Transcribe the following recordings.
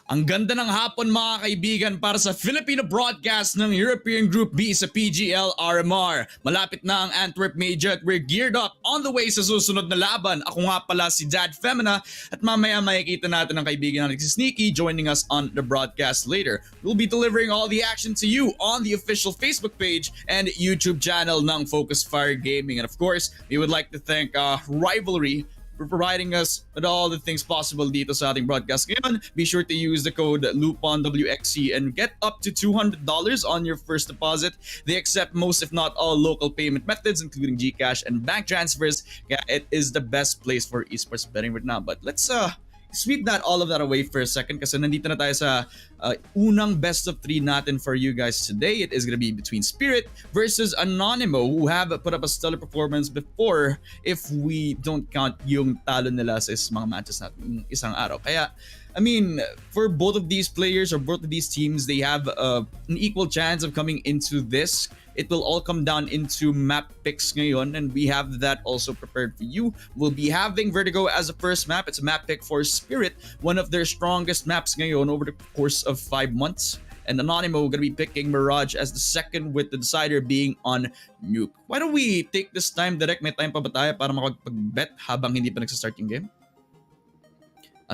Ang ganda ng hapon mga kaibigan para sa Filipino broadcast ng European Group B sa PGL RMR. Malapit na ang Antwerp Major at we're geared up on the way sa susunod na laban. Ako nga pala si Dad Femina at mamaya makikita natin ang kaibigan natin si Sneaky joining us on the broadcast later. We'll be delivering all the action to you on the official Facebook page and YouTube channel ng Focus Fire Gaming. And of course, we would like to thank Rivalry for providing us with all the things possible dito sa ating broadcast ngayon. Be sure to use the code LUPONWXC and get up to $200 on your first deposit. They accept most if not all local payment methods including GCash and bank transfers. Kaya it is the best place for esports betting right now. But let's sweep all of that away for a second kasi nandito na tayo sa unang best of 3 natin for you guys today. It is gonna be between Spirit versus Anonymo, who have put up a stellar performance before if we don't count yung talo nila sa mga matches natin isang araw. Kaya I mean, for both of these players or both of these teams, they have an equal chance of coming into this. It will all come down into map picks ngayon, and we have that also prepared for you. We'll be having Vertigo as a first map. It's a map pick for Spirit, one of their strongest maps ngayon over the course of 5 months. And Anonymo gonna be picking Mirage as the second, with the decider being on Nuke. Why don't we take this time direct? May time pa ba tayo para makapag-bet habang hindi pa nagsastart yung game?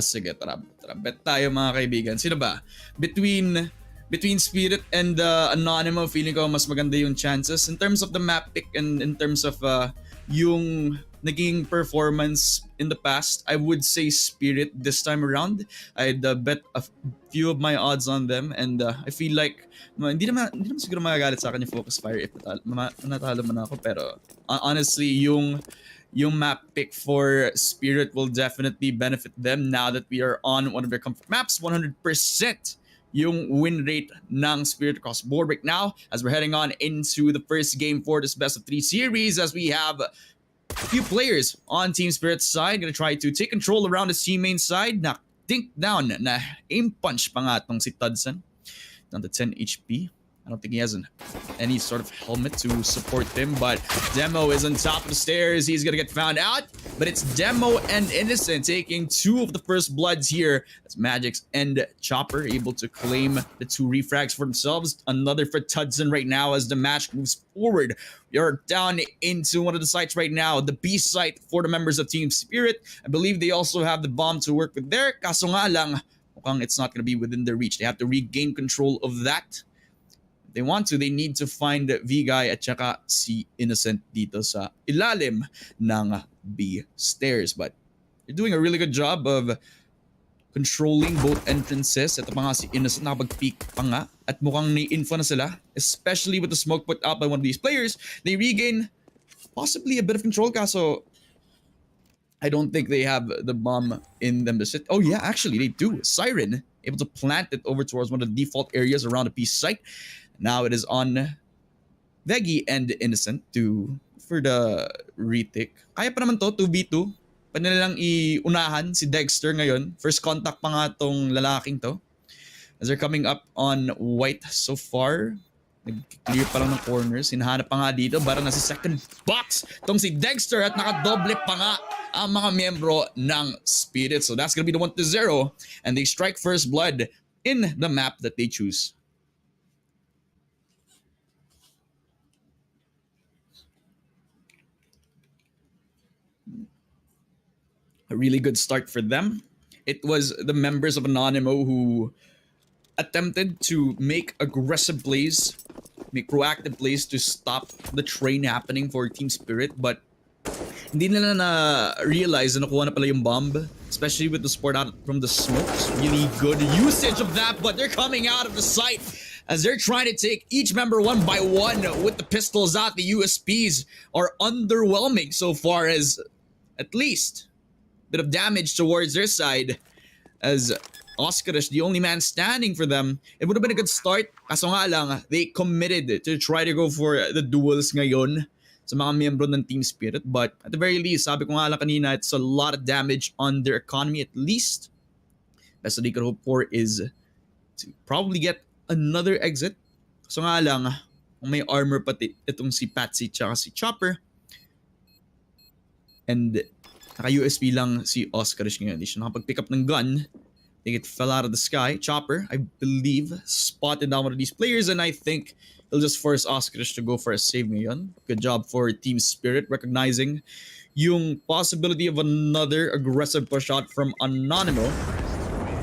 Sige, tara. Bet tayo mga kaibigan. Sino ba? Between Spirit and Anonymo, feeling ko mas maganda yung chances in terms of the map pick and in terms of yung naging performance in the past. I would say Spirit this time around. I'd bet a few of my odds on them, and I feel like hindi naman siguro magagalit sa akin yung Focus Fire if natalo man ako, pero honestly yung map pick for Spirit will definitely benefit them now that we are on one of their comfort maps. 100% yung win rate ng Spirit across the board right now as we're heading on into the first game for this best of 3 series, as we have a few players on Team Spirit's side gonna try to take control around the C main side. Na think down na aim punch pa nga tong si Tudson down to 10 HP. I don't think he has any sort of helmet to support him, but Demo is on top of the stairs. He's gonna get found out, but it's Demo and Innocent taking 2 of the first bloods here. That's Magix and Chopper able to claim the 2 refrags for themselves. Another for Tudson right now as the match moves forward. You're down into one of the sites right now, the B site for the members of Team Spirit. I believe they also have the bomb to work with there. Kaso nga lang, mukhang it's not gonna be within their reach. They have to regain control of that. They want to, they need to find V-Guy at saka si Innocent dito sa ilalim ng B stairs. But they're doing a really good job of controlling both entrances. Ito pa nga si Innocent, nakapag-peek pa nga at mukhang ni-info na sila, especially with the smoke put out by one of these players. They regain possibly a bit of control, kaso I don't think they have the bomb in them to sit. Oh yeah, actually they do. Siren able to plant it over towards one of the default areas around the P site. Now it is on Veggie and Innocent for the retake. Kaya pa naman to, 2v2. Pwede nilang iunahan si Dexter ngayon. First contact pa nga tong lalaking to. As they're coming up on white so far. Nag-clear pa lang ng corners. Hinahanap pa nga dito. Bara na si second box tong si Dexter at nakadoble pa nga ang mga miyembro ng Spirit. So that's gonna be the 1-0. And they strike first blood in the map that they choose. A really good start for them. It was the members of Anonymo who attempted to make aggressive plays, make proactive plays to stop the train happening for Team Spirit, but hindi nila na-realize na nakuha na pala yung bomb, especially with the support out from the smokes. Really good usage of that, but they're coming out of the site as they're trying to take each member one by one with the pistols out. The USPs are underwhelming so far, as at least bit of damage towards their side, as Oscar is the only man standing for them. It would have been a good start, kaso nga lang, they committed to try to go for the duels ngayon sa mga miyembro ng Team Spirit. But at the very least, sabi ko nga lang kanina, it's a lot of damage on their economy at least. Best that they could hope for is to probably get another exit. Kaso nga lang, may armor pati itong si Patsy tsaka si Chopper. And naka-USP lang si Oscarish ngayon. Hindi siya nakapag-pick up ng gun. I think it fell out of the sky. Chopper, I believe, spotted down one of these players, and I think he'll just force Oscarish to go for a save ngayon. Good job for Team Spirit, recognizing yung possibility of another aggressive push shot from Anonymo.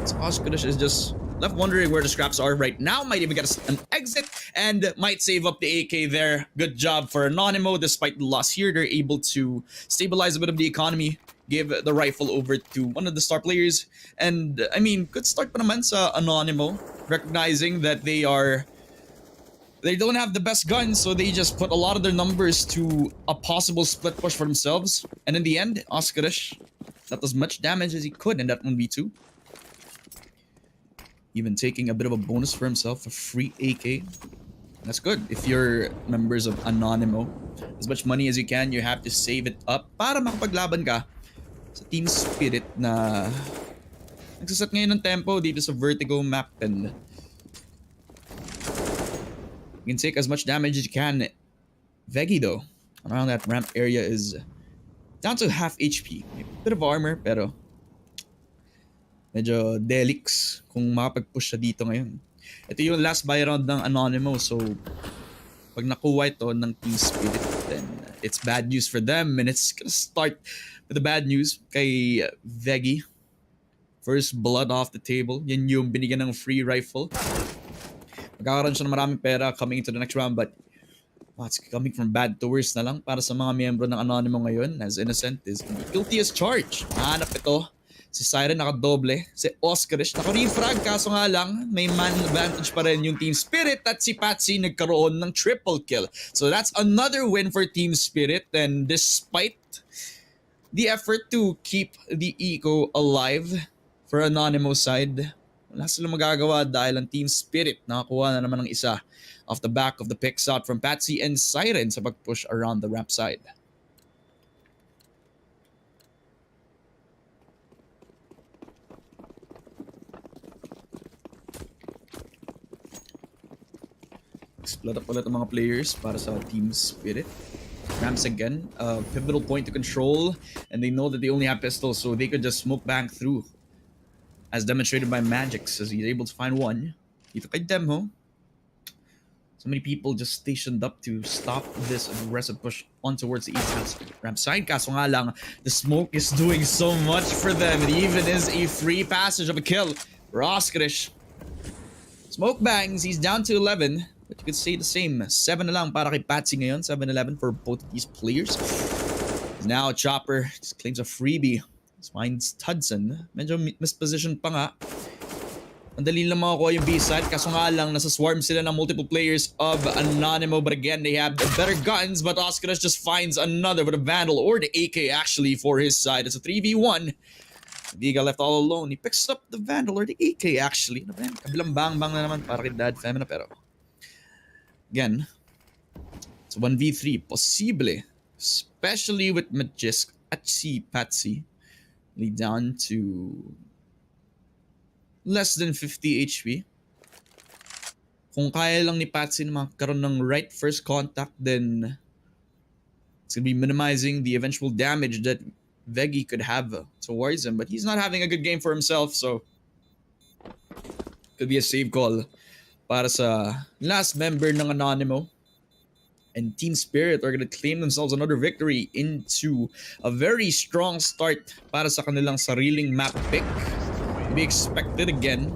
So Oscarish is just left wondering where the scraps are right now. Might even get an exit and might save up the AK there. Good job for Anonymo. Despite the loss here, they're able to stabilize a bit of the economy, give the rifle over to one of the star players. And I mean, good start pa naman sa Anonymo, recognizing that they don't have the best guns, so they just put a lot of their numbers to a possible split push for themselves. And in the end, Oscarish got as much damage as he could in that 1v2. Even taking a bit of a bonus for himself, a free AK. That's good. If you're members of Anonymo, as much money as you can, you have to save it up para makapaglaban ka sa Team Spirit na nagsasat ngayon ng tempo dito sa Vertigo map, and you can take as much damage as you can. Veggie though, around that ramp area is down to half HP. A bit of armor, pero medyo delix kung makapag-push siya dito ngayon. Ito yung last buy round ng Anonymo, so pag nakuha ito ng Team Spirit, then it's bad news for them, and it's gonna start with the bad news kay Veggie. First blood off the table. Yan yung binigyan ng free rifle. Magkakaroon siya ng maraming pera coming into the next round, but it's coming from bad to worse na lang para sa mga miyembro ng Anonymo ngayon, as Innocent is guilty as charged. Hanap ito. Si Siren nakadoble. Si Oscarish naka-refrag, kaso nga lang may man advantage pa rin yung Team Spirit, at si Patsy nagkaroon ng triple kill. So that's another win for Team Spirit, and despite the effort to keep the eco alive for Anonymo side, wala silang magagawa dahil ang Team Spirit nakakuha na naman ng isa off the back of the pick shot from Patsy and Siren sa pag-push around the ramp side. Split up ulit ang mga players para sa Team Spirit. Ramps again, pivotal point to control, and they know that they only have pistols, so they could just smoke back through, as demonstrated by Magix, as he's able to find one. Dito kay Demho, so many people just stationed up to stop this aggressive push on towards the east ramp side. Kaso nga lang, the smoke is doing so much for them. It even is a free passage of a kill for Oscarish. Smoke bangs, he's down to 11. But you could say the same. 7 na lang para kay Patsy ngayon. 7-11 for both of these players. Now Chopper just claims a freebie. Finds Tudson. Medyo misposition pa nga. Mandali lang makakuha yung B-side. Kaso nga lang, nasa swarm sila ng multiple players of Anonymo. But again, they have the better guns. But Oscarish just finds another with a Vandal, or the AK actually, for his side. It's a 3v1. Hindi got left all alone. He picks up the Vandal, or the AK actually. Kabilang bang-bang na naman para kay Dad Femina, pero again, it's 1v3, possible, especially with Magisk at si Patsy, lead down to less than 50 HP. Kung kaya lang ni Patsy na magkaroon ng right first contact, then it's gonna be minimizing the eventual damage that Veggie could have towards him. But he's not having a good game for himself, so could be a save call para sa last member ng Anonymo. And Team Spirit are going to claim themselves another victory into a very strong start para sa kanilang sariling map pick. To be expected again.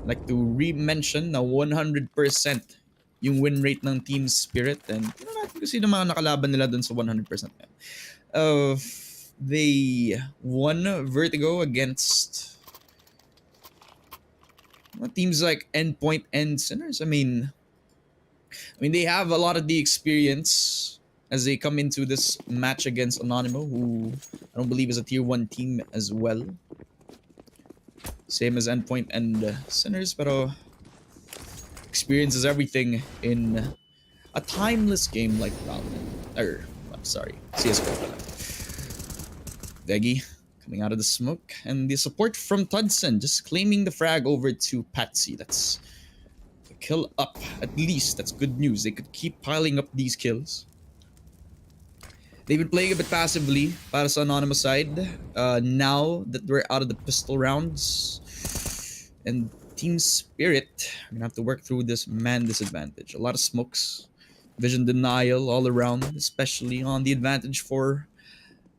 I'd like to re-mention na 100% yung win rate ng Team Spirit. And you know natin kasi yung mga nakalaban nila dun sa 100%. They won Vertigo against teams like Endpoint and Sinners. I mean, they have a lot of the experience as they come into this match against Anonymo, who I don't believe is a tier 1 team as well. Same as Endpoint and Sinners, pero experience is everything in a timeless game like Valorant. I'm sorry, CSGO pala. Veggie coming out of the smoke, and the support from Tudson just claiming the frag over to Patsy. That's a kill up, at least. That's good news. They could keep piling up these kills. They've been playing a bit passively para sa Anonymous side. Now that we're out of the pistol rounds, And Team Spirit are gonna have to work through this man disadvantage. A lot of smokes, vision denial all around, especially on the advantage for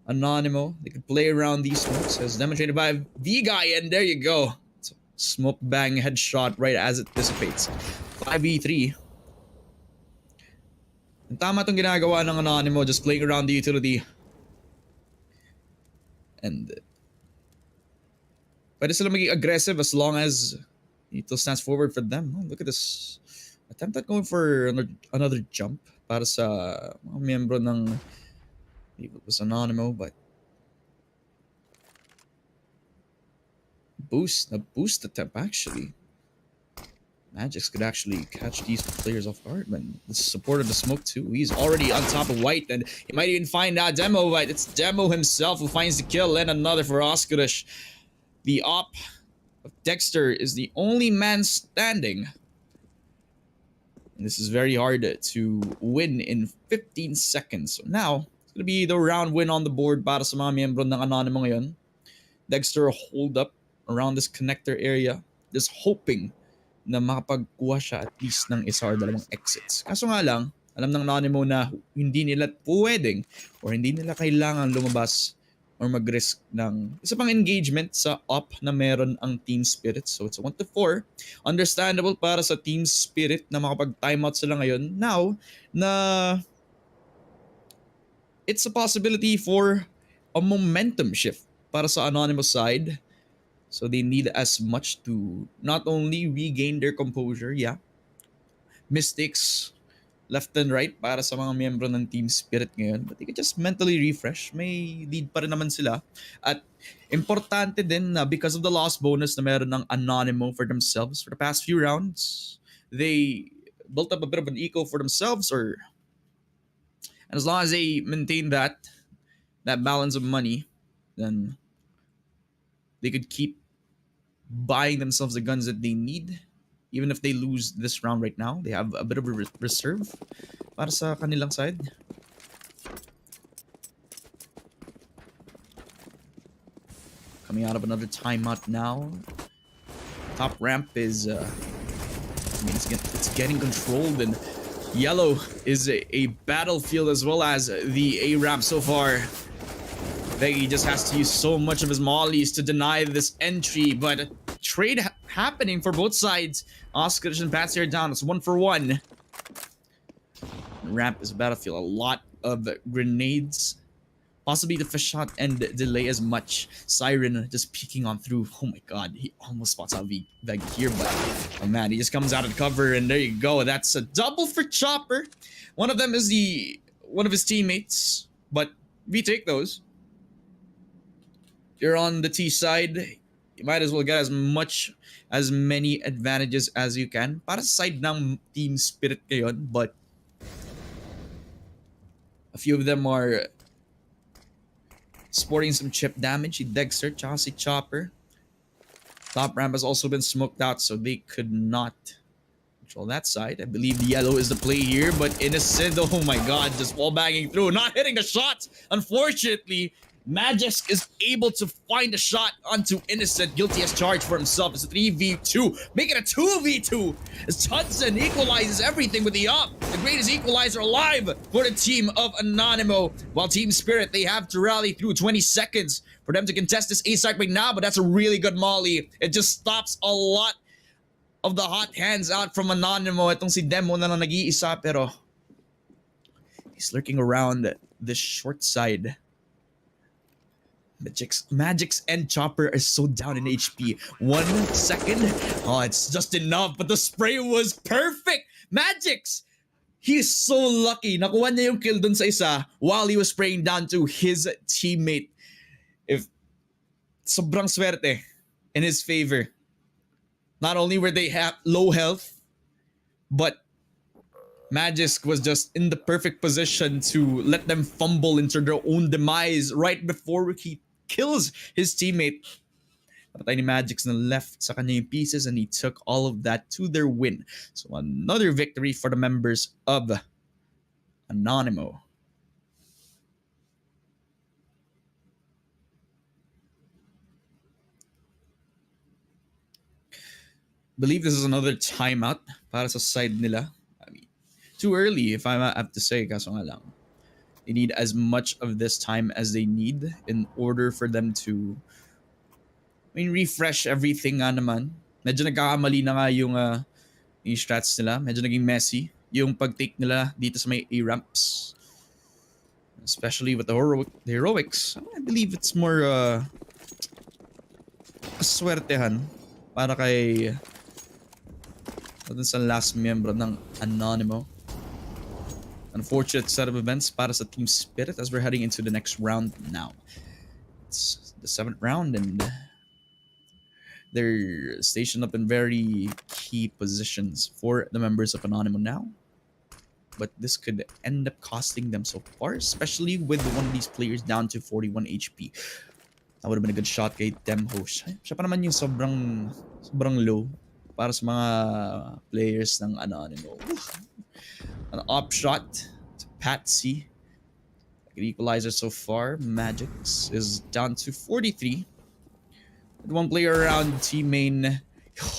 Anonymo. They could play around these smokes as demonstrated by V-Guy, and there you go. Smoke bang headshot right as it dissipates. 5v3. And tama itong ginagawa ng Anonymo, just playing around the utility. And pwede sila maging aggressive as long as it stands forward for them. Oh, look at this. Attempt at going for another jump para sa mga miyembro ng, I believe it was Anonymo, but a boost attempt actually. Magix could actually catch these players off guard, but the support of the smoke too. He's already on top of White, and he might even find out Demo, but it's Demo himself who finds the kill, and another for Oskarish. The op of Dexter is the only man standing. And this is very hard to win in 15 seconds. So now, it's going to be the round win on the board para sa mga miyembro ng Anonymo ngayon. Dexter hold up around this connector area, just hoping na makapagkuha siya at least ng isa or dalawang exits. Kaso nga lang, alam ng Anonymo na hindi nila pwedeng or hindi nila kailangan lumabas or mag-risk ng isa pang engagement sa op na meron ang Team Spirit. So it's a 1-4. Understandable para sa Team Spirit na makapag-timeout sila ngayon. Now, na it's a possibility for a momentum shift para sa Anonymous side. So they need as much to not only regain their composure, mistakes left and right para sa mga miyembro ng Team Spirit ngayon, but they can just mentally refresh. May lead pa rin naman sila. At importante din na because of the loss bonus na meron ng Anonymo for themselves for the past few rounds, they built up a bit of an eco for themselves, and as long as they maintain that balance of money, then they could keep buying themselves the guns that they need. Even if they lose this round right now, they have a bit of a reserve para sa kanilang side. Coming out of another timeout now. Top ramp is, it's getting controlled, and yellow is a battlefield as well as the A ramp so far. Veggie just has to use so much of his mollies to deny this entry, but trade happening for both sides. Oscar and Patsy are down. It's 1-for-1. Ramp is a battlefield. A lot of grenades. Possibly the fish shot and delay as much. Siren just peeking on through. Oh my god, he almost spots out Veg here, but oh man, he just comes out of cover, and there you go. That's a double for Chopper. One of them is one of his teammates, but we take those. You're on the T side, you might as well get as many advantages as you can para sa side ng Team Spirit ngayon, but a few of them are sporting some chip damage. Si Dexter tsaka si Chopper. Top ramp has also been smoked out, so they could not control that side. I believe yellow is the play here, but Innocent, oh my god, just wall banging through, not hitting the shots. Unfortunately, Magisk is able to find a shot onto Innocent. Guilty as charged for himself. It's a 3v2. Make it a 2v2. As Hudson equalizes everything with the up. The greatest equalizer alive for the team of Anonymo. While Team Spirit, they have to rally through 20 seconds for them to contest this A-site right now. But that's a really good molly. It just stops a lot of the hot hands out from Anonymo. Itong si Demo na lang nag-iisa, pero he's lurking around this short side. Magix and Chopper are so down in HP. 1 second. Oh, it's just enough, but the spray was perfect. Magix, he is so lucky. Nakuha niya yung kill dun sa isa while he was spraying down to his teammate. If sobrang swerte in his favor. Not only were they low health, but Magisk was just in the perfect position to let them fumble into their own demise right before he kills his teammate. Patay ni Magix na left sa kanya yung pieces, and he took all of that to their win. So another victory for the members of Anonymo. Believe this is another timeout para sa side nila. I mean, too early if I have to say, kaso nga lang. They need as much of this time as they need in order for them to, refresh everything nga naman. Medyo nagkakamali na nga yung strats nila. Medyo naging messy yung pag-take nila dito sa may A-ramps. Especially with the heroics. I believe it's more kaswertehan para kay sa last member ng Anonymo. Unfortunate set of events para sa Team Spirit as we're heading into the next round now. It's the 7th round and they're stationed up in very key positions for the members of Anonymo now. But this could end up costing them so far, especially with one of these players down to 41 HP. That would have been a good shot kay Demho. Siya pa naman yung sobrang low para sa mga players ng Anonymo. An op shot to Patsy. An equalizer so far. Magix is down to 43. With one player around team main.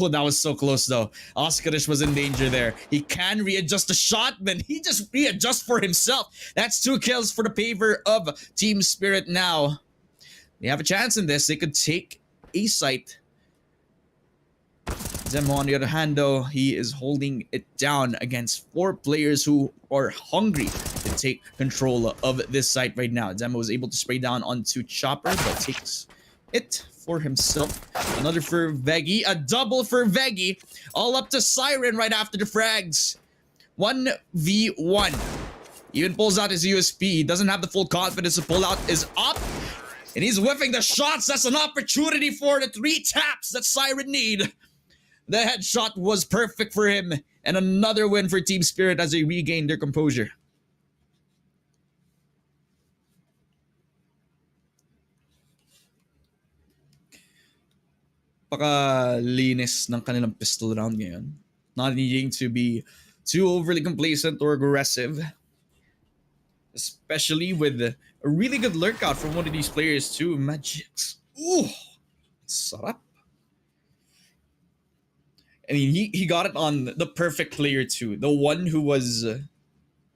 Oh, that was so close though. Oskarish was in danger there. He can readjust the shot, but he just readjusts for himself. That's 2 kills for the favor of Team Spirit now. They have a chance in this. They could take a site. Zemo on the other hand though, he is holding it down against 4 players who are hungry to take control of this site right now. Zemo was able to spray down onto Chopper, but takes it for himself. Another for Veggie, a double for Veggie. All up to Siren right after the frags. 1v1. Even pulls out his USP. He doesn't have the full confidence to pull out his up. And he's whiffing the shots. That's an opportunity for the 3 taps that Siren need. The headshot was perfect for him. And another win for Team Spirit as they regain their composure. Paka-linis ng kanilang pistol round ngayon. Not needing to be too overly complacent or aggressive. Especially with a really good lurkout from one of these players too. Magix. Ooh, sarap. I mean, he got it on the perfect player too. The one who was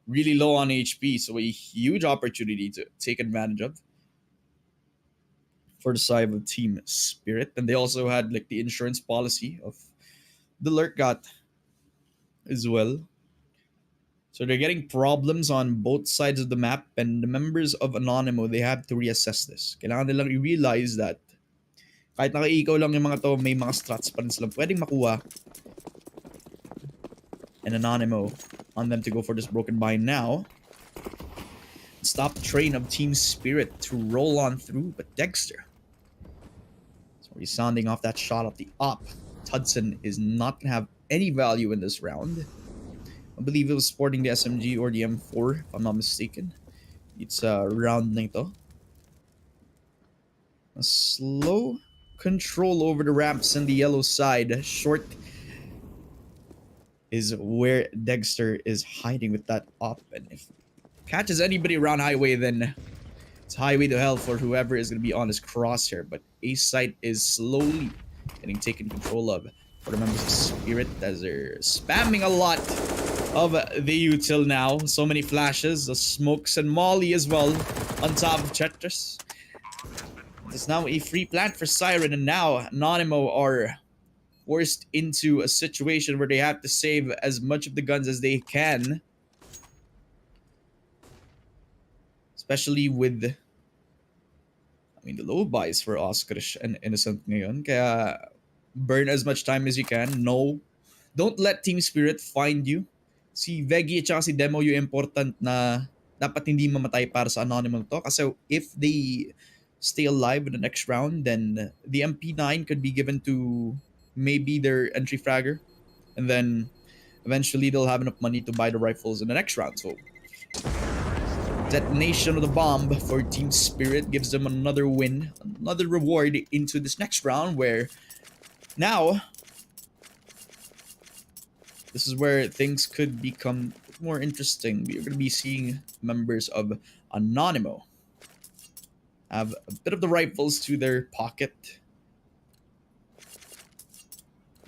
really low on HP. So a huge opportunity to take advantage of for the side of Team Spirit. And they also had like the insurance policy of the lurkout as well. So they're getting problems on both sides of the map, and the members of Anonymo, they have to reassess this. Kailangan nilang i-realize that kahit naka-eco lang yung mga to, may mga strats pa rin silang pwedeng makuha. And Anonymo on them to go for this broken bind now. Stop the train of Team Spirit to roll on through, but Dexter. So he's sounding off that shot of the op. Hudson is not going to have any value in this round. I believe it was sporting the SMG or the M4, if I'm not mistaken. It's a round na ito. A slow control over the ramps on the yellow side. Short is where Dexter is hiding with that op. And if catches anybody around highway, then it's highway to hell for whoever is going to be on his crosshair. But A site is slowly getting taken control of for the members of Spirit as they're spamming a lot of the util now. So many flashes, the smokes and Molly as well on top of Tetris. There's now a free plant for Siren, and now Anonymo are forced into a situation where they have to save as much of the guns as they can. Especially with, the low buys for Oskarish and Innocent ngayon. Kaya burn as much time as you can. No, don't let Team Spirit find you. Si Veggie at saka si Demo yung important na dapat hindi mamatay para sa Anonymo to. Kasi if they stay alive in the next round, then the MP9 could be given to maybe their entry fragger. And then eventually they'll have enough money to buy the rifles in the next round. So detonation of the bomb for Team Spirit gives them another win, another reward into this next round, where now this is where things could become more interesting. We're going to be seeing members of Anonymo have a bit of the rifles to their pocket.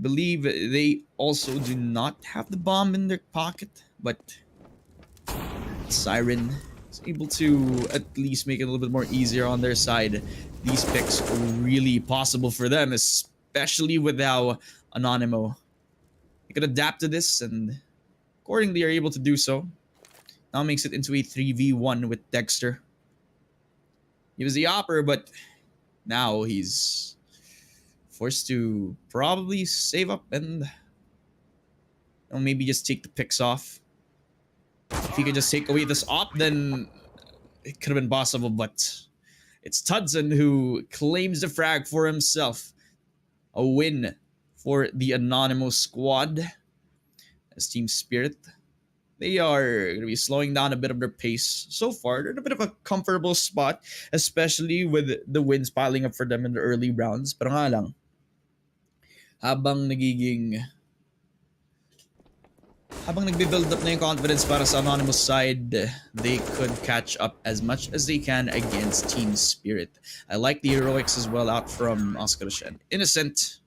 Believe they also do not have the bomb in their pocket, but Siren is able to at least make it a little bit more easier on their side. These picks are really possible for them, especially with how Anonymo. They could adapt to this and accordingly are able to do so. Now makes it into a 3v1 with Dexter. He was the opper, but now he's forced to probably save up and maybe just take the picks off. If he could just take away this op, then it could have been possible, but it's Tudson who claims the frag for himself. A win for the Anonymous squad. As Team Spirit, they are going to be slowing down a bit of their pace so far. They're in a bit of a comfortable spot, especially with the wins piling up for them in the early rounds. Pero nga lang, habang nagbe-build up na yung confidence para sa Anonymous side, they could catch up as much as they can against Team Spirit. I like the heroics as well out from Astralis and Innocent.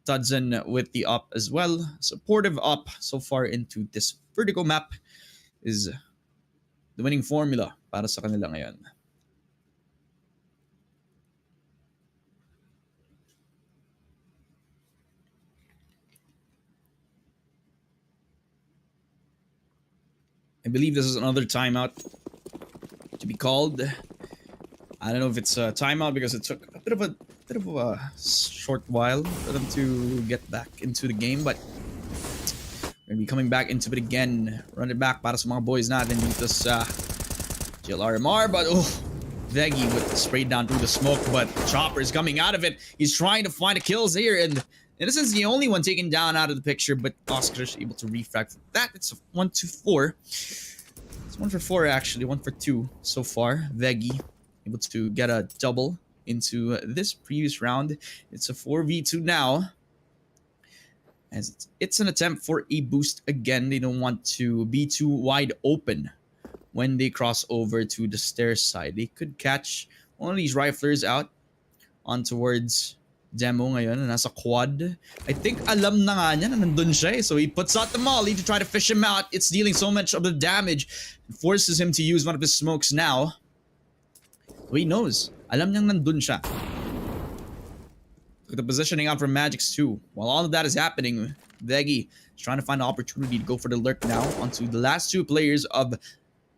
Tudson with the up as well. Supportive up so far into this Vertigo map is the winning formula para sa kanila ngayon. I believe this is another timeout to be called. I don't know if it's a timeout because it took a bit of a short while for them to get back into the game, but we're gonna be coming back into it again. Run it back para sa mga boys natin dito sa PGL RMR, but Veggie with the spray down through the smoke, but Chopper is coming out of it. He's trying to find the kills here, and Innocent's the only one taken down out of the picture, but Oscar is able to refrag for that. It's a 1-4. It's 1 for 4 actually, 1 for 2 so far. Veggie able to get a double into this previous round. It's a 4v2 now, as it's an attempt for a boost again. They don't want to be too wide open when they cross over to the stairs side. They could catch one of these riflers out on towards Demo ngayon, nasa quad. I think alam na nga niya na nandun siya, so he puts out the molly to try to fish him out. It's dealing so much of the damage, it forces him to use one of his smokes now. So he knows. Alam niyang nandun siya. Look at the positioning out from Magix too. While all of that is happening, Veggie is trying to find an opportunity to go for the lurk now onto the last two players of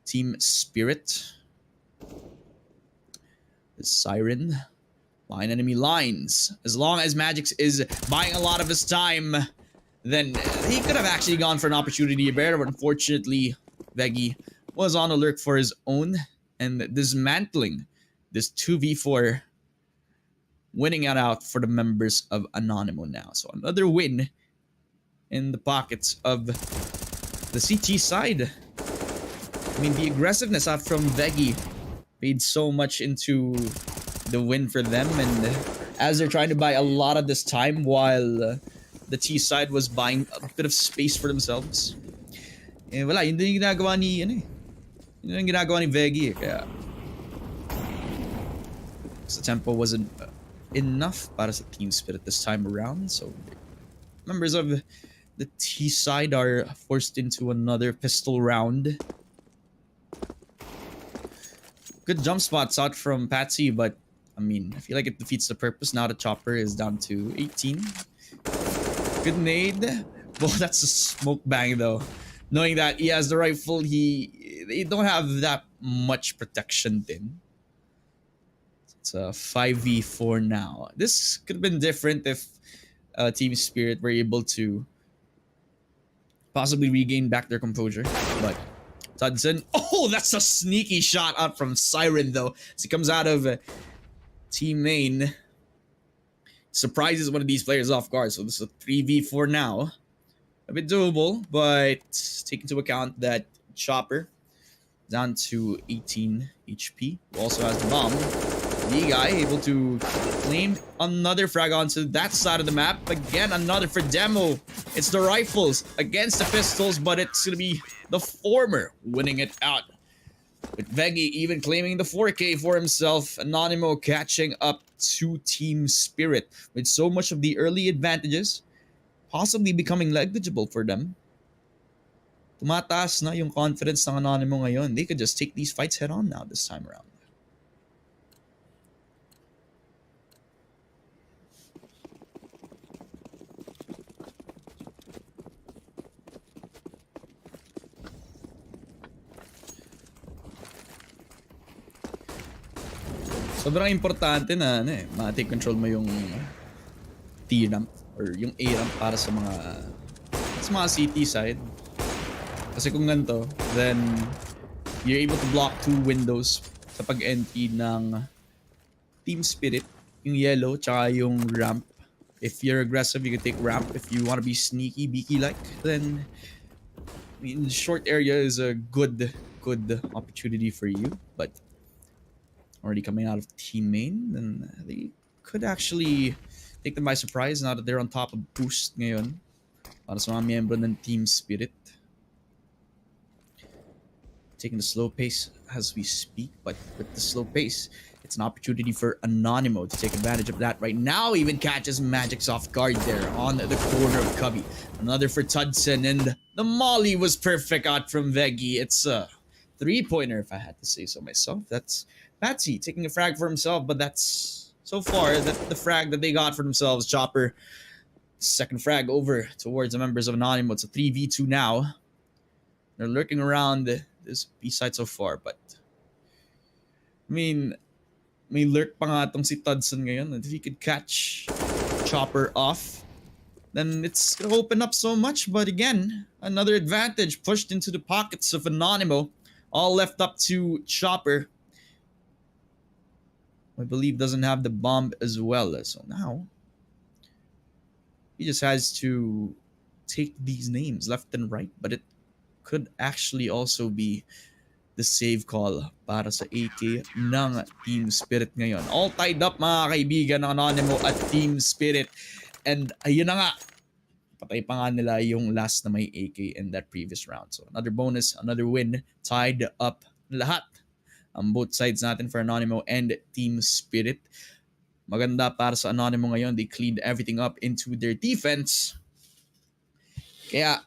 Team Spirit. The Siren. Line enemy lines. As long as Magix is buying a lot of his time, then he could have actually gone for an opportunity there, but unfortunately, Veggie was on alert for his own and dismantling this 2v4, winning it out for the members of Anonymo now. So another win in the pockets of the CT side. I mean, the aggressiveness out from Veggie paid so much into the win for them, and as they're trying to buy a lot of this time while the T side was buying a bit of space for themselves. Eh wala, yun din yung ginagawa ni yun yung ginagawa ni Veggie, kaya the tempo wasn't enough para sa Team Spirit this time around, so members of the T side are forced into another pistol round. Good jump spots out from Patsy, but I mean, I feel like it defeats the purpose. Now the Chopper is down to 18. Good nade. Well, that's a smoke bang though. Knowing that he has the rifle, they don't have that much protection then. It's a 5v4 now. This could have been different if Team Spirit were able to possibly regain back their composure, but Tudson. Oh, that's a sneaky shot out from Siren though, as he comes out of Team Main. Surprises one of these players off guard, so this is a 3v4 now. A bit doable, but take into account that Chopper down to 18 HP, who also has the bomb. The guy able to claim another frag onto that side of the map. Again, another for Demo. It's the rifles against the pistols, but it's going to be the former winning it out. With Veggie even claiming the 4K for himself. Anonymo catching up to Team Spirit with so much of the early advantages. possibly becoming negligible for them. Tumataas na yung confidence ng Anonymo ngayon. They could just take these fights head on now this time around. Sobrang importante na ma-take control mo yung T ramp or yung A ramp para sa mga city side. Kasi kung ganito, then you're able to block 2 windows sa pag-entry ng Team Spirit, yung yellow tsaka yung ramp. If you're aggressive, you can take ramp. If you want to be sneaky, beaky-like, then short area is a good opportunity for you. But already coming out of team main, then they could actually take them by surprise now that they're on top of boost ngayon para sa mga miyembro ng Team Spirit. Taking the slow pace as we speak, but with the slow pace, it's an opportunity for Anonymo to take advantage of that right now. Even catches Magic's off guard there on the corner of Cubby. Another for Tudson, and the molly was perfect out from Veggie. It's a 3-pointer, if I had to say so myself. That's Patsy taking a frag for himself, but that's so far the frag that they got for themselves. Chopper, second frag over towards the members of Anonymo. It's a 3v2 now. They're lurking around this B side so far, but I mean, may lurk pa nga tong si Tudson ngayon. And if he could catch Chopper off, then it's gonna open up so much. But again, another advantage pushed into the pockets of Anonymo. All left up to Chopper. I believe doesn't have the bomb as well. So now he just has to take these names left and right, but it could actually also be the save call para sa AK ng Team Spirit ngayon. All tied up mga kaibigan ng Anonymo at Team Spirit. And ayun na nga, patay pa nga nila yung last na may AK in that previous round. So another bonus, another win, tied up lahat on both sides natin for Anonymo and Team Spirit. Maganda para sa Anonymo ngayon. They cleaned everything up into their defense. Kaya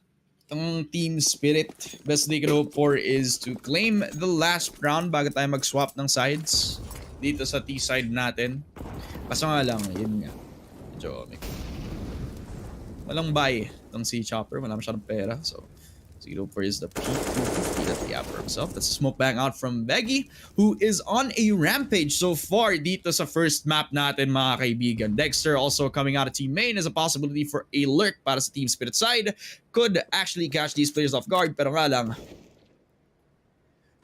ang Team Spirit, best they can hope for is to claim the last round bago tayo mag-swap ng sides dito sa T side natin. Kaso nga lang, yun nga. Medyo walang buy itong si Chopper. Wala masyadong pera. So zero for is the P250 that he have for himself. That's a smoke bang out from Veggie, who is on a rampage so far dito sa first map natin mga kaibigan. Dexter also coming out of team main as a possibility for a lurk para sa Team Spirit side. Could actually catch these players off guard, pero nga lang,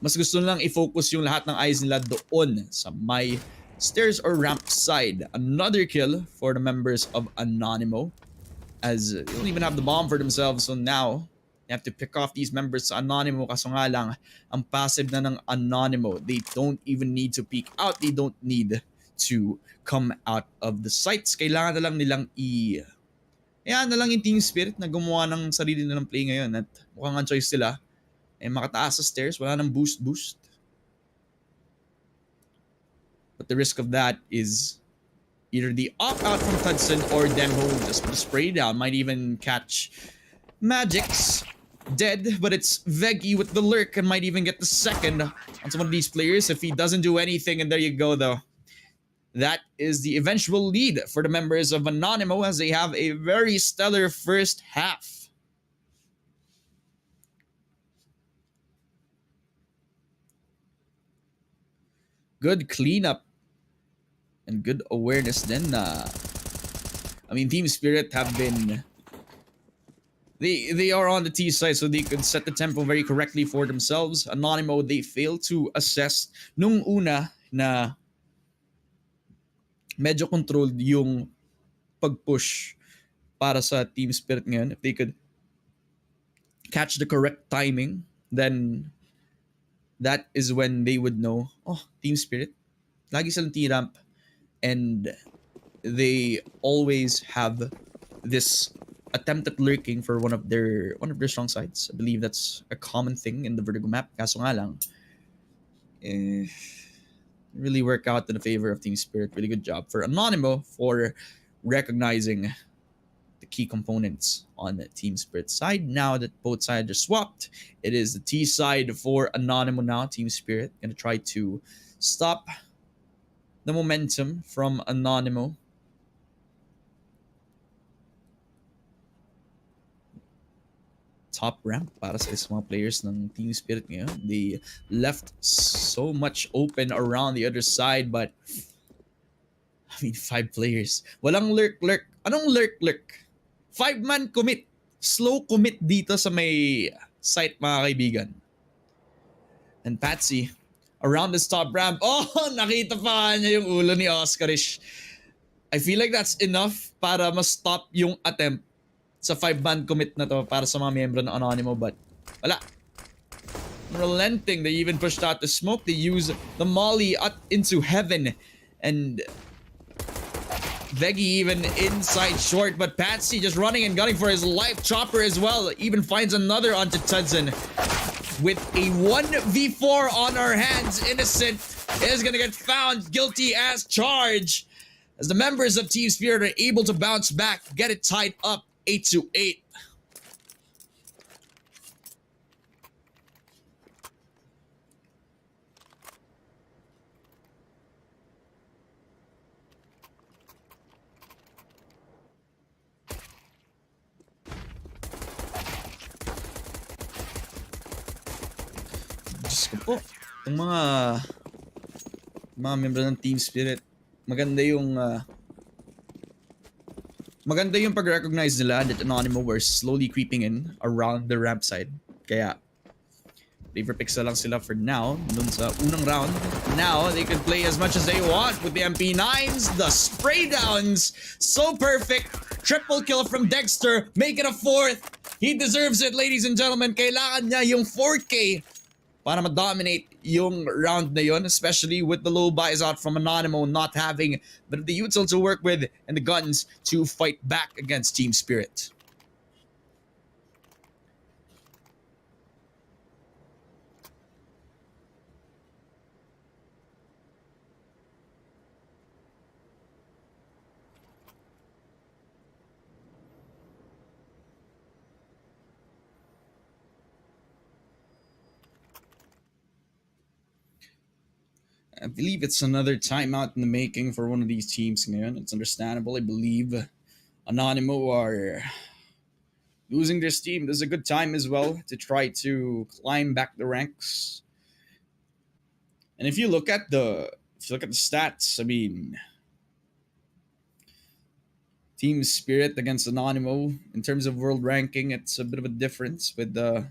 mas gusto lang i-focus yung lahat ng eyes nila doon sa may stairs or ramp side. Another kill for the members of Anonymo, as they don't even have the bomb for themselves. So now you have to pick off these members sa Anonymo. Kaso nga lang, ang passive na ng Anonymo, they don't even need to peek out. They don't need to come out of the sights. Kailangan na lang nilang Kaya na lang yung Team Spirit na gumawa ng sarili nilang play ngayon. At mukhang ang choice sila ay makataas sa stairs. Wala nang boost. But the risk of that is either the opt-out from Tudson or them who just put a spray down. Might even catch Magic's dead, but it's Veggie with the lurk and might even get the second on some of these players if he doesn't do anything. And there you go though. That is the eventual lead for the members of Anonymo as they have a very stellar first half. Good cleanup and good awareness then. I mean, Team Spirit have been... They are on the T side, so they could set the tempo very correctly for themselves. Anonymo, they fail to assess nung una na medyo controlled yung pag-push para sa Team Spirit ngayon. If they could catch the correct timing, then that is when they would know, oh, Team Spirit, lagi silang T-ramp, and they always have this attempt at lurking for one of their strong sides. I believe that's a common thing in the Vertigo map. Kaso nga lang, really work out in the favor of Team Spirit. Really good job for Anonymo for recognizing the key components on the Team Spirit side. Now that both sides are swapped, it is the T side for Anonymo now. Team Spirit gonna try to stop the momentum from Anonymo. Top ramp para sa mga players ng Team Spirit ngayon. They left so much open around the other side, but I mean, 5 players. Walang lurk-lurk. Anong lurk-lurk? 5-man commit. Slow commit dito sa may site, mga kaibigan. And Patsy, around this top ramp. Oh, nakita pa niya yung ulo ni Oscarish. I feel like that's enough para ma-stop yung attempt sa 5-man commit na to para sa mga miyembro ng Anonymo, but wala. Relenting, they even pushed out the smoke. They use the molly up into heaven, and Veggie even inside short, but Patsy just running and gunning for his life. Chopper as well even finds another onto Tudson with a 1v4 on our hands. Innocent is gonna get found guilty as charged as the members of Team Spirit are able to bounce back, get it tied up 8-8. Diyos ko po, itong mga membro ng Team Spirit, maganda yung pag-recognize nila that Anonymo were slowly creeping in around the ramp side. Kaya flavor picks na lang sila for now dun sa unang round. Now they can play as much as they want with the MP9s, the spray downs, so perfect. Triple kill from Dexter, make it a 4th. He deserves it, ladies and gentlemen. Kailangan niya yung 4K para ma-dominate yung round na yun, especially with the low buys out from Anonymo not having the util to work with and the guns to fight back against Team Spirit. I believe it's another timeout in the making for one of these teams ngayon. It's understandable. I believe Anonymo are losing their steam. This is a good time as well to try to climb back the ranks. And if you look at the stats, I mean, Team Spirit against Anonymo in terms of world ranking, it's a bit of a difference with the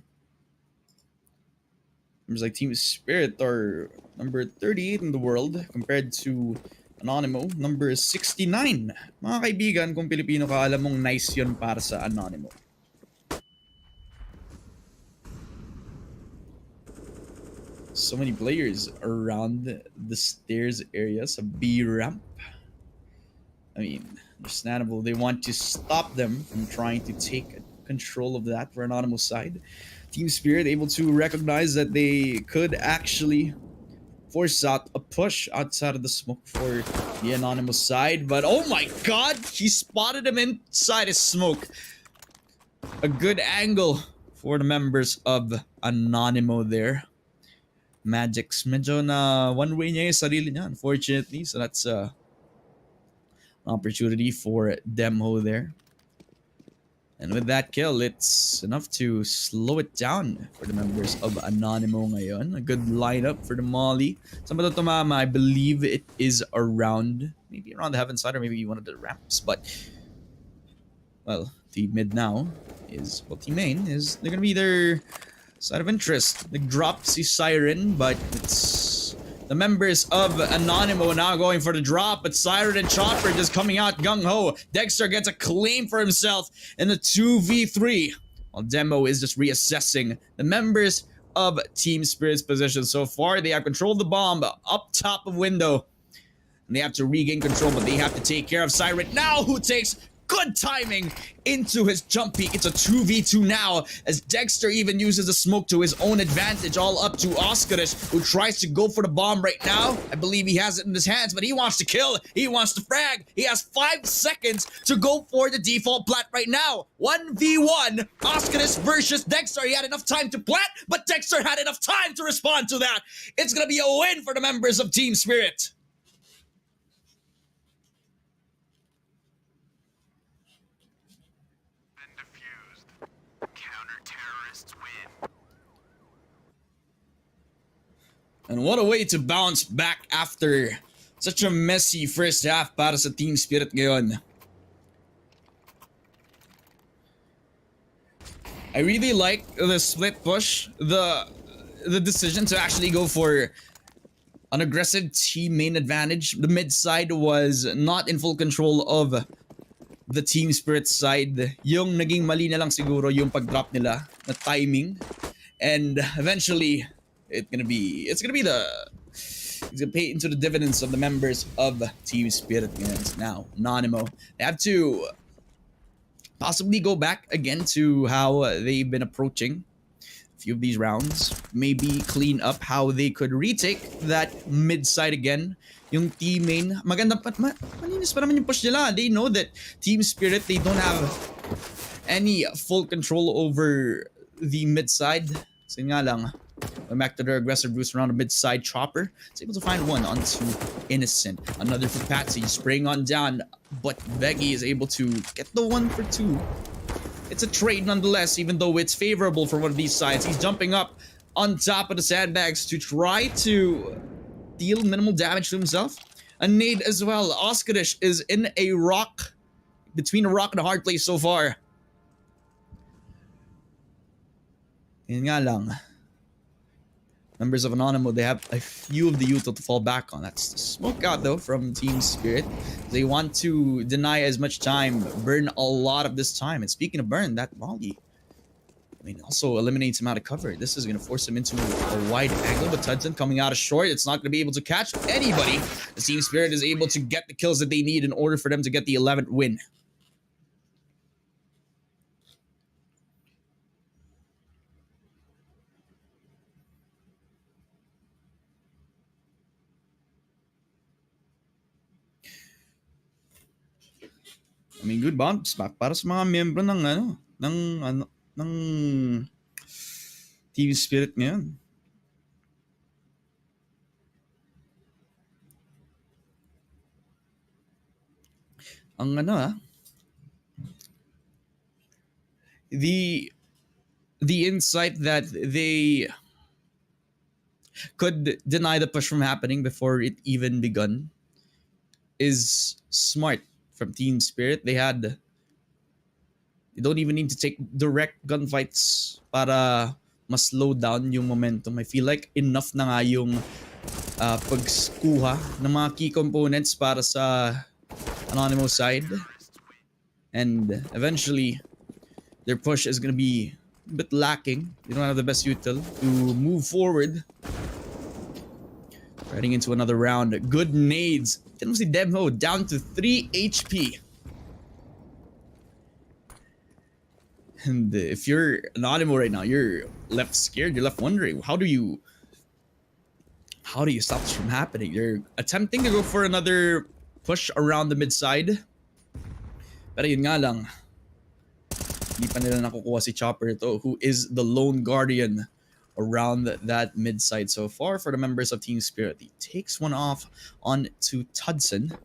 numbers like Team Spirit are number 38 in the world compared to Anonymo, number 69. Mga kaibigan, kung Filipino ka, alam mong nice yun para sa Anonymo. So many players around the stairs area sa B ramp. I mean, understandable. They want to stop them from trying to take control of that for Anonymo side. Team Spirit able to recognize that they could actually force out a push outside of the smoke for the Anonymo side, but oh my god, he spotted him inside his smoke. A good angle for the members of Anonymo there. Magic's medyo na one-way niya yung sarili niya, unfortunately, so that's an opportunity for Demho there. And with that kill, it's enough to slow it down for the members of Anonymo ngayon. A good lineup for the Molly. Saan ba ito tumama? I believe it is around, maybe around the heaven side or maybe one of the ramps. But, well, the mid now is, well, team main is, they're gonna be their side of interest. They dropped the Siren, but it's the members of Anonymo now going for the drop, but Siren and Chopper just coming out gung-ho. Dexter gets a claim for himself in the 2v3, while Demo is just reassessing the members of Team Spirit's position. So far, they have controlled the bomb up top of window, and they have to regain control, but they have to take care of Siren now, who takes Good timing into his jump peek. It's a 2v2 now as Dexter even uses the smoke to his own advantage. All up to Astralis, who tries to go for the bomb right now. I believe he has it in his hands, but he wants to kill. He wants to frag. He has 5 seconds to go for the default plant right now. 1v1, Astralis versus Dexter. He had enough time to plant, but Dexter had enough time to respond to that. It's gonna be a win for the members of Team Spirit. And what a way to bounce back after such a messy first half para sa Team Spirit ngayon. I really like the split push, the decision to actually go for an aggressive team main advantage. The mid side was not in full control of the Team Spirit side. Yung naging mali na lang siguro yung pag-drop nila, na timing. And eventually, it's gonna pay into the dividends of the members of Team Spirit. Now, Anonymo, they have to possibly go back again to how they've been approaching a few of these rounds. Maybe clean up how they could retake that mid side again. Yung team main, maganda pa, malinis pa naman yung push nila. They know that Team Spirit, they don't have any full control over the mid side. So nga lang, going back to their aggressive roots around the mid-side chopper. It's able to find one onto Innocent. Another for Patsy, spraying on down, but Veggie is able to get the 1 for 2. It's a trade nonetheless, even though it's favorable for one of these sides. He's jumping up on top of the sandbags to try to deal minimal damage to himself. A nade as well. Oskarish is in a rock, between a rock and a hard place so far. Yun nga lang. Members of Anonymo, they have a few of the util to fall back on. That's the smoke out though from Team Spirit. They want to deny as much time, burn a lot of this time. And speaking of burn, that volley, I mean, also eliminates him out of cover. This is going to force him into a wide angle, but Hudson coming out of short. It's not going to be able to catch anybody. The Team Spirit is able to get the kills that they need in order for them to get the 11th win. I mean, good bounce back para sa mga miyembro ng Team Spirit ngayon. Ang the insight that they could deny the push from happening before it even begun is smart from Team Spirit. They don't even need to take direct gunfights para mas slow down yung momentum. I feel like enough na nga yung pagkuha ng mga key components para sa Anonymo side. And eventually, their push is going to be a bit lacking. They don't have the best util to move forward. Heading into another round. Good nades. Didn't see Demo down to 3 HP. And if you're Anonymo right now, you're left scared. You're left wondering, how do you stop this from happening? You're attempting to go for another push around the mid side. Pero yun nga lang, hindi pa nila nakukuha si Chopper ito, who is the lone guardian around that mid side so far for the members of Team Spirit. He takes one off on to Tudson.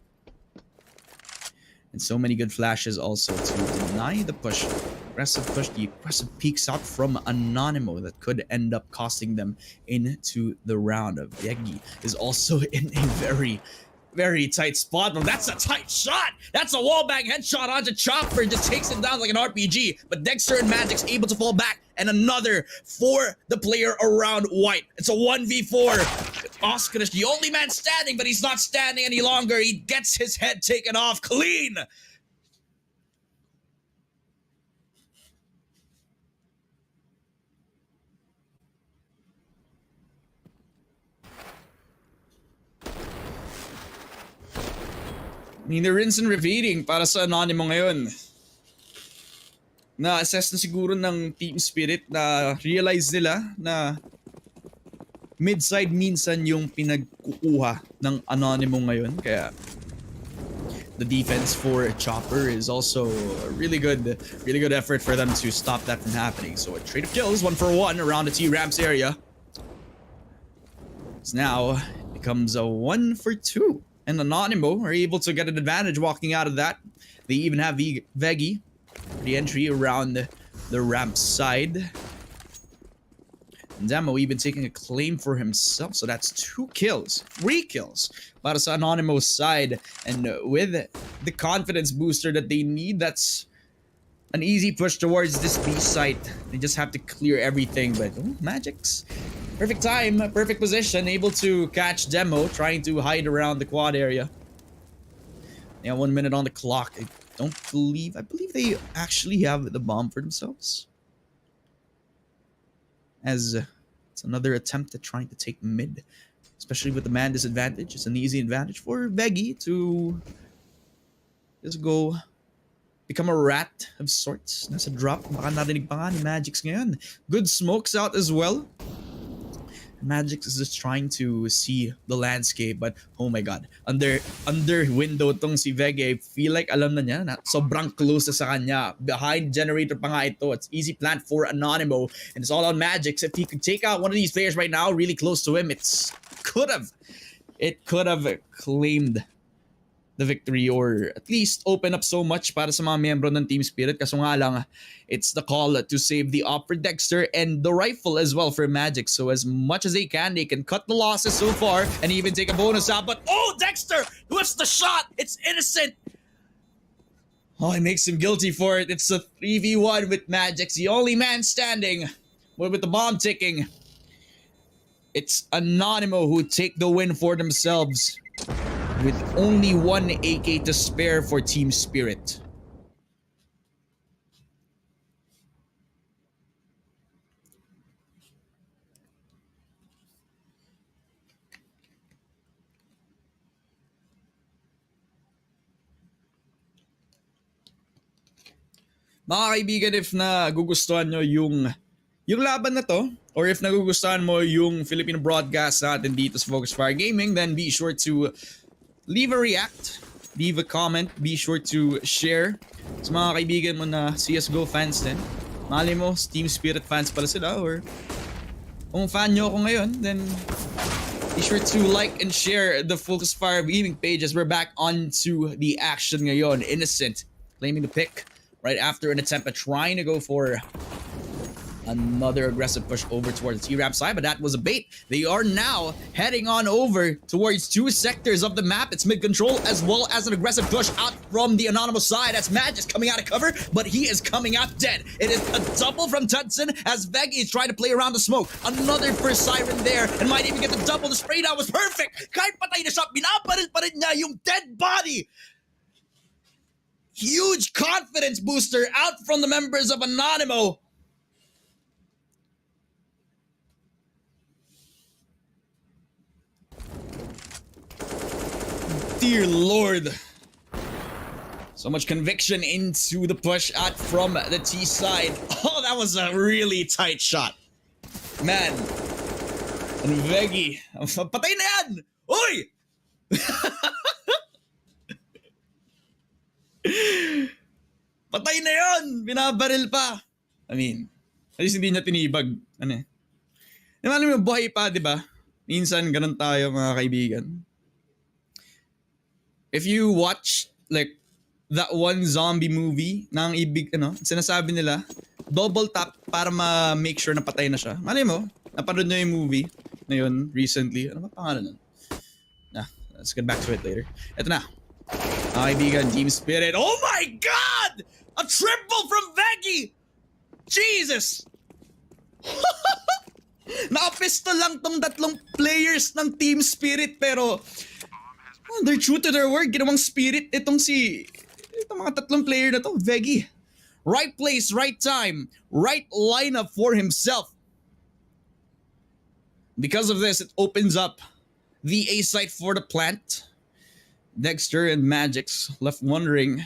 And so many good flashes also to deny the push. Aggressive push, the aggressive peeks out from Anonymo that could end up costing them into the round. Veggie is also in a very, very tight spot. But that's a tight shot. That's a wallbang headshot onto Chopper. Just takes him down like an RPG. But Dexter and Magic's able to fall back. And another for the player around White. It's a 1v4. Oscar is the only man standing, but he's not standing any longer. He gets his head taken off clean. I mean, the rinse and repeating para sa Anonymo ngayon. Na-assess na siguro ng Team Spirit na realize nila na mid-side minsan yung pinagkukuha ng Anonymo ngayon. Kaya the defense for Chopper is also a really good effort for them to stop that from happening. So a trade of kills, 1 for 1 around the T-Ramps area. So now it becomes a 1 for 2. And Anonymo are able to get an advantage walking out of that. They even have Veggie for the entry around the ramp side. And Demo even taking a claim for himself. So that's 2 kills, 3 kills para sa Anonymo's side. And with the confidence booster that they need, that's an easy push towards this B site. They just have to clear everything. But Magic's perfect time, perfect position, able to catch Demo, trying to hide around the quad area. They have 1 minute on the clock. I believe they actually have the bomb for themselves. As it's another attempt at trying to take mid. Especially with the man disadvantage. It's an easy advantage for Veggie to just go become a rat of sorts. Nasa drop. Baka narinig pa nga ni Magix ngayon. Good smokes out as well. Magix is just trying to see the landscape, but oh my god, under window tong si Veggie. I feel like alam na niya na sobrang close na sa kanya. Behind generator pa nga ito. It's easy plant for Anonymo, and it's all on Magix. If he could take out one of these players right now, really close to him, it could have claimed the victory, or at least open up so much para sa mga miyembro ng Team Spirit. Kaso nga lang, it's the call to save the op for Dexter and the rifle as well for Magic. So as much as they can cut the losses so far and even take a bonus out. But oh, Dexter whiffs the shot. It's innocent. Oh, it makes him guilty for it. It's a 3v1 with Magix, the only man standing with the bomb ticking. It's Anonymo who take the win for themselves, with only 1 AK to spare for Team Spirit. Mga kaibigan, if nagugustuhan nyo yung laban na to, or if nagugustuhan mo yung Filipino broadcast natin dito sa Focus Fire Gaming, then be sure to leave a react, leave a comment, be sure to share sa mga kaibigan mo na CSGO fans din. Mali mo, Team Spirit fans pala sila, or kung fan nyo ako ngayon, then be sure to like and share the Focus Fire Gaming page as we're back onto the action ngayon. Innocent claiming the pick right after an attempt at trying to go for another aggressive push over towards the T-Ramp side, but that was a bait. They are now heading on over towards 2 sectors of the map. It's mid-control as well as an aggressive push out from the Anonymous side. That's Magix coming out of cover, but he is coming out dead. It is a double from Tudson as Veggie is trying to play around the smoke. Another first siren there and might even get the double. The spray down was perfect. Kahit patay na siya, binabaril pa rin niya yung dead body. Huge confidence booster out from the members of Anonymo. Dear Lord. So much conviction into the push out from the T side. Oh, that was a really tight shot. Man. And Veggie. Patay na yan! Uy! Patay na yon! Binabaril pa. I mean, at least hindi niya tinibag. Ano eh. Naman mo, buhay pa, di ba? Minsan, ganun tayo mga kaibigan. If you watch like that one zombie movie na ang ibig, sinasabi nila, double tap para ma-make sure na patay na siya. Malay mo, napanood nyo yung movie na yun recently. Ano ba pangalan nun? Let's get back to it later. Ito na. Kaibigan, Team Spirit. Oh my God! A triple from Veggie! Jesus! Naka-pistol lang tong 3 players ng Team Spirit, pero they're true to their word. Ginawang Spirit itong mga 3 player na to. Veggie. Right place, right time, right lineup for himself. Because of this, it opens up the A site for the plant. Dexter and Magix left wondering,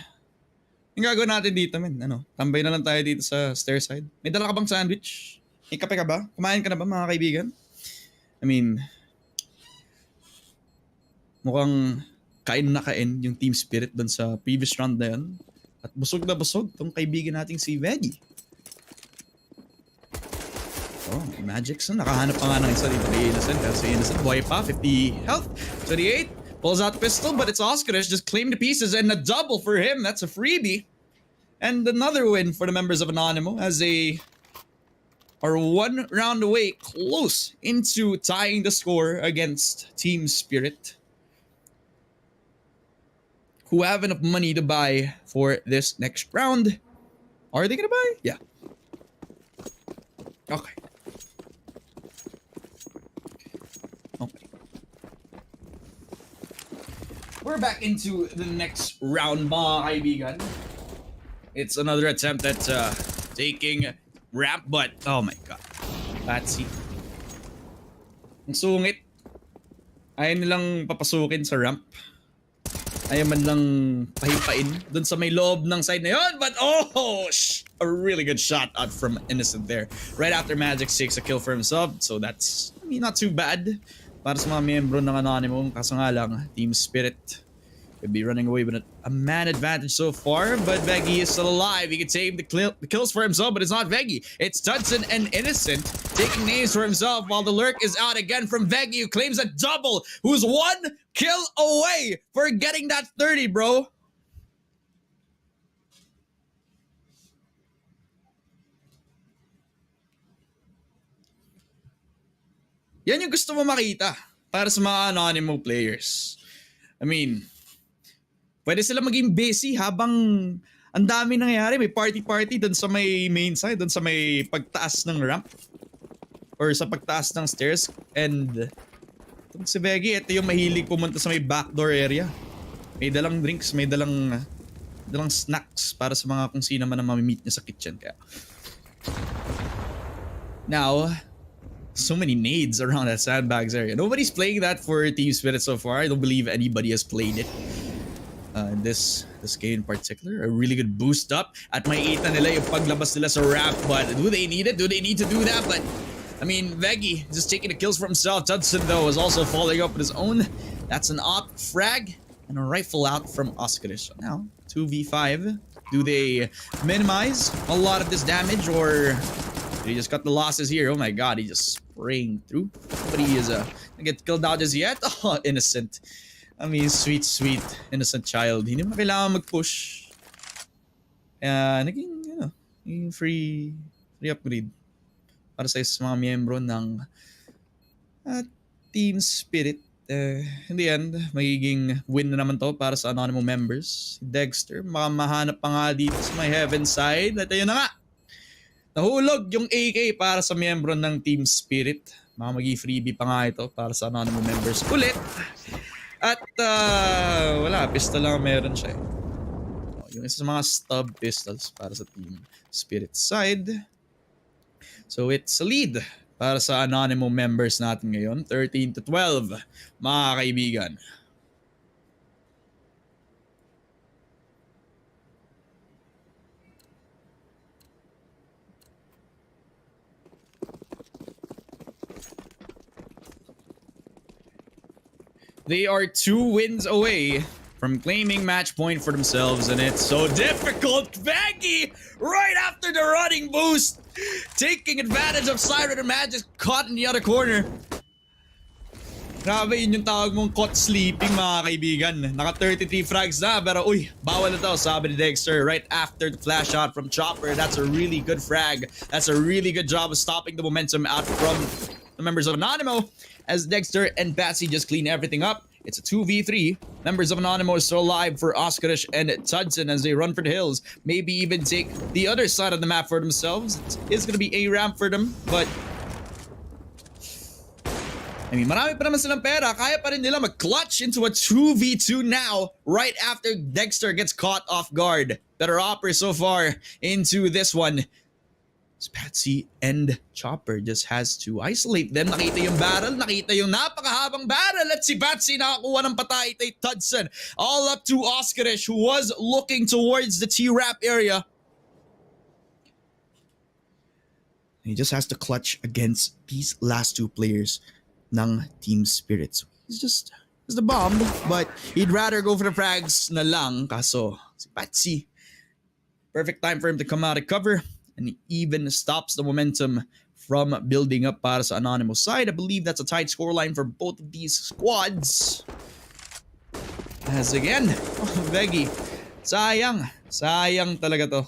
yung gagawin natin dito, men? Ano, tambay na lang tayo dito sa stair side. May dala ka bang sandwich? May kape ka ba? Kumain ka na ba, mga kaibigan? I mean, mukhang kain na kain yung team spirit dun sa previous round na yun. At busog na busog tong kaibigan nating si Veggie. Oh, Magix, nakahanap pa nga ng isa dito kay Innocent. Pero si Innocent, buhay pa, 50 health, 28. Pulls out the pistol, but it's Astralis just claimed the pieces and a double for him. That's a freebie. And another win for the members of Anonymo as they are one round away close into tying the score against Team Spirit, who have enough money to buy for this next round. Are they gonna buy? Yeah. Okay. We're back into the next round, mga kaibigan. It's another attempt at taking ramp, but oh my god. Patsy. Ang sungit. Ayaw nilang papasukin sa ramp. Ayaw man lang pahipain dun sa may loob ng side na yun. But oh, a really good shot out from Innocent there. Right after Magic takes a kill for himself. So that's, I mean, not too bad para sa mga miyembro ng Anonymo. Kaso nga lang, Team Spirit could be running away with a man advantage so far, but Veggie is still alive. He can save the kills for himself, but it's not Veggie. It's Tudson and Innocent taking names for himself while the lurk is out again from Veggie, who claims a double, who's one kill away for getting that 30, bro. Yan yung gusto mo makita para sa mga Anonymo players. I mean, pwede sila maging busy habang ang dami nangyayari. May party-party dun sa may main side, dun sa may pagtaas ng ramp. Or sa pagtaas ng stairs. And si Veggie, ito yung mahilig pumunta sa may backdoor area. May dalang drinks, may dalang snacks para sa mga kung sino man ang mamimit niya sa kitchen. Kaya. Now, so many nades around that sandbags area. Nobody's playing that for Team Spirit so far. I don't believe anybody has played it. This game in particular, a really good boost up at may 8 na nila yung paglabas nila sa ramp, but do they need it? Do they need to do that? But I mean, Veggie just taking the kills for himself. Tudson though is also following up with his own. That's an op frag and a rifle out from Astralis. So now 2v5. Do they minimize a lot of this damage, or did he just cut the losses here? Oh my god, he just spraying through. Nobody is get killed out as yet. Oh, Innocent. I mean, sweet innocent child. Hindi mo kailangan mag-push. Naging free upgrade para sa mga miyembro ng Team Spirit. In the end, magiging win na naman to para sa Anonymo members. Dexter, mahanap pa nga dito sa may heaven side. At ayun na nga, nahulog yung AK para sa miyembro ng Team Spirit. Magiging freebie pa nga ito para sa Anonymo members ulit. At wala, pistol lang meron siya. Yung isa sa mga stub pistols para sa Team Spirit side. So it's a lead para sa Anonymo members natin ngayon. 13-12, mga kaibigan. They are 2 wins away from claiming match point for themselves, and it's so difficult. Veggie, right after the running boost, taking advantage of Siren and Magic, caught in the other corner. Grabe, yun yung tawag mong caught sleeping, mga kaibigan. Naka 33 frags na, pero uy, bawal na to, sabi ni Dexter right after the flash shot from Chopper. That's a really good frag. That's a really good job of stopping the momentum out from the members of Anonymo, as Dexter and Patsy just clean everything up. It's a 2v3. Members of Anonymo are still alive for Astralis and Tudson as they run for the hills. Maybe even take the other side of the map for themselves. It's gonna be a ramp for them, but I mean, marami pa naman silang pera. Kaya pa rin nila mag-clutch into a 2v2 now, right after Dexter gets caught off guard. Better opera so far into this one. Spatsy and Chopper just has to isolate them. Nakita yung barrel, nakita yung napakahabang barrel at si Patsy nakakuha ng patay kay Tudson. All up to Oscarish who was looking towards the T-Rap area. He just has to clutch against these last two players ng Team Spirit. So he's just the bomb, but he'd rather go for the frags na lang. Kaso si Patsy, perfect time for him to come out of cover. And he even stops the momentum from building up para sa Anonymo side. I believe that's a tight scoreline for both of these squads. As again, Veggie, sayang talaga to.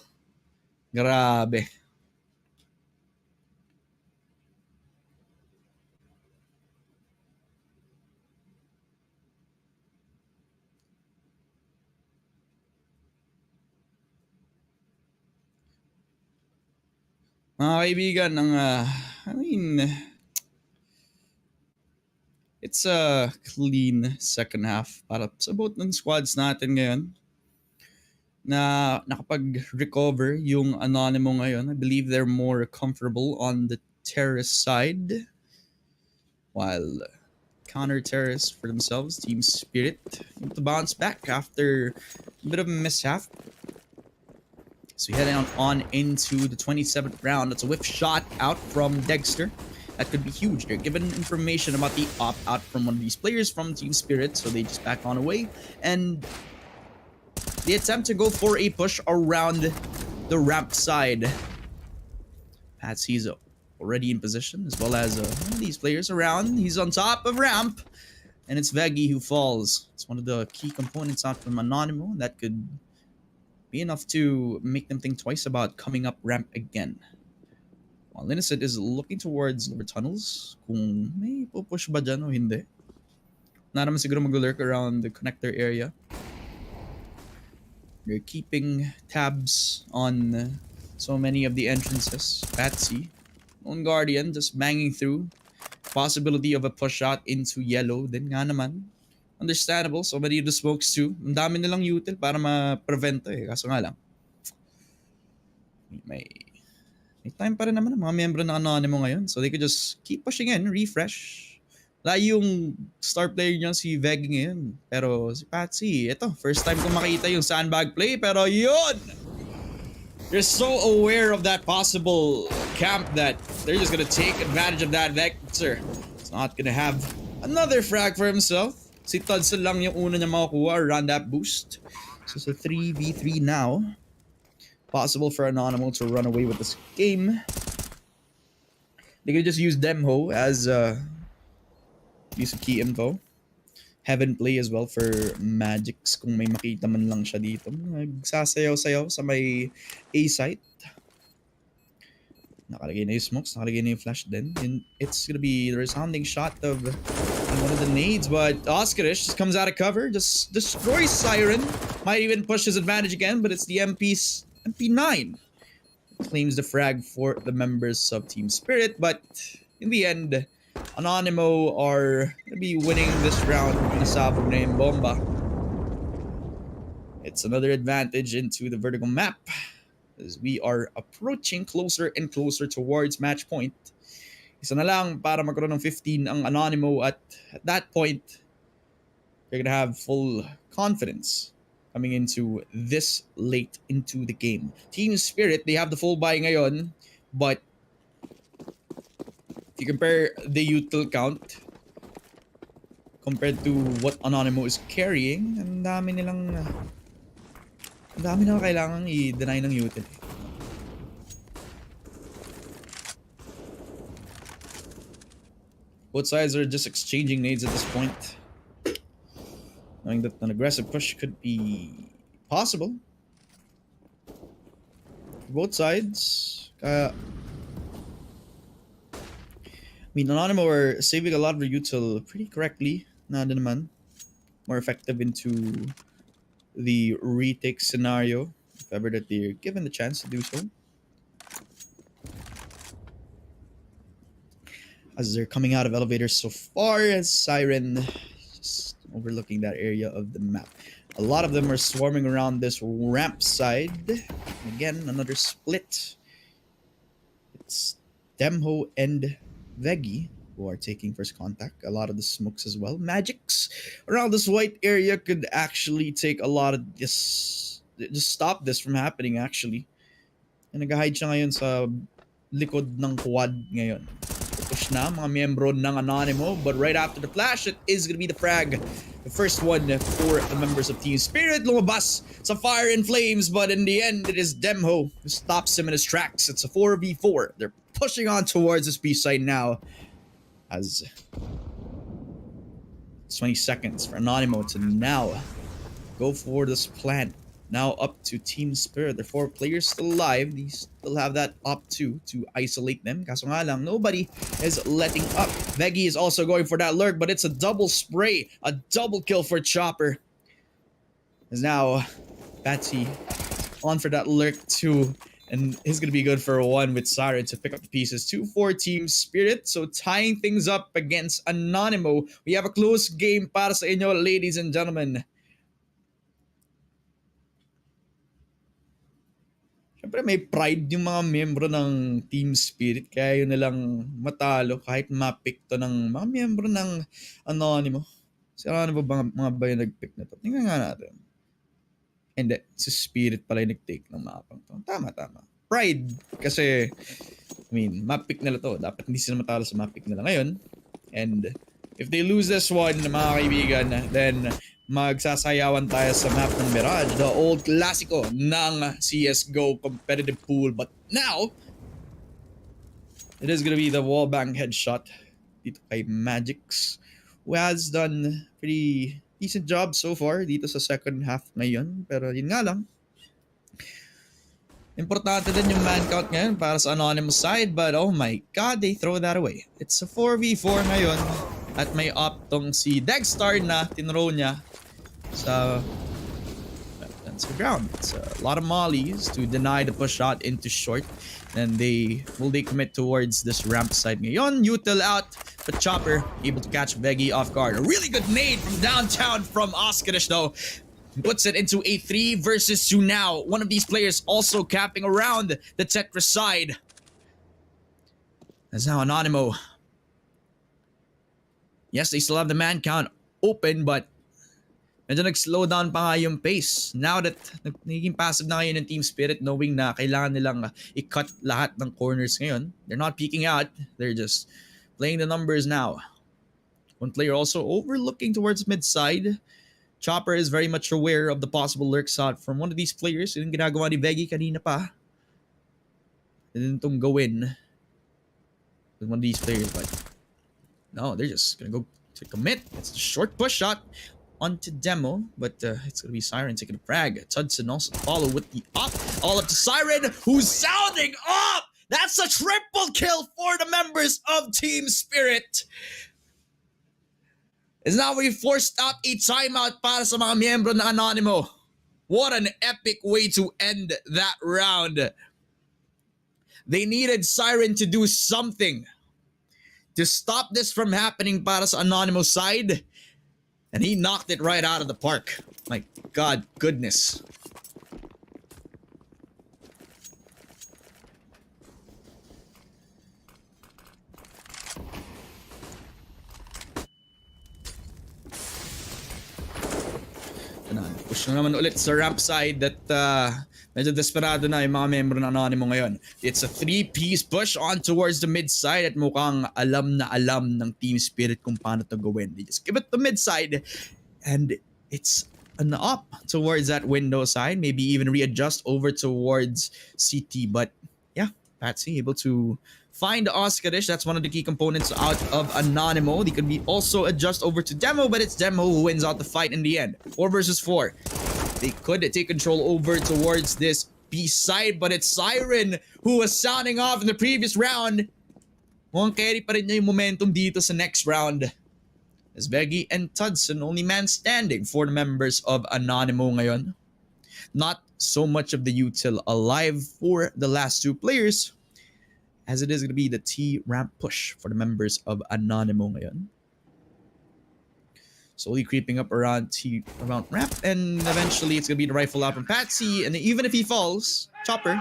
Grabe. Mga kaibigan, it's a clean second half para sa both ng squads natin ngayon na nakapag-recover yung Anonymo ngayon. I believe they're more comfortable on the terrace side while counter-terrace for themselves, Team Spirit, to bounce back after a bit of a mishap. So heading on into the 27th round. That's a whiff shot out from Dexter. That could be huge. They're given information about the opt-out from one of these players from Team Spirit, so they just back on away. And they attempt to go for a push around the ramp side. Patsy's already in position, as well as one of these players around. He's on top of ramp, and it's Veggie who falls. It's one of the key components out from Anonymo that could be enough to make them think twice about coming up ramp again. While Innocent is looking towards lower tunnels, kung may pupush ba dyan o hindi. Na naman siguro mag-lurk around the connector area. They're keeping tabs on so many of the entrances. Patsy, lone guardian, just banging through. Possibility of a push out into yellow. Then nga naman, understandable, so many of the smokes too. Ang dami nilang util para ma-prevent eh. Kaso nga lang, may time pa rin naman ang mga miyembro ng Anonymo ngayon. So they could just keep pushing in, refresh. Wala yung star player niya si Veg ngayon. Pero si Patsy, ito, first time ko makita yung sandbag play. Pero yun! You're so aware of that possible camp that they're just gonna take advantage of that. Vector is not gonna have another frag for himself. Si Tudson lang yung una niya makukuha around that boost. So it's a 3v3 now. Possible for Anonymo to run away with this game. They could just use Demho as use of key info. Heaven play as well for Magix kung may makita man lang siya dito. Nagsasayaw-sayaw sa may A site. Nakalagay na yung smokes, nakalagay na yung flash din. And it's gonna be the resounding shot of one of the nades, but Oscarish just comes out of cover, just destroys Siren. Might even push his advantage again, but it's the MP9. Claims the frag for the members of Team Spirit, but in the end, Anonymo are gonna be winning this round. Nasabog na yung bomba. It's another advantage into the Vertigo map as we are approaching closer and closer towards match point. Isa na lang para magkaroon ng 15 ang Anonymo at that point, you're gonna have full confidence coming into this late into the game. Team Spirit, they have the full buy ngayon, but if you compare the util count compared to what Anonymo is carrying, ang dami na kailangan i-deny ng util. Both sides are just exchanging nades at this point, knowing that an aggressive push could be possible. Both sides. I mean, Anonymo are saving a lot of their util pretty correctly. Na naman, more effective into the retake scenario, if ever that they're given the chance to do so. As they're coming out of elevators so far, as Siren just overlooking that area of the map. A lot of them are swarming around this ramp side. Again, another split. it's Demho and Veggie who are taking first contact. A lot of the smokes as well. Magics around this white area could actually take a lot of this, just stop this from happening actually. And nag-hide siya ngayon sa likod ng quad ngayon. Push na mga miyembro ng Anonymo, but right after the flash, it is gonna be the frag. The first one for the members of Team Spirit. Lumabas sa fire and flames, but in the end, it is Demho who stops him in his tracks. It's a 4v4. They're pushing on towards this B side now. As 20 seconds for Anonymo to now go for this plant. Now up to Team Spirit. There are 4 players still alive. They still have that up to isolate them. Kaso nga lang, nobody is letting up. Veggie is also going for that lurk, but it's a double spray. A double kill for Chopper. As now, Patsy on for that lurk too. And he's going to be good for 1 with Siren to pick up the pieces. 2 for Team Spirit. So tying things up against Anonymo. We have a close game para sa inyo, ladies and gentlemen. Siyempre may pride yung mga miyembro ng Team Spirit. Kaya yun nilang matalo kahit ma-pick to ng mga miyembro ng Anonymo. Si Anonymo ba mga ba yung nag-pick na to? Tingnan nga natin. Hindi, si Spirit pala yung nag-take ng mapang to. Tama. Pride. Kasi, I mean, map-pick nila to. Dapat hindi sila matalo sa map-pick nila ngayon. And if they lose this one, mga kaibigan, then magsasayawan tayo sa map ng Mirage, the old klasiko ng CSGO competitive pool. But now, it is gonna be the wallbang headshot dito kay Magix, who has done pretty decent job so far dito sa second half ngayon. Pero yun nga lang, importante din yung man count ngayon para sa Anonymous side. But oh my god, they throw that away. It's a 4v4 ngayon. At may up tong si Degstar na tinrow niya sa ground. It's a lot of mollies to deny the push shot into short. And they commit towards this ramp side ngayon. Util out, but Chopper able to catch Veggie off guard. A really good nade from downtown from Oskarish though. Puts it into a 3 versus 2 now. One of these players also capping around the Tetris side. That's now Anonymo. Yes, they still have the man count open, but medyo nag-slow down pa nga yung pace. Now that nagiging passive na ngayon ng Team Spirit, knowing na kailangan nilang i-cut lahat ng corners ngayon. They're not peeking out. They're just playing the numbers now. One player also overlooking towards mid-side. Chopper is very much aware of the possible lurk shot from one of these players. Yung ginagawa ni Veggie kanina pa. Hindi itong gawin with one of these players, but no, they're just gonna go to commit. It's a short push shot onto Demo, but it's gonna be Siren taking a frag. Tudson also to follow with the up. All up to Siren, who's sounding up! That's a triple kill for the members of Team Spirit. Is now we forced out a timeout para sa mga miyembro ng Anonymo. What an epic way to end that round. They needed Siren to do something to stop this from happening para sa Anonymo side. And he knocked it right out of the park. My god, goodness. Push na naman ulit sa ramp side that medyo desperado na yung mga membro ng Anonymo ngayon. It's a 3-piece push on towards the mid side at mukhang alam na alam ng Team Spirit kung paano to gawin. They just give it the mid side and it's an up towards that window side. Maybe even readjust over towards CT. But yeah, Patsy able to find Oskarish. That's one of the key components out of Anonymo. They could be also adjust over to Demo, but it's Demo who wins out the fight in the end. 4 versus 4. They could take control over towards this B side, but it's Siren who was sounding off in the previous round. Mukhang carry pa rin niya yung momentum dito sa next round. As Veggie and Tudson, only man standing for the members of Anonymo ngayon. Not so much of the util alive for the last 2 players, as it is going to be the T-ramp push for the members of Anonymo ngayon. Slowly creeping up around ramp, and eventually it's going to be the rifle out from Patsy, and even if he falls, Chopper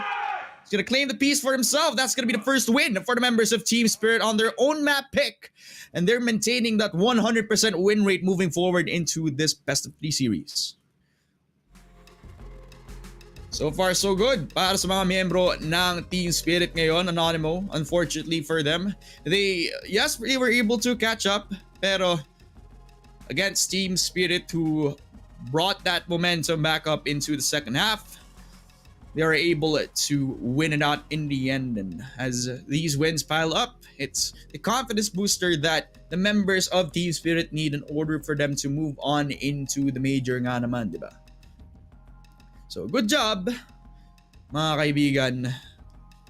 He's going to claim the piece for himself. That's going to be the first win for the members of Team Spirit on their own map pick. And they're maintaining that 100% win rate moving forward into this best of 3 series. So far, so good para sa mga miyembro ng Team Spirit ngayon, Anonymo. Unfortunately for them, they were able to catch up, pero against Team Spirit, who brought that momentum back up into the second half, they are able to win it out in the end. And as these wins pile up, it's the confidence booster that the members of Team Spirit need in order for them to move on into the major nga naman, diba? So good job, mga kaibigan.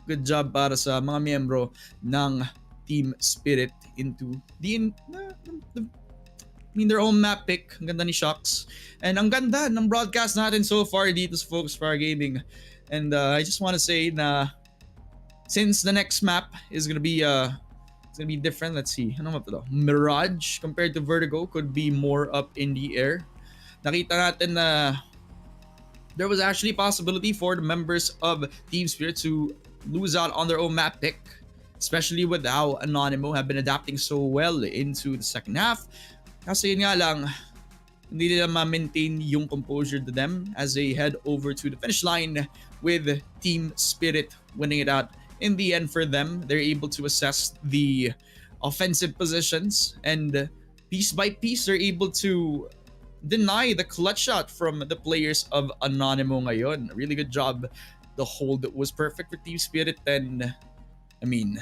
Good job para sa mga miyembro ng Team Spirit into their own map pick. Ang ganda ni Shocks. And ang ganda ng broadcast natin so far dito sa Focus Fire Gaming. And I just want to say na since the next map is gonna be different. Let's see. Ano map ito? Mirage compared to Vertigo could be more up in the air. Nakita natin na there was actually a possibility for the members of Team Spirit to lose out on their own map pick, especially with how Anonymo have been adapting so well into the second half. Kasi yun nga lang, hindi nila ma-maintain yung composure to them as they head over to the finish line with Team Spirit winning it out. In the end for them, they're able to assess the offensive positions, and piece by piece, they're able to deny the clutch shot from the players of Anonymo ngayon. Really good job. The hold was perfect for Team Spirit, and I mean,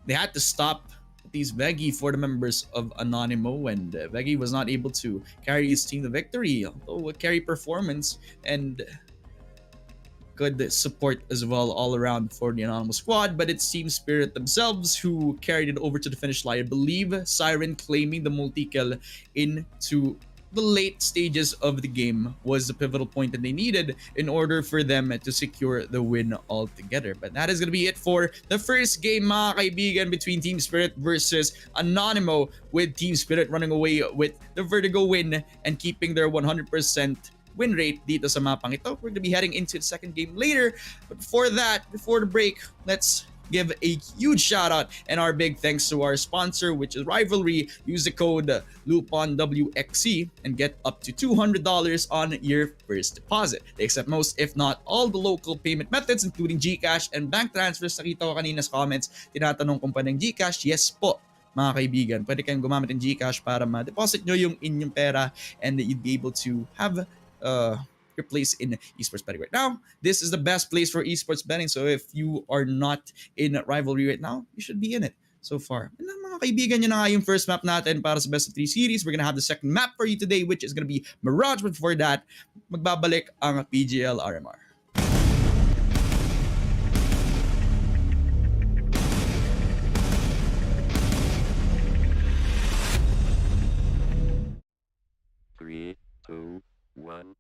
they had to stop these Veggie for the members of Anonymo, and Veggie was not able to carry his team to victory, although a carry performance and good support as well all around for the Anonymous squad. But it's Team Spirit themselves who carried it over to the finish line. I believe Siren claiming the multi-kill into the late stages of the game was the pivotal point that they needed in order for them to secure the win altogether. But that is going to be it for the first game, mga kaibigan, between Team Spirit versus Anonymo, with Team Spirit running away with the Vertigo win and keeping their 100% win rate dito sa mapang ito. We're going to be heading into the second game later. But before that, before the break, let's give a huge shout out and our big thanks to our sponsor, which is Rivalry. Use the code LUPONWXC and get up to $200 on your first deposit. They accept most, if not all, the local payment methods, including GCash and bank transfers. Nakita ko kanina sa comments, tinatanong kung pa ng GCash. Yes po, mga kaibigan. Pwede kayong gumamit ng GCash para ma-deposit nyo yung inyong pera, and you'd be able to have your place in esports betting right now. This is the best place for esports betting. So if you are not in Rivalry right now, you should be in it so far. And mga kaibigan, yun na nga yung first map natin para sa best of 3 series. We're gonna have the second map for you today, which is gonna be Mirage. But before that, magbabalik ang PGL RMR. Three, two, one.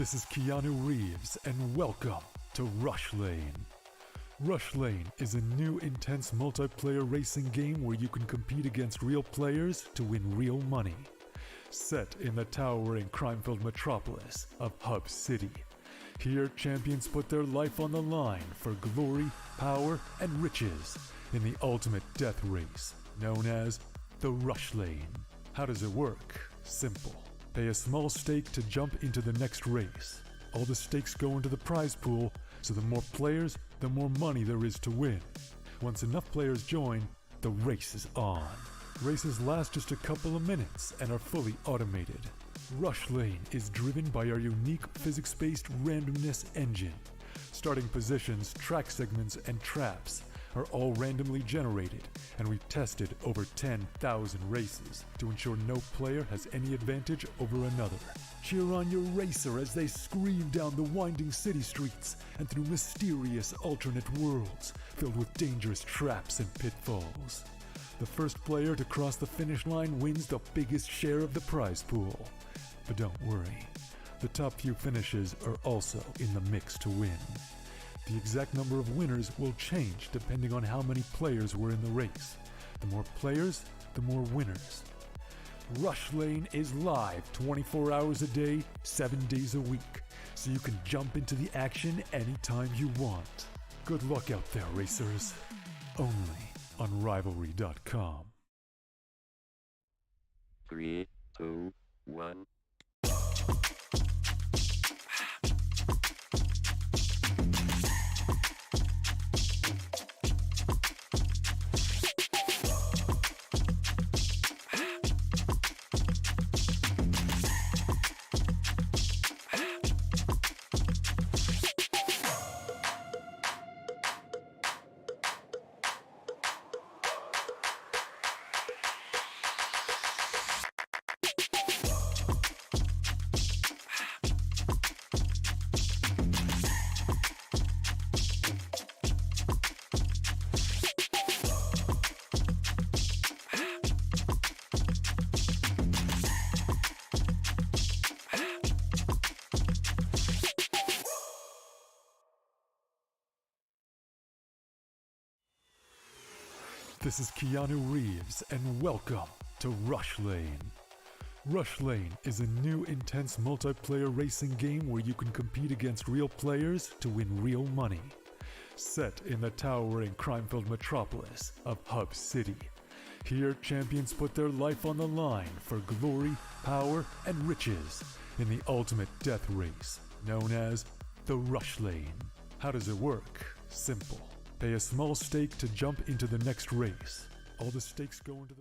This is Keanu Reeves, and welcome to Rush Lane. Rush Lane is a new intense multiplayer racing game where you can compete against real players to win real money. Set in the towering crime-filled metropolis of Hub City, here champions put their life on the line for glory, power, and riches in the ultimate death race known as the Rush Lane. How does it work? Simple. Pay a small stake to jump into the next race. All the stakes go into the prize pool, so the more players, the more money there is to win. Once enough players join, the race is on. Races last just a couple of minutes and are fully automated. Rush Lane is driven by our unique physics-based randomness engine. Starting positions, track segments, and traps are all randomly generated, and we've tested over 10,000 races to ensure no player has any advantage over another. Cheer on your racer as they scream down the winding city streets and through mysterious alternate worlds filled with dangerous traps and pitfalls. The first player to cross the finish line wins the biggest share of the prize pool. But don't worry, the top few finishes are also in the mix to win. The exact number of winners will change depending on how many players were in the race. The more players, the more winners. Rush Lane is live 24 hours a day, 7 days a week, so you can jump into the action anytime you want. Good luck out there, racers. Only on Rivalry.com. 3, 2, 1. This is Keanu Reeves, and welcome to Rush Lane. Rush Lane is a new intense multiplayer racing game where you can compete against real players to win real money. Set in the towering crime-filled metropolis of Hub City. Here, champions put their life on the line for glory, power, and riches in the ultimate death race, known as the Rush Lane. How does it work? Simple. Pay a small stake to jump into the next race. All the stakes go into the...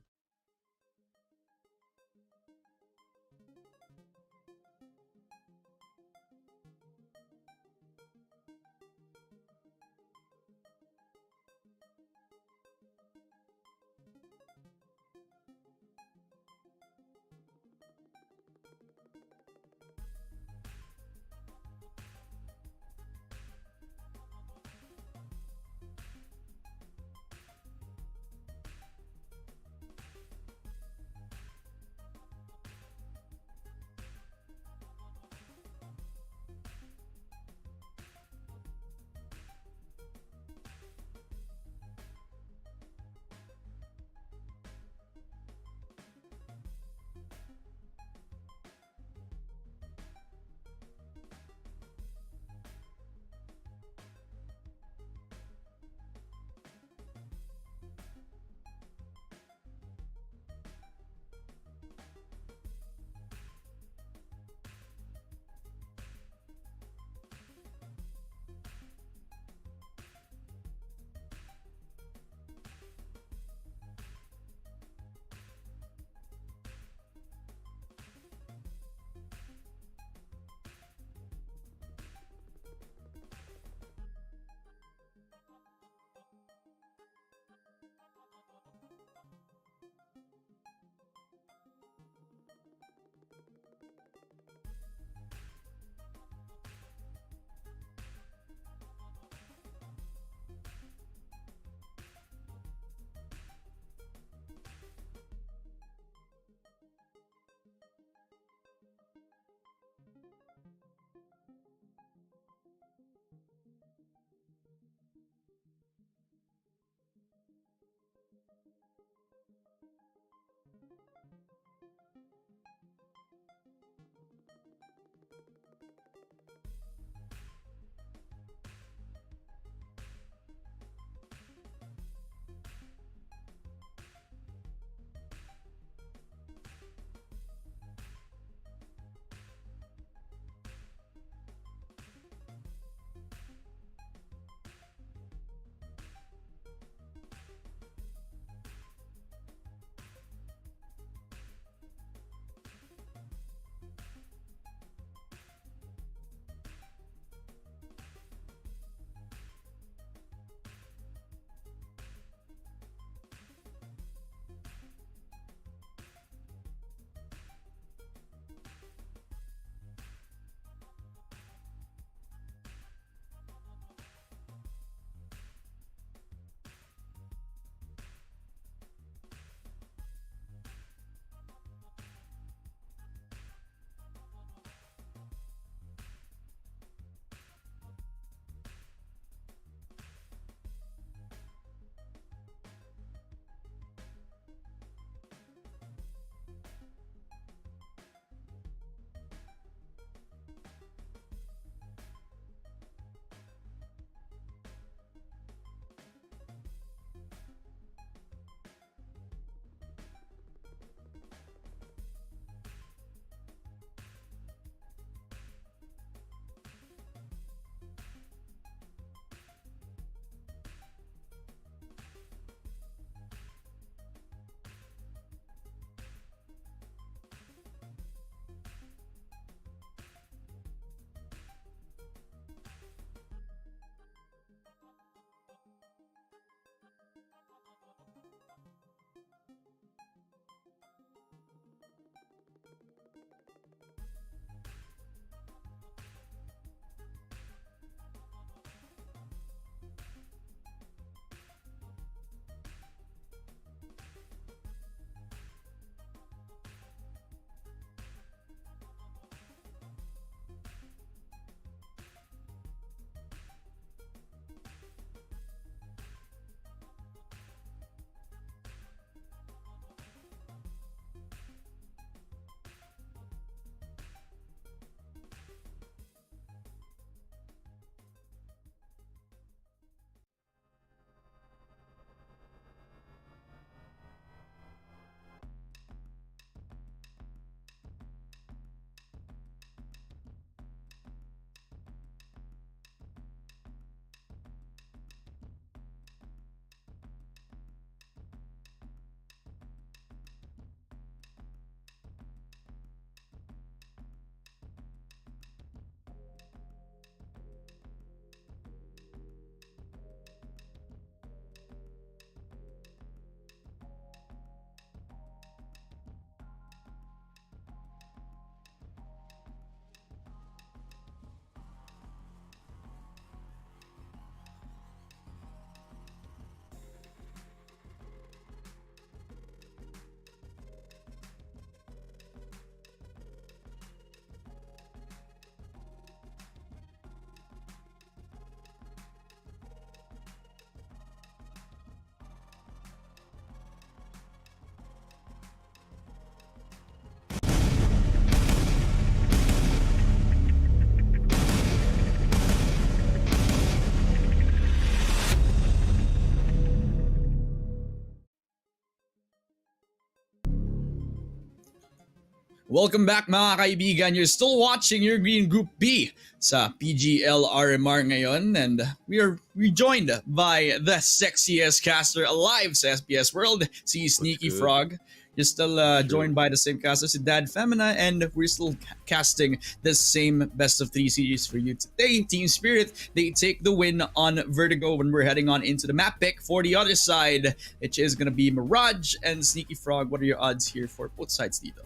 Welcome back mga kaibigan. You're still watching your Green Group B sa PGL RMR ngayon, and we are rejoined by the sexiest caster alive sa SPS World, si Sneaky good? Frog. You're still joined by the same caster, si Dad Femina, and we're still casting the same best of 3 series for you today. Team Spirit, they take the win on Vertigo when we're heading on into the map pick for the other side, which is gonna be Mirage and Sneaky Frog. What are your odds here for both sides dito?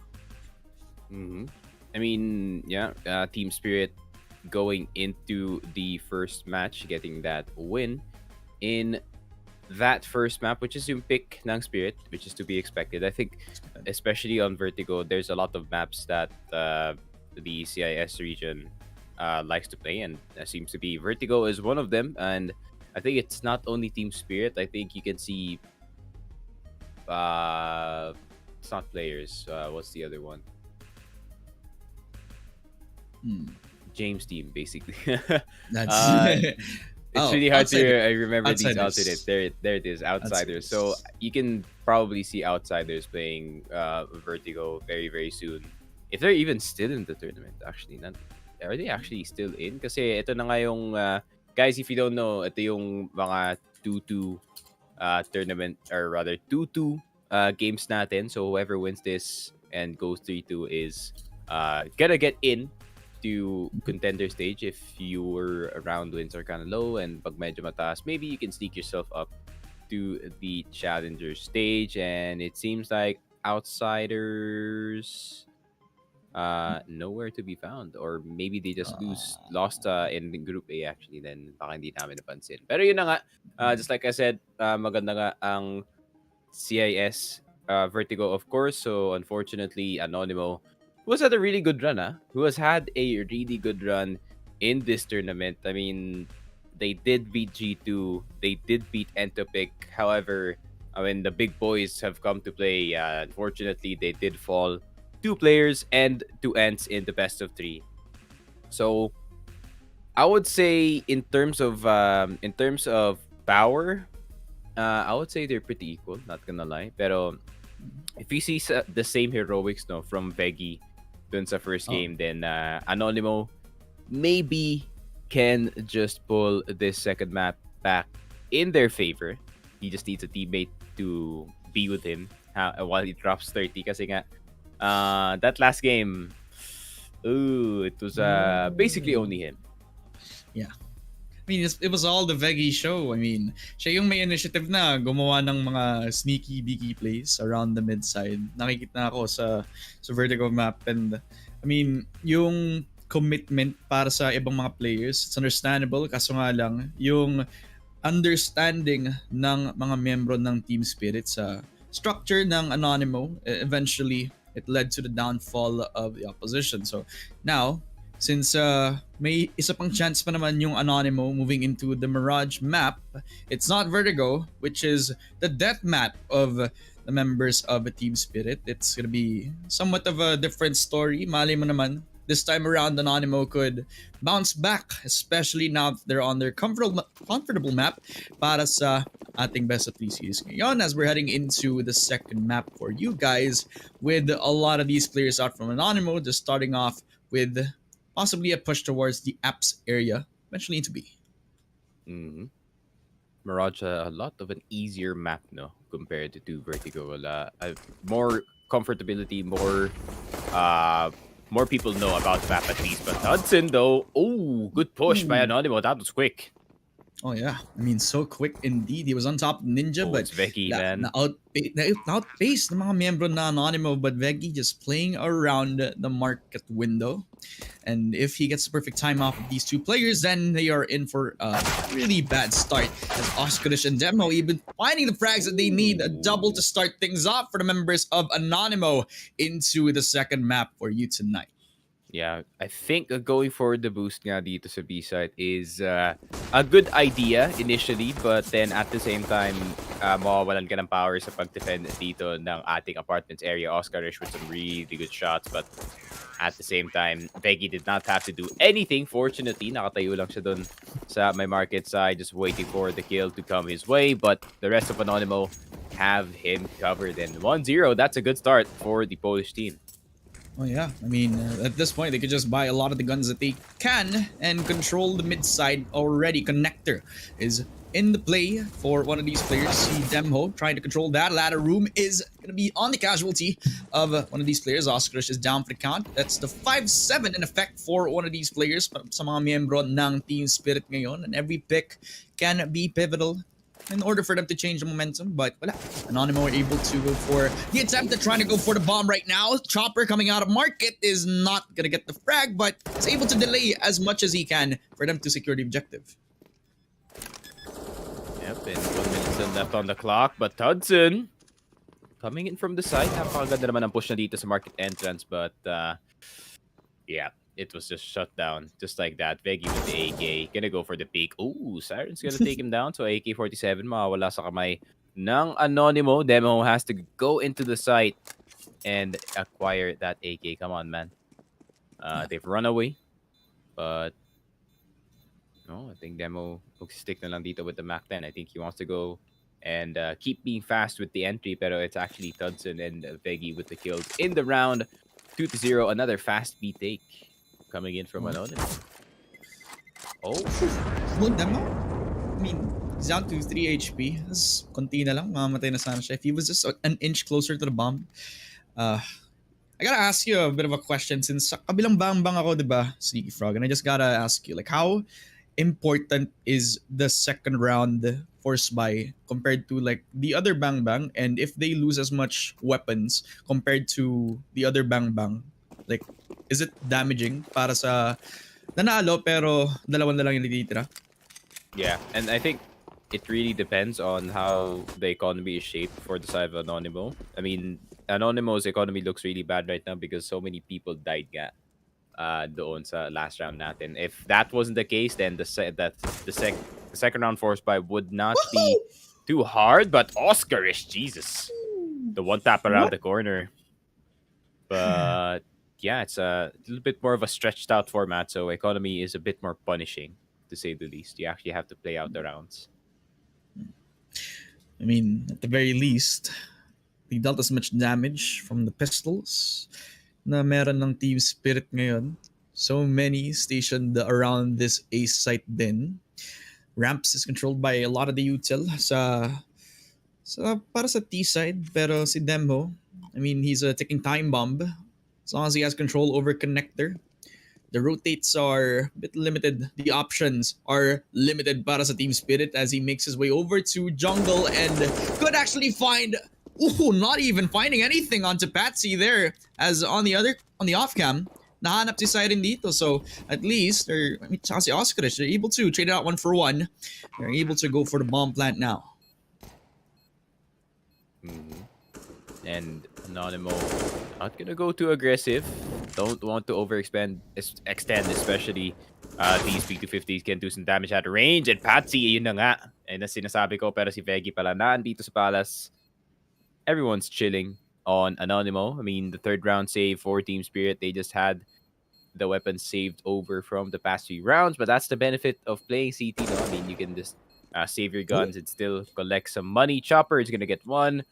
I mean, yeah, Team Spirit going into the first match, getting that win in that first map, which is yung pick ng Spirit, which is to be expected. I think, especially on Vertigo, there's a lot of maps that the CIS region likes to play, and seems to be Vertigo is one of them. And I think it's not only Team Spirit. I think you can see, it's not players. What's the other one? James team, basically. That's it's really hard to remember Outsiders. these alternates. There it is, Outsiders. So you can probably see Outsiders playing Vertigo very, very soon. If they're even still in the tournament, actually. Are they actually still in? Kasi ito na nga yung, guys, if you don't know, ito yung mga 2-2 tournament, or rather 2-2 games natin. So whoever wins this and goes 3-2 is gonna get in to contender stage. If your round wins are kind of low and pag medyo mataas, maybe you can sneak yourself up to the challenger stage. And it seems like Outsiders nowhere to be found, or maybe they just lost in Group A actually. Then baka hindi namin napansin. Pero yun na nga, just like I said, maganda nga ang CIS Vertigo, of course. So unfortunately, Anonymo, who has had a really good run, who has had a really good run in this tournament. I mean, they did beat G2, they did beat Entopic. However, when the big boys have come to play, unfortunately, they did fall 2 players and 2 ends in the best of 3. So, I would say in terms of power, I would say they're pretty equal. Not gonna lie, pero if you see the same heroics from Veggie dun sa first game, then Anonymo maybe can just pull this second map back in their favor. He just needs a teammate to be with him while he drops 30. Kasi nga, that last game, it was basically only him. Yeah. I mean, it was all the Veggie show. I mean, siya yung may initiative na gumawa ng mga sneaky, beaky plays around the mid side. Nakikita na ako sa Vertigo map. And, I mean, yung commitment para sa ibang mga players, it's understandable. Kaso nga lang, yung understanding ng mga membro ng Team Spirit sa structure ng Anonymo, eventually, it led to the downfall of the opposition. So, now, since may isa pang chance pa naman yung Anonymo moving into the Mirage map, it's not Vertigo, which is the death map of the members of Team Spirit. It's gonna be somewhat of a different story. Malay mo naman, this time around, Anonymo could bounce back, especially now that they're on their comfortable map para sa ating best of 3 series ngayon, as we're heading into the second map for you guys, with a lot of these players out from Anonymo, just starting off with possibly a push towards the apps area, eventually into B. Mirage, a lot of an easier map, compared to Vertigo. More comfortability, more people know about map at least. But Hudson, though, good push by Anonymo. That was quick. Oh yeah, I mean, so quick indeed. He was on top of Ninja, but it's Veggie, man. Outpaced ng mga miyembro na Anonymo, but Veggie just playing around the market window. And if he gets the perfect time off of these 2 players, then they are in for a really bad start. As Oskarish and Demo even finding the frags that they need, a double to start things off for the members of Anonymo into the second map for you tonight. Yeah, I think going forward, the boost nga dito sa B side is a good idea initially, but then at the same time, mawawalan ka ng power sa pag-defend dito ng ating apartments area. Oskarish with some really good shots, but at the same time, Veggie did not have to do anything. Fortunately, nakatayo lang siya dun sa my market side, just waiting for the kill to come his way, but the rest of Anonymo have him covered. And 1-0, that's a good start for the Polish team. Oh yeah, I mean, at this point, they could just buy a lot of the guns that they can and control the mid side already. Connector is in the play for one of these players. See Demho trying to control that. Ladder room is going to be on the casualty of one of these players. Astralis is down for the count. That's the 5-7 in effect for one of these players sa mga miyembro ng Team Spirit ngayon. And every pick can be pivotal in order for them to change the momentum, but wala. Anonymo are able to go for the attempt at trying to go for the bomb right now. Chopper coming out of market is not gonna get the frag, but is able to delay as much as he can for them to secure the objective. Yep, and 1 minute still left on the clock, but Hudson coming in from the side. Napakaganda naman ang push na dito sa market entrance, but yeah, it was just shut down just like that. Veggie with the AK, gonna go for the peak. Ooh, Siren's gonna take him down. So AK-47 mawawala sa kamay ng Anonymo. Demo has to go into the site and acquire that AK. Come on, man. They've run away, but no, I think Demo looks stick na lang dito with the Mac 10. I think he wants to go and keep being fast with the entry, pero it's actually Hudson and Veggie with the kills in the round. 2-0, another fast B take coming in from Anonymo. Oh, Well, Demo, I mean, he's down to 3 HP. That's konti na lang, mamamatay na sana siya. If he was just an inch closer to the bomb. I gotta ask you a bit of a question since sa kabilang bang ako, diba, Sneaky Frog, and I just gotta ask you, like, how important is the second round force buy compared to like the other bang, and if they lose as much weapons compared to the other bang, like, is it damaging para sa nanalo pero dalawa na lang yung natitira? yeah, and I think it really depends on how the economy is shaped for the side of Anonymo. I mean, Anonymo's economy looks really bad right now because so many people died doon sa last round natin. If that wasn't the case, then the second round force buy would not be too hard. But Oscarish, Jesus, the one tap around the corner. But yeah, it's a little bit more of a stretched out format, so economy is a bit more punishing, to say the least. You actually have to play out the rounds. I mean, at the very least, they dealt as much damage from the pistols na meron ng Team Spirit ngayon. So many stationed around this A site din. Ramps is controlled by a lot of the util para sa T side, pero si Demho, I mean, he's a ticking time bomb. As long as he has control over connector. The rotates are a bit limited. The options are limited para sa Team Spirit as he makes his way over to jungle and could actually find, not even finding anything onto Patsy there. As on the off cam, nahanap si Siren dito. So at least, tsaka si Oscarish, they're able to trade it out 1-for-1. They're able to go for the bomb plant now. And Anonymo not gonna go too aggressive. Don't want to extend, especially these P250s can do some damage at range. And Patsy, yun na nga. And na sinasabi ko, pero si Veggie pala nandito sa Palace. Everyone's chilling on Anonymo. I mean, the third round save for Team Spirit, they just had the weapons saved over from the past few rounds, but that's the benefit of playing CT, no? I mean, you can just save your guns and still collect some money. Chopper is gonna get one.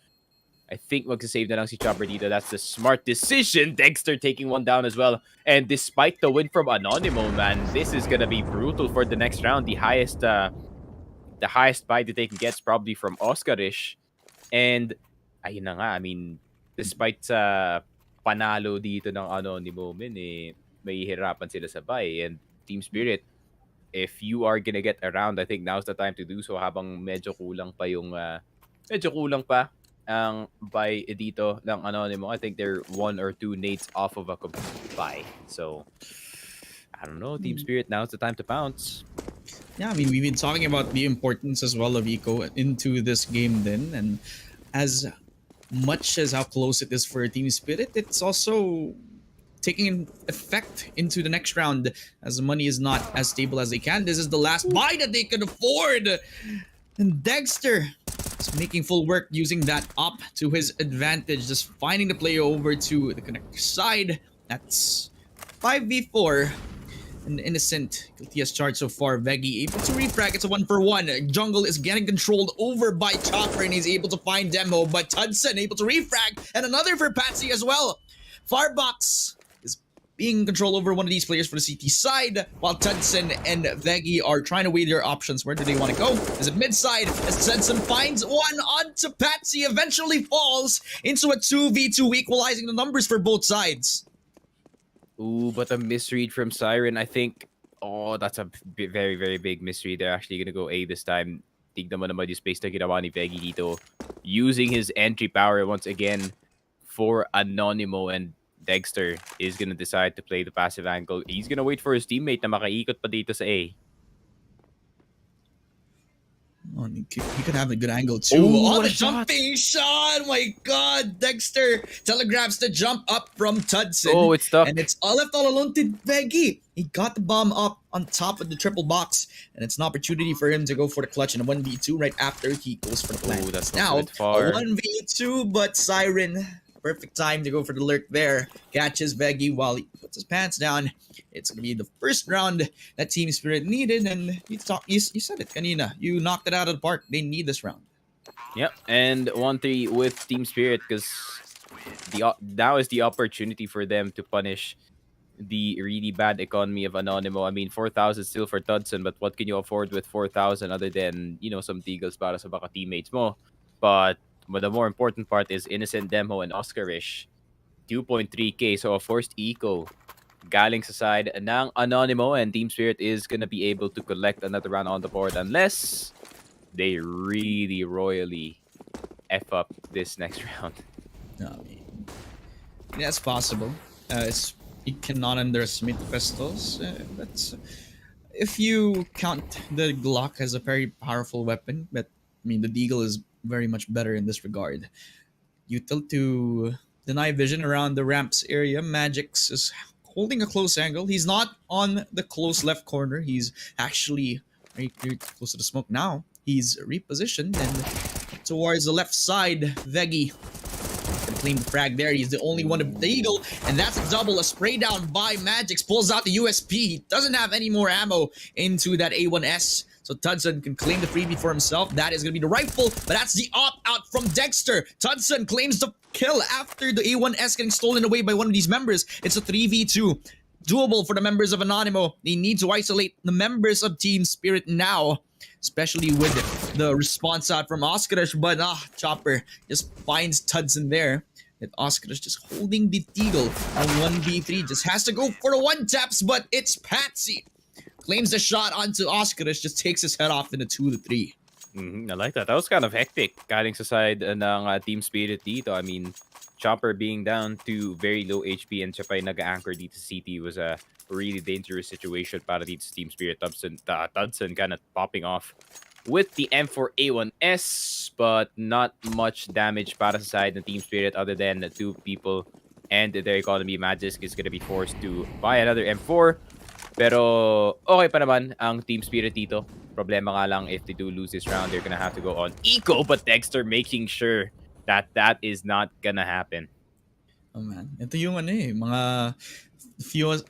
I think magsasave na lang si Chopper dito. That's the smart decision. Dexter taking one down as well. And despite the win from Anonymo, man, this is gonna be brutal for the next round. The highest buy that they can get is probably from Oscarish. And ayun na nga, I mean, despite sa panalo dito ng Anonymo, may hirapan sila sa buy. And Team Spirit, if you are gonna get around, I think now's the time to do so habang medyo kulang pa ang buy dito ng Anonymo. I think they're 1 or 2 nades off of a complete buy. So, I don't know, Team Spirit, now's the time to pounce. Yeah, I mean, we've been talking about the importance as well of Eco into this game then. And as much as how close it is for Team Spirit, it's also taking effect into the next round as the money is not as stable as they can. This is the last buy that they can afford. And Dexter is making full work using that up to his advantage, just finding the play over to the connector side. That's 5v4. An innocent guilty as charged so far. Veggie able to refrag. It's a 1-for-1. Jungle is getting controlled over by Chopper and he's able to find Demo, but Hudson able to refrag and another for Patsy as well. Farbox being in control over one of these players for the CT side, while Tudson and Veggie are trying to weigh their options. Where do they want to go? Is it mid side? As Tudson finds one onto Patsy, eventually falls into a 2v2, equalizing the numbers for both sides. Ooh, but a misread from Siren, I think. Oh, that's a very, very big misread. They're actually going to go A this time. Tignan mo naman yung space na ginawa ni Veggie dito. Using his entry power once again for Anonymo, and Dexter is going to decide to play the passive angle. He's going to wait for his teammate na makaikot pa dito sa A. Oh, he could have a good angle too. Oh, what the a shot. jumping shot! My God, Dexter telegraphs the jump up from Tudson. Oh, it's stuck. And it's all left all alone to Veggie. He got the bomb up on top of the triple box, and it's an opportunity for him to go for the clutch in a 1v2 right after he goes for the plant. Oh, that's now a bit far. a 1v2, but Siren, perfect time to go for the lurk there. Catches Veggie while he puts his pants down. It's going to be the first round that Team Spirit needed, and you said it, kanina. You knocked it out of the park. They need this round. Yep, and 1-3 with Team Spirit, because now is the opportunity for them to punish the really bad economy of Anonymo. I mean, 4,000 still for Tudson, but what can you afford with 4,000 other than, you know, some deagles para sa baka teammates mo? But the more important part is Innocent Demo and Oscarish. 2.3k, so a forced eco galing sa side ng Anonymo, and Team Spirit is gonna be able to collect another round on the board unless they really royally F up this next round. No, that's possible. You cannot underestimate the pistols. But if you count the Glock as a very powerful weapon, but I mean the Deagle is very much better in this regard. You tilt to deny vision around the ramps area. Magix is holding a close angle. He's not on the close left corner. He's actually right close to the smoke now. He's repositioned and towards the left side. Veggie can claim the frag there. He's the only one of the Eagle, and that's a double. A spray down by Magix pulls out the USP. He doesn't have any more ammo into that A1S. So Tudson can claim the freebie for himself. That is going to be the rifle, but that's the opt-out from Dexter. Tudson claims the kill after the A1S getting stolen away by one of these members. It's a 3v2. Doable for the members of Anonymo. They need to isolate the members of Team Spirit now, especially with the response out from Oscarish. But Chopper just finds Tudson there. And Oscarish just holding the Deagle. A 1v3 just has to go for the one taps, but it's Patsy. Claims the shot onto Oscarish, just takes his head off in a 2-3. I like that. That was kind of hectic galing sa side ng Team Spirit dito. I mean, Chopper being down to very low HP and siya pa yung nag-anchor dito sa CT was a really dangerous situation para dito sa Team Spirit. Tudson kind of popping off with the M4A1S, but not much damage para sa side ng Team Spirit other than the two people and their economy. Magic is going to be forced to buy another M4. Pero okay pa naman ang Team Spirit dito. Problema nga lang, if they do lose this round, they're gonna have to go on eco, but Dexter making sure that that is not gonna happen. Oh man, ito yung mga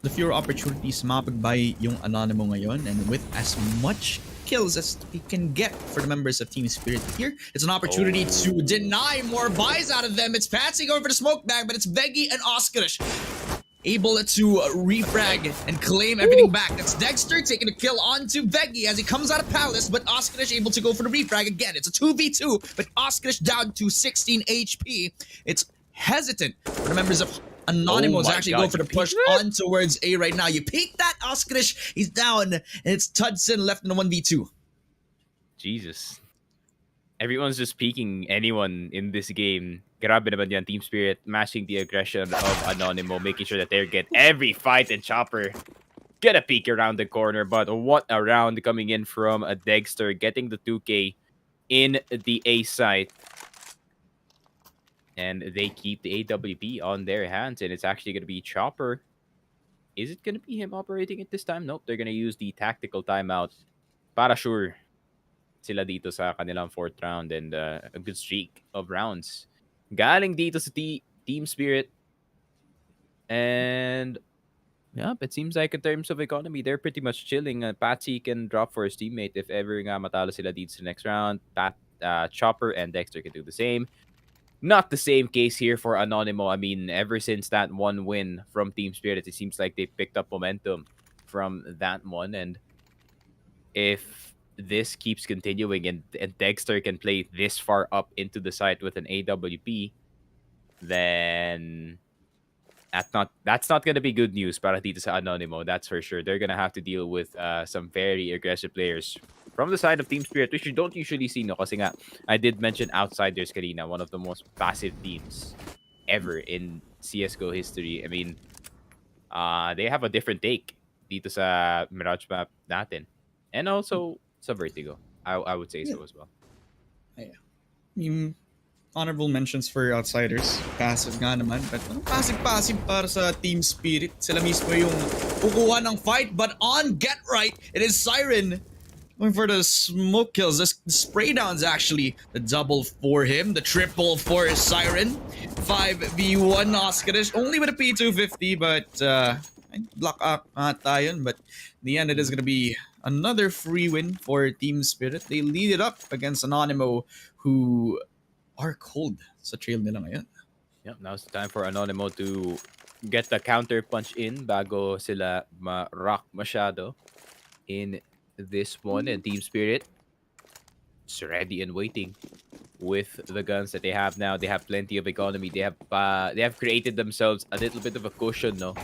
the fewer opportunities mapagbay yung Anonymo ngayon, and with as much kills as we can get for the members of Team Spirit here, it's an opportunity to deny more buys out of them. It's Patsy going for the smoke bag, but it's Veggie and Oscarish able to refrag and claim everything back. That's Dexter taking a kill onto Veggie as he comes out of Palace, but Oscarish able to go for the refrag again. It's a 2v2, but Oscarish down to 16 HP. It's hesitant for the members of Anonymous actually go for the push on towards A right now. You peek that, Oscarish, he's down, and it's Tudson left in the 1v2. Jesus. Everyone's just peeking anyone in this game. Grabe naman yan, Team Spirit, matching the aggression of Anonymo, making sure that they get every fight, and Chopper get a peek around the corner. But what a round coming in from a Dexter, getting the 2K in the A site. And they keep the AWP on their hands, and it's actually going to be Chopper. Is it going to be him operating it this time? Nope, they're going to use the tactical timeout para sure sila dito sa kanilang 4th round, and a good streak of rounds galing dito sa Team Spirit. And yeah, it seems like in terms of economy, they're pretty much chilling. Patsy can drop for his teammate if ever nga matalo sila dito sa next round. Chopper and Dexter can do the same. Not the same case here for Anonymo. I mean, ever since that one win from Team Spirit, it seems like they picked up momentum from that one. And if this keeps continuing and Dexter can play this far up into the site with an AWP, then that's not gonna be good news para dito sa Anonymo, that's for sure. They're gonna have to deal with some very aggressive players from the side of Team Spirit, which you don't usually see, no? Kasi nga, I did mention Outsiders kanina, one of the most passive teams ever in CSGO history. I mean, they have a different take dito sa Mirage map natin. And also sa Vertigo. I would say so as well. Honorable mentions for Outsiders. Passive nga naman. But passive para sa Team Spirit. Sila mismo yung kukuha ng fight. But on Get Right, it is Siren going for the smoke kills. The spray downs actually. The double for him. The triple for Siren. 5v1 Oscarish. Only with a P250, but block up tayo. But in the end, it is going to be another free win for Team Spirit. They lead it up against Anonymo, who are cold sa trail nila ngayon. Yep, now it's time for Anonymo to get the counter punch in bago sila ma-rock masyado in this one. And Team Spirit is ready and waiting with the guns that they have now. They have plenty of economy. They have created themselves a little bit of a cushion, no,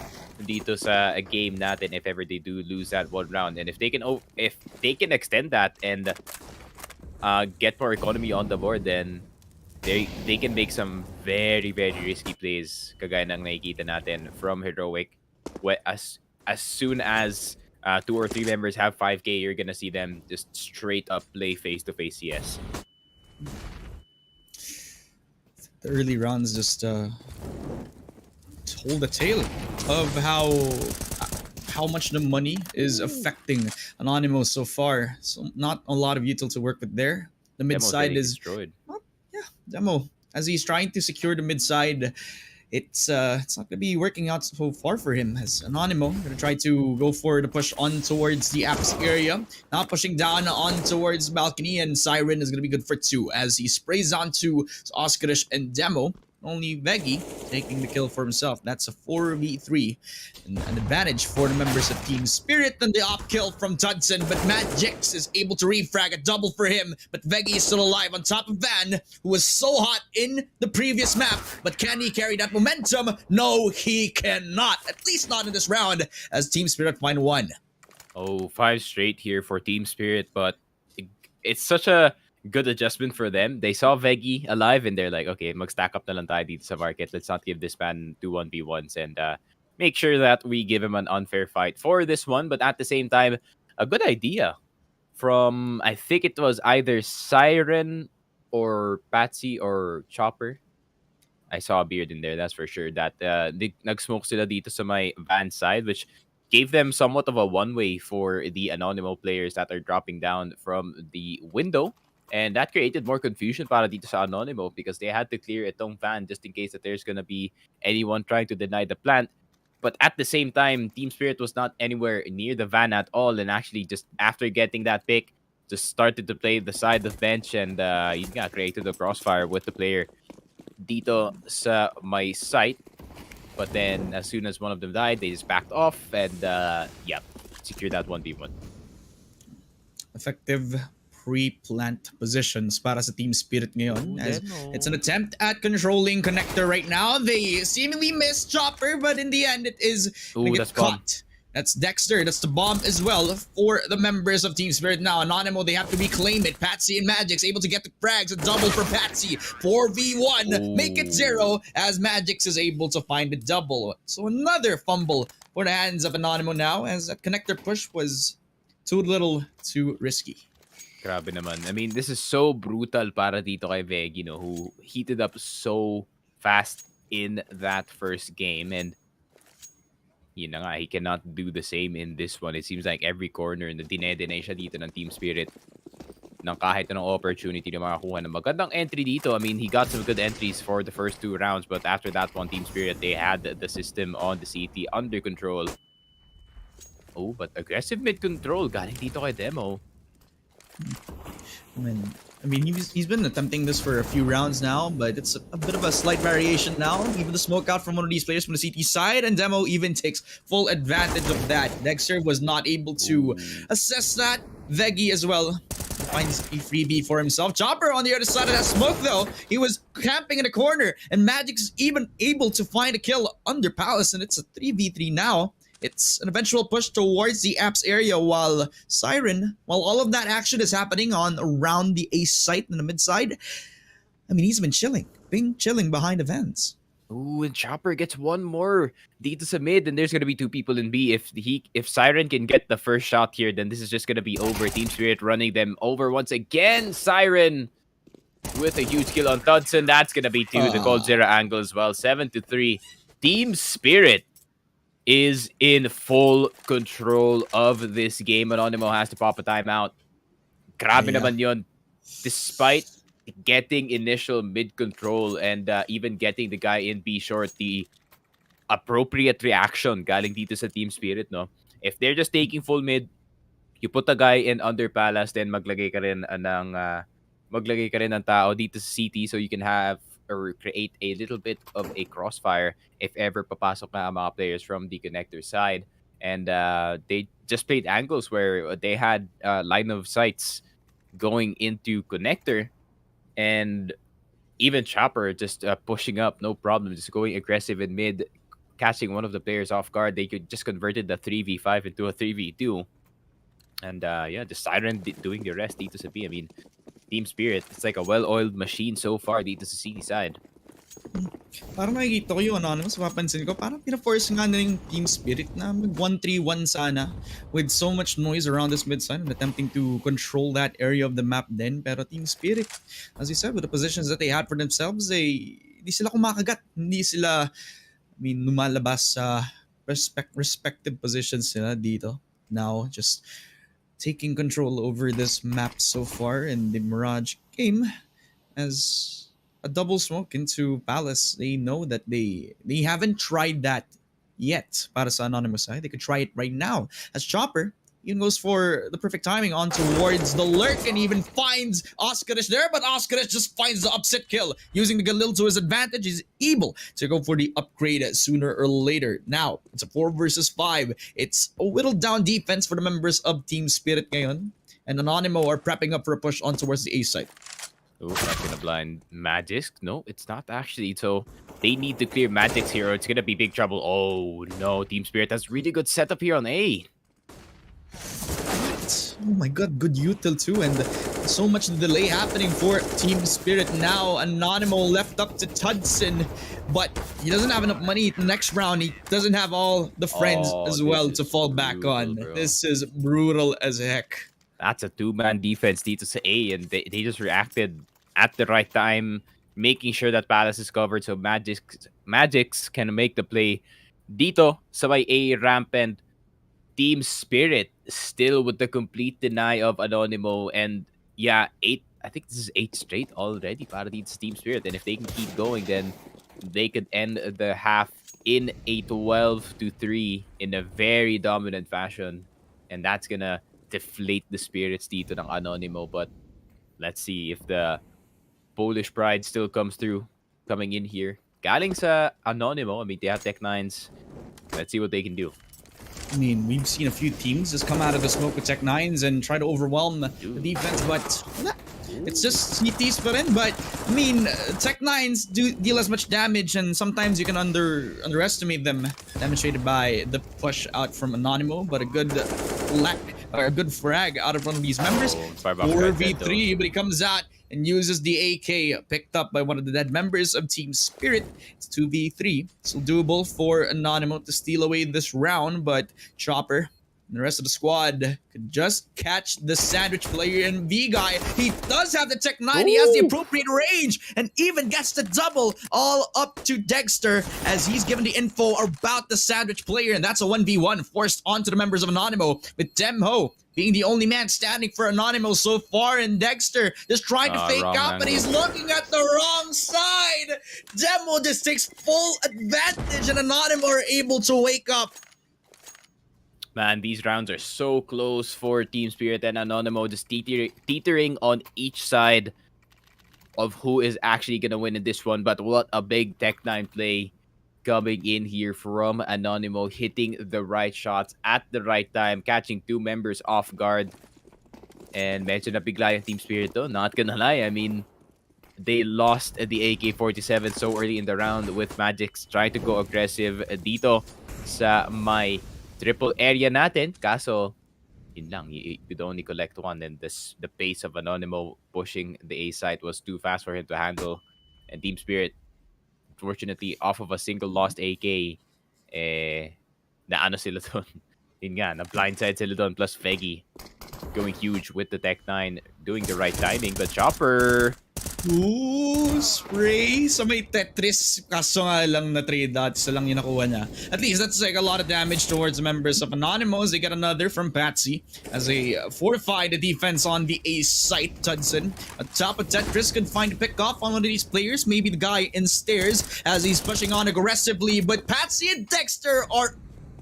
dito sa a game natin if ever they do lose that one round. And if they can extend that and get more economy on the board, then they can make some very, very risky plays kagaya ng nakikita natin from Heroic. As soon as 2 or 3 members have 5k, you're gonna see them just straight up play face-to-face CS. The early rounds just told the tale of how much the money is affecting Anonymous so far. So not a lot of util to work with there. The mid Demo's side getting is destroyed. Demo, as he's trying to secure the mid side, it's not gonna be working out so far for him. As Anonymo gonna try to go for the push on towards the apps area, now pushing down on towards balcony, and Siren is gonna be good for 2 as he sprays onto Oscarish and Demo. Only Veggie taking the kill for himself. That's a 4v3. And an advantage for the members of Team Spirit than the op kill from Tudson. But Magix is able to refrag a double for him. But Veggie is still alive on top of Van, who was so hot in the previous map. But can he carry that momentum? No, he cannot. At least not in this round, as Team Spirit find 1. Oh, 5 straight here for Team Spirit, but it's such a good adjustment for them. They saw Veggie alive and they're like, okay, mag-stack up na lang tayo dito sa market. Let's not give this man 2 1v1s and make sure that we give him an unfair fight for this one. But at the same time, a good idea from, I think it was either Siren or Patsy or Chopper. I saw a beard in there, that's for sure. That nag-smoke sila dito sa my van side, which gave them somewhat of a one-way for the Anonymo players that are dropping down from the window. And that created more confusion para dito sa Anonymo because they had to clear itong van just in case that there's gonna be anyone trying to deny the plant. But at the same time, Team Spirit was not anywhere near the van at all, and actually just after getting that pick, just started to play the side of bench and created a crossfire with the player dito sa my site. But then as soon as one of them died, they just backed off and secured that 1v1. Effective pre-plant positions para sa Team Spirit ngayon. As it's an attempt at controlling connector right now. They seemingly missed Chopper, but in the end it is gonna get caught. That's Dexter. That's the bomb as well for the members of Team Spirit now. Anonymo, they have to reclaim it. Patsy and Magix able to get the frags. A double for Patsy. 4v1. Make it 0 as Magix is able to find the double. So another fumble for the hands of Anonymo now as a connector push was too little, too risky. Grabe naman. I mean, this is so brutal para dito kay Veggie, no, who heated up so fast in that first game. And yun na nga, he cannot do the same in this one. It seems like every corner na dinedeny siya dito ng Team Spirit ng kahit anong opportunity na makakuha ng magandang entry dito. I mean, he got some good entries for the first 2 rounds, but after that one, Team Spirit, they had the system on the CT under control. Oh, but aggressive mid control galing dito kay Demo. I mean, he's been attempting this for a few rounds now, but it's a bit of a slight variation now. Even the smoke out from one of these players from the CT side, and Demo even takes full advantage of that. Dexter was not able to assess that. Veggie as well finds a freebie for himself. Chopper on the other side of that smoke, though. He was camping in a corner, and Magic's even able to find a kill under Palace, and it's a 3v3 now. It's an eventual push towards the apps area while Siren, while all of that action is happening on around the A site and the mid side, I mean, he's been chilling behind the vents. Ooh, and Chopper gets one more dito sa mid, and there's gonna be two people in B. If Siren can get the first shot here, then this is just gonna be over. Team Spirit running them over once again. Siren with a huge kill on Thudson. That's gonna be two. The Cold Zero angle as well. 7-3. Team Spirit is in full control of this game. Anonymo has to pop a timeout. Grabe naman yun. Despite getting initial mid control and even getting the guy in B short, the appropriate reaction galing dito sa Team Spirit, no? If they're just taking full mid, you put a guy in under Palace, then maglagay ka rin ng tao dito sa CT so you can have or create a little bit of a crossfire if ever papasok na ang mga players from the connector side. And they just played angles where they had line of sights going into connector, and even Chopper just pushing up, no problem, just going aggressive in mid, catching one of the players off guard. They could just converted the 3v5 into a 3v2. And just Siren doing the rest dito sa B. I mean, Team Spirit, it's like a well-oiled machine so far dito sa CT side. Parang nakikita ko yung Anonymous, mapapansin ko, parang pina-force nga na yung Team Spirit na mag 1-3-1 sana with so much noise around this mid side and attempting to control that area of the map then. Pero Team Spirit, as you said, with the positions that they had for themselves, hindi sila kumakagat. Hindi sila, lumalabas sa respective positions sila dito. Now, just taking control over this map so far, and the Mirage game as a double smoke into Palace. They know that they haven't tried that yet para sa Anonymous side. They could try it right now as Chopper even goes for the perfect timing on towards the lurk and even finds Astralis there, but Astralis just finds the upset kill. Using the Galil to his advantage, he's able to go for the upgrade sooner or later. Now, it's a 4 versus 5. It's a whittled down defense for the members of Team Spirit ngayon, and Anonymo are prepping up for a push on towards the A site. Oh, that's gonna blind Magix. No, it's not actually. So they need to clear Magix here or it's gonna be big trouble. Oh no, Team Spirit has really good setup here on A. Oh my god, good util too, and so much delay happening for Team Spirit now. Anonymo left up to Tudson, but he doesn't have enough money next round. He doesn't have all the friends as well to fall back on. Bro. This is brutal as heck. That's a two-man defense dito sa A, and they just reacted at the right time, making sure that Palace is covered so Magix can make the play dito sa may A ramp. And Team Spirit still with the complete deny of Anonymo, and yeah, 8, I think this is 8 straight already para dito sa Team Spirit, and if they can keep going, then they could end the half in a 12-3 in a very dominant fashion, and that's gonna deflate the spirits dito ng Anonymo. But let's see if the Polish pride still comes through, coming in here. Galing sa Anonymo, I mean, they have Tech 9s. Let's see what they can do. I mean, we've seen a few teams just come out of the smoke with Tech 9s and try to overwhelm the defense, but it's just CTs put in. But I mean, Tech 9s do deal as much damage, and sometimes you can underestimate them, demonstrated by the push out from Anonymo. But a good a good frag out of one of these members. 4v3, but he comes out and uses the AK picked up by one of the dead members of Team Spirit. It's 2v3. Still doable for Anonymo to steal away this round, but Chopper and the rest of the squad could just catch the sandwich player and V guy. He does have the Tech 9. He has the appropriate range and even gets the double all up to Dexter as he's given the info about the sandwich player, and that's a 1v1 forced onto the members of Anonymo, with Demho being the only man standing for Anonymo so far, and Dexter just trying to fake out, but he's looking at the wrong side. Demo just takes full advantage, and Anonymo are able to wake up. Man, these rounds are so close for Team Spirit and Anonymo, just teetering on each side of who is actually going to win in this one. But what a big Tech9 play coming in here from Anonymo, hitting the right shots at the right time, catching two members off guard. And medyo nabigla yung Team Spirit though, not gonna lie. I mean, they lost the AK-47 so early in the round with Magix trying to go aggressive dito sa may triple area natin. Kaso, yun lang, you could only collect one, and the pace of Anonymo pushing the A site was too fast for him to handle. And Team Spirit, fortunately, off of a single lost AK, naano sila dun. Yun nga, na blindside sila dun, plus Feggy going huge with the Tech9, doing the right timing, but Chopper... Ooh, spray sa may Tetris. Kaso nga lang na trade dot. Isa lang yung nakuha niya. At least that's like a lot of damage towards members of Anonymous. They get another from Patsy as they fortify the defense on the A site. Tudson atop of Tetris could find a pick off on one of these players. Maybe the guy in stairs as he's pushing on aggressively. But Patsy and Dexter are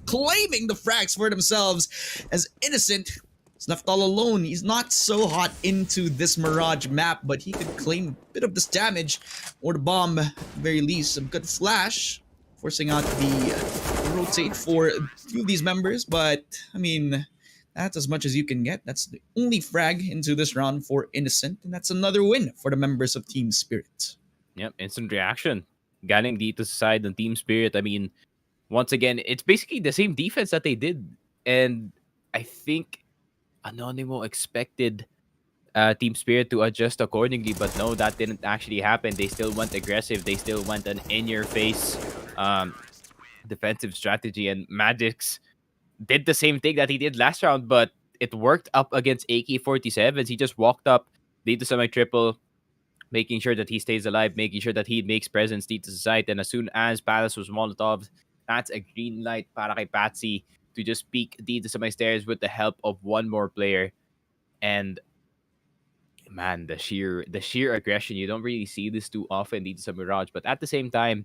claiming the frags for themselves as Innocent is left all alone. He's not so hot into this Mirage map, but he could claim a bit of this damage or the bomb at the very least. A good flash forcing out the rotate for a few of these members, but I mean, that's as much as you can get. That's the only frag into this round for Innocent, and that's another win for the members of Team Spirit. Yep, instant reaction. Galing dito sa side ng Team Spirit. I mean, once again, it's basically the same defense that they did. And I think Anonymo expected Team Spirit to adjust accordingly, but no, that didn't actually happen. They still went aggressive. They still went an in-your-face defensive strategy. And Magix did the same thing that he did last round, but it worked up against AK-47s. He just walked up, dito sa may triple, making sure that he stays alive, making sure that he makes presence dito sa site. And as soon as Palace was Molotov, that's a green light para kay Patsy to just peek dito sa my stairs with the help of one more player. And man, the sheer aggression, you don't really see this too often dito sa Mirage. But at the same time,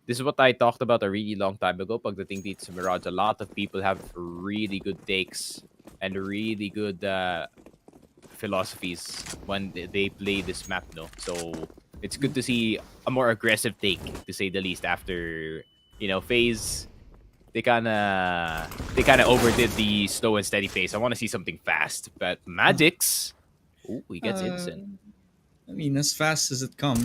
this is what I talked about a really long time ago. Pagdating dito sa Mirage, a lot of people have really good takes and really good philosophies when they play this map, no? So it's good to see a more aggressive take, to say the least, after, you know, FaZe. They kind of overdid the slow and steady pace. I want to see something fast. But Magix, ooh, he gets Innocent. I mean, as fast as it comes.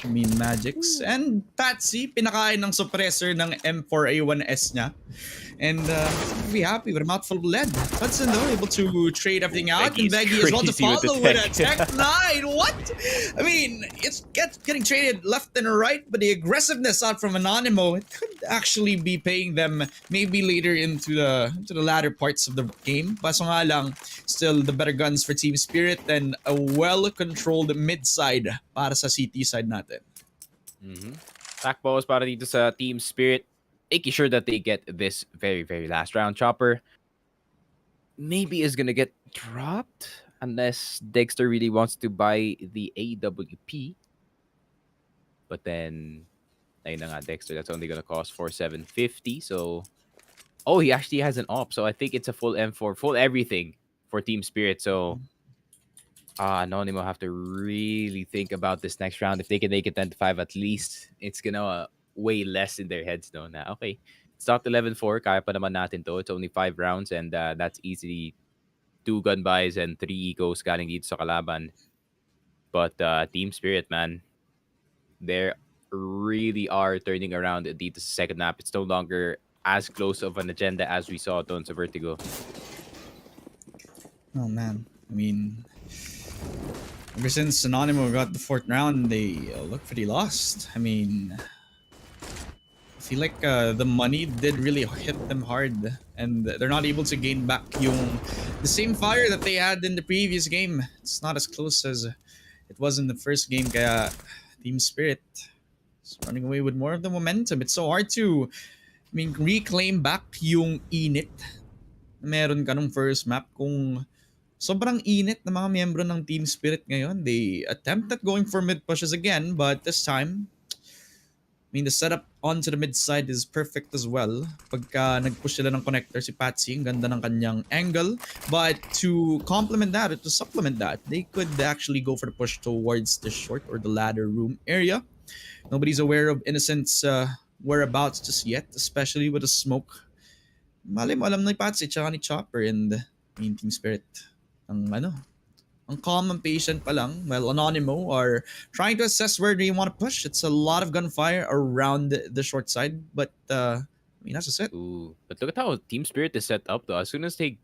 I mean, Magix. And Patsy, pinakain ng suppressor ng M4A1S niya. And be happy with a mouthful of lead. Hudson, though, able to trade everything out. And Veggie as well to follow with a Tech9. What? I mean, it's getting traded left and right, but the aggressiveness out from Anonymo, it could actually be paying them maybe later into the latter parts of the game. Paso nga lang, still the better guns for Team Spirit and a well-controlled mid-side para sa CT side natin. Takbos para dito sa Team Spirit, making sure that they get this very, very last round. Chopper maybe is gonna get dropped unless Dexter really wants to buy the AWP. But then, ayun na nga, Dexter, that's only gonna cost 4,750. So, oh, he actually has an op. So I think it's a full M4, full everything for Team Spirit. So, Anonymo have to really think about this next round. If they can make it 10-5 at least, it's gonna way less in their heads, no? Na, okay, stocked 11-4, kaya pa naman natin to. It's only 5 rounds, and that's easily 2 gun buys and 3 ecos galing dito sa kalaban. But Team Spirit, man, they really are turning around dito sa second map. It's no longer as close of an agenda as we saw doon sa Vertigo. Oh, man. I mean, ever since Anonymo got the 4th round, they look pretty lost. I mean, I feel like the money did really hit them hard, and they're not able to gain back the same fire that they had in the previous game. It's not as close as it was in the first game. Kaya Team Spirit is running away with more of the momentum. It's so hard to, I mean, reclaim back yung init na meron ka nung first map. Kung sobrang init na mga miyembro ng Team Spirit ngayon, they attempt at going for mid pushes again, but this time I mean, the setup onto the mid side is perfect as well. Pagka nag-push sila ng connector si Patsy, ang ganda ng kanyang angle. But to complement that, or to supplement that, they could actually go for the push towards the short or the ladder room area. Nobody's aware of Innocent's whereabouts just yet, especially with the smoke. Malay mo, alam na ni Patsy, tsaka ni Chopper and Team Spirit. Ang calm and patient pa lang. Well, Anonymo are trying to assess where they want to push. It's a lot of gunfire around the short side, but I mean, that's just it. Ooh, but look at how Team Spirit is set up though. As soon as they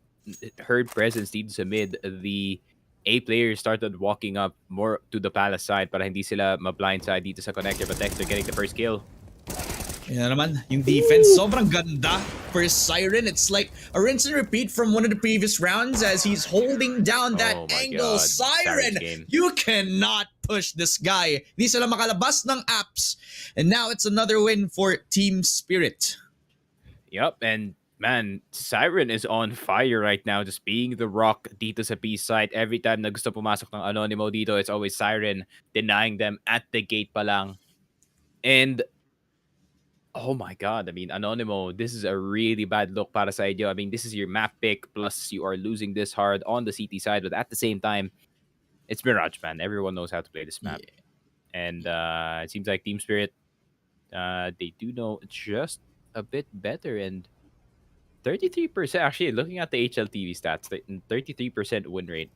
heard presence dito sa mid, the A players started walking up more to the palace side para hindi sila ma-blindside dito sa connector, but Dexter getting the first kill. Yan naman, yung defense, sobrang ganda for Siren. It's like a rinse and repeat from one of the previous rounds as he's holding down that Oh my angle. God, Siren, Siren's game. you cannot push this guy. Hindi sila makalabas ng apps. And now it's another win for Team Spirit. Yep, and man, Siren is on fire right now, just being the rock dito sa B side. Every time na gusto pumasok ng Anonymo dito, it's always Siren denying them at the gate pa lang. And oh my God, I mean, Anonymo, this is a really bad look para sa inyo. I mean, this is your map pick, plus you are losing this hard on the CT side, but at the same time, it's Mirage, man. Everyone knows how to play this map. Yeah. And it seems like Team Spirit, they do know just a bit better. And 33%, actually, looking at the HLTV stats, 33% win rate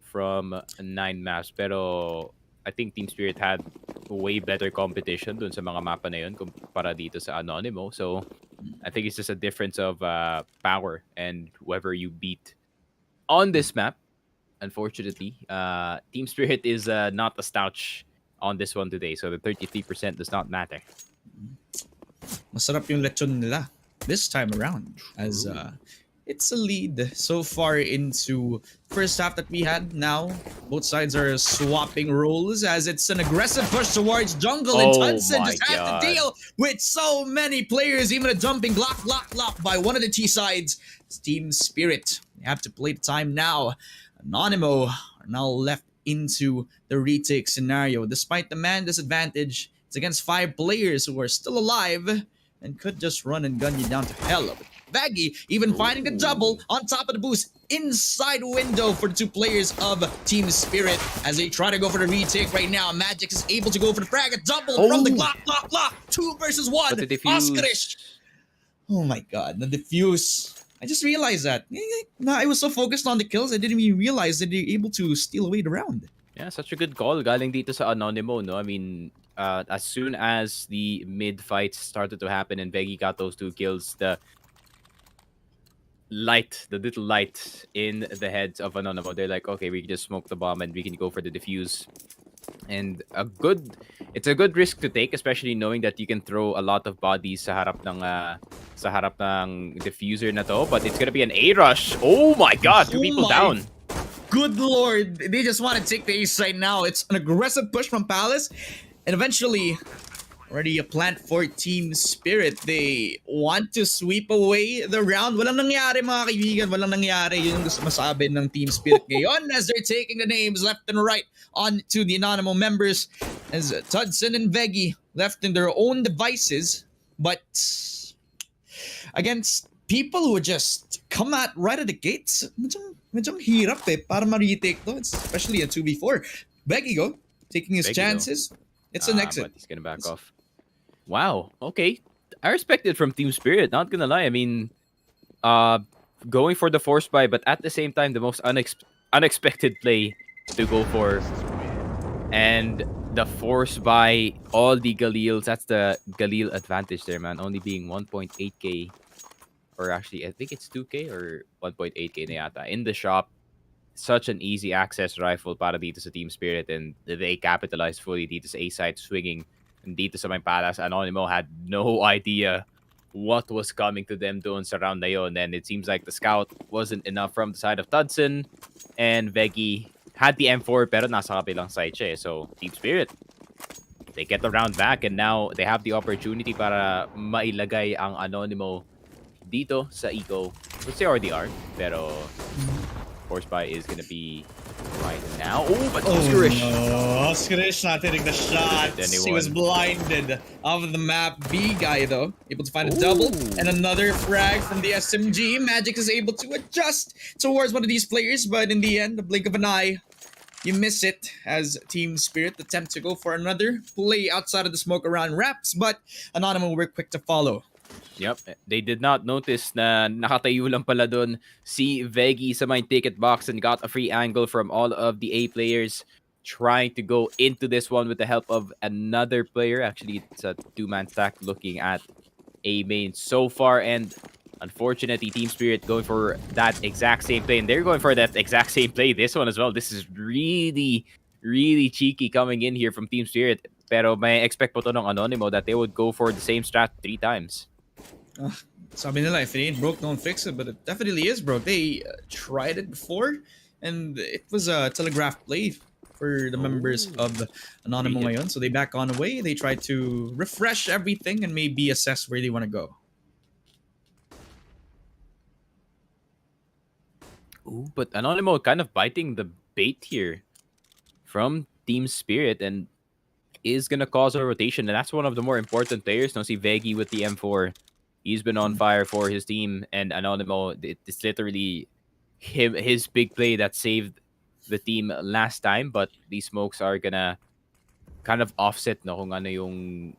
from 9 maps. Pero I think Team Spirit had way better competition dun sa mga mapa na yun kumpara dito sa Anonymo. So I think it's just a difference of power and whoever you beat on this map. Unfortunately, Team Spirit is not a slouch on this one today. So the 33% does not matter. Masarap yung lechon nila this time around as it's a lead so far into first half that we had. Now both sides are swapping roles as it's an aggressive push towards jungle, and Oh Hudson my just has God. to deal with so many players, even a jumping block by one of the T sides. It's Team Spirit. They have to play the time now. Anonymo are now left into the retake scenario. Despite the man disadvantage, it's against 5 players who are still alive and could just run and gun you down to hell. Baggy even finding the double on top of the boost inside window for the 2 players of Team Spirit as they try to go for the retake right now. Magic is able to go for the frag, a double from the Glock. 2 versus 1. But the defuse. Oscarish. Oh my God, the defuse. I just realized that. I was so focused on the kills, I didn't even realize that they're able to steal away the round. Yeah, such a good call galing dito sa Anonymo, no? I mean, as soon as the mid fights started to happen and Veggie got those 2 kills, the little light in the heads of Anonymo, they're like, okay, we can just smoke the bomb and we can go for the defuse. And it's a good risk to take, especially knowing that you can throw a lot of bodies sa harap ng diffuser na to, but it's gonna be an A rush. Oh my God, 2 people down. Good lord, they just want to take the ace right now. It's an aggressive push from Palace, and eventually, already a plant for Team Spirit. They want to sweep away the round. Walang nangyari mga kaibigan, walang nangyari. Yun yung gusto masabi ng Team Spirit ngayon as they're taking the names left and right on to the Anonymo members as Tudson and Veggie left in their own devices, but against people who just come at right at the gates, medyo hirap para ma-retake to, especially a 2v4. Veggie go, taking his Veggie, chances. It's an exit. But he's gonna back off. Wow. Okay. I respect it from Team Spirit. Not gonna lie. I mean, going for the force buy, but at the same time, the most unexpected play to go for, and the force buy all the Galils. That's the Galil advantage there, man. Only being 1.8k, or actually, I think it's 2k or 1.8k na yata in the shop. Such an easy access rifle para dito sa Team Spirit, and they capitalized fully dito sa A side swinging. And dito sa may Palace, Anonymo had no idea what was coming to them doon sa round na yun. And it seems like the scout wasn't enough from the side of Tudson, and Veggie had the M4 pero nasa kabilang side siya. So Team Spirit, they get the round back, and now they have the opportunity para mailagay ang Anonymo dito sa Eco, which they already are. Pero force buy is gonna be right now. Oh, but Oscarish. No, Oscarish not hitting the shots. He was blinded off of the map. B guy though, able to find a double and another frag from the SMG. Magic is able to adjust towards one of these players, but in the end, the blink of an eye, you miss it as Team Spirit attempt to go for another play outside of the smoke around Raps, but Anonymo were quick to follow. Yep, they did not notice na nakatayo lang pala dun si Veggie sa my ticket box and got a free angle from all of the A players trying to go into this one with the help of another player. Actually, it's a two-man stack looking at A main so far, and unfortunately, Team Spirit going for that exact same play, and they're going for that exact same play this one as well. This is really, really cheeky coming in here from Team Spirit. Pero may expect po to ng Anonymo that they would go for the same strat 3 times. Sabi nila, if it ain't broke, don't fix it, but it definitely is broke. They tried it before, and it was a telegraphed play for the members of Anonymo ngayon. So they back on away. They try to refresh everything and maybe assess where they want to go. Ooh, but Anonymo kind of biting the bait here from Team Spirit and is gonna cause a rotation, and that's one of the more important players. No, see Veggie with the M4. He's been on fire for his team, and Anonymo, it's literally his big play that saved the team last time, but these smokes are gonna kind of offset no kung ano yung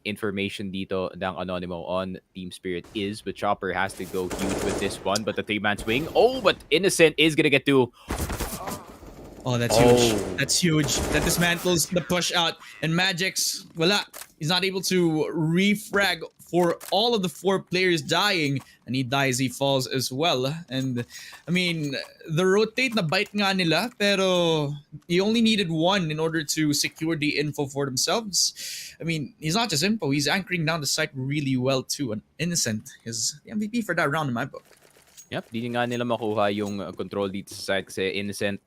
information dito ng Anonymo on Team Spirit is, but Chopper has to go huge with this one, but the 3-man swing. Oh, but Innocent is gonna get to... Oh, that's huge. That's huge. That dismantles the push out. And Magic's, wala. He's not able to refrag for all of the 4 players dying. And he dies, he falls as well. And, I mean, the rotate na bite nga nila, pero he only needed 1 in order to secure the info for themselves. I mean, he's not just info, he's anchoring down the site really well too. And Innocent is the MVP for that round in my book. Yep, di nga nila makuha yung control dito sa site kasi Innocent,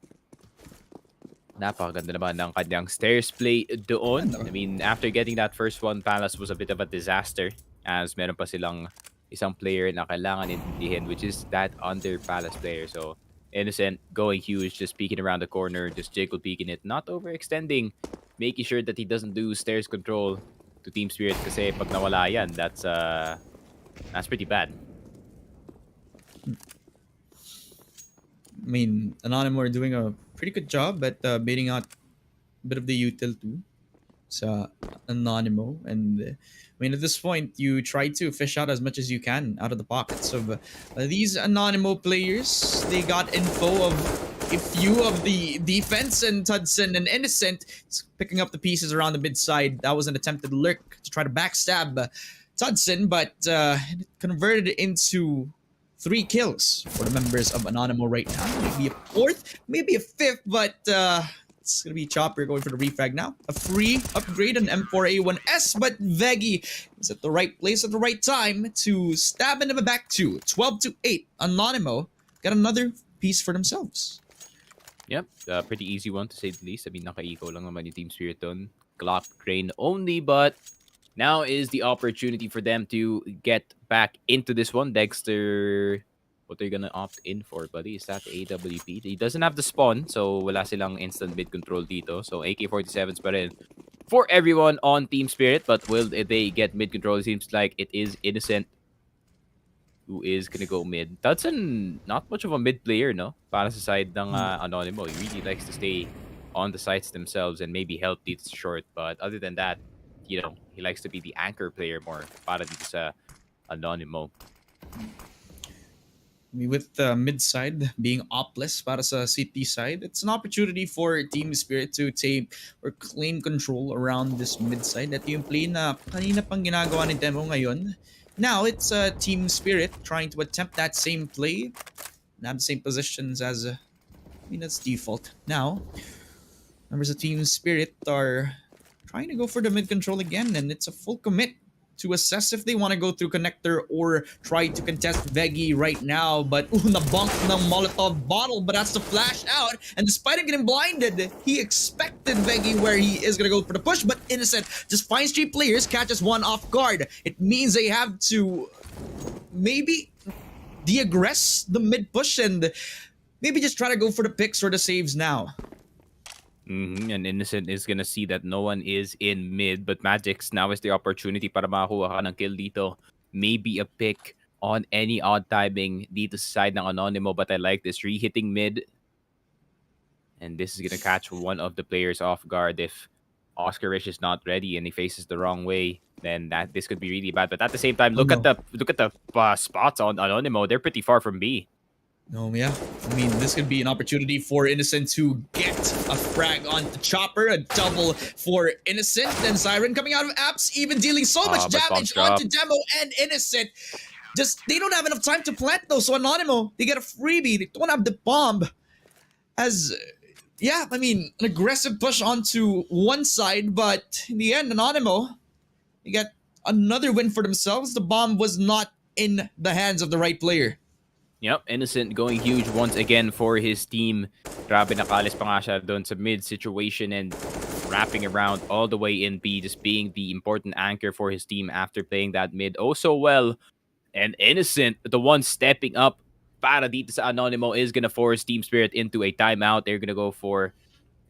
napakaganda naman ng kanyang stairs play doon. I mean, after getting that first one, Palace was a bit of a disaster as meron pa silang isang player na kailangan intindihin, which is that under Palace player. So, Innocent going huge, just peeking around the corner, just jiggle peeking it, not overextending, making sure that he doesn't do stairs control to Team Spirit kasi pag nawala yan, that's pretty bad. I mean, Anonymo are doing a pretty good job at baiting out a bit of the util too sa Anonymo. And I mean, at this point, you try to fish out as much as you can out of the pockets of these Anonymo players. They got info of a few of the defense, and Tudson and Innocent picking up the pieces around the mid side. That was an attempted lurk to try to backstab Tudson, but it converted into 3 kills for the members of Anonymo right now. Maybe a 4th, maybe a 5th, but it's going to be Chopper going for the refrag now. A free upgrade on M4A1S, but Veggie is at the right place at the right time to stab into the back 2. 12-8. Anonymo got another piece for themselves. Yep, pretty easy one to say the least. I mean, naka-eco lang naman yung Team Spirit dun. Glock Crane only, but now is the opportunity for them to get back into this one. Dexter, what they're gonna opt in for, buddy? Is that AWP? He doesn't have the spawn, so wala silang instant mid control dito. So AK-47s pa rin for everyone on Team Spirit, but will they get mid control? It seems like it is Innocent who is gonna go mid. Tudson, not much of a mid player, no? Para sa side ng Anonymo. He really likes to stay on the sites themselves and maybe help these short, but other than that, you know, he likes to be the anchor player more para dito sa Anonymo. With the mid side being opless para sa city side, it's an opportunity for Team Spirit to take or claim control around this mid side. At yung play na kanina pang ginagawa ni Demo ngayon. Now it's Team Spirit trying to attempt that same play, have the same positions as, I mean, that's default. Now, members of Team Spirit are trying to go for the mid control again, and it's a full commit to assess if they want to go through connector or try to contest Veggie right now. But nabunk ng Molotov bottle, but that's the flash out. And despite him getting blinded, he expected Veggie where he is going to go for the push, but Innocent just finds 3 players, catches 1 off guard. It means they have to maybe de-aggress the mid push, and maybe just try to go for the picks or the saves now. And Innocent is gonna see that no one is in mid, but Magix now is the opportunity para makakuha ka ng kill dito. Maybe a pick on any odd timing dito sa side ng Anonymo, but I like this re-hitting mid. And this is gonna catch one of the players off guard. If Oscar Rich is not ready and he faces the wrong way, then this could be really bad. But at the same time, Oh, look no. at the spots on Anonymo. They're pretty far from B. No, yeah. I mean, this could be an opportunity for Innocent to get a frag on the Chopper, a double for Innocent, then Siren coming out of apps, even dealing so much but damage bombs onto Demo and Innocent. Just, they don't have enough time to plant though, so Anonymo, they get a freebie, they don't have the bomb. As, yeah, I mean, an aggressive push onto one side, but in the end, Anonymo, they get another win for themselves. The bomb was not in the hands of the right player. Yep, Innocent going huge once again for his team. Grabe nakalis pa nga siya doon sa mid situation and wrapping around all the way in B, just being the important anchor for his team after playing that mid oh so well. And Innocent, the one stepping up para dito sa Anonymo, is gonna force Team Spirit into a timeout. They're gonna go for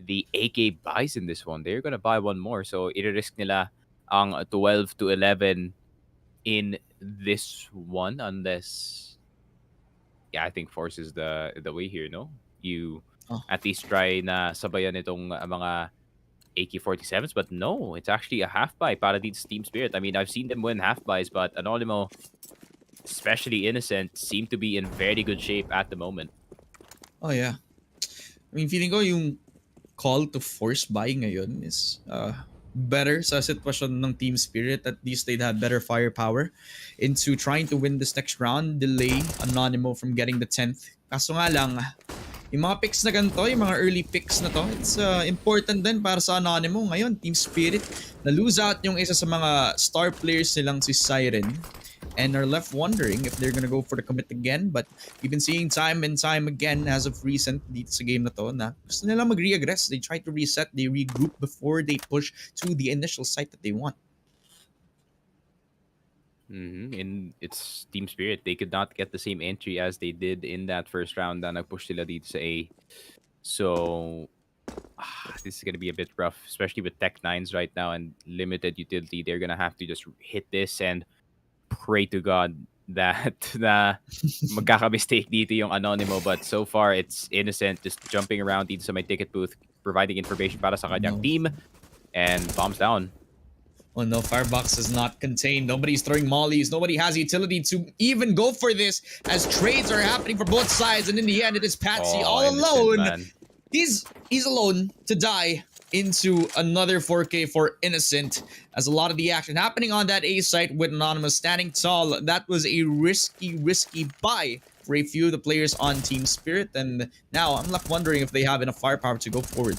the AK buys in this one. They're gonna buy one more. So i-risk nila ang 12 to 11 in this one unless... Yeah, I think force is the way here, no? You at least try na sabayan itong mga AK-47s, but no, it's actually a half buy para dito sa Team Spirit. I mean, I've seen them win half buys, but Anonymo, especially Innocent, seem to be in very good shape at the moment. Oh yeah. I mean, feeling ko yung call to force buy ngayon is better sa sitwasyon ng Team Spirit. At least they'd have better firepower into trying to win this next round, delay Anonymo from getting the 10th. Kaso nga lang, yung mga picks na ganito, yung mga early picks na to, it's important din para sa Anonymo. Ngayon, Team Spirit, na-lose out yung isa sa mga star players nilang si Siren, and are left wondering if they're gonna go for the commit again. But we've been seeing time and time again as of recent dito sa game na to na gusto nila mag-reaggress. They try to reset, they regroup before they push to the initial site that they want. And it's Team Spirit. They could not get the same entry as they did in that first round na nag-push sila dito sa A. So, this is going to be a bit rough, especially with Tech 9s right now and limited utility. They're going to have to just hit this and pray to God that na magkaka-mistake dito yung Anonymo. But so far, it's Innocent just jumping around dito sa may ticket booth, providing information para sa kanyang team, and bombs down. Oh no, Firebox is not contained. Nobody's throwing mollies. Nobody has utility to even go for this as trades are happening for both sides. And in the end, it is Patsy all alone. Man. He's alone to die into another 4K for Innocent, as a lot of the action happening on that A site with Anonymous standing tall. That was a risky buy for a few of the players on Team Spirit, and now I'm left wondering if they have enough firepower to go forward.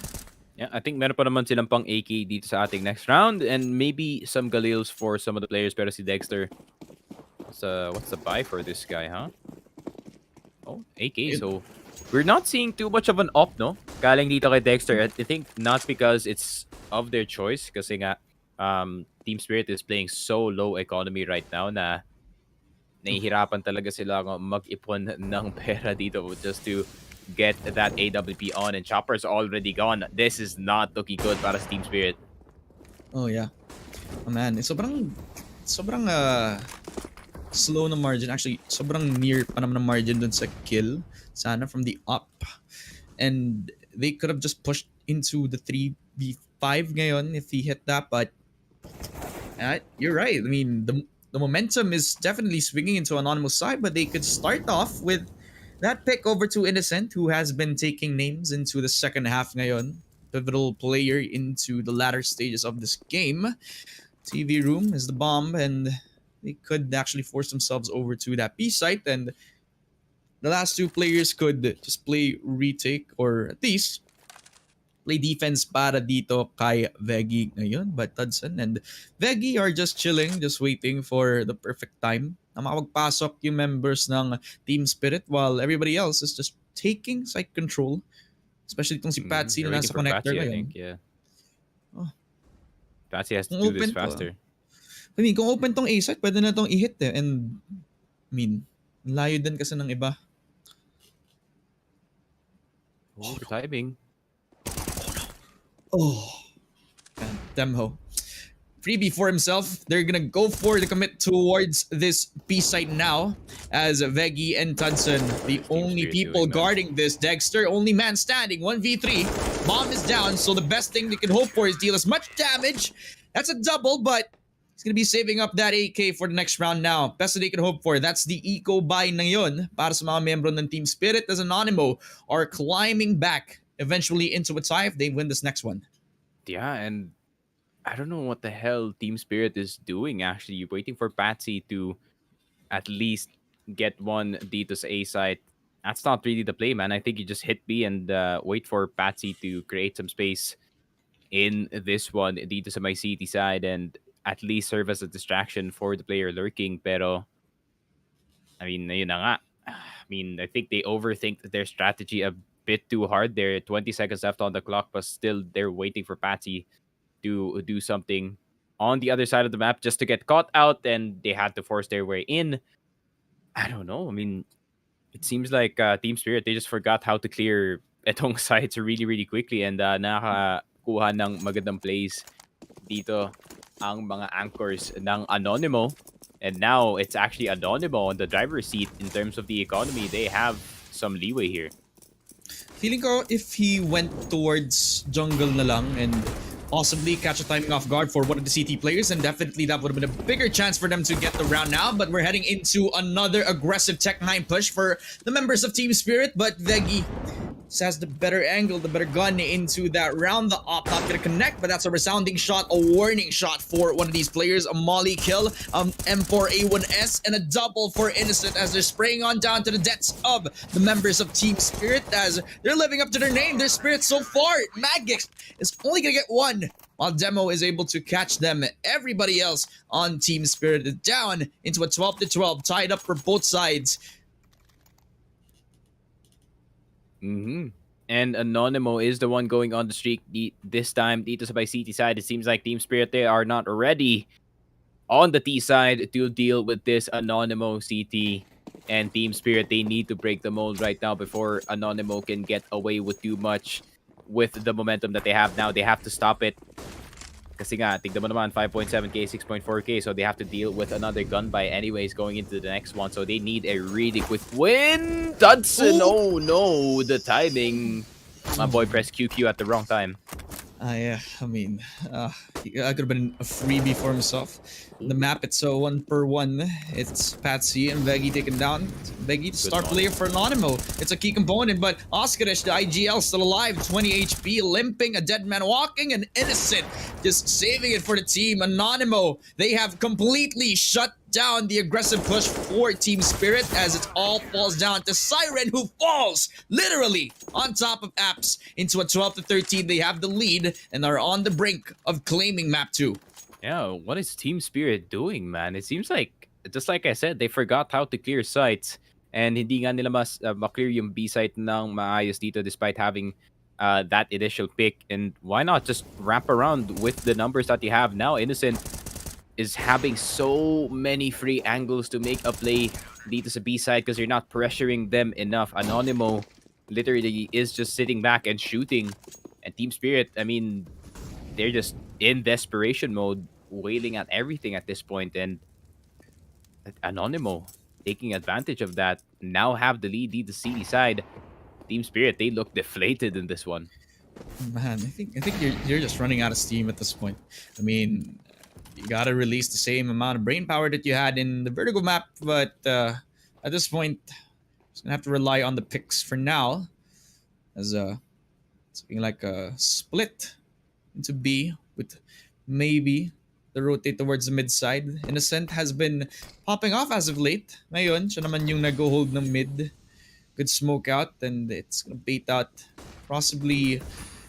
Yeah, I think meron pa naman silang pang AK dito sa ating next round, and maybe some Galils for some of the players. Pero si Dexter, what's the buy for this guy, huh? Oh, AK. So we're not seeing too much of an op, no? Galing dito kay Dexter. I think not because it's of their choice, kasi nga Team Spirit is playing so low economy right now na nahihirapan talaga sila mag-ipon ng pera dito just to get that AWP on, and Chopper's already gone. This is not looking good para sa Team Spirit. Oh yeah. Oh man, sobrang slow na margin. Actually, sobrang near pa naman ng margin dun sa kill. Sana from the up. And they could have just pushed into the 3v5 ngayon if he hit that, but you're right. I mean, the momentum is definitely swinging into Anonymous side, but they could start off with that pick over to Innocent, who has been taking names into the second half ngayon. Pivotal player into the latter stages of this game. TV room is the bomb, and they could actually force themselves over to that B site, and the last two players could just play retake or at least play defense para dito kay Veggie ngayon. But Hudson and Veggie are just chilling, just waiting for the perfect time na makapagpasok yung members ng Team Spirit while everybody else is just taking site control. Especially itong si Patsy na nasa connector Patsy, ngayon. I think, yeah. Oh. Patsy has to do this faster. I mean, kung open tong A site, pwede na tong i-hit eh. And, I mean, layo din kasi ng iba. Oh, the timing. Oh, and Demho. Freebie for himself. They're gonna go for the commit towards this B site now, as Veggie and Tudson, the only Spirit people doing, man? guarding this. Dexter, only man standing, 1v3. Bomb is down, so the best thing they can hope for is deal as much damage. That's a double, but he's gonna be saving up that AK for the next round now. Best that they can hope for. That's the eco buy na yun para sa mga membro ng Team Spirit as Anonymo are climbing back eventually into a tie if they win this next one. Yeah, and I don't know what the hell Team Spirit is doing, actually. Waiting for Patsy to at least get one D to A site. That's not really the play, man. I think you just hit B and wait for Patsy to create some space in this one, D to my CT side, and at least serve as a distraction for the player lurking. Pero, I mean, yun na nga. I mean, I think they overthink their strategy a bit too hard. There are 20 seconds left on the clock, but still they're waiting for Patsy to do something on the other side of the map just to get caught out, and they had to force their way in. I don't know. I mean, it seems like Team Spirit, they just forgot how to clear etong sites really, really quickly, and nakakuha ng magandang plays dito ang mga anchors ng Anonymo. And now it's actually Anonymo on the driver's seat in terms of the economy. They have some leeway here. Feeling ko if he went towards jungle na lang and possibly catch a timing off guard for one of the CT players, and definitely that would have been a bigger chance for them to get the round now. But we're heading into another aggressive Tech 9 push for the members of Team Spirit, but Veggie has the better angle, the better gun into that round. The op not gonna connect, but that's a resounding shot, a warning shot for one of these players. A molly kill, M4A1S, and a double for Innocent as they're spraying on down to the deaths of the members of Team Spirit as they're living up to their name, their spirit so far. Magix is only gonna get one, while Demo is able to catch them. Everybody else on Team Spirit is down into a 12-12, tied up for both sides. And Anonymo is the one going on the streak this time. Dito sa by CT side, it seems like Team Spirit, they are not ready on the T side to deal with this Anonymo CT. And Team Spirit, they need to break the mold right now before Anonymo can get away with too much with the momentum that they have now. They have to stop it. Kasi nga, tignan mo naman, 5.7k, 6.4k, so they have to deal with another gun buy anyways going into the next one. So they need a really quick win. Dudson, oh no, the timing. My boy pressed QQ at the wrong time. Yeah, I mean, I could have been a freebie for himself. The map, it's a 1-1. It's Patsy and Veggie taken down. Veggie, star player for Anonymo. It's a key component, but Oscarish, the IGL, still alive. 20 HP, limping, a dead man walking, and Innocent just saving it for the team. Anonymo, they have completely shut down the aggressive push for Team Spirit as it all falls down to Siren, who falls literally on top of Apps into a 12-13. They have the lead and are on the brink of claiming map 2. Yeah, what is Team Spirit doing, man? It seems like, just like I said, they forgot how to clear sites, and hindi nga nila ma-clear yung B site ng maayos dito despite having that initial pick. And why not just wrap around with the numbers that you have now? Innocent is having so many free angles to make a play dito sa B side because you're not pressuring them enough. Anonymo literally is just sitting back and shooting. And Team Spirit, I mean, they're just in desperation mode, wailing at everything at this point. And Anonymo taking advantage of that, now have the lead dito sa CD side. Team Spirit, they look deflated in this one. Man, I think you're just running out of steam at this point. I mean, you gotta release the same amount of brain power that you had in the Vertigo map, but at this point, just gonna have to rely on the picks for now, as it's being like a split into B with maybe the rotate towards the mid side. Innocent has been popping off as of late. Ngayon, siya naman yung nag-hold ng mid. Good smoke out, and it's gonna bait out possibly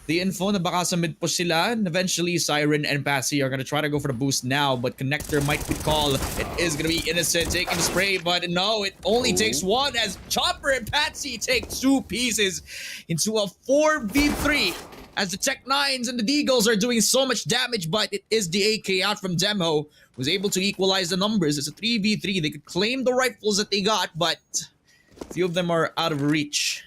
the info na baka sa mid push sila, and eventually Siren and Patsy are gonna try to go for the boost now, but Connector might be called. It is gonna be Innocent taking the spray, but no, it only takes one as Chopper and Patsy take 2 pieces into a 4v3 as the Tech 9s and the Deagles are doing so much damage, but it is the AK out from Demo who's able to equalize the numbers. It's a 3v3. They could claim the rifles that they got, but a few of them are out of reach.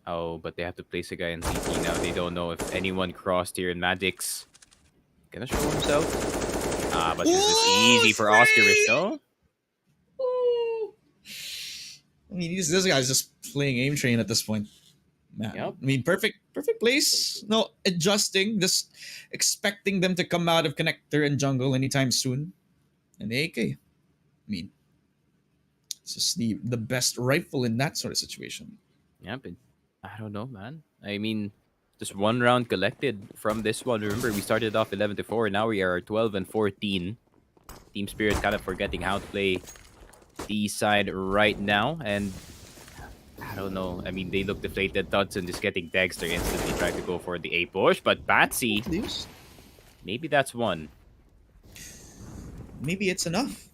Oh, but they have to place a guy in CT now. They don't know if anyone crossed here, and Magic's gonna show himself. But this is easy for Oscarish, no? Ooh. I mean, this guy's just playing aim train at this point. Man. Yep. I mean, perfect place. No, adjusting, just expecting them to come out of connector and jungle anytime soon. And AK. I mean, it's just the best rifle in that sort of situation. Yeah, but I don't know, man. I mean, just one round collected from this one. Remember, we started off 11-4. Now we are 12-14. Team Spirit kind of forgetting how to play the side right now, and I don't know. I mean, they look deflated. Dodson just getting Dexter instantly trying to go for the A push, but Batsy, maybe that's one. Maybe it's enough.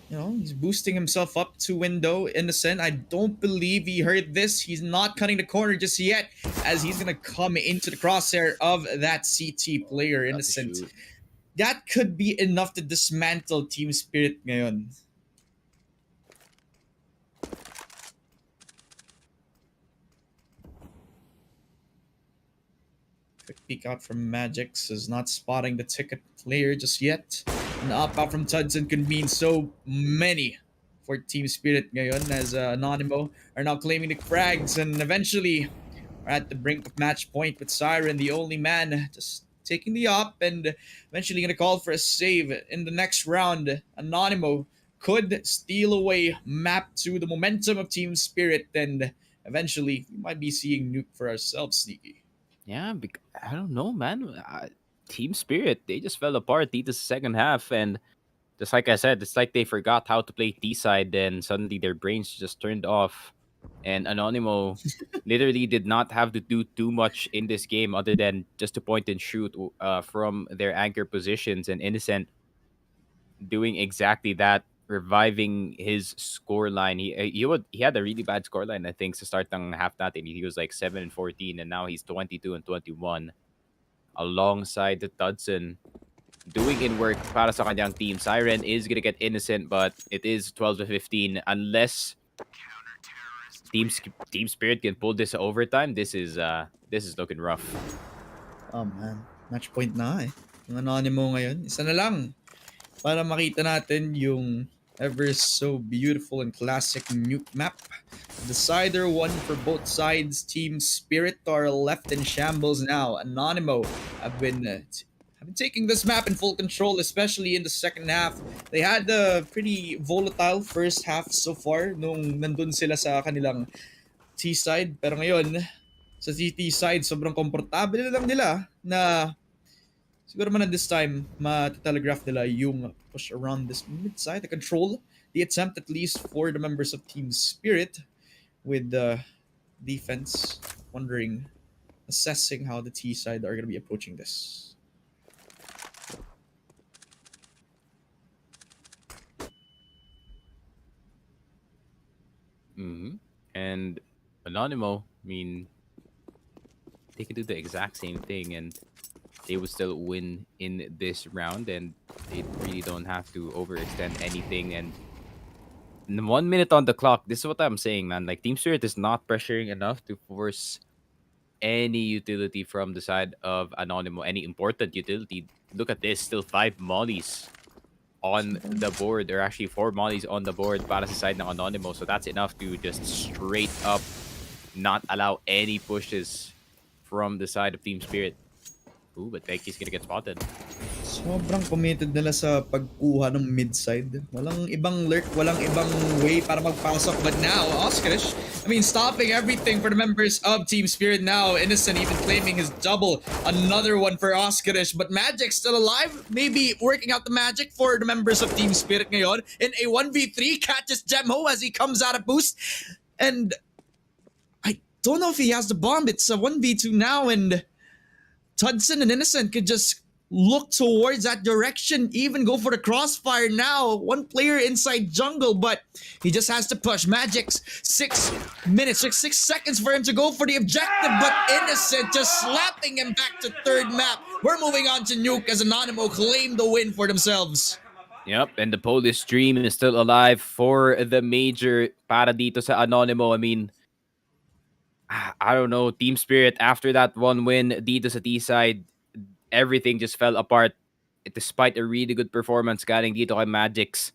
You know, he's boosting himself up to window. Innocent, I don't believe he heard this. He's not cutting the corner just yet, as he's gonna come into the crosshair of that CT player. Innocent. That could be enough to dismantle Team Spirit ngayon. Quick peek out from Magix is not spotting the ticket player just yet. An up-out from Tudson could mean so many for Team Spirit ngayon, as Anonymo are now claiming the frags, and eventually we're at the brink of match point with Siren, the only man just taking the op, and eventually gonna call for a save in the next round. Anonymo could steal away map to the momentum of Team Spirit, and eventually we might be seeing Nuke for ourselves, Sneaky. Yeah, I don't know, man. Team Spirit, they just fell apart the second half, and just like I said, it's like they forgot how to play T-side, then suddenly their brains just turned off. And Anonymo literally did not have to do too much in this game other than just to point and shoot from their anchor positions, and Innocent doing exactly that, reviving his scoreline. He had a really bad scoreline, I think, to start ng half natin. He was like 7-14, and now he's 22-21. Alongside the Dudson doing in work para sa kanyang team. Siren is gonna get Innocent, but it is 12-15. Unless Team Spirit can pull this overtime, this is looking rough. Oh man, match point na eh. Yung Anonymo ngayon, isa na lang para makita natin yung ever so beautiful and classic Nuke map. Decider one for both sides. Team Spirit are left in shambles now. Anonymo have been taking this map in full control, especially in the second half. They had a pretty volatile first half so far nung nandun sila sa kanilang T-side. Pero ngayon, sa CT side, sobrang komportable na lang nila na siguro man this time, matitelegraph nila yung push around this mid-side to control the attempt, at least for the members of Team Spirit, with the defense assessing how the T-side are going to be approaching this. And Anonymo, I mean, they can do the exact same thing and they would still win in this round, and they really don't have to overextend anything. And 1 minute on the clock, this is what I'm saying, man. Like, Team Spirit is not pressuring enough to force any utility from the side of Anonymo, any important utility. Look at this, still 5 mollies on the board, or actually 4 mollies on the board para sa side ng Anonymo. So that's enough to just straight up not allow any pushes from the side of Team Spirit. Ooh, but Becky's gonna get spotted. Sobrang committed nila sa pagkuha ng mid-side. Walang ibang lurk, walang ibang way para magpasok. But now, Oscarish, I mean, stopping everything for the members of Team Spirit now. Innocent even claiming his double. Another one for Oscarish. But Magic still alive. Maybe working out the magic for the members of Team Spirit ngayon. In a 1v3, catches Gemho as he comes out of boost. And I don't know if he has the bomb. It's a 1v2 now, and Tudson and Innocent could just look towards that direction, even go for the crossfire now. One player inside jungle, but he just has to push. Magic's 6 minutes, 6 seconds for him to go for the objective, but Innocent just slapping him back to third map. We're moving on to Nuke as Anonymo claim the win for themselves. Yep, and the Polish dream is still alive for the major para dito sa Anonymo. I mean, I don't know, team spirit after that one win dito sa T side, everything just fell apart despite a really good performance galing dito kay Magix.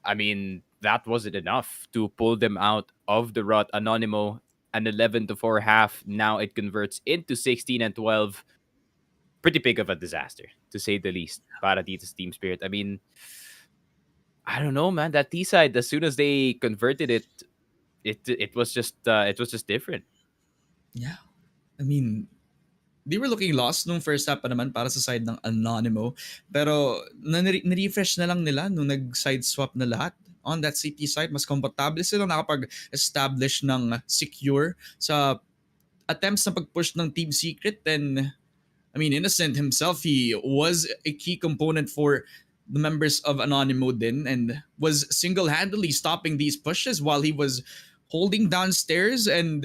I mean, that wasn't enough to pull them out of the rut. Anonymo, an 11-4 half. Now it converts into 16-12. Pretty big of a disaster, to say the least, para dito sa team spirit. I mean, I don't know, man. That T side, as soon as they converted it, it was just different. Yeah. I mean, they were looking lost nung first half pa naman para sa side ng Anonymo. Pero na-refresh na lang nila nung nag-side swap na lahat. On that CT side, mas komportable sila nakapag-establish ng secure sa attempts na pag-push ng Team Secret. And I mean, Innocent himself, he was a key component for the members of Anonymo din and was single-handedly stopping these pushes while he was holding downstairs. And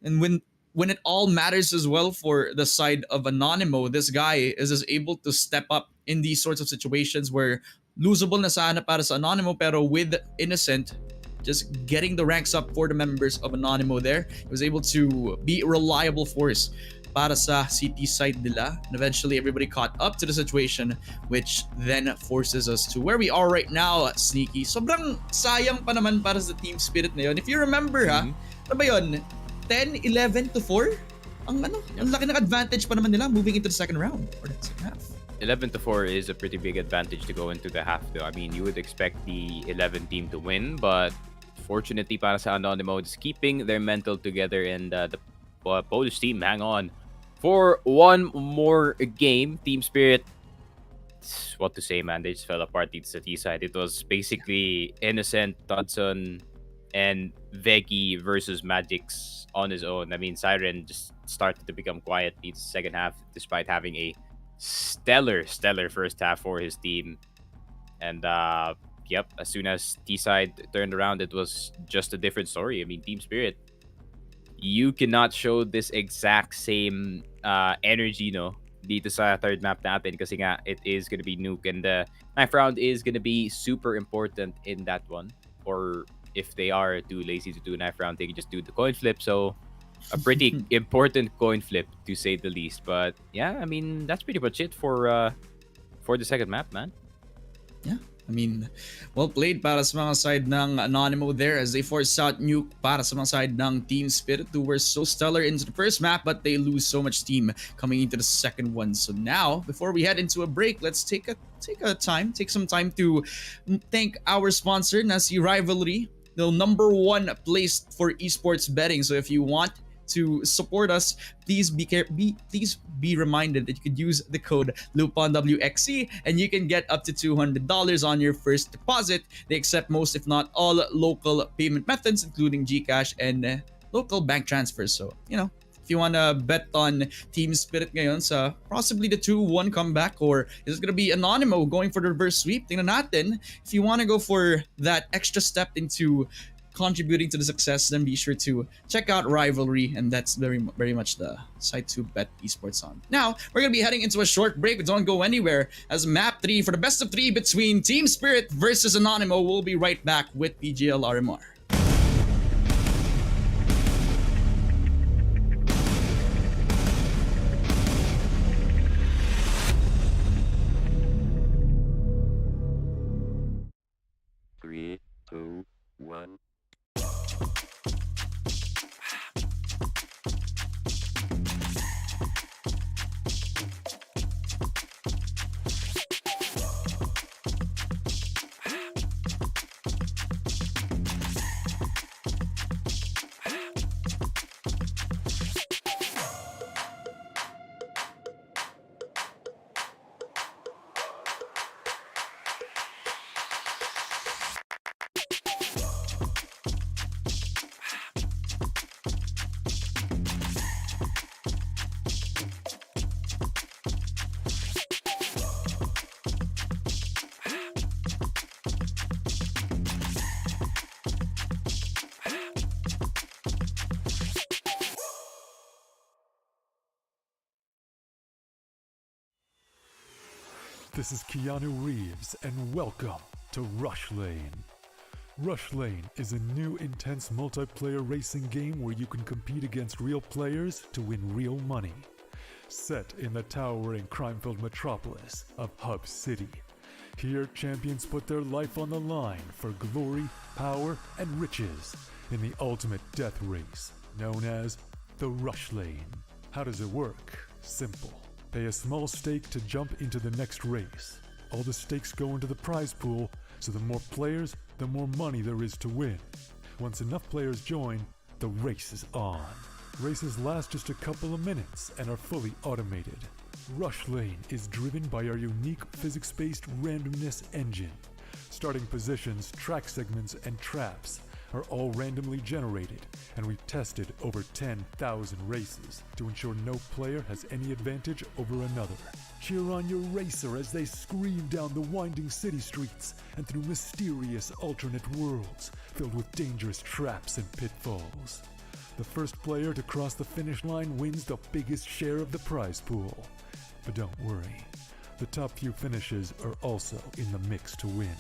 when it all matters as well for the side of Anonymo, this guy is just able to step up in these sorts of situations where losable na sana para sa Anonymo, pero with Innocent just getting the ranks up for the members of Anonymo there, he was able to be a reliable force para sa CT side nila. And eventually everybody caught up to the situation, which then forces us to where we are right now, Sneaky. Sobrang sayang pa naman para sa team spirit na yun. If you remember ano ba yun? 10-11 to 4? Ang laki ng advantage pa naman nila moving into the second round or the second half. 11-4 is a pretty big advantage to go into the half, though. I mean, you would expect the 11 team to win, but fortunately para sa Anonymo, just keeping their mental together, and the Polish team hang on for one more game. Team spirit, what to say, man? They just fell apart dito sa T side. It was basically Innocent, Dodson, and Veggie versus Magix on his own. I mean, Siren just started to become quiet in the second half despite having a stellar first half for his team. And yep, as soon as T-side turned around, it was just a different story. I mean, Team Spirit, you cannot show this exact same energy, no, dito sa third map natin kasi nga it is gonna be Nuke, and the ninth round is gonna be super important in that one. Or if they are too lazy to do ninth round, they can just do the coin flip. So a pretty important coin flip, to say the least. But yeah, I mean, that's pretty much it for the second map, man. Yeah, I mean, well played para sa mga side ng Anonymo there as they force out Nuke para sa mga side ng Team Spirit, who were so stellar into the first map, but they lose so much steam coming into the second one. So now, before we head into a break, let's take some time to thank our sponsor, na si Rivalry, the number one place for esports betting. So if you want to support us, please be reminded that you could use the code LuponWXC and you can get up to $200 on your first deposit. They accept most, if not all, local payment methods, including GCash and local bank transfers. So, you know, if you want to bet on Team Spirit ngayon sa possibly the 2-1 comeback, or is it going to be Anonymo going for the reverse sweep? Tingnan natin. If you want to go for that extra step into contributing to the success, then be sure to check out Rivalry, and that's very much the site to bet esports on. Now, we're going to be heading into a short break, but don't go anywhere, as map 3 for the best of 3 between Team Spirit versus Anonymo. We'll be right back with PGL RMR. Three, two, one. This is Keanu Reeves, and welcome to Rush Lane. Rush Lane is a new intense multiplayer racing game where you can compete against real players to win real money. Set in the towering crime-filled metropolis of Hub City. Here, champions put their life on the line for glory, power, and riches in the ultimate death race, known as the Rush Lane. How does it work? Simple. Pay a small stake to jump into the next race. All the stakes go into the prize pool, so the more players, the more money there is to win. Once enough players join, the race is on. Races last just a couple of minutes and are fully automated. Rush Lane is driven by our unique physics-based randomness engine. Starting positions, track segments, and traps are all randomly generated, and we've tested over 10,000 races to ensure no player has any advantage over another. Cheer on your racer as they scream down the winding city streets and through mysterious alternate worlds filled with dangerous traps and pitfalls. The first player to cross the finish line wins the biggest share of the prize pool. But don't worry, the top few finishes are also in the mix to win.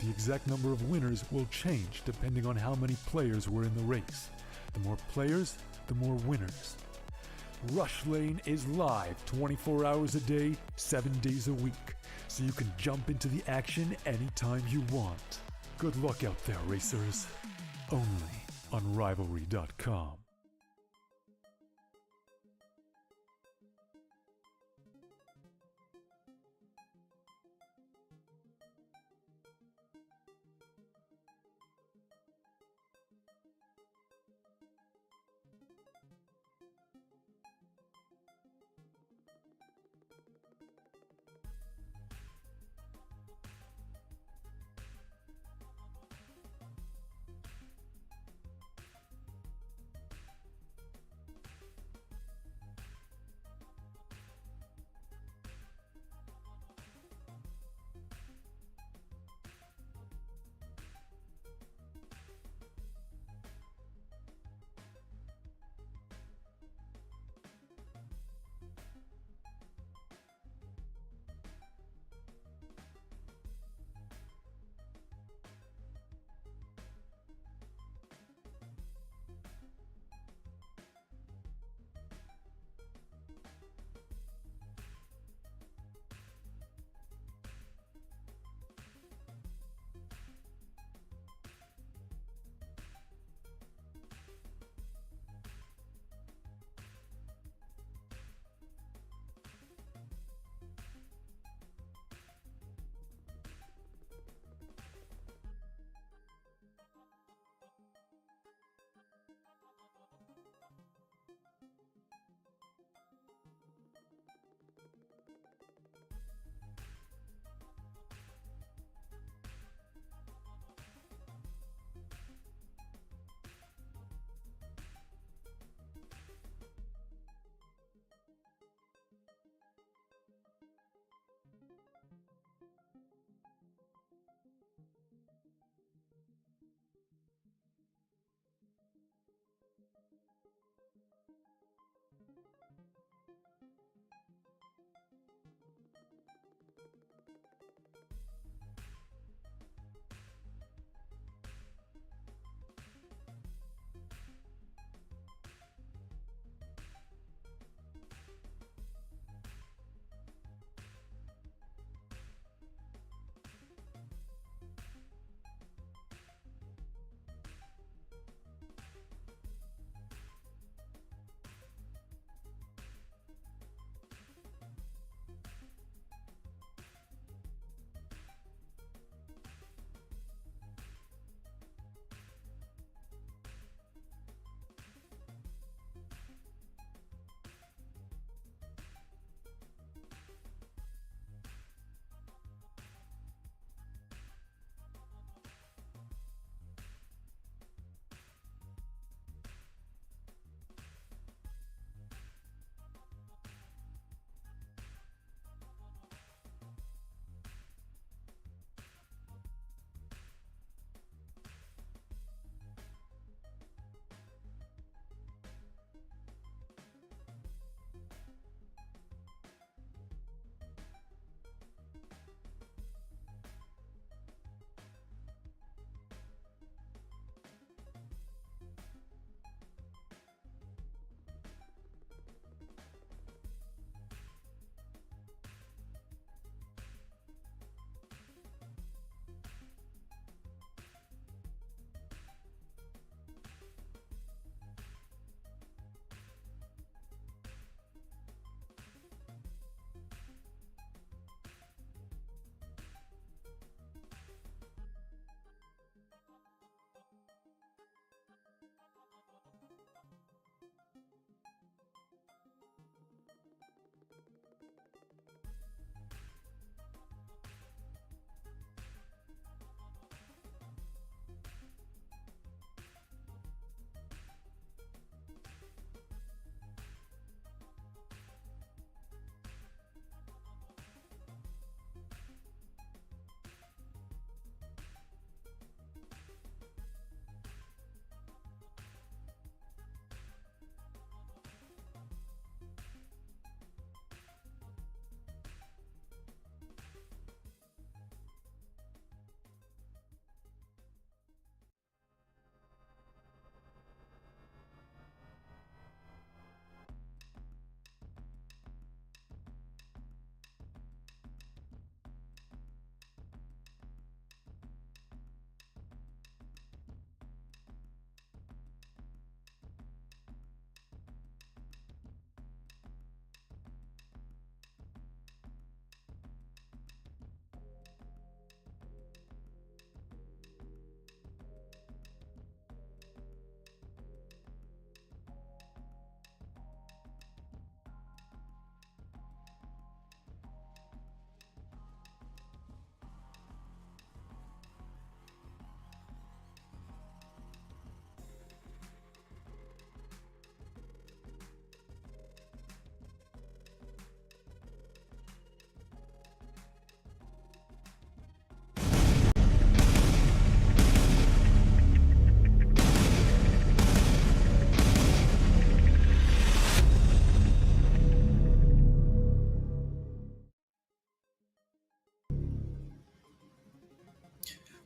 The exact number of winners will change depending on how many players were in the race. The more players, the more winners. Rush Lane is live 24 hours a day, 7 days a week, so you can jump into the action anytime you want. Good luck out there, racers. Only on Rivalry.com.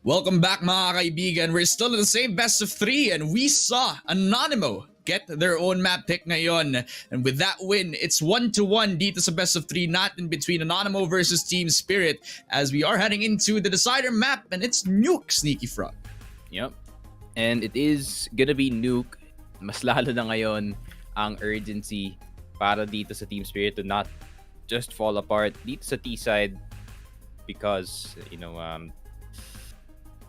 Welcome back mga kaibigan. We're still in the same best of 3 and we saw Anonymo get their own map pick ngayon. And with that win, it's 1-1 dito sa best of 3 natin between Anonymo versus Team Spirit as we are heading into the decider map and it's Nuke, Sneaky Frog. Yep. And it is gonna be Nuke. Mas lalo na ngayon ang urgency para dito sa Team Spirit to not just fall apart dito sa T-side because,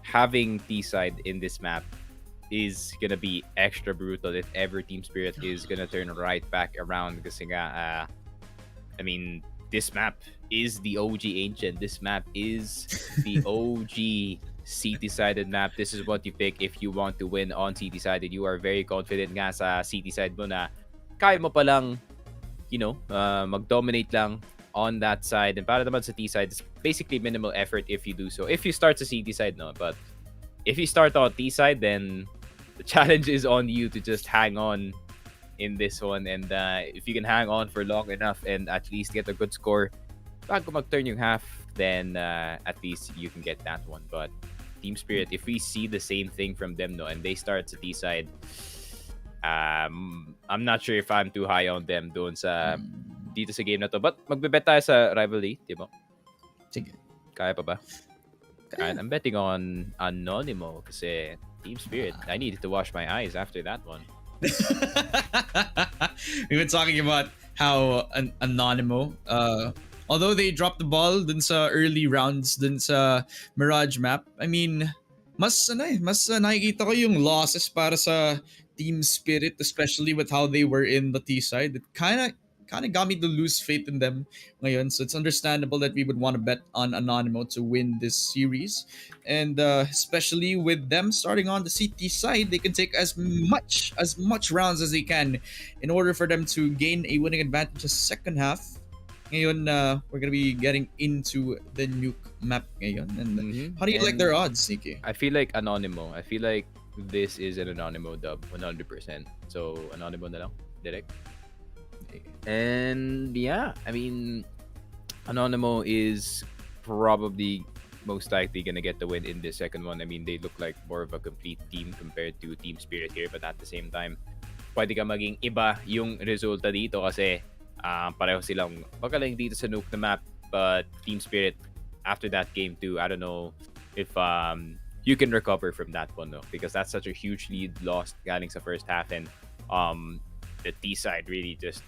having T-side in this map is gonna be extra brutal if ever Team Spirit is gonna turn right back around kasi nga, this map is the OG Ancient. This map is the OG CT-sided map. This is what you pick if you want to win on CT-sided. You are very confident nga sa CT-side mo na kaya mo palang, mag-dominate lang on that side. And para naman sa T-side, it's basically minimal effort if you do so. If you start sa CT-side, no? But if you start on T-side, then the challenge is on you to just hang on in this one. And if you can hang on for long enough and at least get a good score, bago mag-turn yung half, then at least you can get that one. But Team Spirit, if we see the same thing from them, no, and they start sa T-side, I'm not sure if I'm too high on them doon sa dito sa game na to. But magbe-bet tayo sa rivalry, di ba? Sige. Kaya pa ba? And I'm betting on Anonymo kasi Team Spirit. I needed to wash my eyes after that one. We've been talking about how Anonymo, although they dropped the ball dun sa early rounds dun sa Mirage map, mas nakikita ko yung losses para sa Team Spirit, especially with how they were in the T side. It kind of got me to lose faith in them ngayon. So it's understandable that we would want to bet on Anonymo to win this series. And especially with them starting on the CT side, they can take as much rounds as they can in order for them to gain a winning advantage the second half. Ngayon, we're going to be getting into the Nuke map ngayon. And how do you like their odds, Nikki? I feel like Anonymo. I feel like this is an Anonymo dub, 100%. So, Anonymo na lang, direct. And yeah, Anonymo is probably most likely gonna get the win in the second one. They look like more of a complete team compared to Team Spirit here, but at the same time, pwede ka maging iba yung resulta dito kasi pareho silang magaling dito sa Nuke na map. But Team Spirit, after that game too, I don't know if you can recover from that one, no? Because that's such a huge lead lost galing sa first half, and the T side really just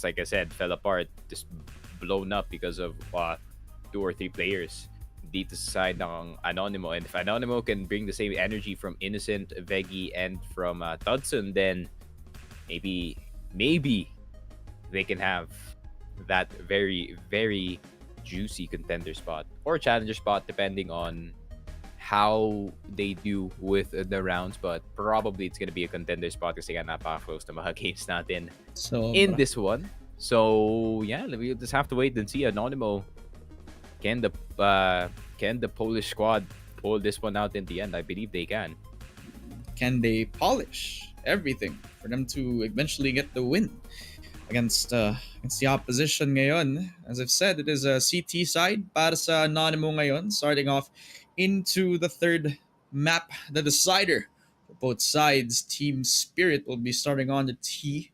like I said, fell apart, just blown up because of 2 or 3 players dito sa side ng Anonymo. And if Anonymo can bring the same energy from Innocent, Veggie, and from Tudson, then maybe they can have that very, very juicy contender spot or challenger spot depending on how they do with the rounds, but probably it's gonna be a contender spot kasi nga napaka-close na mga games natin in this one. So yeah, we just have to wait and see. Anonymo, can the Polish squad pull this one out in the end? I believe they can. Can they polish everything for them to eventually get the win against the opposition ngayon? As I've said, it is a CT side para sa Anonymo ngayon, starting off into the third map, the decider for both sides. Team Spirit will be starting on the T.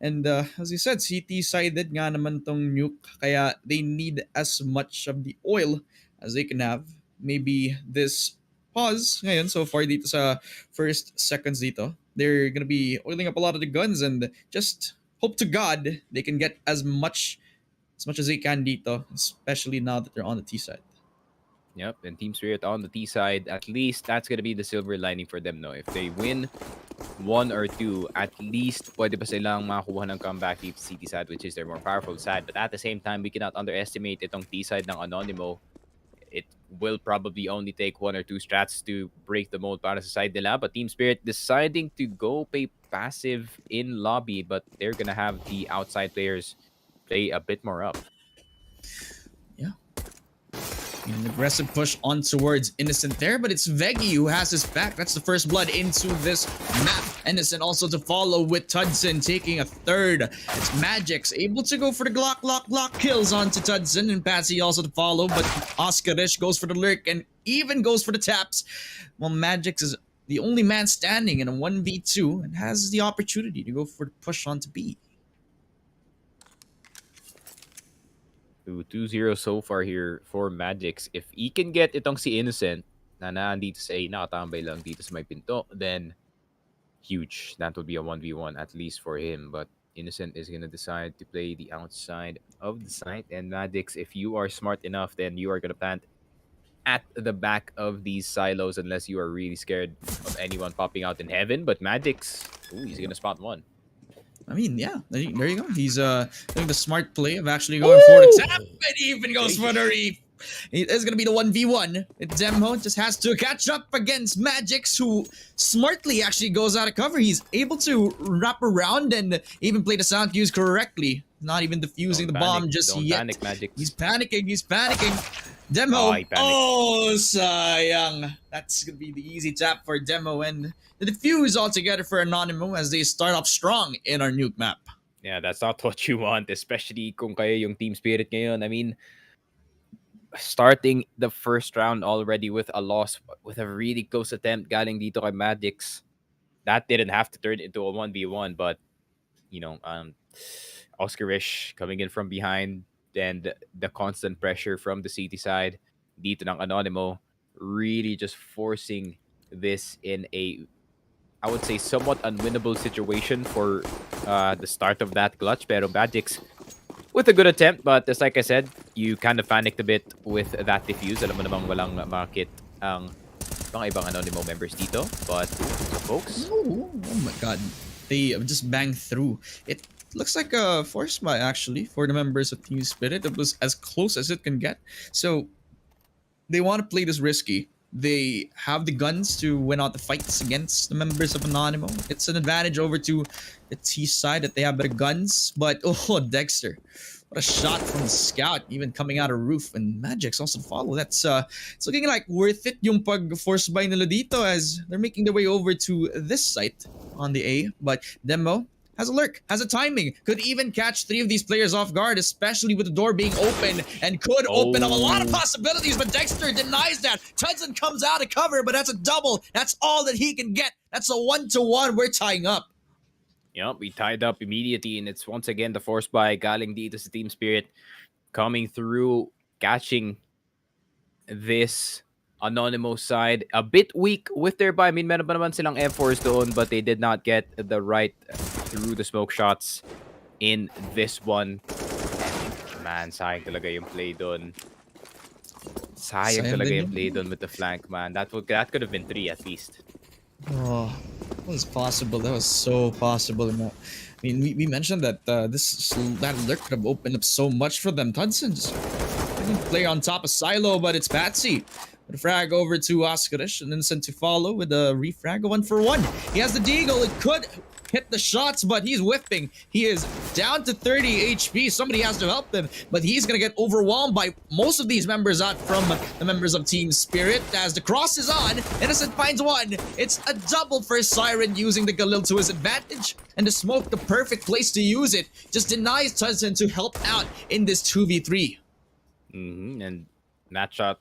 And as you said, CT-sided nga naman tong Nuke, kaya they need as much of the oil as they can have. Maybe this pause ngayon so far dito sa first seconds dito, they're gonna be oiling up a lot of the guns and just hope to God they can get as much as they can dito, especially now that they're on the T side. Yep, and Team Spirit on the T side, at least that's gonna be the silver lining for them, no? If they win 1 or 2, at least pwede pa silang makakuha ng comeback dito sa CT side, which is their more powerful side. But at the same time, we cannot underestimate itong T side ng Anonymo. It will probably only take 1 or 2 strats to break the mold para sa side nila. But Team Spirit deciding to go play passive in lobby, but they're gonna have the outside players play a bit more up. Yeah. An aggressive push on towards Innocent there, but it's Veggie who has his back. That's the first blood into this map. Innocent also to follow with Tudson taking a third. It's Magix able to go for the Glock kills onto Tudson, and Patsy also to follow, but Oscarish goes for the lurk and even goes for the taps. While Magix is the only man standing in a 1v2 and has the opportunity to go for the push onto B. 2-0 so far here for Magix. If he can get itong si Innocent na nandito sa A, nakatambay lang dito sa may pinto, then huge. That would be a 1v1 at least for him. But Innocent is going to decide to play the outside of the site. And Magix, if you are smart enough, then you are going to plant at the back of these silos unless you are really scared of anyone popping out in heaven. But Magix, he's going to spot one. I mean, yeah, there you go. He's doing the smart play of actually going for the tap, and he even goes for the reef. It's gonna be the 1v1. Demo just has to catch up against Magix, who smartly actually goes out of cover. He's able to wrap around and even play the sound cues correctly. Not even defusing the bomb just yet. Panic, Magix. He's panicking. Demo. Oh, sayang. That's gonna be the easy tap for Demo, and the defuse altogether for Anonymo as they start off strong in our Nuke map. Yeah, that's not what you want, especially kung kayo yung team spirit ngayon. I mean, starting the first round already with a loss, with a really close attempt galing dito kay Magix, that didn't have to turn into a 1v1, but, you know, Oscarish coming in from behind, and the constant pressure from the city side dito ng Anonymo, really just forcing this in a, I would say, somewhat unwinnable situation for the start of that clutch. Pero Magix with a good attempt, but just like I said, you kind of panicked a bit with that defuse. Alam mo namang walang makit ang mga ibang Anonymo members dito. But, folks... Oh my god. They just banged through. It looks like a force buy, actually, for the members of Team Spirit. It was as close as it can get. So, they want to play this risky. They have the guns to win out the fights against the members of Anonymo. It's an advantage over to the T side that they have better guns. But, oh, Dexter. What a shot from the scout, even coming out of roof. And Magix also follow. That's it's looking like worth it yung pag-force buy nila dito as they're making their way over to this site on the A. But Demo has a lurk, has a timing, could even catch 3 of these players off guard, especially with the door being open, and could open up a lot of possibilities, but Dexter denies that. Tudson comes out of cover, but that's a double. That's all that he can get. That's a 1-1. We're tying up. Yep, we tied up immediately, and it's once again the force by galing dito sa Team Spirit coming through, catching this Anonymous side. A bit weak with their buy. I mean, meron pa naman silang F4s doon, but they did not get the right through the smoke shots in this one. Man, sayang talaga yung play doon. Sayang talaga yung play doon with the flank, man. That could have been 3 at least. Oh, that was possible. That was so possible. I mean, we mentioned that that lurk could have opened up so much for them. Tudson's player on top of Silo, but it's Patsy. The frag over to Oscarish, and then sent to follow with a refrag, 1-for-1. He has the deagle. It could hit the shots, but he's whiffing. He is down to 30 HP. Somebody has to help him, but he's gonna get overwhelmed by most of these members out from the members of Team Spirit as the cross is on. Innocent finds one. It's a double for Siren using the Galil to his advantage, and the smoke, the perfect place to use it, just denies Tudson to help out in this 2v3. And that shot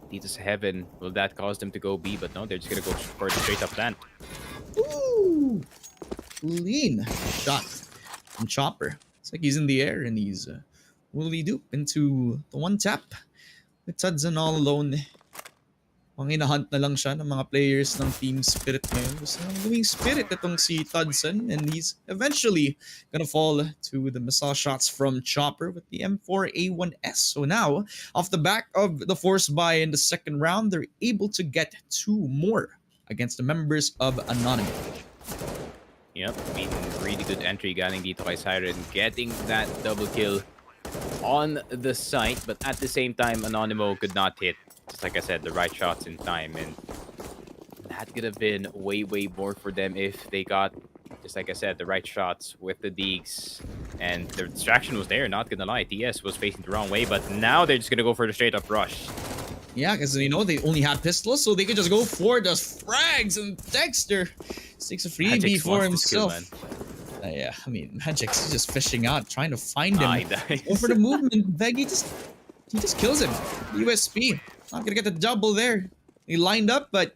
dito sa heaven, will that cause them to go B? But no, they're just gonna go for the straight up plant. Ooh, clean shot from Chopper. It's like he's in the air and he's woolly dupe into the one tap with Tudson all alone. Hinahunt na lang siya ng mga players ng Team Spirit ngayon. Gusto nang gawing Spirit itong si Tudson, and he's eventually gonna fall to the missile shots from Chopper with the M4A1S. So now, off the back of the force buy in the second round, they're able to get 2 more against the members of Anonymo. Yep, I mean, really good entry galing dito kay Siren, getting that double kill on the site, but at the same time, Anonymo could not hit, just like I said, the right shots in time, and that could have been way more for them if they got, just like I said, the right shots with the Deegs, and the distraction was there, not gonna lie. TS was facing the wrong way, but now they're just gonna go for the straight up rush. Yeah, because they only have pistols, so they could just go for the frags, and Dexter takes a freebie Magix for wants this kill, himself. man. Yeah, I mean, Magix is just fishing out, trying to find Ah, him. he dies. Go for the movement. Veggie just kills him. USP. Not gonna get the double there. He lined up, but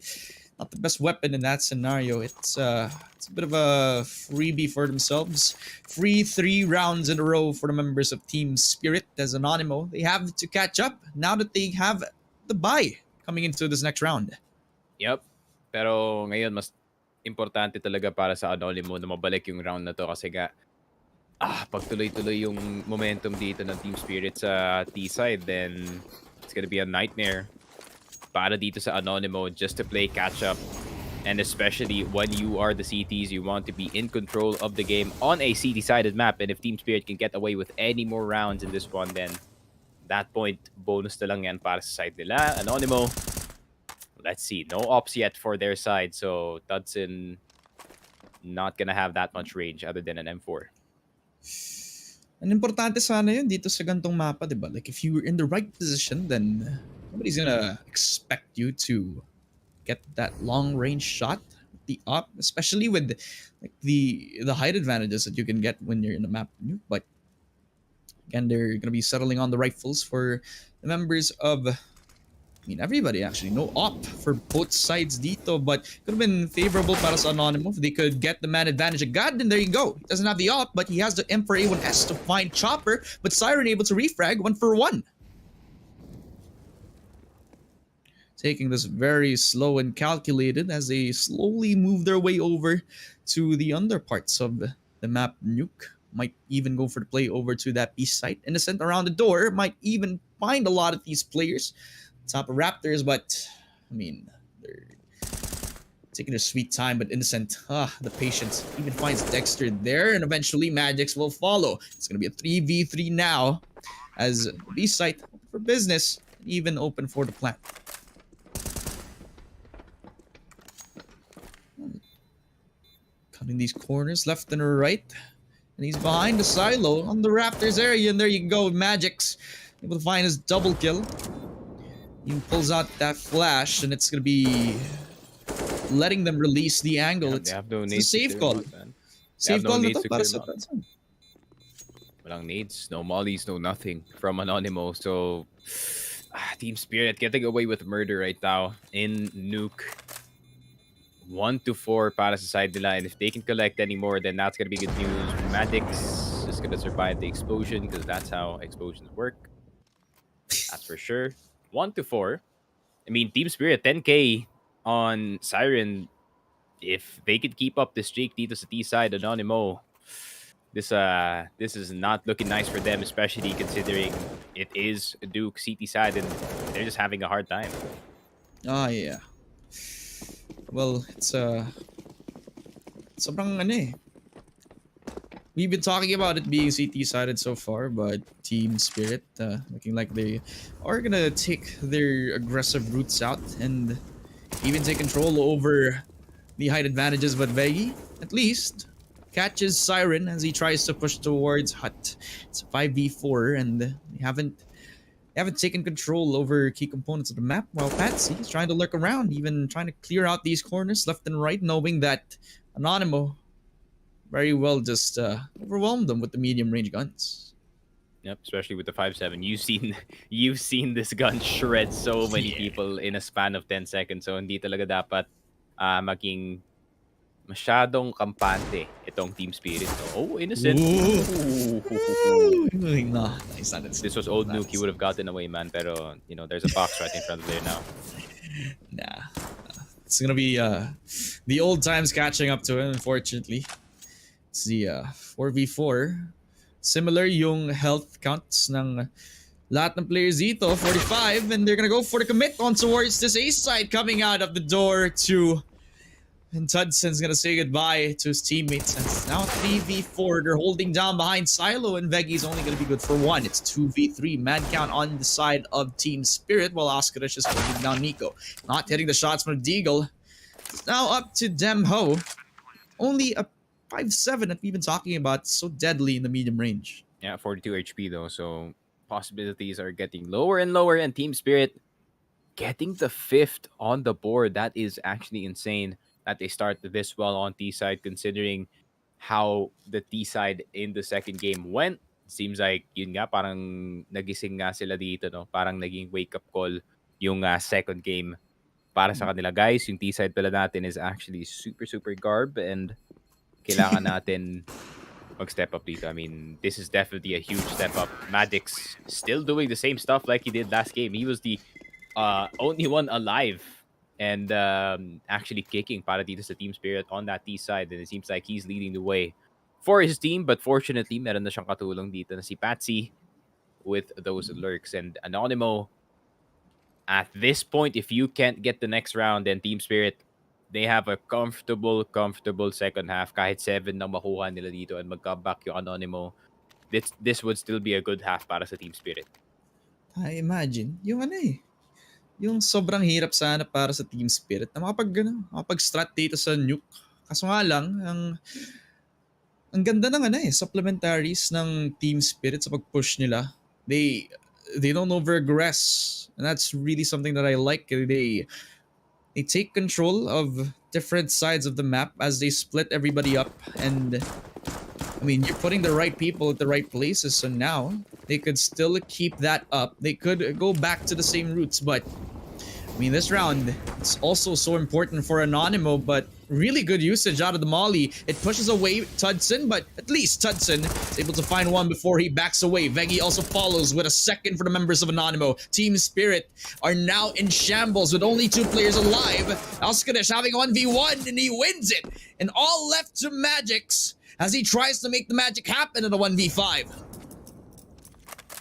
not the best weapon in that scenario. It's a bit of a freebie for themselves. Free 3 rounds in a row for the members of Team Spirit as Anonymo. They have to catch up now that they have the bye coming into this next round. Yep. Pero ngayon, mas importante talaga para sa Anonymo na mabalik yung round na to kasi nga, pag tuloy-tuloy yung momentum dito ng Team Spirit sa T-side, then it's gonna be a nightmare para dito sa Anonymo just to play catch-up. And especially when you are the CTs, you want to be in control of the game on a CT-sided map. And if Team Spirit can get away with any more rounds in this one, then that point, bonus na lang yan para sa side nila. Anonymo, let's see. No ops yet for their side. So, Tudson not gonna have that much range other than an M4. Ang importante sana yun dito sa gantong mapa, di ba? Like, if you were in the right position, then nobody's gonna expect you to get that long-range shot. The op, especially with like the height advantages that you can get when you're in the map. But again, they're gonna be settling on the rifles for the members of, I mean, everybody actually. No op for both sides dito, but could have been favorable para sa Anonymous if they could get the man advantage. God, and there you go. He doesn't have the op, but he has the M for A1S to find Chopper, but Siren able to refrag 1-for-1. Taking this very slow and calculated as they slowly move their way over to the underparts of the map. Nuke might even go for the play over to that B site. Innocent around the door might even find a lot of these players. Top of Raptors, but I mean, they're taking their sweet time, but Innocent, the patience, even finds Dexter there, and eventually Magix will follow. It's gonna be a 3v3 now as B site for business, even open for the plant. Cutting these corners left and right. And he's behind the silo on the Raptors area. And there you go. Magix able to find his double kill. He pulls out that flash. And it's going to be letting them release the angle. They have no it's a nades to safe clear call. them out, man. They Safe have no call na nades to to para clear sa them out. Tudson. Walang nades, no mollies, no nothing from Anonymo. So, Team Spirit getting away with murder right now in Nuke. 1-4 para sa side nila, and if they can collect any more, then that's gonna be good news. Maddox is gonna survive the explosion because that's how explosions work. That's for sure. 1-4. I mean, Team Spirit 10k on Siren. If they could keep up the streak dito sa T side, Anonymo, this is not looking nice for them, especially considering it is Duke CT side and they're just having a hard time. Yeah. Well, it's sobrang ano eh. We've been talking about it being CT-sided so far, but Team Spirit looking like they are gonna take their aggressive routes out and even take control over the height advantages. But Veggie, at least, catches Siren as he tries to push towards Hut. It's a 5v4, and they haven't taken control over key components of the map, while Patsy is trying to lurk around, even trying to clear out these corners left and right, knowing that Anonymo very well just overwhelmed them with the medium range guns. Yep, especially with the 5.7. You've seen this gun shred so many people in a span of 10 seconds. So hindi talaga dapat maging masyadong kampante itong Team Spirit. Oh, Innocent. Nah, nice. This was old Nuke. He would have gotten away, man. Pero, there's a box right in front of there now. Nah. It's gonna be the old times catching up to him, unfortunately. It's the 4v4. Similar yung health counts ng lahat ng players dito, 45, and they're gonna go for the commit on towards this A side coming out of the door to... And Tudson's gonna say goodbye to his teammates. And it's now 3v4. They're holding down behind Silo, and Veggie's only gonna be good for 1. It's 2v3. Man count on the side of Team Spirit, while Astralis is holding down Nico. Not hitting the shots from Deagle. It's now up to Demho. Only a 5-7 that we've been talking about, so deadly in the medium range. Yeah, 42 HP though, so possibilities are getting lower and lower, and Team Spirit getting the 5th on the board, that is actually insane that they start this well on T side, considering how the T side in the second game went. Seems like yun nga, parang nagising nga sila dito, no? Parang naging wake-up call yung second game para sa kanila. Guys, yung T side pala natin is actually super, super garb, and kailangan natin mag-step up dito. I mean, this is definitely a huge step up. Magic's still doing the same stuff like he did last game. He was the only one alive and actually kicking para dito sa team spirit on that T side, and it seems like he's leading the way for his team. But fortunately, meron na siyang katulong dito na si Patsy with those lurks. And Anonymo, at this point, if you can't get the next round, then Team Spirit, they have a comfortable second half. Kahit 7 na makuha nila dito and mag-comeback yung Anonymo, this would still be a good half para sa Team Spirit. I imagine, yung yung sobrang hirap sana para sa Team Spirit na makapag-strat dito sa Nuke. Kaso nga lang, ang ganda ng supplementaries ng Team Spirit sa pag-push nila. They don't overaggress, and that's really something that I like. They take control of different sides of the map as they split everybody up, and I mean, you're putting the right people at the right places, so now they could still keep that up. They could go back to the same routes, but I mean, this round, it's also so important for Anonymo, but really good usage out of the Molly. It pushes away Tudson, but at least Tudson is able to find one before he backs away. Veggie also follows with a second for the members of Anonymo. Team Spirit are now in shambles with only 2 players alive. Alskadish having a 1v1, and he wins it. And all left to Magix as he tries to make the magic happen in a 1v5.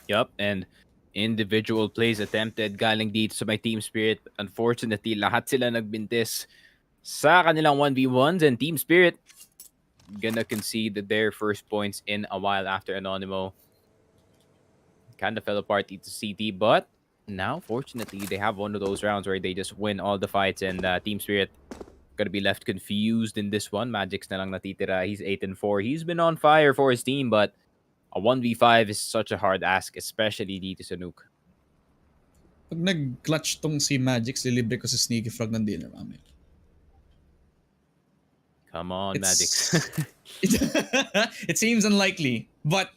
Yup, and individual plays attempted galing dito sa my Team Spirit. Unfortunately, lahat sila nagbintis sa kanilang 1v1s, and Team Spirit gonna concede their first points in a while after Anonymo kind of fell apart dito CT. But now, fortunately, they have one of those rounds where they just win all the fights, and Team Spirit gonna be left confused in this one. Magic's na lang natitira. He's 8-4. He's been on fire for his team, but a 1v5 is such a hard ask, especially dito sa Nuke. Pag nag-clutch tong si Magix, lilibre ko sa Sneaky Frog ng dinner, mami. Come on, Magix. It seems unlikely, but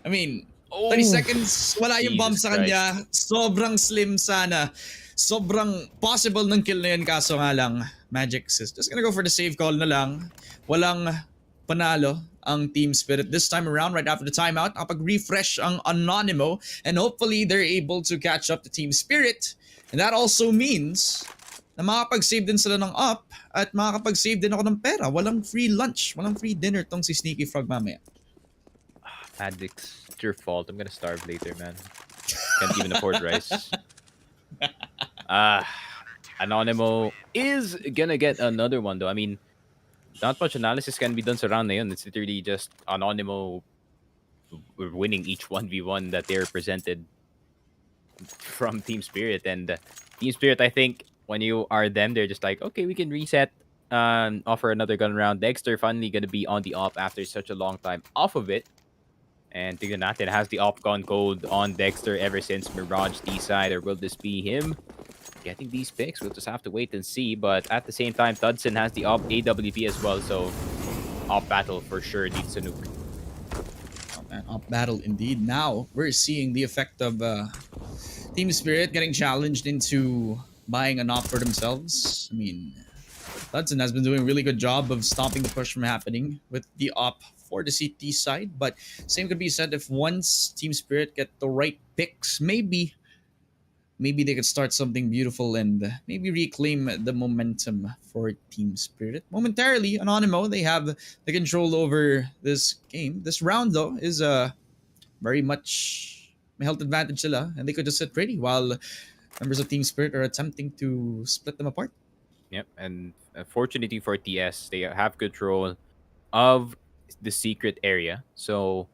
I mean, 30 seconds, wala yung bomb sa kanya. Sobrang slim sana. Sobrang possible ng kill na yun, kaso nga lang, Magix is just gonna go for the save call na lang. Walang panalo ang Team Spirit this time around. Right after the timeout, nakapag-refresh ang Anonymo, and hopefully they're able to catch up to Team Spirit. And that also means na makapag-save din sila ng up at makapag-save din ako ng pera. Walang free lunch, walang free dinner tong si Sneaky Frog mamaya. Magix, it's your fault. I'm gonna starve later, man. Can't even afford rice. Anonymo is gonna get another one, though. I mean, not much analysis can be done sa round na yun. It's literally just Anonymo winning each 1v1 that they're presented from Team Spirit. And Team Spirit, I think, when you are them, they're just like, okay, we can reset and offer another gun round. Dexter finally gonna be on the op after such a long time off of it. And tignan natin, has the op gone cold on Dexter ever since Mirage D-side, or will this be him getting these picks? We'll just have to wait and see. But at the same time, Tudson has the op AWP as well, so op battle for sure needs a nuke. Oh man, op battle indeed. Now we're seeing the effect of Team Spirit getting challenged into buying an op for themselves. I mean, Tudson has been doing a really good job of stopping the push from happening with the op for the CT side, but same could be said if once Team Spirit get the right picks, maybe they could start something beautiful and maybe reclaim the momentum for Team Spirit. Momentarily, Anonymo, they have the control over this game. This round, though, is very much may health advantage sila, and they could just sit pretty while members of Team Spirit are attempting to split them apart. Yep, and fortunately for TS, they have control of the secret area, so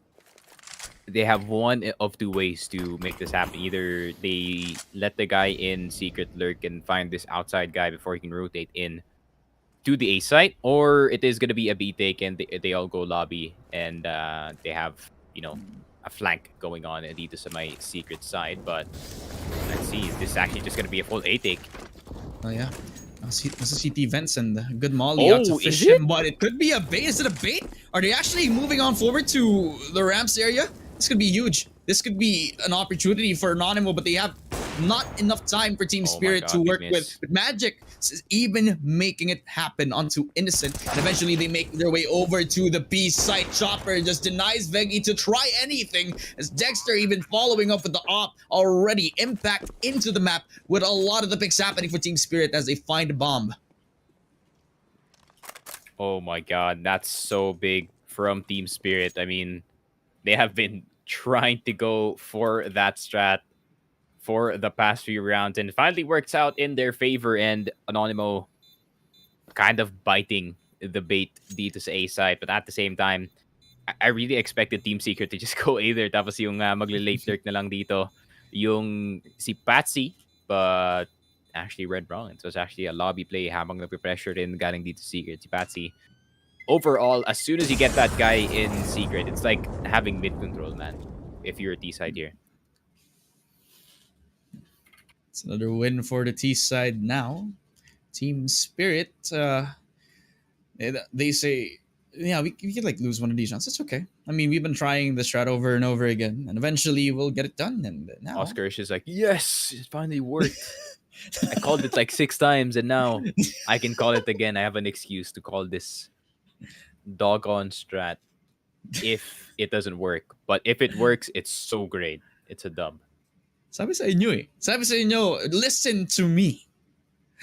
they have one of 2 ways to make this happen. Either they let the guy in secret lurk and find this outside guy before he can rotate in to the A site, or it is going to be a B take and they all go lobby, and they have, you know, a flank going on dito sa my secret side. But let's see, this is actually just gonna be a full A take. Oh yeah. This is CT Vents and good molly out to Oh, fish is it? him, but it could be a bait. Is it a bait? Are they actually moving on forward to the ramps area? This could be huge. This could be an opportunity for Anonymo, but they have not enough time for Team Oh my Spirit God, to big work miss. with. Magic is even making it happen onto Innocent. And eventually they make their way over to the B site. Chopper just denies Veggie to try anything, as Dexter even following up with the op already impact into the map with a lot of the picks happening for Team Spirit as they find a bomb. Oh my God, that's so big from Team Spirit. I mean, they have been trying to go for that strat for the past few rounds, and it finally works out in their favor. And Anonymo kind of biting the bait dito sa A side, but at the same time, I really expected Team Secret to just go either. Tapos yung magle-late lurk na lang dito yung si Patsy, but actually read wrong. It was actually a lobby play habang nagpe-pressure rin galing dito Secret si Patsy. Overall, as soon as you get that guy in Secret, it's like having mid control, man. If you're a T side here. It's another win for the T side now. Team Spirit, they say, yeah, we could like lose one of these rounds. It's okay. I mean, we've been trying this strat over and over again, and eventually we'll get it done. And now Oscar is just like, yes, it finally worked. I called it like 6 times, and now I can call it again. I have an excuse to call this doggone strat if it doesn't work. But if it works, it's so great. It's a dub. sabi sa inyo eh. Sabi sa inyo, listen to me.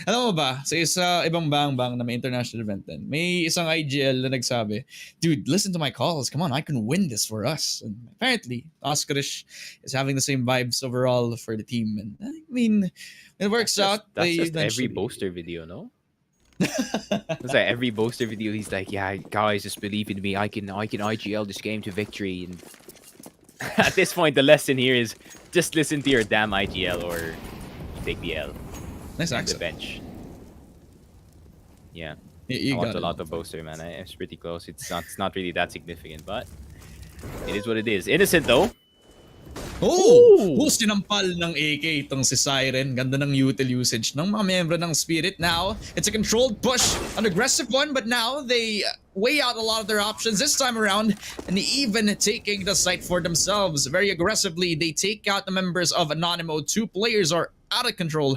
Alam mo ba, sa isa ibang bang-bang na may international event din, may isang IGL na nagsabi, dude, listen to my calls. Come on, I can win this for us. And apparently, Oscarish is having the same vibes overall for the team. And I mean, it works out. That's They just every eventually- boaster video, no? It's like every boaster video, he's like, yeah, guys, just believe in me. I can IGL this game to victory. And at this point, the lesson here is just listen to your damn IGL or take the L. Nice On the accent. bench. Yeah. You I watched got a lot it. of boaster, man. It's pretty close. It's not really that significant, but it is what it is. Innocent though. Oh! Sinampal ng AK itong si Siren. Ganda ng util usage ng mga membro ng Spirit. Now, it's a controlled push, an aggressive one, but now they weigh out a lot of their options this time around, and even taking the site for themselves. Very aggressively, they take out the members of Anonymo. 2 players are out of control,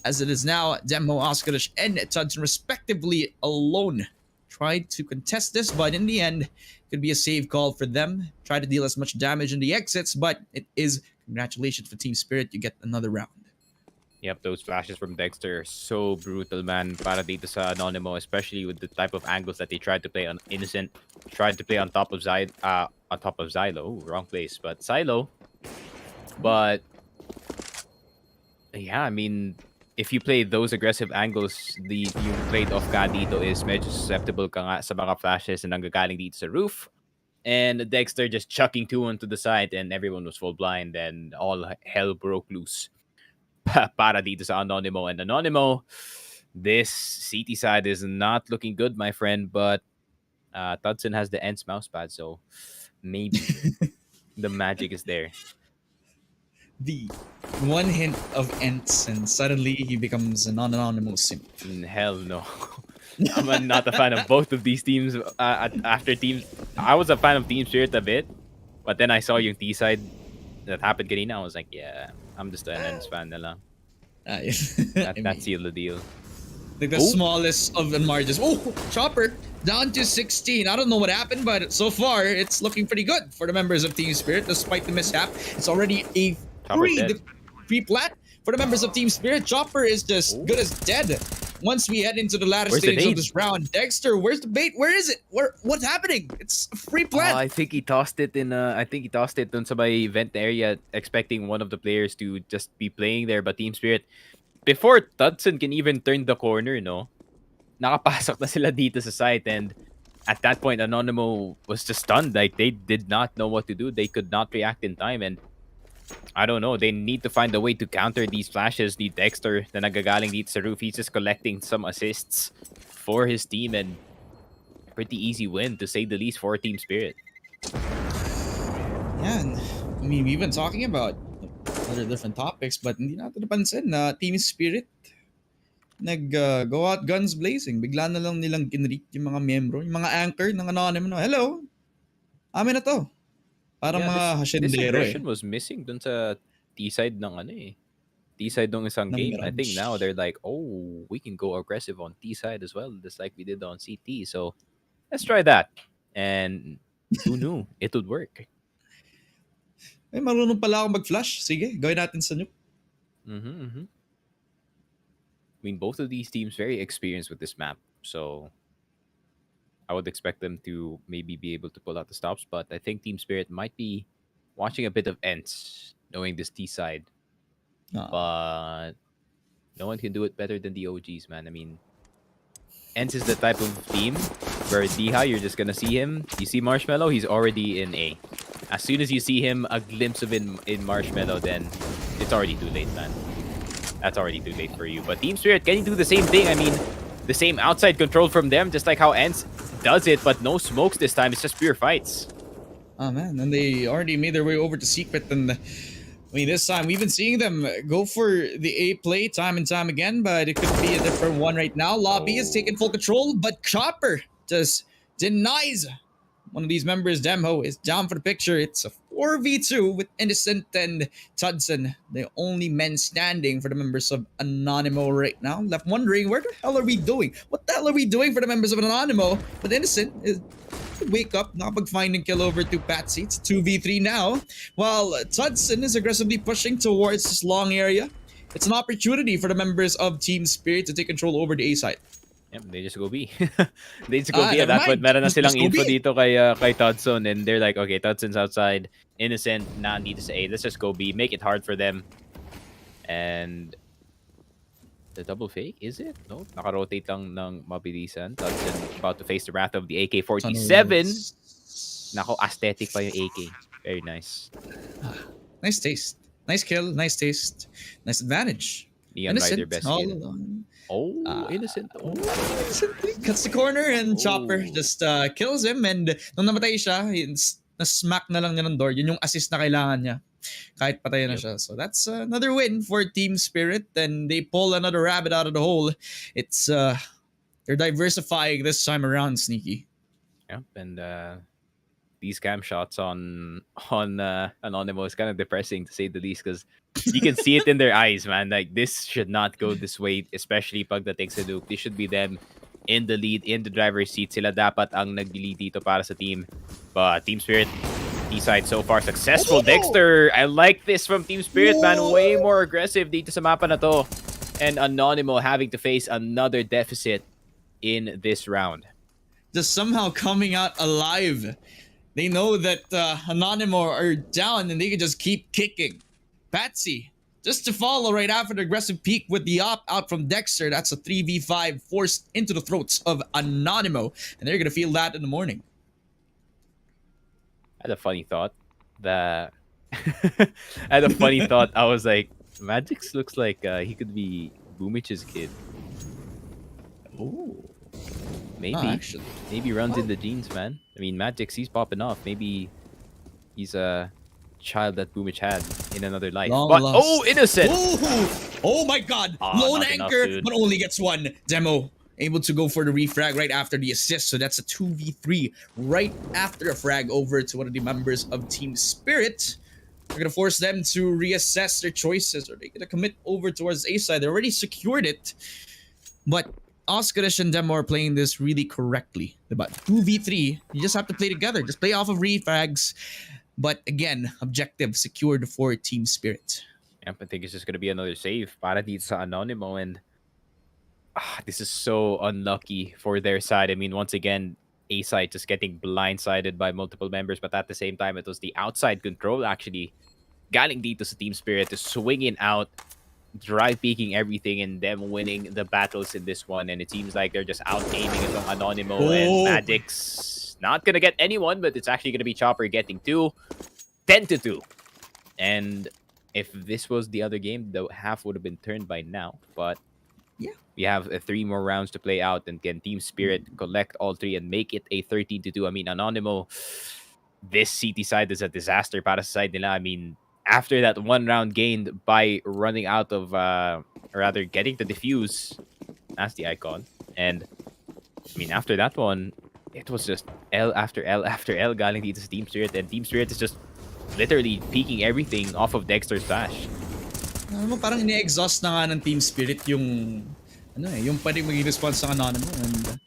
as it is now Demo, Oscarish, and Tudson respectively alone. Tried to contest this, but in the end, could be a save call for them. Try to deal as much damage in the exits, but it is congratulations for Team Spirit. You get another round. Yep, those flashes from Dexter are so brutal, man. Para dito sa Anonymo, especially with the type of angles that they tried to play on Innocent, tried to play on top of Xylo. Ooh, wrong place, but Xylo. But yeah, I mean, if you play those aggressive angles, yung trade-off ka dito is medyo susceptible ka nga sa mga flashes na nanggagaling dito sa roof. And Dexter just chucking 2 onto the side, and everyone was full blind, and all hell broke loose. Para dito sa Anonymo. And Anonymo, this CT side is not looking good, my friend, but Tudson has the Ents mousepad, so maybe the magic is there. The one hint of Ents, and suddenly he becomes an anonymous simp. Hell no. I'm not a fan of both of these teams. After teams, I was a fan of Team Spirit a bit, but then I saw yung T side that happened kanina. I was like, yeah, I'm just an Ents fan na lang. That sealed the deal. Like the smallest of the margins. Oh, Chopper down to 16. I don't know what happened, but so far it's looking pretty good for the members of Team Spirit, despite the mishap. It's already a free plat for the members of Team Spirit. Chopper is just good as dead. Once we head into the latter stage of this round, Dexter, where's the bait? Where is it? What's happening? It's a free plat. I think he tossed it in. I think he tossed it on some event area, expecting one of the players to just be playing there. But Team Spirit, before Tudson can even turn the corner, no, nakapasok na sila dito sa site, and at that point, Anonymo was just stunned. Like they did not know what to do. They could not react in time, and I don't know. They need to find a way to counter these flashes. The Dexter na nagagaling dito sa roof, he's just collecting some assists for his team, and pretty easy win to say the least for Team Spirit. Yeah, and, I mean, we've been talking about other different topics, but hindi natin napansin na Team Spirit go out guns blazing. Bigla na lang nilang ginreak yung mga miyembro, yung mga anchor ng Anonymo. No, hello, amin na to. Parang Yeah, mga this hasyendero aggression was missing dun sa T-side ng ano eh. T-side ng isang ng game. I think Mirage. now they're like, oh, we can go aggressive on T-side as well, just like we did on CT. So let's try that. And who knew it would work? Eh, marunong pala akong mag-flash. Sige, gawin natin sa Nuke. I mean, both of these teams very experienced with this map, so I would expect them to maybe be able to pull out the stops. But I think Team Spirit might be watching a bit of ends, knowing this T side. Ah. But no one can do it better than the OGs, man. I mean, Ents is the type of team where Diha, you're just gonna see him. You see Marshmallow, he's already in A. As soon as you see him, a glimpse of in Marshmallow, then it's already too late, man. That's already too late for you. But Team Spirit, can you do the same thing? I mean, the same outside control from them, just like how Ents does it, but no smokes this time. It's just pure fights. Oh man, and they already made their way over to Secret, and I mean, this time we've been seeing them go for the A play time and time again, but it could be a different one right now. Lobby is taking full control, but Chopper just denies one of these members. Demo is down for the picture. It's a 4v2 with Innocent and Tudson, the only men standing for the members of Anonymo right now. Left wondering, where the hell are we doing? What the hell are we doing for the members of Anonymo? But Innocent is wake up, nakapag-find and kill over to Patsy. It's 2v3 now, while Tudson is aggressively pushing towards this long area. It's an opportunity for the members of Team Spirit to take control over the A side. Yep, they just go B. They just go B at never that point. mind. Meron na Just silang go info B. dito kay Tudson, and they're like, okay, Tudson's outside. Innocent, nandito sa A. Let's just go B. Make it hard for them. And the double fake, is it? No, naka-rotate lang ng mabilisan. Tudson about to face the wrath of the AK-47. Nako, aesthetic pa yung AK. Very nice. Nice taste. Nice kill. Nice taste. Nice advantage. Neon Rider best all kill. along. Oh, Innocent. Oh. Innocently cuts the corner and Chopper just kills him, and nung namatay siya, na-smack na lang niya ng door. Yun yung assist na kailangan niya. Kahit patay na siya. So that's another win for Team Spirit, and they pull another rabbit out of the hole. It's they're diversifying this time around, Sneaky. Yep, and these cam shots on Anonymo is kind of depressing, to say the least, because you can see it in their eyes, man. Like, this should not go this way, especially pagdating sa Nuke. This should be them in the lead, in the driver's seat. Sila dapat ang nag-lead dito para sa team. But Team Spirit, T-side so far successful. Dexter, I like this from Team Spirit, man. Way more aggressive dito sa mapa na to. And Anonymo having to face another deficit in this round. Just somehow coming out alive. They know that Anonymo are down and they can just keep kicking. Patsy, just to follow right after the aggressive peek with the op out from Dexter. That's a 3v5 forced into the throats of Anonymo. And they're going to feel that in the morning. I had a funny thought that I was like, Magix looks like he could be Boomich's kid. Oh, Maybe. actually. Maybe runs in the genes, man. I mean, Magix, he's popping off. Maybe he's a child that Boomich had in another life. Long But, lost. oh, Innocent! Oh my god! Lone not enough, anchor, dude. but only gets one. Demo able to go for the refrag right after the assist. So that's a 2v3 right after a frag over to one of the members of Team Spirit. We're going to force them to reassess their choices. Are they going to commit over towards A side? They already secured it. But Oscarish and Demo are playing this really correctly. But 2v3, you just have to play together. Just play off of refrags. But again, objective secured for Team Spirit. Yep, I think it's just going to be another save para dito sa Anonymo, and this is so unlucky for their side. I mean, once again, A side just getting blindsided by multiple members, but at the same time, it was the outside control actually galing dito sa Team Spirit to swinging out, drive peeking everything, and them winning the battles in this one. And it seems like they're just out aiming itong Anonymo, and Magic's not gonna get anyone, but it's actually gonna be Chopper getting 2, 10-2. And if this was the other game, the half would have been turned by now. But yeah, we have 3 more rounds to play out, and can Team Spirit collect all 3 and make it a 13-2? I mean, Anonymo, this CT side is a disaster para sa side nila. I mean, after that 1 round gained by running out of, or rather getting the defuse as the icon. And I mean, after that one, it was just L after L after L galing dito sa Team Spirit. And Team Spirit is just literally peeking everything off of Dexter's flash. Ano mo, parang ini-exhaust na nga ng Team Spirit yung yung pwedeng maging response ng Anonymo, and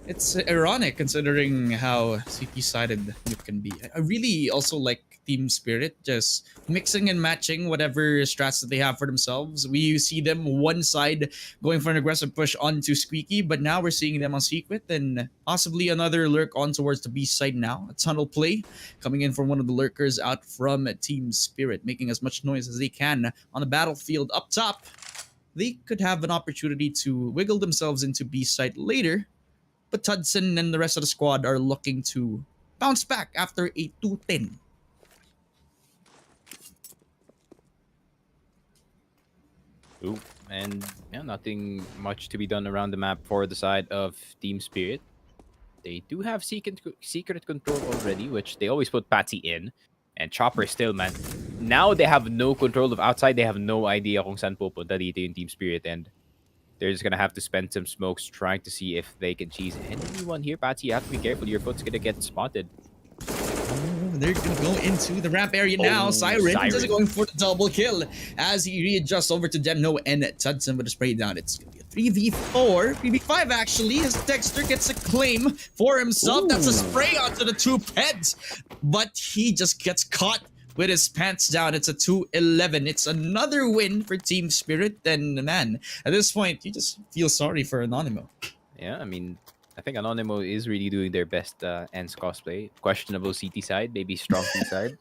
it's ironic considering how CP-sided Nuke can be. I really also like Team Spirit, just mixing and matching whatever strats that they have for themselves. We see them one side going for an aggressive push onto Squeaky, but now we're seeing them on Secret and possibly another lurk on towards the B side now. A tunnel play coming in from one of the lurkers out from Team Spirit, making as much noise as they can on the battlefield up top. They could have an opportunity to wiggle themselves into B side later, but Tudson and the rest of the squad are looking to bounce back after a 2-10. Ooh, and yeah, nothing much to be done around the map for the side of Team Spirit. They do have secret control already, which they always put Patsy in. And Chopper still, man. Now they have no control of outside. They have no idea kung saan pupunta dito yung Team Spirit. And they're just going to have to spend some smokes trying to see if they can cheese anyone here. Patsy, you have to be careful. Your foot's going to get spotted. They're going to go into the ramp area now. Siren is going for the double kill as he readjusts over to Demno and Tudson with a spray down. It's going to be a 3v4, 3v5 actually, as Dexter gets a claim for himself. Ooh. That's a spray onto the two heads, but he just gets caught with his pants down. It's a 2-11. It's another win for Team Spirit. And man, at this point, you just feel sorry for Anonymo. Yeah, I mean, I think Anonymo is really doing their best ENG's cosplay. Questionable CT side, maybe strong T side.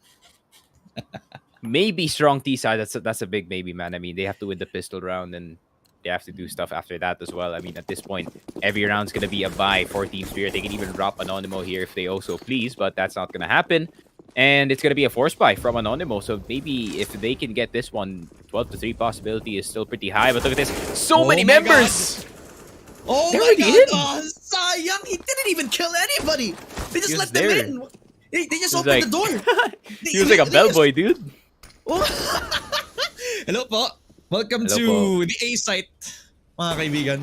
Maybe strong T side. That's a big maybe, man. I mean, they have to win the pistol round and they have to do stuff after that as well. I mean, at this point, every round's going to be a buy for Team Spirit. They can even drop Anonymo here if they also please, but that's not going to happen. And it's going to be a force buy from Anonymo. So maybe if they can get this one, 12-3 possibility is still pretty high. But look at this. So many members! God. Oh they're my god! Oh, sayang! He didn't even kill anybody! They just let them in! They just opened like, the door! He was like a bellboy, dude. Hello po! Welcome Hello to po. the A site, mga kaibigan.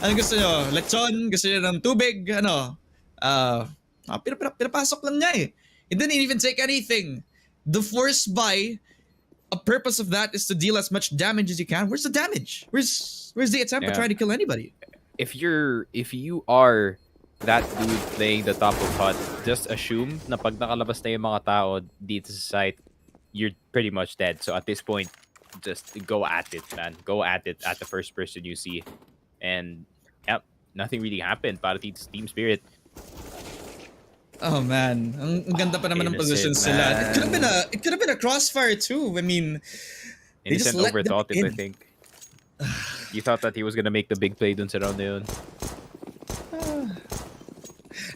Ano gusto nyo? Lechon? Gusto nyo ng tubig? Ano? Pinapasok lang niya eh. It didn't even take anything. The force buy, a purpose of that is to deal as much damage as you can. Where's the damage? Where's the attempt at trying to kill anybody? If you are that dude playing the top of HUT, just assume na pag nakalabas na yung mga tao dito sa site, you're pretty much dead. So at this point, just go at it, man. Go at it at the first person you see. And yep, nothing really happened para Team Spirit. Oh man, ang ganda pa naman ng positions sila. It could have been a crossfire too. I mean, Innocent overthought it, I think. You thought that he was gonna make the big play dun sa round na yun.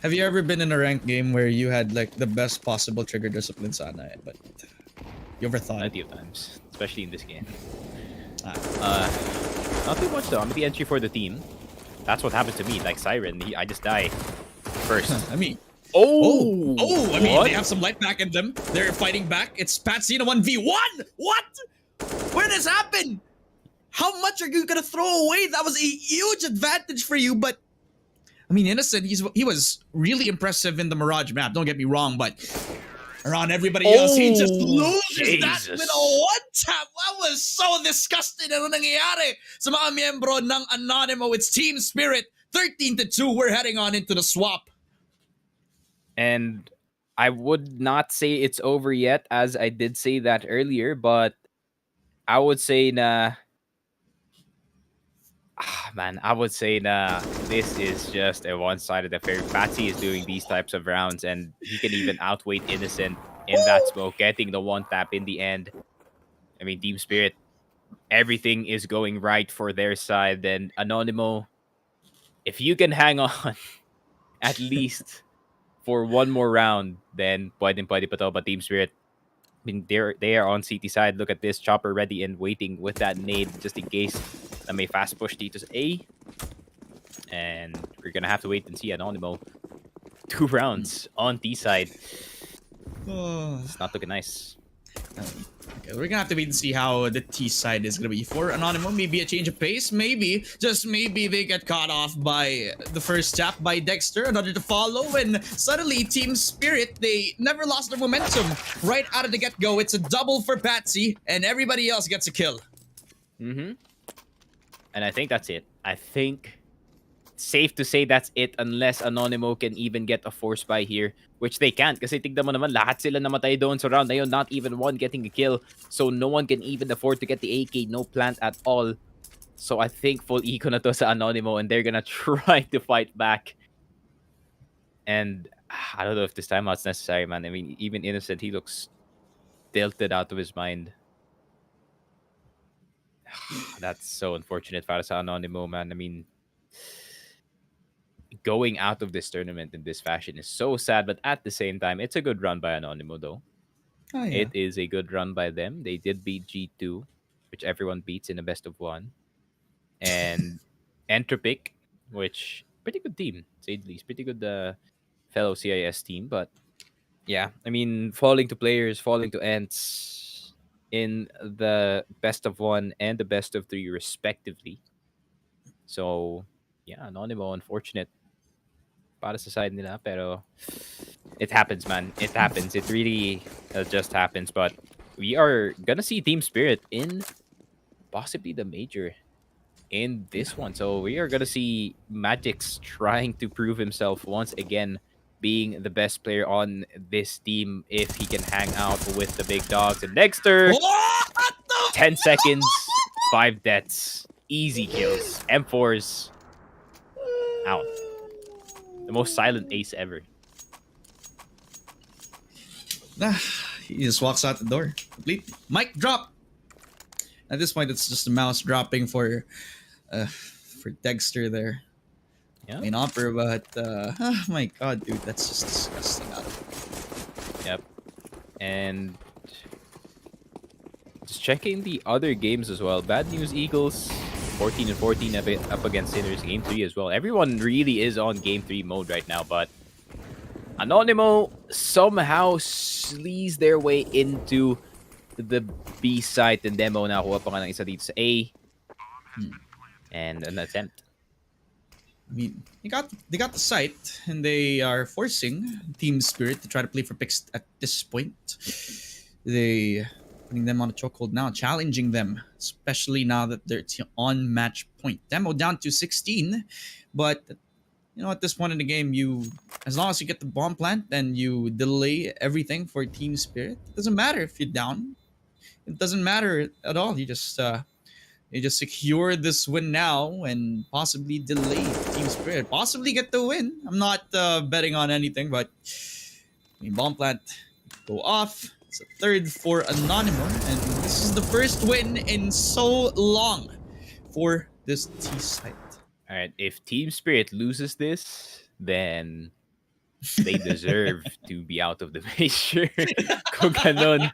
Have you ever been in a ranked game where you had like the best possible trigger discipline sana, but you overthought? Plenty of times, especially in this game. Not too much though. I'm the entry for the team. That's what happened to me. Like Siren, I just die first. I mean. I mean, they have some light back in them. They're fighting back. It's Patsy in a 1v1. What? Where did this happen? How much are you gonna throw away? That was a huge advantage for you, but I mean, Innocent, he was really impressive in the Mirage map. Don't get me wrong, but around everybody else, he just loses that with a one-tap. That was so disgusting. Ano nangyayari sa mga miyembro ng Anonymo? It's Team Spirit. 13-2. We're heading on into the swap. And I would not say it's over yet, as I did say that earlier, but I would say I would say this is just a one-sided affair. Patsy is doing these types of rounds, and he can even outweight Innocent in that smoke, getting the one tap in the end. I mean, Team Spirit, everything is going right for their side. Then Anonymo, if you can hang on at least for one more round, then pwede pa to. But Team Spirit, I mean, they are on CT side. Look at this, Chopper ready and waiting with that nade just in case na may fast push dito sa A. And we're gonna have to wait and see Anonymo. 2 rounds on T side. It's not looking nice. Okay, we're gonna have to wait and see how the T side is gonna be for Anonymo. Maybe a change of pace. Maybe, just maybe, they get caught off by the first tap by Dexter. Another to follow, and suddenly Team Spirit, they never lost their momentum right out of the get-go. It's a double for Patsy, and everybody else gets a kill. Mm-hmm. And I think that's it. I think safe to say that's it unless Anonymo can even get a force buy here, which they can't kasi tignan mo naman lahat sila namatay doon sa round na yun, not even one getting a kill. So no one can even afford to get the AK, no plant at all. So I think full eco na to sa Anonymo and they're gonna try to fight back. And I don't know if this timeout's necessary, man. I mean, even Innocent, he looks tilted out of his mind. That's so unfortunate para sa Anonymo, man. I mean, going out of this tournament in this fashion is so sad, but at the same time, it's a good run by Anonymo, though. Oh, yeah. It is a good run by them. They did beat G2, which everyone beats in a best of one. And Entropic, which pretty good team, to say the least. Pretty good fellow CIS team. But yeah, I mean, falling to players, falling to Ents in the best of one and the best of three, respectively. So yeah, Anonymo, unfortunate para sa side nila, pero it happens, man. It happens. It really just happens. But we are gonna see Team Spirit in possibly the major in this one. So we are gonna see Magix trying to prove himself once again, being the best player on this team if he can hang out with the big dogs. And Dexter, What the 10 seconds, 5 deaths, easy kills, M4s out. The most silent ace ever. He just walks out the door. Complete mic drop. At this point, it's just a mouse dropping for Dexter there. Yeah. I mean, Opera, but oh my god, dude, that's just disgusting. Yep. And just checking the other games as well. Bad News Eagles, 14 and 14 up against Sinners, game 3 as well. Everyone really is on game 3 mode right now, but Anonymo somehow sleaze their way into the B site and demo. Nakakuha pa nga ng isa dito sa A. And an attempt. I mean, they got the site, and they are forcing Team Spirit to try to play for picks at this point. They putting them on a chokehold now, challenging them, especially now that they're on match point. Demo down to 16, but you know, at this point in the game, as long as you get the bomb plant and you delay everything for Team Spirit, it doesn't matter if you're down. It doesn't matter at all. You just secure this win now and possibly delay Team Spirit. Possibly get the win. I'm not betting on anything, but I mean, bomb plant go off. It's a third for Anonymo, and this is the first win in so long for this T site. All right, if Team Spirit loses this, then they deserve to be out of the major. Kung ganon.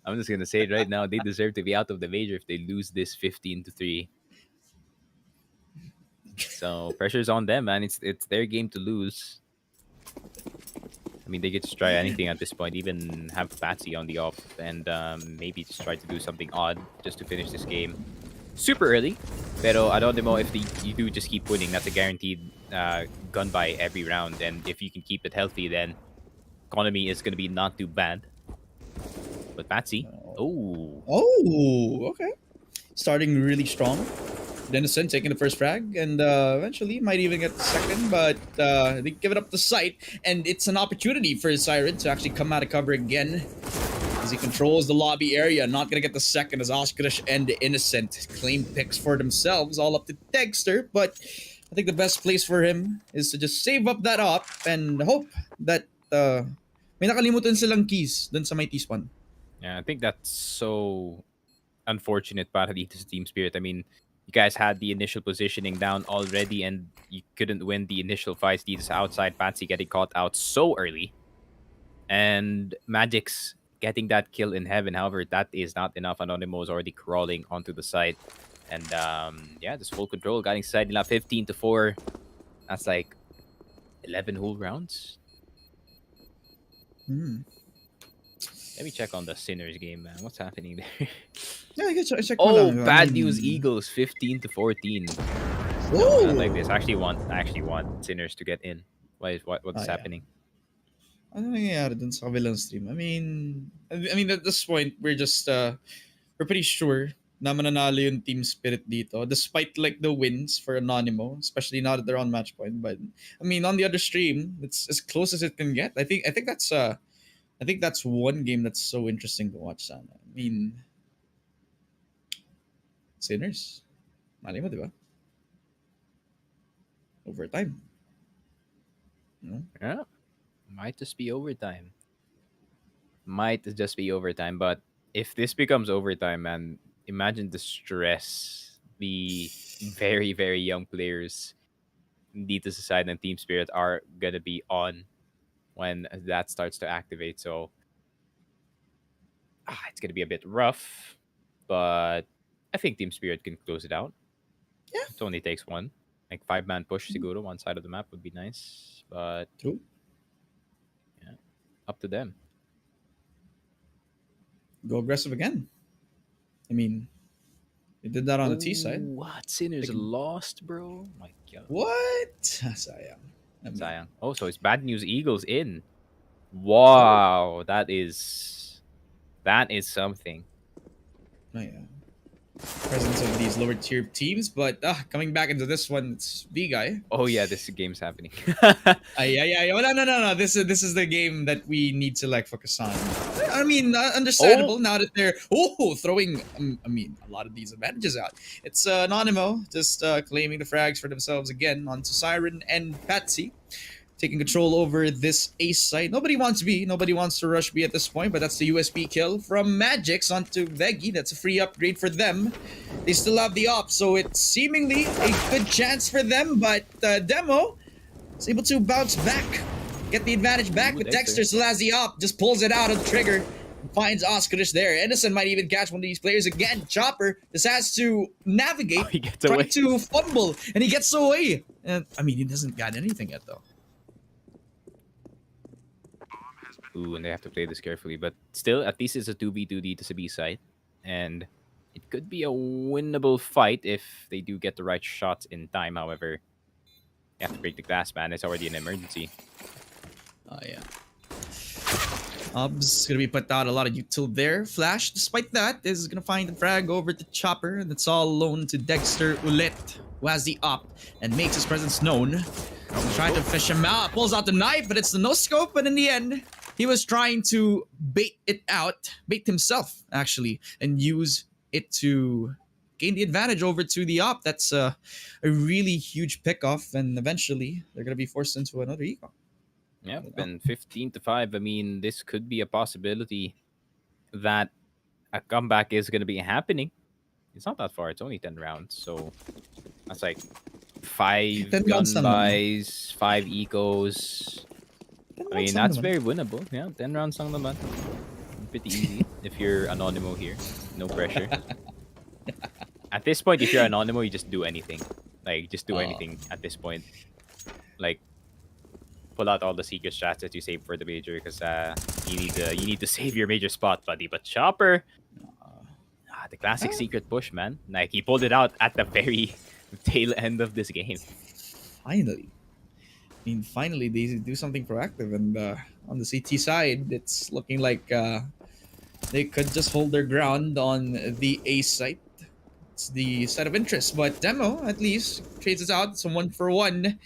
I'm just gonna say it right now. They deserve to be out of the major if they lose this 15-3. So pressure's on them, man. It's their game to lose. I mean, they get to try anything at this point. Even have Patsy on the off, and maybe just try to do something odd just to finish this game. Super early, pero Anonymo, if you do just keep winning, that's a guaranteed gun buy every round. And if you can keep it healthy, then economy is gonna be not too bad. But Patsy, okay, starting really strong. Dennison taking the first frag, and eventually might even get the second, but they give it up the site, and it's an opportunity for Siren to actually come out of cover again as he controls the lobby area. Not gonna get the second as Oskarish and Innocent claim picks for themselves, all up to Dexter, but I think the best place for him is to just save up that op and hope that may nakalimutan silang keys dun sa may T-spawn. yeah, I think that's so unfortunate para dito sa Team Spirit. I mean, you guys had the initial positioning down already and you couldn't win the initial fights. Dito sa outside, Patsy getting caught out so early. And Magix getting that kill in heaven. However, that is not enough. Anonymo is already crawling onto the site. And yeah, just full control. Got inside nila 15-4. That's like 11 whole rounds. Let me check on the Sinners game, man. What's happening there? Yeah, I guess I check mo Oh, lang. I bad news mean, Eagles 15-14. No, I don't like this. oh! I actually want Sinners to get in. What's Ah, yeah. happening? Ano nangyayari dun sa kabilang stream? I mean, at this point, we're pretty sure na mananalo yung team spirit dito, despite like the wins for Anonymo, especially now that they're on match point. But I mean, on the other stream, it's as close as it can get. I think that's one game that's so interesting to watch. Sana. I mean, Sinners, mali mo, di ba? Overtime. No? Yeah, might just be overtime. Might just be overtime. But if this becomes overtime, man, imagine the stress the very, very young players need to decide and team spirit are gonna be on when that starts to activate. So it's gonna be a bit rough, but I think team spirit can close it out. Yeah. It only takes one. Like 5-man push Siguro one side of the map would be nice, but True. yeah, up to them. Go aggressive again. I mean, they did that on the T side. What? Sinners They can- lost, bro. My God. What? Sayang. I mean, Sayang. Oh, so it's bad news Eagles in. Wow, that is something. oh, yeah. Presence of these lower tier teams, but coming back into this one, it's V guy. Oh yeah, this game's happening. Yeah. Oh, no. This is the game that we need to like focus on. I mean, understandable now that they're throwing. I mean, a lot of these advantages out. It's Anonymo just claiming the frags for themselves again onto Siren and Patsy, taking control over this ace site. Nobody wants to rush B at this point, but that's the USB kill from Magix onto Veggie. That's a free upgrade for them. They still have the op, so it's seemingly a good chance for them, but Demo is able to bounce back, get the advantage back, Ooh, but Dexter. Dexter still has the op, just pulls it out of the trigger, and finds Oscarish there. Edison might even catch one of these players again. Chopper just has to navigate, Oh, he gets trying away. to fumble, and he gets away. I mean, he doesn't got anything yet, though. Ooh, and they have to play this carefully. But still, at least it's a 2v2D to B side. And it could be a winnable fight if they do get the right shots in time. However, you have to break the glass, man. It's already an emergency. Oh, yeah. Ob's gonna be put out a lot of util there. Flash, despite that, is gonna find the frag over to Chopper, and it's all alone to Dexter Ulit, who has the op and makes his presence known. He's trying to fish him out, pulls out the knife, but it's the no scope, but in the end, he was trying to bait himself, actually, and use it to gain the advantage over to the op. That's a really huge pickoff, and eventually, they're gonna be forced into another eco. Yeah, and 15-5. I mean, this could be a possibility that a comeback is going to be happening. It's not that far. It's only 10 rounds. So that's like 5 10 gun rounds lang naman. buys, 5 ecos. I mean, that's very winnable. Yeah, 10 rounds lang naman. Pretty easy if you're Anonymo here. No pressure. At this point, if you're Anonymo, you just do anything. Like, just do anything at this point. Like, pull out all the secret strats that you save for the major because you need to save your major spot, buddy. But Chopper, the classic secret push, man. Like, he pulled it out at the very tail end of this game. Finally. I mean, finally, they do something proactive. And on the CT side, it's looking like they could just hold their ground on the A site. It's the side of interest. But Demo, at least, trades it out. It's a 1-for-1.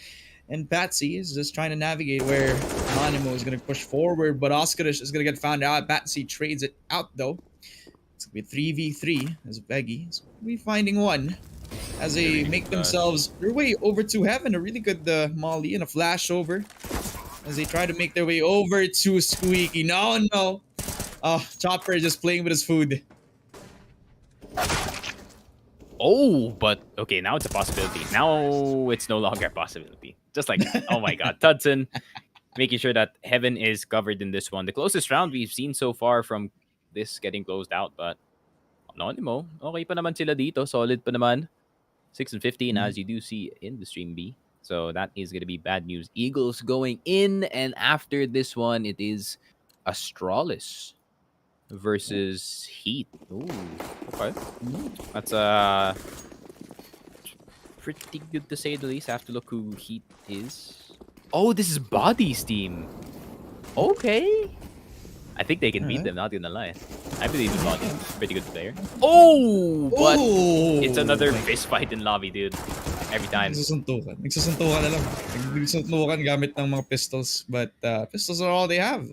And Patsy is just trying to navigate where Anonymo is going to push forward. But Oscarish is going to get found out. Patsy trades it out, though. It's going to be 3v3 as Veggie is going to be finding one as they make themselves their way over to heaven. A really good molly and a flash over as they try to make their way over to Squeaky. No. Chopper is just playing with his food. Oh, but okay, now it's a possibility. Now it's no longer a possibility. Just like that. Oh my god. Tudson making sure that heaven is covered in this one. The closest round we've seen so far from this getting closed out, but Anonymo, okay pa naman sila dito. Solid pa naman. 6-15 as you do see in the stream B. So that is going to be bad news. Eagles going in, and after this one, it is Astralis versus HEET. Ooh, okay. That's pretty good to say the least. I have to look who HEET is. Oh, this is Body's team. Okay. I think they can beat them, not gonna lie. I believe in Body. Pretty good player. Oh, but it's another fist fight in lobby, dude. Every time. Nagsusuntukan na lang. Nagsusuntukan gamit ng mga pistols. But pistols are all they have.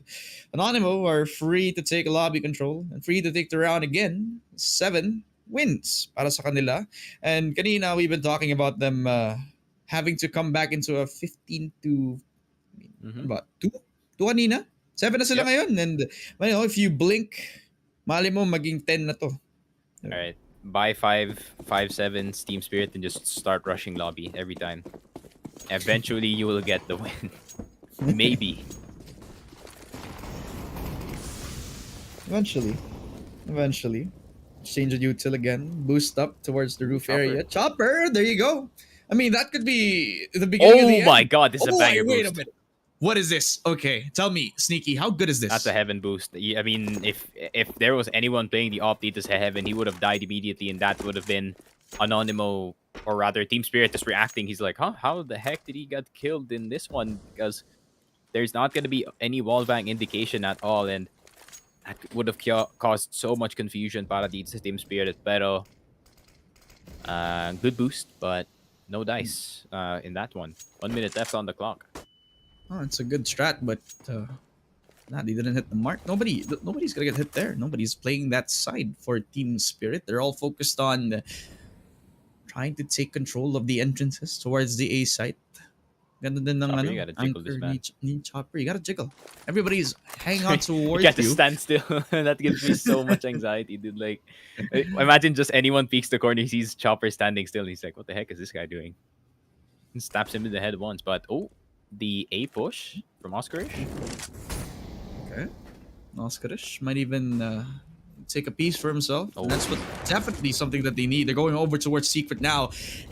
Anonymo are free to take lobby control and free to take the round again. 7 wins para sa kanila. And kanina, we've been talking about them having to come back into a 15 to... About 2? 2 kanina? 7 na sila ngayon. And if you blink, mali mo maging 10 na to. Alright. Buy 5-7 Steam Spirit and just start rushing lobby every time. Eventually, you will get the win. Maybe. Eventually. Change the util again. Boost up towards the roof area. Chopper, there you go. I mean, that could be the beginning of the end. Oh my god, this is a banger wait boost. a minute. What is this? Okay, tell me, Sneaky, how good is this? That's a heaven boost. I mean, if there was anyone playing the Opti to heaven, he would have died immediately, and that would have been Anonymo, or rather Team Spirit just reacting. He's like, huh? How the heck did he get killed in this one? Because there's not going to be any wallbang indication at all, and that would have caused so much confusion para dito sa Team Spirit. Pero, good boost, but no dice in that one. 1 minute left on the clock. Oh, it's a good strat, but they didn't hit the mark. Nobody's gonna get hit there. Nobody's playing that side for Team Spirit. They're all focused on trying to take control of the entrances towards the A site. Ganda din ng Chopper, you gotta jiggle this, man. Chopper, you gotta jiggle. Everybody's hanging on towards you got to stand still. That gives me so much anxiety, dude. Like, imagine just anyone peeks the corner, he sees Chopper standing still. He's like, what the heck is this guy doing? And stabs him in the head once, but the A push from Oscarish. Okay. Oscarish might even take a piece for himself. And that's definitely something that they need. They're going over towards Secret now.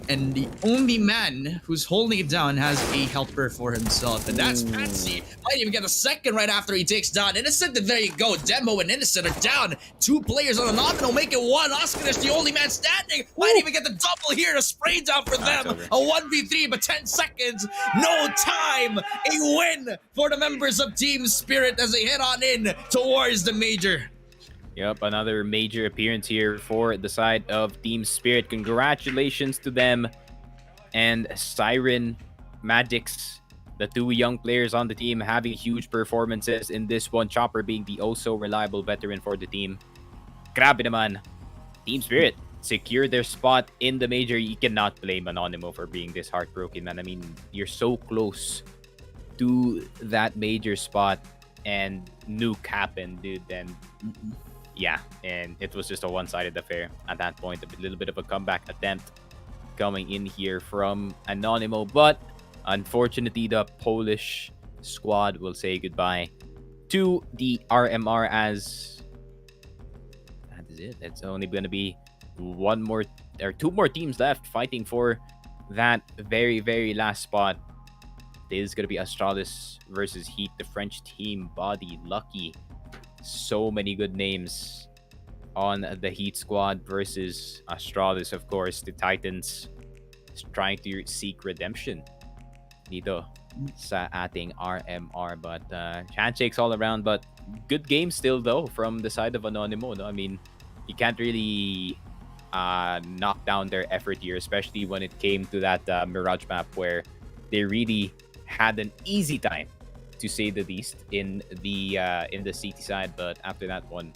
And the only man who's holding it down has a helper for himself. And that's Patsy. Might even get a second right after he takes down Innocent. And there you go. Demo and Innocent are down. 2 players on the nominal. Make it 1. Oscarish, the only man standing. Might even get the double here. A spray down for them. A 1v3, but 10 seconds. No time. A win for the members of Team Spirit as they head on in towards the major. Yep, another major appearance here for the side of Team Spirit. Congratulations to them. And Siren, Magix, the 2 young players on the team having huge performances in this one. Chopper being the reliable veteran for the team. Grabe naman. Team Spirit secure their spot in the major. You cannot blame Anonymo for being this heartbroken, man. I mean, you're so close to that major spot and Nuke happened, dude. And yeah, and it was just a one-sided affair at that point. A little bit of a comeback attempt coming in here from Anonymo, but unfortunately the Polish squad will say goodbye to the RMR as that is it. It's only going to be 2 more teams left fighting for that very last spot. This is going to be Astralis versus HEET, the French team. Body, Lucky, so many good names on the HEET squad versus Astralis, of course. The Titans trying to seek redemption dito sa ating RMR, but handshakes all around. But good game still though from the side of Anonymo, no? I mean, you can't really knock down their effort here, especially when it came to that Mirage map where they really had an easy time, to say the least, in the CT side. But after that one,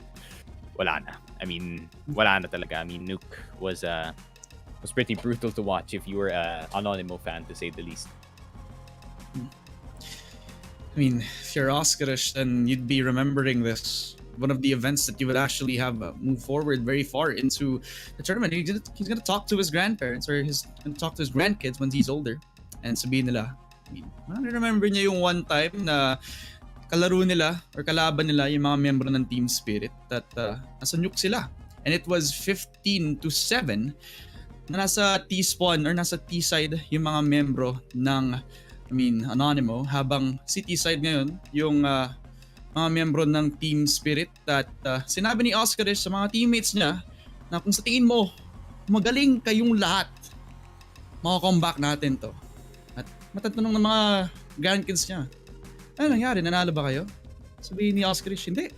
wala na. I mean, wala na talaga. I mean, Nuke was pretty brutal to watch if you were an Anonymo fan, to say the least. I mean, if you're Oscarish, then you'd be remembering this. One of the events that you would actually have move forward very far into the tournament. He's gonna talk to his grandparents, or he's gonna talk to his grandkids when he's older, and sabihin nila, I remember niya yung one time na kalaro nila or kalaban nila yung mga miyembro ng Team Spirit that nasa Nuke sila. And it was 15-7 na nasa T-spawn or nasa T-side yung mga miyembro ng Anonymo, habang si T-side ngayon yung mga miyembro ng Team Spirit at sinabi ni Astralis sa mga teammates niya na kung sa tingin mo magaling kayong lahat, mako-comeback natin to. At matatanong ng mga grandkids niya, ano nangyari? Nanalo ba kayo? Sabihin ni Astralis, hindi.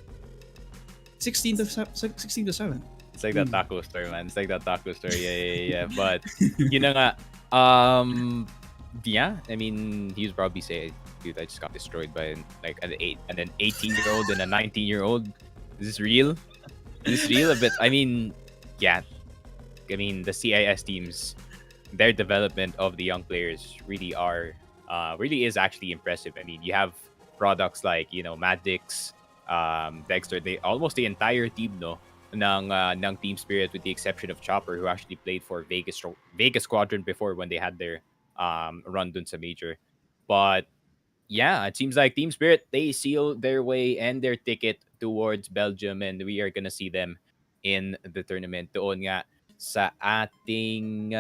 16 to 7. It's like that taco store, man. It's like that taco store. Yeah. But yun na nga. Yeah. I mean, he would probably say, dude, I just got destroyed by like an 18-year-old and a 19-year-old. Is this real? Is this real? A bit. I mean, yeah. I mean, the CIS teams, their development of the young players really is actually impressive. I mean, you have products like, you know, Madix, Dexter, almost the entire team, no, ng Team Spirit, with the exception of Chopper, who actually played for Vegas Squadron before when they had their run dun sa major. But yeah, it seems like Team Spirit, they sealed their way and their ticket towards Belgium, and we are gonna see them in the tournament. Doon nga sa ating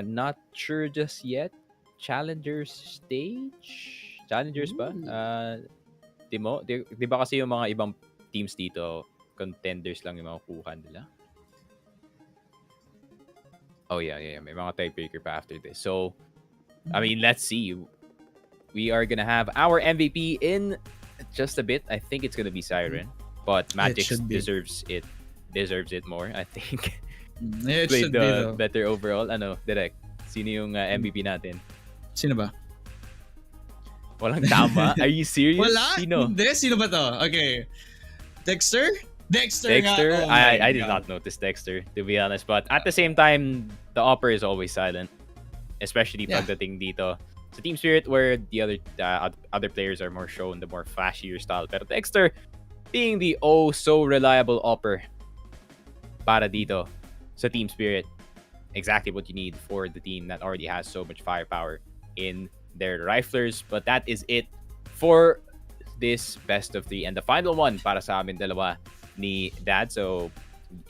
not sure just yet Challengers stage? Challengers ba? Di ba kasi yung mga ibang teams dito, contenders lang yung mga kuha nila? Oh yeah. May mga tiebreaker pa after this. So, I mean, let's see. We are gonna have our MVP in just a bit. I think it's gonna be Siren, but Magix deserves it more, I think. It Played should be though. better overall. Ano, Direk? Sino yung MVP natin? Sino ba? Walang tama? Are you serious? Wala? Sino? Hindi, sino ba to? Okay. Dexter? Dexter nga. Dexter? Oh I did not notice Dexter, to be honest. But at the same time, the upper is always silent. Especially pagdating dito sa Team Spirit, where the other players are more shown the more flashier style. Pero Dexter, being the so reliable upper para dito sa Team Spirit, exactly what you need for the team that already has so much firepower in their riflers. But that is it for this best of 3 and the final one para sa amin dalawa ni Dad. So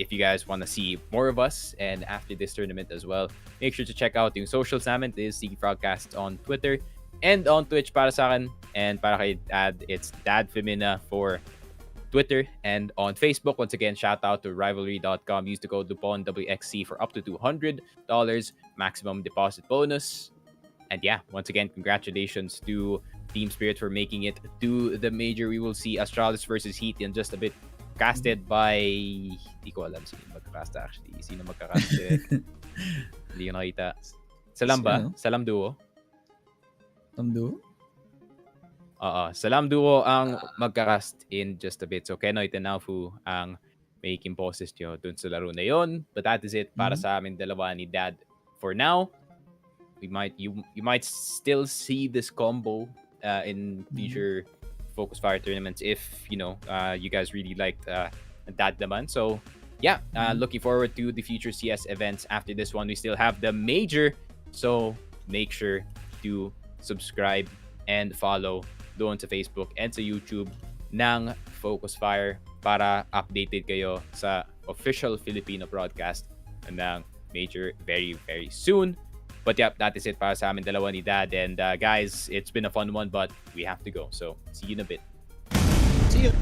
if you guys want to see more of us and after this tournament as well, make sure to check out yung socials namin. This is the Frogcast on Twitter and on Twitch para sa akin, and para kay Dad, it's Dad Femina for Twitter and on Facebook. Once again, shout out to rivalry.com. Use the code LUPON WXC for up to $200 maximum deposit bonus. And yeah, once again, congratulations to Team Spirit for making it to the major. We will see Astralis versus HEET in just a bit. Casted by... Hindi ko alam sino magkakast actually. Sino magkakast? Hindi ko nakita. Salam ba? Salam Duo? Salam Duo? Salam Duo ang magkakast in just a bit. So Kenoy Tenafu ang making bosses nyo dun sa laro na yon. But that is it para sa amin dalawa ni Dad for now. You might still see this combo in future Focus Fire tournaments if you guys really liked that naman. So yeah, looking forward to the future CS events after this one. We still have the major, so make sure to subscribe and follow doon sa Facebook and sa YouTube ng Focus Fire para updated kayo sa official Filipino broadcast ng major very, very soon. But yeah, that is it para sa amin dalawa ni Dad. And guys, it's been a fun one, but we have to go. So, see you in a bit. See you.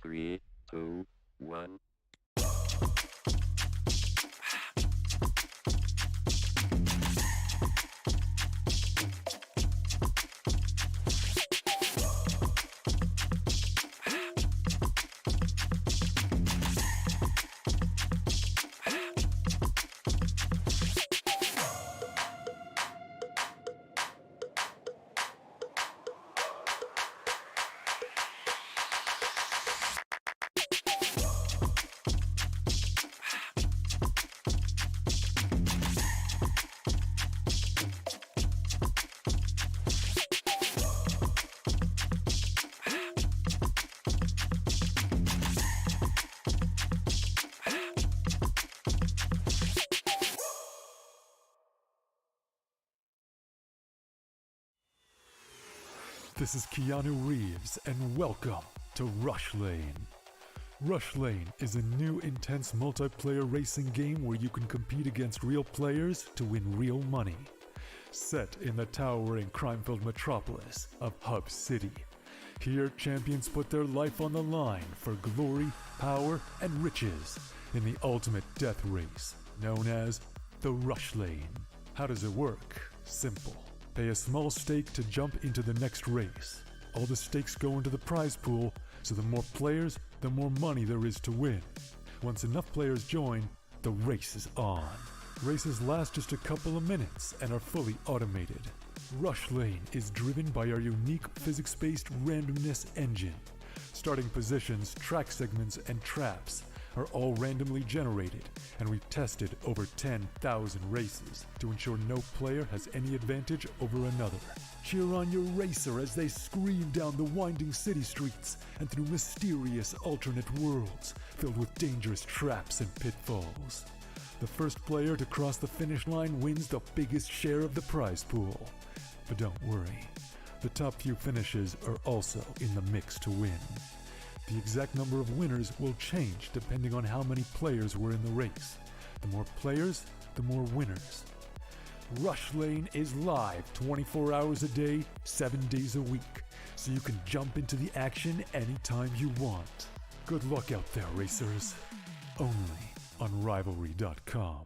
Three, two, one. This is Keanu Reeves, and welcome to Rush Lane. Rush Lane is a new intense multiplayer racing game where you can compete against real players to win real money. Set in the towering crime-filled metropolis of Hub City. Here, champions put their life on the line for glory, power, and riches in the ultimate death race, known as the Rush Lane. How does it work? Simple. Pay a small stake to jump into the next race. All the stakes go into the prize pool, so the more players, the more money there is to win. Once enough players join, the race is on. Races last just a couple of minutes and are fully automated. Rush Lane is driven by our unique physics-based randomness engine. Starting positions, track segments, and traps are all randomly generated, and we've tested over 10,000 races to ensure no player has any advantage over another. Cheer on your racer as they scream down the winding city streets and through mysterious alternate worlds filled with dangerous traps and pitfalls. The first player to cross the finish line wins the biggest share of the prize pool. But don't worry, the top few finishes are also in the mix to win. The exact number of winners will change depending on how many players were in the race. The more players, the more winners. Rush Lane is live 24 hours a day, 7 days a week, so you can jump into the action anytime you want. Good luck out there, racers. Only on Rivalry.com.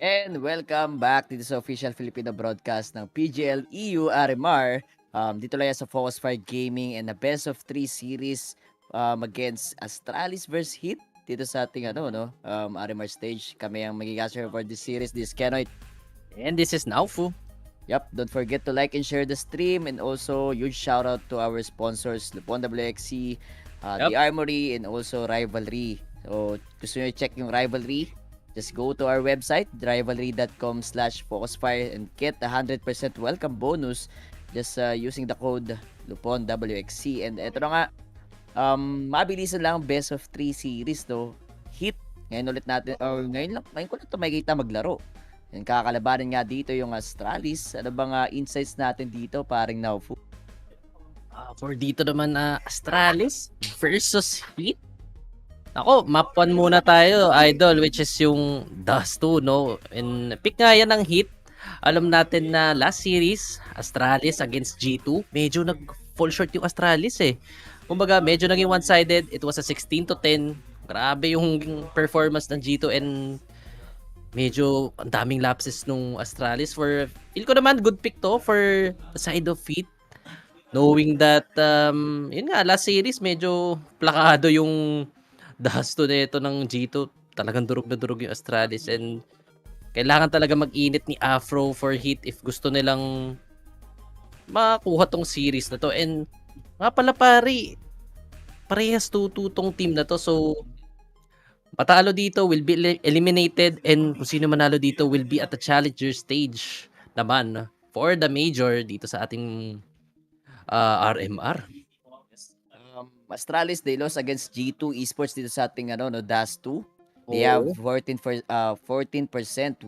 And welcome back dito sa official Filipino broadcast ng PGL EU RMR. Dito lang yan sa Focus Fire Gaming and the best of 3 series against Astralis versus HEET dito sa ating RMR stage. Kami ang magigasher for this series, this Kenoit. And this is Naufu. Yep, don't forget to like and share the stream, and also huge shout out to our sponsors, Lupon WXC, The Armory, and also Rivalry. So, gusto nyo check yung Rivalry, just go to our website, rivalry.com/focusfire, and get 100% welcome bonus just using the code Lupon WXC. And eto na nga, mabilisan lang best of 3 series to HEET. Ngayon ulit natin, or ngayon ko lang ito makikita maglaro. Yung kakalabanin nga dito yung Astralis. Ano bang insights natin dito, paring Naufu? For dito naman Astralis versus HEET. Ako, map 1 muna tayo, idol, which is yung Dust 2, no? And pick nga yan ng HEET. Alam natin na last series, Astralis against G2, medyo nag-fall short yung Astralis eh. Kumbaga, medyo naging one-sided. It was a 16-10. Grabe yung performance ng G2 and medyo ang daming lapses nung Astralis. Feel ko naman good pick to for the side of HEET. Knowing that, yun nga, last series medyo plakado yung dasto na ito ng G2. Talagang durog na durog yung Astralis and kailangan talaga mag-init ni Afro for HEET if gusto nilang makuha tong series na to. And nga pala parehas 2-2 tong team na to. So, patalo dito will be eliminated, and kung sino manalo dito will be at the challenger stage naman for the major dito sa ating RMR. Astralis, they lost against G2 Esports dito sa ating Dust 2. They have 14%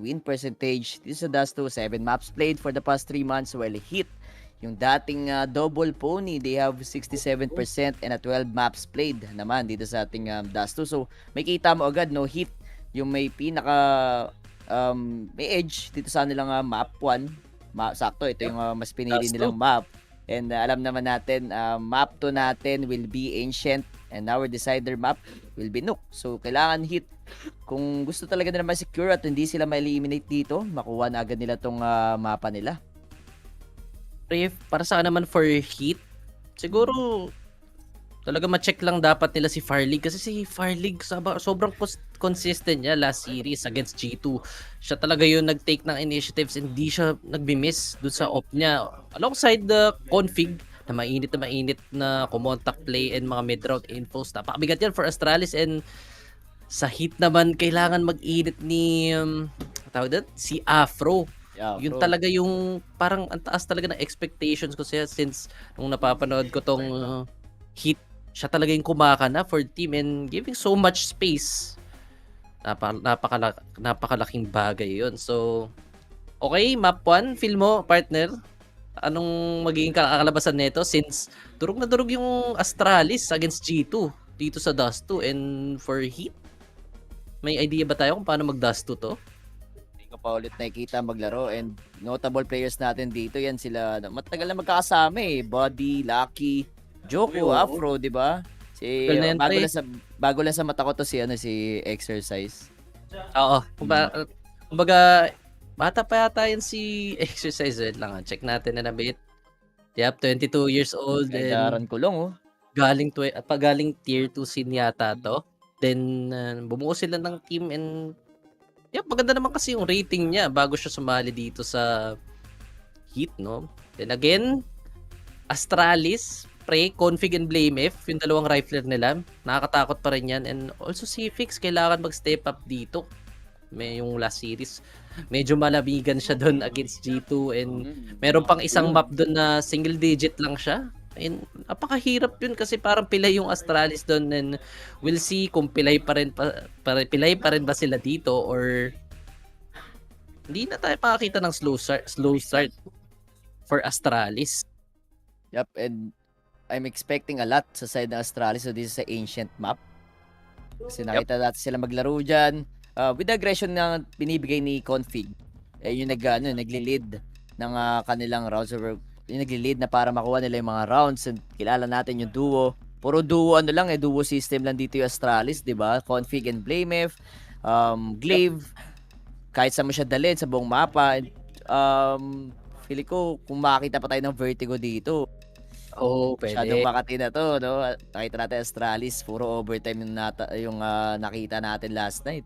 win percentage dito sa Dust 2, 7 maps played for the past 3 months, while HEET, yung dating double pony, they have 67% and 12 maps played naman dito sa ating Dust 2. So, may kita mo agad, no, HEET, yung may pinaka may edge dito sa nilang map 1. Sakto, ito yung mas pinili nilang map. And alam naman natin, map 2 natin will be Ancient, and our decider map will be Nuke. So, kailangan HEET, kung gusto talaga nila ma-secure at hindi sila ma-eliminate dito, makuha na agad nila tong mapa nila. Para sa naman for HEET, siguro talaga ma-check lang dapat nila si Farlig, kasi si Farlig sobrang consistent niya last series against G2. Siya talaga yung nag-take ng initiatives and di siya nagbi-miss dun sa op niya. Alongside the config na mainit na contact play and mga mid-round infos. Napakabigat yan for Astralis, and sa HEET naman kailangan mag-init ni si Afro. Yeah, yun talaga yung parang ang taas talaga ng expectations ko siya since nung napapanood ko tong HEET. Siya talaga yung kumakana for team and giving so much space. Napakalaking bagay yun. So, okay, map 1, feel mo, partner, anong magiging kakalabasan nito since durog na durog yung Astralis against G2 dito sa Dust 2, and for HEET, may idea ba tayo kung paano mag-Dust 2 to? Hindi ko pa ulit nakikita maglaro, and notable players natin dito, yan sila, matagal na magkakasama eh. Buddy, Lucky, Joko, Afro, di ba? Si bago lang sa mata ko to si Exercise. Oo. Kumbaga bata pa yata yan si Exercise. Wait lang, check natin na bit. Yep, 22 years old. Kaidaran ko lang, oh. Galing tier 2 scene yata to. Then bumuo sila ng team, and yep, maganda naman kasi yung rating niya bago siya sumali dito sa HEET, no? Then again, Astralis, Config and Blame F, yung dalawang rifler nila, nakakatakot pa rin yan. And also si Fix, kailangan mag-step up dito. May yung last series, medyo malabigan siya doon against G2, and meron pang isang map doon na single digit lang siya. And napakahirap yun kasi parang pilay yung Astralis doon, and we'll see kung pilay pa rin ba sila dito, or hindi na tayo makakita ng slow start for Astralis. Yep, and I'm expecting a lot sa side ng Astralis. So this is a Ancient map. Kasi nakita natin sila maglaro dyan. With the aggression na binibigay ni Config, yung nagli-lead ng kanilang rounds. Yung nagli-lead na para makuha nila yung mga rounds. And kilala natin yung duo. Puro duo duo system lang dito yung Astralis, di ba? Config and Blamef, Glaive. kahit saan mo siya dalhin sa buong mapa. And, feeling ko kung makakita pa tayo ng Vertigo dito, Oo, masyadong pwede. makati na to, no? Nakita natin Astralis, puro overtime yung nakita natin last night.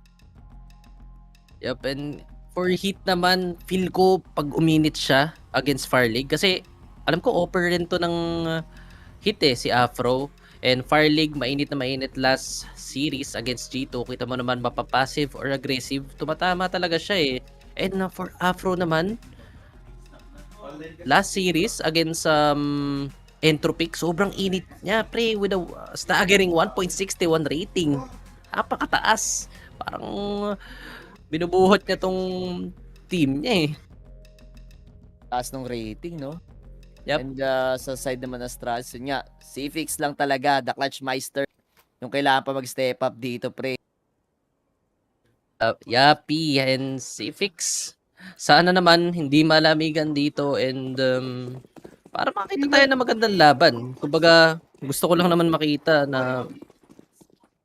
Yup, and for Heat naman, feel ko pag uminit siya against Fire League. Kasi alam ko offer rin to ng Heat si Afro. And Fire League, mainit na mainit last series against G2. Kita mo naman mapapassive or aggressive. Tumatama talaga siya eh. And for Afro naman, last series against Entropic, sobrang init niya, pre, with a staggering 1.61 rating. Napakataas. Parang binubuhot niya tong team niya eh. Taas ng rating, no? Yup. And sa side naman ng Astralis, yun nga, C-Fix lang talaga, the Clutch Meister. Yung kailangan pa mag-step up dito, pre. Yapi and C-Fix. Sana naman hindi malamigan dito and para makita tayo na magandang laban. Kumbaga, gusto ko lang naman makita na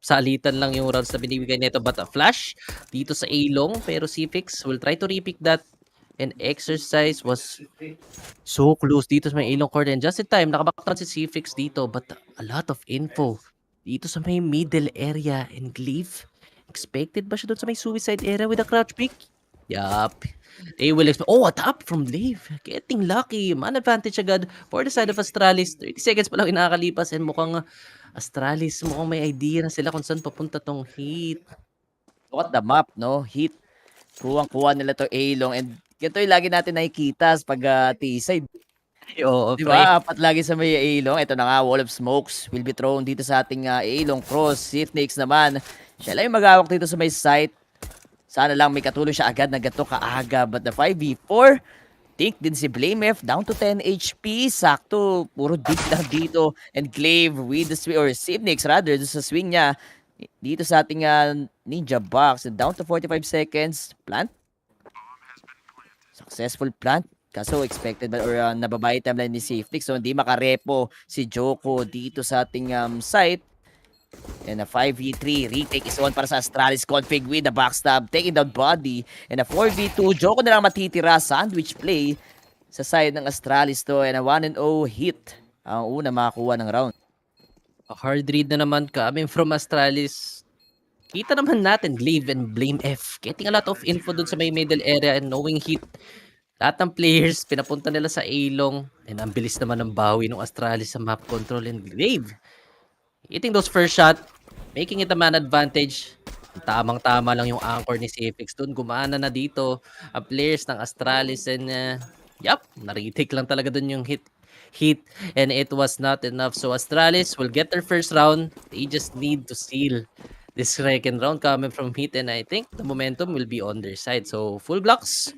salitan lang yung rounds na binibigay nito. But a flash dito sa A-Long, pero C-Fix will try to repick that. And exercise was so close dito sa may A-Long court. And just in time, nakabackdown si C-Fix dito. But a lot of info dito sa may middle area. And Gleave, expected ba siya doon sa may suicide area with a crouch pick? Yup. They will expect. Oh, a tap from Glaive. Getting lucky. Man advantage agad for the side of Astralis. 30 seconds pa lang inakalipas and mukhang Astralis, mukhang may idea na sila kung saan papunta tong Heat. Look at the map, no? Heat. Kuwang-kuha nila to A-Long. And ganito yung lagi natin nakikita pag T-side. Oo, Di pre. ba? Apat lagi sa may A-Long. Ito na nga, Wall of Smokes will be thrown dito sa ating A-Long cross. Sifnix naman. Siya lang yung mag-awak dito sa may site. Sana lang may katulong siya agad na gato kaaga. But the 5v4, think din si Blamef down to 10 HP. Sakto, puro deep lang dito. And Glaive with the swing, or Sifnix rather, sa swing niya. Dito sa ating Ninja Box. And down to 45 seconds. Plant. Successful plant. Kaso expected ba or nababay timeline ni Sifnix. So hindi makarepo si Joko dito sa ating site. And a 5v3 retake is on para sa Astralis config with the backstab, taking down body. And a 4v2, Joko na lang matitira, sandwich play sa side ng Astralis to. And a 1-0 hit ang una makakuha ng round. A hard read na naman coming from Astralis. Kita naman natin Glaive and Blame F. Getting a lot of info dun sa may middle area and knowing Heat. Lahat ng players, pinapunta nila sa A-Long. And ang bilis naman ng bawi ng Astralis sa map control and Glaive. Hitting those first shot, making it a man advantage. Tamang-tama lang yung anchor ni CFX dun. Gumana na dito ang players ng Astralis and na-retake lang talaga dun yung hit and it was not enough. So Astralis will get their first round. They just need to seal this second round coming from Heat and I think the momentum will be on their side. So full blocks.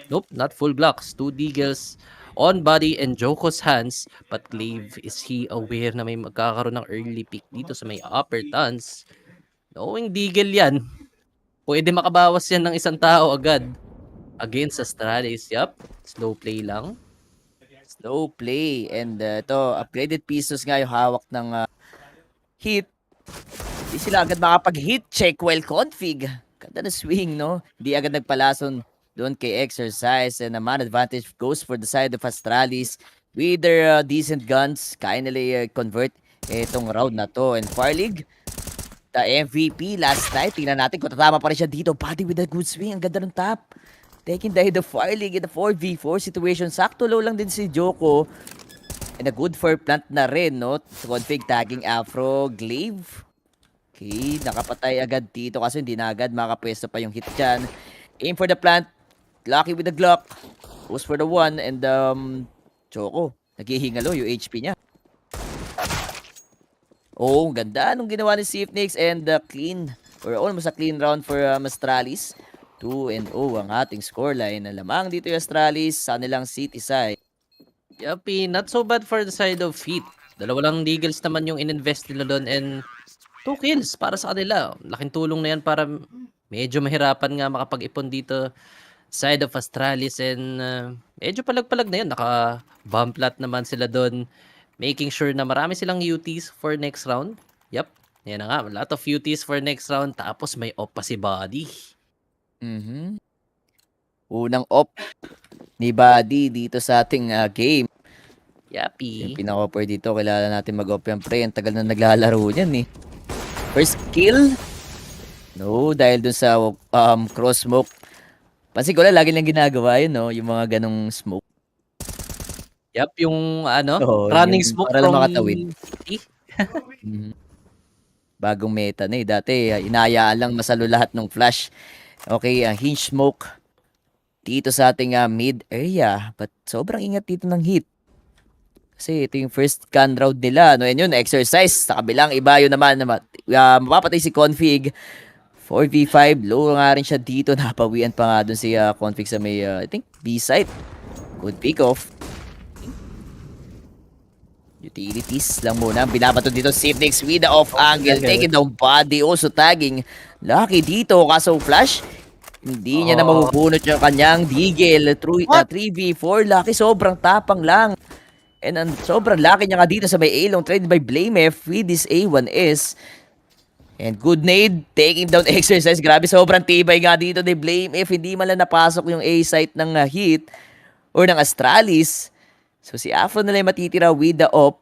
Nope, not full blocks. 2 deagles on body and Joko's hands. But Glaive, is he aware na may magkakaroon ng early pick dito sa may upper tons? Knowing deagle yan, pwede makabawas yan ng isang tao agad. Against Astralis, yup. Slow play lang. Slow play. And ito, upgraded pieces nga yung hawak ng Heat. Hindi sila agad makapag-hit check while config. Ganda na swing, no? Hindi agad nagpalason doon kay Exercise and a man advantage goes for the side of Astralis with their decent guns. Kaya nila convert itong round na to. And Fire League, the MVP last night. Tingnan natin kung tatama pa rin siya dito. Body with a good swing. Ang ganda ng tap. Taking the Fire League in the 4v4 situation. Sakto low lang din si Joko. And a good for plant na rin, no? Config tagging Afro Glaive. Okay, nakapatay agad dito kasi hindi na agad makapwesto pa yung hit dyan. Aim for the plant. Lucky with the Glock. Goes for the one. And Choco, naghihingalo yung HP niya. Oh, ganda nung ginawa ni Sifnix. And clean, or almost a clean round for Astralis. 2-0 ang ating scoreline. Lamang dito yung Astralis sa nilang city side. Yuppie, not so bad for the side of Heat. Dalawa lang deagles naman yung in-invest nila doon and 2 kills para sa kanila. Laking tulong na yan para medyo mahirapan nga makapag-ipon dito side of Astralis and medyo palag-palag na yun. Naka-bomb plat naman sila doon. Making sure na marami silang UTs for next round. Yup, yan na nga. A lot of UTs for next round. Tapos may off pa si Body. Unang op ni Buddy dito sa ating game. Yung Yappy. pinaka-offer dito, kailangan natin mag-op yan, pre. Ang tagal na naglalaro niyan eh. First kill. No, dahil dun sa cross smoke. Pansin ko lang, lagi lang ginagawa yun, no? Yung mga ganong smoke. Yup, yung ano, Oo, running yung smoke para lang from makatawid. city. Mhm. Bagong meta na eh. Dati, inayaan lang masalo lahat ng flash. Okay, hinge smoke dito sa ating mid area. But sobrang ingat dito ng Heat. Kasi ito yung first gun round nila. No? And yun, exercise. Sa kabilang iba yun naman. Mapapatay si Config. 4v5. Low nga rin siya dito. Napawian pa nga dun si Config sa may, I think, B-site. Good pick off. Utilities lang muna. Binabato dito si Nix with the off angle. Taking down Body. Also tagging Lucky dito. Kaso flash. Hindi niya na mabubunot yung kanyang Deagle. 3v4. Lucky sobrang tapang lang. And sobrang lucky niya nga dito sa may A-long trade by BlameF with this A1S. And good nade, taking down exercise. Grabe, sobrang tibay nga dito ni BlameF. Hindi man lang napasok yung A-site ng Heat or ng Astralis. So si Afro na lang matitira with the op.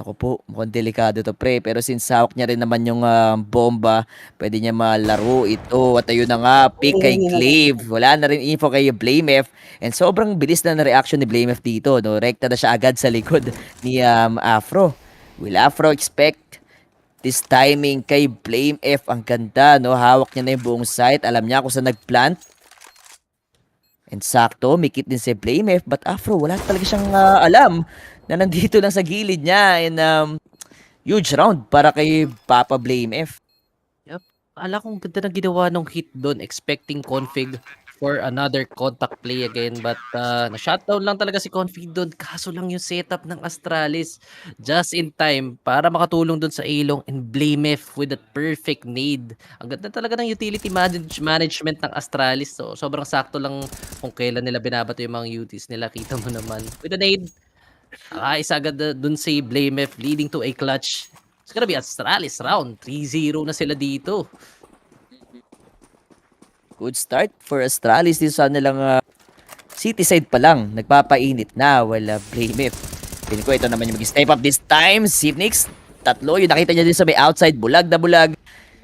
Ako po, mukhang delikado to pre. Pero since hawak niya rin naman yung bomba, pwede niya malaro ito. At ayun na nga, pick kay Clave. Wala na rin info kay BlameF. And sobrang bilis na reaction ni BlameF dito. No? Rekta na siya agad sa likod ni Afro. Will Afro expect this timing kay BlameF? Ang ganda, no? Hawak niya na yung buong site. Alam niya kung saan nagplant. And sakto, may kit din si BlameF. But Afro, wala talaga siyang alam na nandito lang sa gilid niya. And huge round para kay Papa BlameF. Ala kong ganda na ginawa nung Heat doon, expecting Config for another contact play again, but na-shutdown lang talaga si Config doon. Kaso lang yung setup ng Astralis just in time para makatulong doon sa A-long and BlameF with that perfect nade. Ang ganda talaga ng utility management ng Astralis. So sobrang sakto lang kung kailan nila binabato yung mga UTs nila. Kita mo naman with the nade. Isa agad dun si BlameF leading to a clutch. It's gonna be Astralis round. 3-0 na sila dito. Good start for Astralis dito sa nilang city side pa lang. Nagpapainit na. Well, BlameF. Piling ko ito naman yung mag-step up this time. Sipnix, tatlo. Yung nakita niya din sa may outside. Bulag na bulag.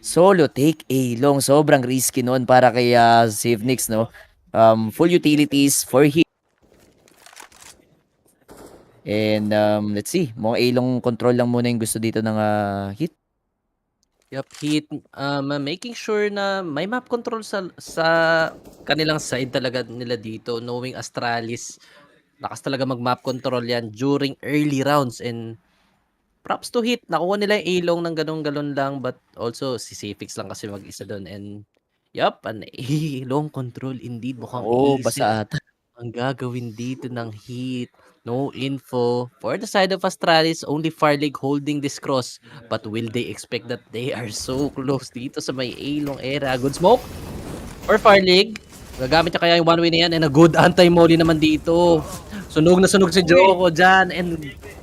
Solo take A-long. Sobrang risky noon para kay Sipnix, no? Full utilities for him. And let's see. Mga A-long control lang muna yung gusto dito ng Heat. Yup, Heat making sure na may map control sa kanilang side talaga nila dito, knowing Astralis lakas talaga mag-map control yan during early rounds, and props to Heat, nakuha nila yung A-long ng ganun-galon lang, but also si Safix lang kasi mag-isa doon. And yup, an A-long control indeed, mukhang easy Basa ata. ang gagawin dito ng Heat. No info for the side of Astralis, only Farlig holding this cross. But will they expect that they are so close dito sa may A-long era? Good smoke for Farlig. Gagamit niya kaya yung one way na yan, and a good anti-molly naman dito. Sunog na sunog si Joko dyan, and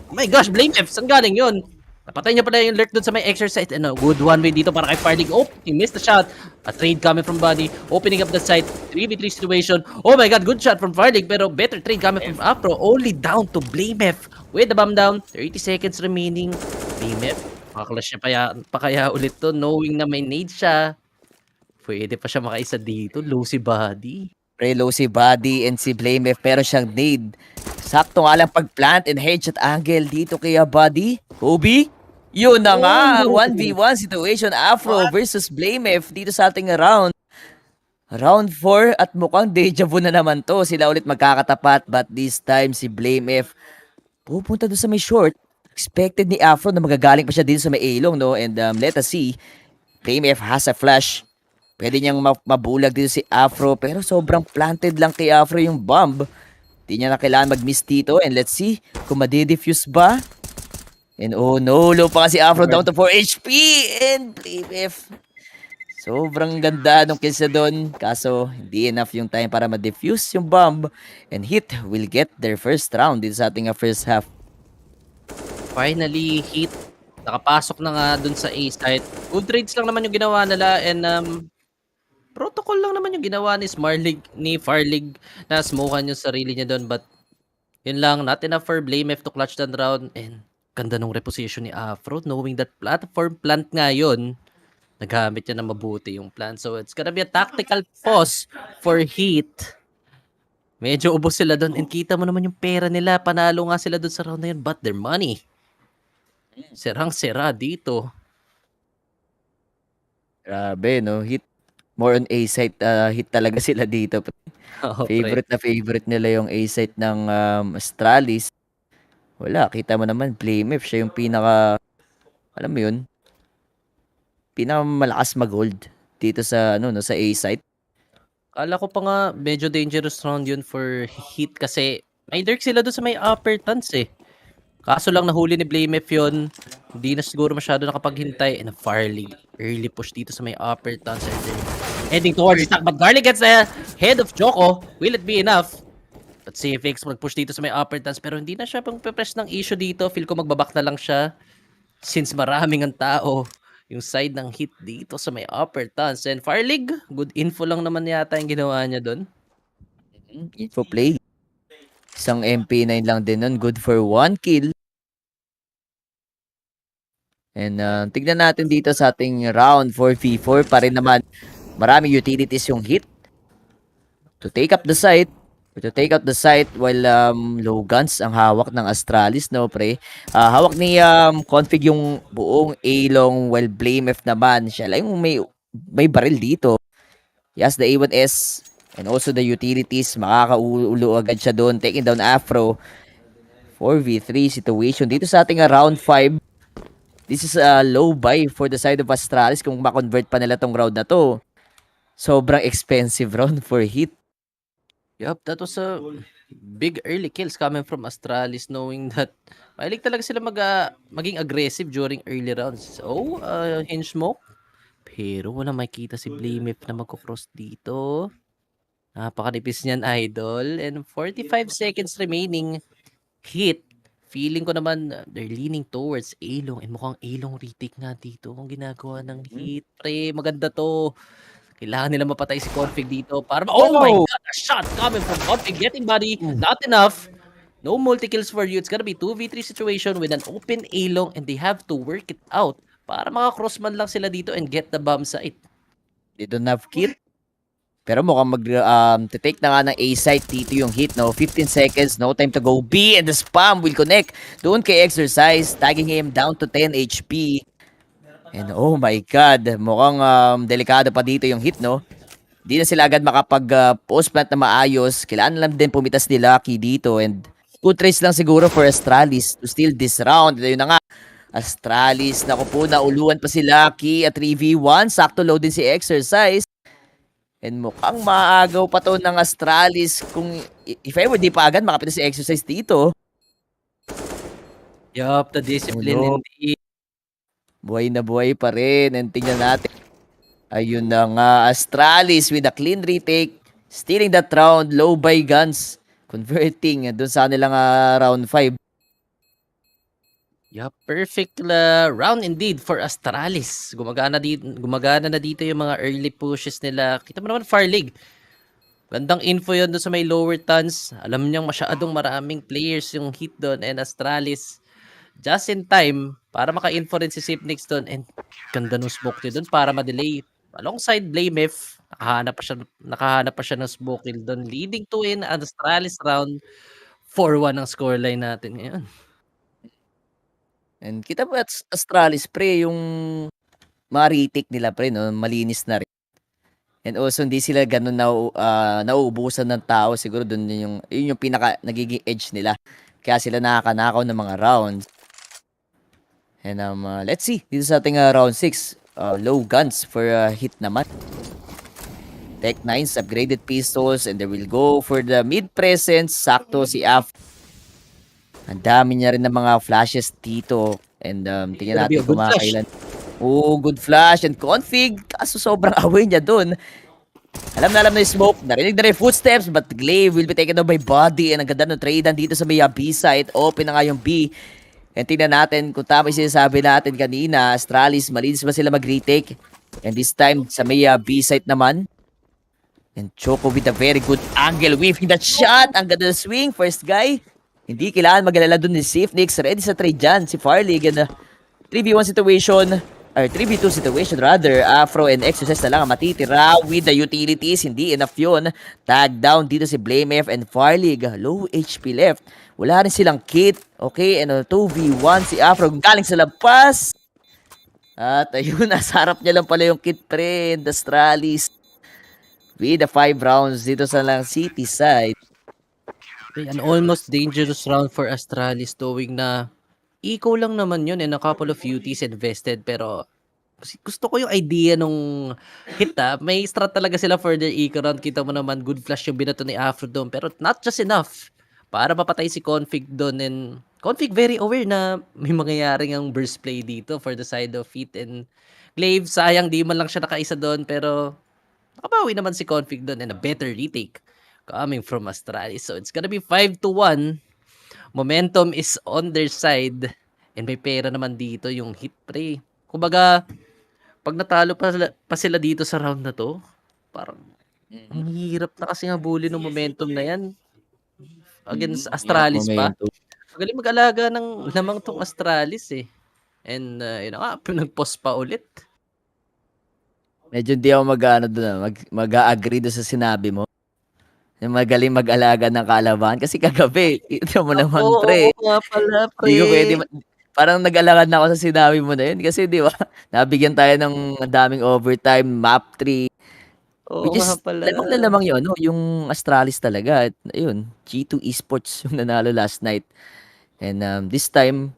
oh my gosh, BlameF, saan galing yun? Napatay niya pala yung lurk doon sa may exercise, and a good one way dito para kay Farlig. Oh, he missed the shot. A trade coming from Buddy, opening up the site. 3v3 situation. Oh my god, good shot from Farlig, pero better trade coming from Afro. Only down to BlameF with the bomb down. 30 seconds remaining. BlameF, makaklash niya pa kaya ulit to, knowing na may nade siya. Pwede pa siya makaisa dito. Low si Buddy. Pre-low si Buddy and si BlameF, pero siyang nade. Sakto nga lang pag-plant and headshot angle dito kay Buddy. Kobe? Yun na nga, 1v1 situation, Afro versus BlameF dito sa ating round. Round 4 at mukhang deja vu na naman to. Sila ulit magkakatapat, but this time si BlameF pupunta doon sa may short. Expected ni Afro na magagaling pa siya dito sa may A-long, no? And let us see. BlameF has a flash. Pwede niyang mabulag dito si Afro, pero sobrang planted lang kay Afro yung bomb. Di niya na kailangan mag-miss dito, and let's see kung madi-defuse ba. And oh no, low pa kasi Afro, down to 4 HP. And BlameF, sobrang ganda nung kills na doon. Kaso hindi enough yung time para ma-defuse yung bomb. And Heat will get their first round dito sa ating first half. Finally, Heat nakapasok na nga dun sa A site. Good trades lang naman yung ginawa nila, and protocol lang naman yung ginawa ni Farlig na smokean yung sarili niya doon, but yun lang, not enough for Blamef to clutch that round, and ganda nung reposition ni Afro, knowing that platform plant nga yun, nagamit niya na mabuti yung plant. So it's gonna be a tactical pause for Heat. Medyo ubos sila doon, and kita mo naman yung pera nila, panalo nga sila doon sa round na yun, but their money, serang-sera dito. Grabe, no? Hit. More on A-site. Hit talaga sila dito. Oo, pre. Favorite nila yung A-site ng Astralis. Wala, kita mo naman, Blamef, siya yung pinaka, alam mo yun, pinakamalakas mag-hold dito sa, ano, no, sa A-site. Kala ko pa nga medyo dangerous round yun for Heat kasi may lurk sila doon sa may upper tuns eh. Kaso lang nahuli ni Blamef yun. Hindi na siguro masyado nakapaghintay. And a Farley early push dito sa may upper tuns. And then heading towards the stack. But Garlic gets the head of Choco. Will it be enough? But CFX mag-push dito sa may upper tuns. Pero hindi na siya pang press ng issue dito. Feel ko magbabak na lang siya. Since maraming ang tao. Yung side ng Heat dito sa may upper tuns. And Farlig, good info lang naman yata yung ginawa niya doon. Info play. Isang MP9 lang din nun. Good for 1 kill. And tignan natin dito sa ating round 4v4 pa rin naman. Maraming utilities yung Heat to take up the site. To take out the site while low guns ang hawak ng Astralis, no, pre? Hawak ni config yung buong A-long while Blamef naman. Siya lang yung may baril dito. Yes, the A1S and also the utilities. Makakaulo agad siya doon. Taking down Afro. 4v3 situation. Dito sa ating round 5. This is a low buy for the side of Astralis kung ma-convert pa nila tong round na to. Sobrang expensive round for Heat. Yup, that was a big early kills coming from Astralis, knowing that mahilig talaga sila maging aggressive during early rounds. So, hinge smoke. Pero wala makita si Blamef na magkocross dito. Napakanipis niyan, idol. And 45 seconds remaining. Hit. Feeling ko naman they're leaning towards A-long. And mukhang A-long retake nga dito kung ginagawa ng Heat. Pre, maganda to. Kailangan nila mapatay si Config dito para oh my god, a shot coming from Config, getting body, not enough. No multi-kills for you. It's gonna be 2v3 situation with an open A-long and they have to work it out para maka-cross man lang sila dito and get the bomb site. They don't have kit. Pero mukhang take na nga ng A site dito yung Hit, no? 15 seconds, no time to go. B and the spam will connect. Doon kay Exercise, tagging him down to 10 HP. And oh my god, mukhang delikado pa dito yung Hit, no? Di na sila agad makapag-post plant na maayos. Kailangan lang din pumitas ni Lucky dito. And good trace lang siguro for Astralis to steal this round. Yun na nga, Astralis, naku po, nauluan pa si Lucky at 3v1. Sakto low din si Exercise. And mukhang maagaw pa to ng Astralis. Kung if ever di pa agad makapitas si Exercise dito. Yup, the discipline indeed. Buhay na buhay pa rin. And tingnan natin. Ayun na nga. Astralis with a clean retake. Stealing that round. Low by guns. Converting dun sa nilang round 5. Yup, perfect round indeed for Astralis. Gumagana na dito yung mga early pushes nila. Kita mo naman Farlig. Gandang info yun doon sa may lower tons. Alam niyang masyadong maraming players yung Heat doon and Astralis. Just in time para maka-info rin si Sipnix doon and ganda ng smoke niya doon para ma-delay. Alongside Blamef, nakahanap pa siya ng smoke kill doon, leading to an Astralis round 4-1 ang scoreline natin ngayon. And kita mo at Astralis, pre, yung mga retake nila, pre, no? Malinis na rin. And also, hindi sila ganun nauubusan ng tao. Siguro doon yun yung pinaka nagiging edge nila. Kaya sila nakakanakaw ng mga rounds. And let's see. Dito sa ating round 6. Low guns for Hit naman. Tech 9s, upgraded pistols. And they will go for the mid presence. Sakto si Af. Ang dami niya rin ng mga flashes dito. And tingnan natin kung makakailan. Oh, good flash and config. Kaso sobrang away niya dun. Alam na yung smoke. Narinig na rin footsteps. But Glaive will be taken down by body. And ang ganda ng trade dito sa may B side. Open na nga yung B. And tingnan natin kung tama yung sinasabi natin kanina. Astralis, malinis ba sila mag-retake? And this time, sa may B side naman. And Choco with a very good angle, whiffing that shot. Ang ganda ng swing, first guy. Hindi kailangan mag-alala dun ni Safe Nix. Ready sa trade dyan, si Farlig. And 3v1 situation, or 3v2 situation rather. Afro and Exorcist na lang ang matitira with the utilities. Hindi enough yun. Tag down dito si Blame F and Farlig. Low HP left. Wala rin silang kit. Okay, and 2v1 si Afro galing sa labas. At ayun, nasa harap niya lang pala yung kit pre. And Astralis with the 5 rounds dito sa lang city side. An almost dangerous round for Astralis, knowing na eco lang naman yun and a couple of UTs invested, pero gusto ko yung idea nung hit may strat talaga sila for their eco round. Kita mo naman, good flash yung binato ni Afro doon, pero not just enough para mapatay si Config doon. And Config very aware na may mangyayaring ang burst play dito for the side of HEET and Glaive. Sayang di man lang siya nakaisa doon, pero nakabawi naman si Config doon and a better retake coming from Astralis. So it's gonna be 5-1. Momentum is on their side and may pera naman dito yung HEET pre. Kumbaga, pag natalo pa sila dito sa round na to, parang ang hirap na kasi nga bully ng momentum na yan against Astralis pa. Magaling mag-alaga ng lamang tong Astralis eh. And yun nga, nag-pause pa ulit. Medyo hindi ako mag-agree doon sa sinabi mo. Magaling mag-alaga ng kalaban. Kasi kagabi, ito mo naman, pre. Oo nga pala, pre. Hindi ko pwede, parang nag-alagad na ako sa sinabi mo na yun. Kasi di ba, nabigyan tayo ng daming overtime, map 3. Oo Which is, nga pala. lamang yun, no? Yung Astralis talaga. At, ayun, G2 Esports yung nanalo last night. And this time,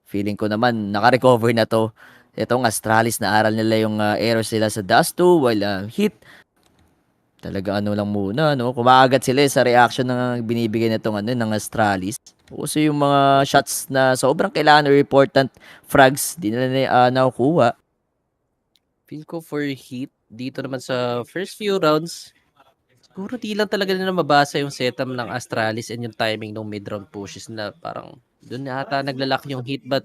feeling ko naman, naka-recover na to. Itong Astralis, naaral nila yung errors nila sa Dust 2, while HEET, talaga ano lang muna, no? Kumakagat sila sa reaction ng binibigay nitong ng Astralis. Kasi yung mga shots na sobrang kailangan or important frags, di nila nakukuha. Feel ko for HEET, dito naman sa first few rounds, siguro di lang talaga nila mabasa yung setup ng Astralis and yung timing ng mid-round pushes na parang doon na ata naglalak yung HEET. But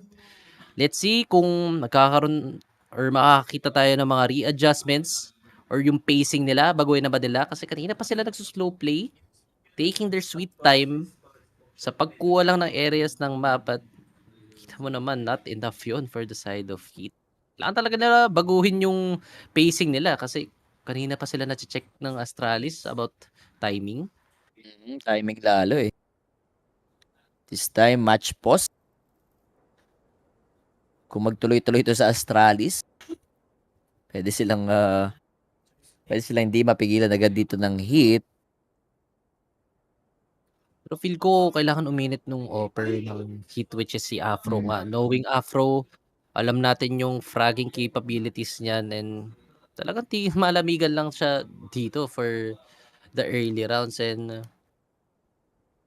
let's see kung magkakaroon or makakita tayo ng mga readjustments or yung pacing nila, baguhin na ba nila? Kasi kanina pa sila nagsuslow play, taking their sweet time sa pagkuha lang ng areas ng map. At kita mo naman, not enough yun for the side of HEET. Kailangan talaga nila baguhin yung pacing nila kasi kanina pa sila na-check ng Astralis about timing. Timing lalo eh. This time, match pause. Kung magtuloy-tuloy ito sa Astralis, pwede silang hindi mapigilan agad dito ng HEET. Pero feel ko kailangan uminit nung offer ng HEET, which is si Afro nga. Knowing Afro, alam natin yung fragging capabilities niyan and talagang malamigan lang siya dito for the early rounds. And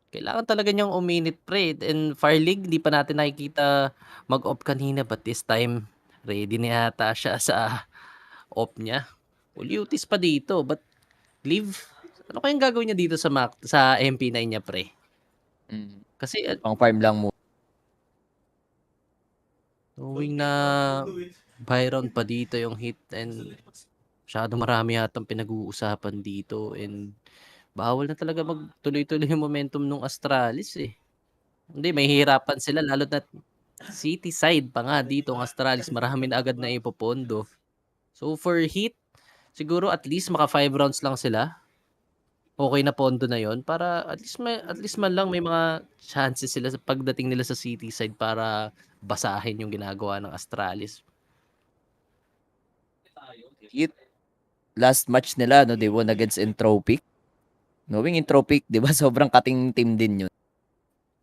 kailangan talaga niyang uminit pre. And Fire League, di pa natin nakikita mag-off kanina, but this time ready na yata siya sa off niya. Uliutis pa dito, but leave. Ano kayang gagawin niya dito sa MP9 niya pre? Kasi Pang farm lang mo. knowing na Byron pa dito yung hit and masyado marami yatang pinag-uusapan dito and bawal na talaga magtuloy-tuloy yung momentum ng Astralis eh. Hindi, may hirapan sila lalo na city side pa nga dito ang Astralis. Marami na agad na ipopondo. So for HEET, siguro at least maka 5 rounds lang sila. Okay na pondo na yon para at least man lang may mga chances sila sa pagdating nila sa city side para basahin yung ginagawa ng Astralis. HEET, last match nila, no, they won against Entropic. Knowing Entropic, di ba, sobrang kating team din yun.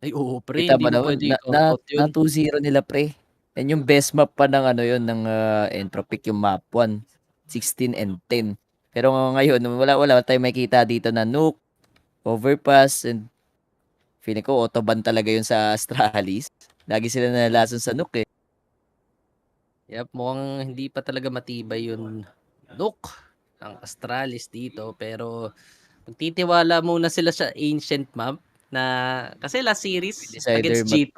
Ay oo pre, Kita hindi mo mo naman, pwede i-count yun. na 2-0 nila pre. And yung best map pa ng yun, ng Entropic, yung map 1, 16 and 10. Pero ngayon, wala tayong makita dito na Nuke, overpass, and feeling ko autoban talaga yun sa Astralis. Lagi sila nalason sa Nuke eh. Yep, mukhang hindi pa talaga matibay yung Nuke ng Astralis dito. Pero magtitiwala muna sila sa ancient map na kasi last series Decider against G2,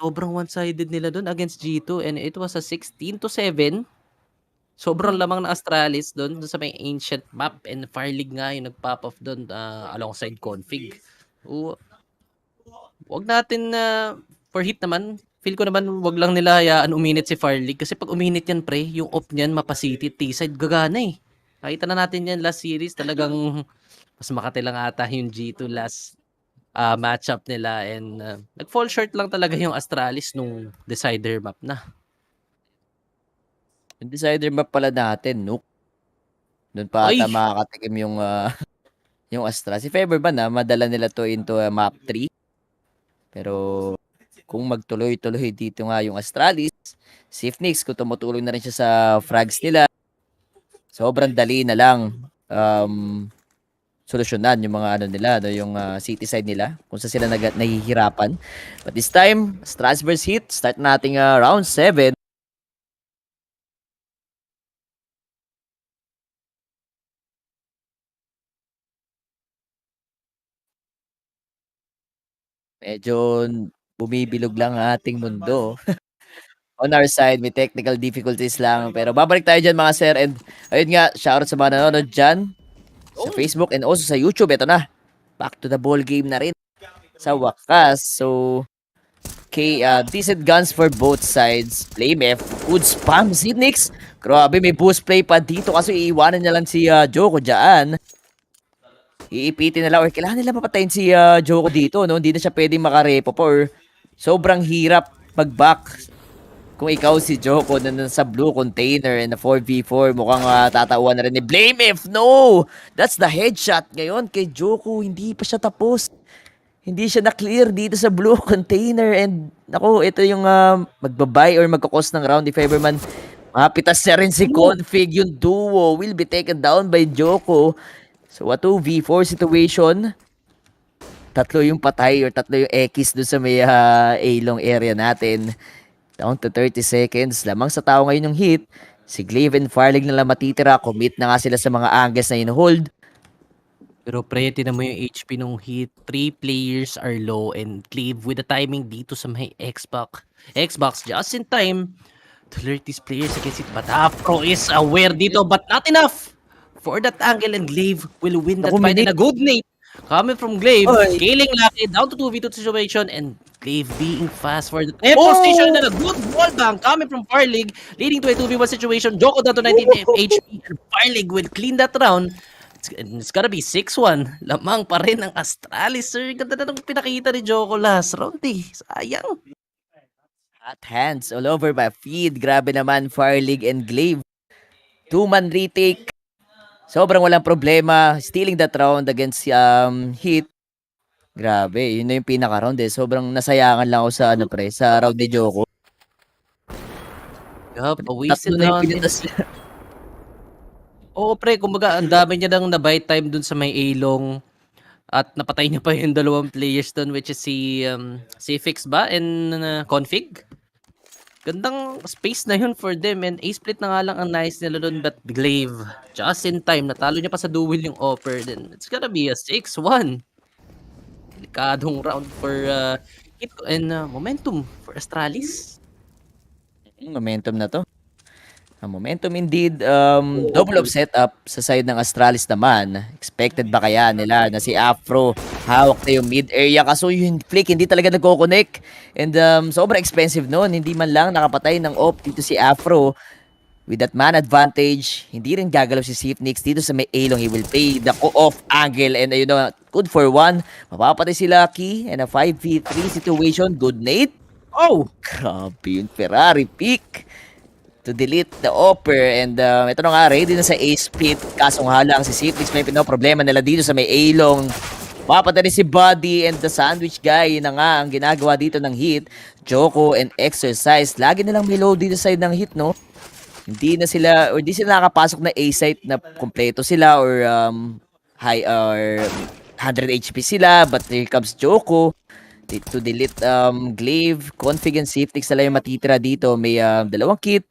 sobrang one-sided nila doon against G2 and it was a 16-7. Sobrang lamang ng Astralis doon sa may ancient map, and Fire League nga yung nag-pop off doon alongside config. O, wag natin na for HEET naman, feel ko naman wag lang nila hayaan uminit si Fire League kasi pag uminit yan pre, yung off niyan Mapacity, T-side gagana eh. Nakita na natin yan last series, talagang mas makati lang ata yung G2 last matchup nila, and nag-fall short lang talaga yung Astralis nung decider map na. Yung decider map pala natin, Nuke. Doon pa ata Ay! makakatikim yung yung Astralis. If ever ba na madala nila to into map 3. Pero kung magtuloy-tuloy dito nga yung Astralis, si Phoenix kung tumutulong na rin siya sa frags nila, sobrang dali na lang solusyonan yung mga ano nila, no, yung city side nila, kung saan sila nahihirapan. But this time, Astralis vs HEET, start nating round 7. Medyo bumibilog lang ang ating mundo. On our side, may technical difficulties lang. Pero babalik tayo dyan mga sir. And ayun nga, shoutout sa mga nanonood dyan sa Facebook and also sa YouTube. Ito na, back to the ball game na rin sa wakas. So, okay, decent guns for both sides. Flame F, good spam si Nix. Grabe, may boost play pa dito kasi iiwanan niya lang si Joko dyan. Iipitin nila or kailangan nila papatayin si Joko dito, no? Hindi na siya pwedeng makarepo or sobrang hirap mag-back kung ikaw si Joko na nasa blue container and na 4v4, mukhang tatawan na rin ni Blame If. No! That's the headshot ngayon kay Joko. Hindi pa siya tapos. Hindi siya na-clear dito sa blue container. And ako, ito yung magbabay or magkakos ng round if ever man mapitas na rin si Config. Yung duo will be taken down by Joko. So, a 2v4 situation. Tatlo yung patay or tatlo yung X doon sa may A-long area natin. Down to 30 seconds. Lamang sa tao ngayon yung HEET. Si Glaive and Farlig na lang matitira. Commit na nga sila sa mga angles na in-hold. Pero pre, tinan mo yung HP nung HEET. 3 players are low and Glaive with the timing dito sa may Xbox just in time to alert these players against it. But Afro is aware dito but not enough for that angle, and Glaive will win that fight in a good nade. Coming from Glaive, scaling Lucky down to 2v2 situation, and Glaive being fast for the position, and a good wall bang coming from Farlig, leading to a 2v1 situation. Joko down to 19 HP, and Farlig will clean that round. It's gonna be 6-1. Lamang pa rin ang Astralis, sir. Ganda na nung pinakita ni Joko last round eh. Sayang. Hot hands all over by feed. Grabe naman Farlig and Glaive. 2-man retake. Sobrang walang problema. Stealing that round against HEET. Grabe, yun na yung pinaka-round eh. Sobrang nasayangan lang ako sa sa round ni Joko. Yup, wasted na yung pinitas. Oo pre, kumbaga ang dami niya nang na-buy time dun sa may A-long at napatay niya pa yung dalawang players dun, which is si Fix ba and Config. Gandang space na yun for them, and A-split na nga lang ang nice nila dun, but Glaive just in time, natalo niya pa sa duel yung offer, then it's gonna be a 6-1. Delikadong round for HEET and momentum for Astralis. Momentum na to. Momentum indeed. Double of setup sa side ng Astralis naman. Expected ba kaya nila na si Afro hawak na yung mid area, kaso yung flick hindi talaga nagko-connect, and sobrang expensive noon. Hindi man lang nakapatay ng op dito si Afro. With that man advantage, hindi rin gagalaw si Sifnix dito sa may A-long. He will play the off angle, and ayun na, good for one. Mapapatay si Lucky, and a 5v3 situation. Good nade. Oh! Grabe yung Ferrari pick to delete the offer, and ito na nga, ready na sa A-split. Kasong halang si Sifnix, may problema nila dito sa may A-long. Mapatay si Buddy, and the sandwich guy na nga ang ginagawa dito ng HEET. Joko and Exercise, lagi nilang may load dito side ng HEET, no? Hindi na sila, or di sila nakapasok na A-site na kompleto sila, or high or 100 HP sila, but here comes Joko to delete Glaive, Config, and Sifnix sila yung matitira dito. May dalawang kit,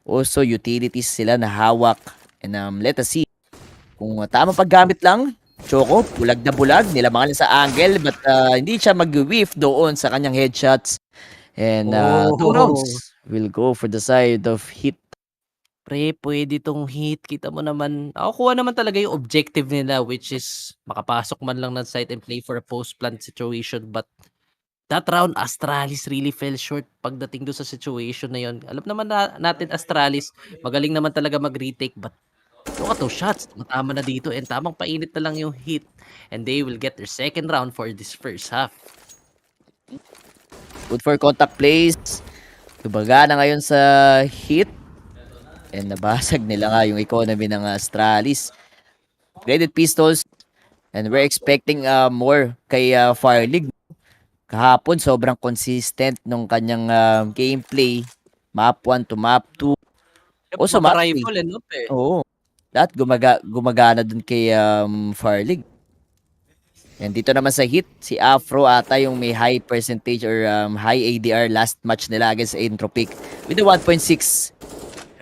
also utilities sila na hawak, and let us see kung tamang paggamit lang. Joko, bulag na bulag, nilamangan sa angle, but hindi siya mag-whiff doon sa kanyang headshots, and 2 rounds will go for the side of HEET. Pre, pwede tong HEET. Kita mo naman, nakukuha naman talaga yung objective nila, which is makapasok man lang ng site and play for a post-plant situation. But that round, Astralis really fell short pagdating doon sa situation na yon. Alam naman natin, Astralis, magaling naman talaga mag-retake. But look at those shots. Matama na dito and tamang painit na lang yung HEET. And they will get their second round for this first half. Good for contact plays. Gumagana ngayon sa HEET. And nabasag nila nga yung economy ng Astralis. Graded pistols. And we're expecting more kay Fire League. Kahapon, sobrang consistent nung kanyang gameplay. Map 1 to map 2. Also, map 3. Rifle, no, pe? Oo. Lahat gumagana dun kay Fire League. And dito naman sa HEET, si Afro ata yung may high percentage or high ADR last match nila against Entropic with a 1.6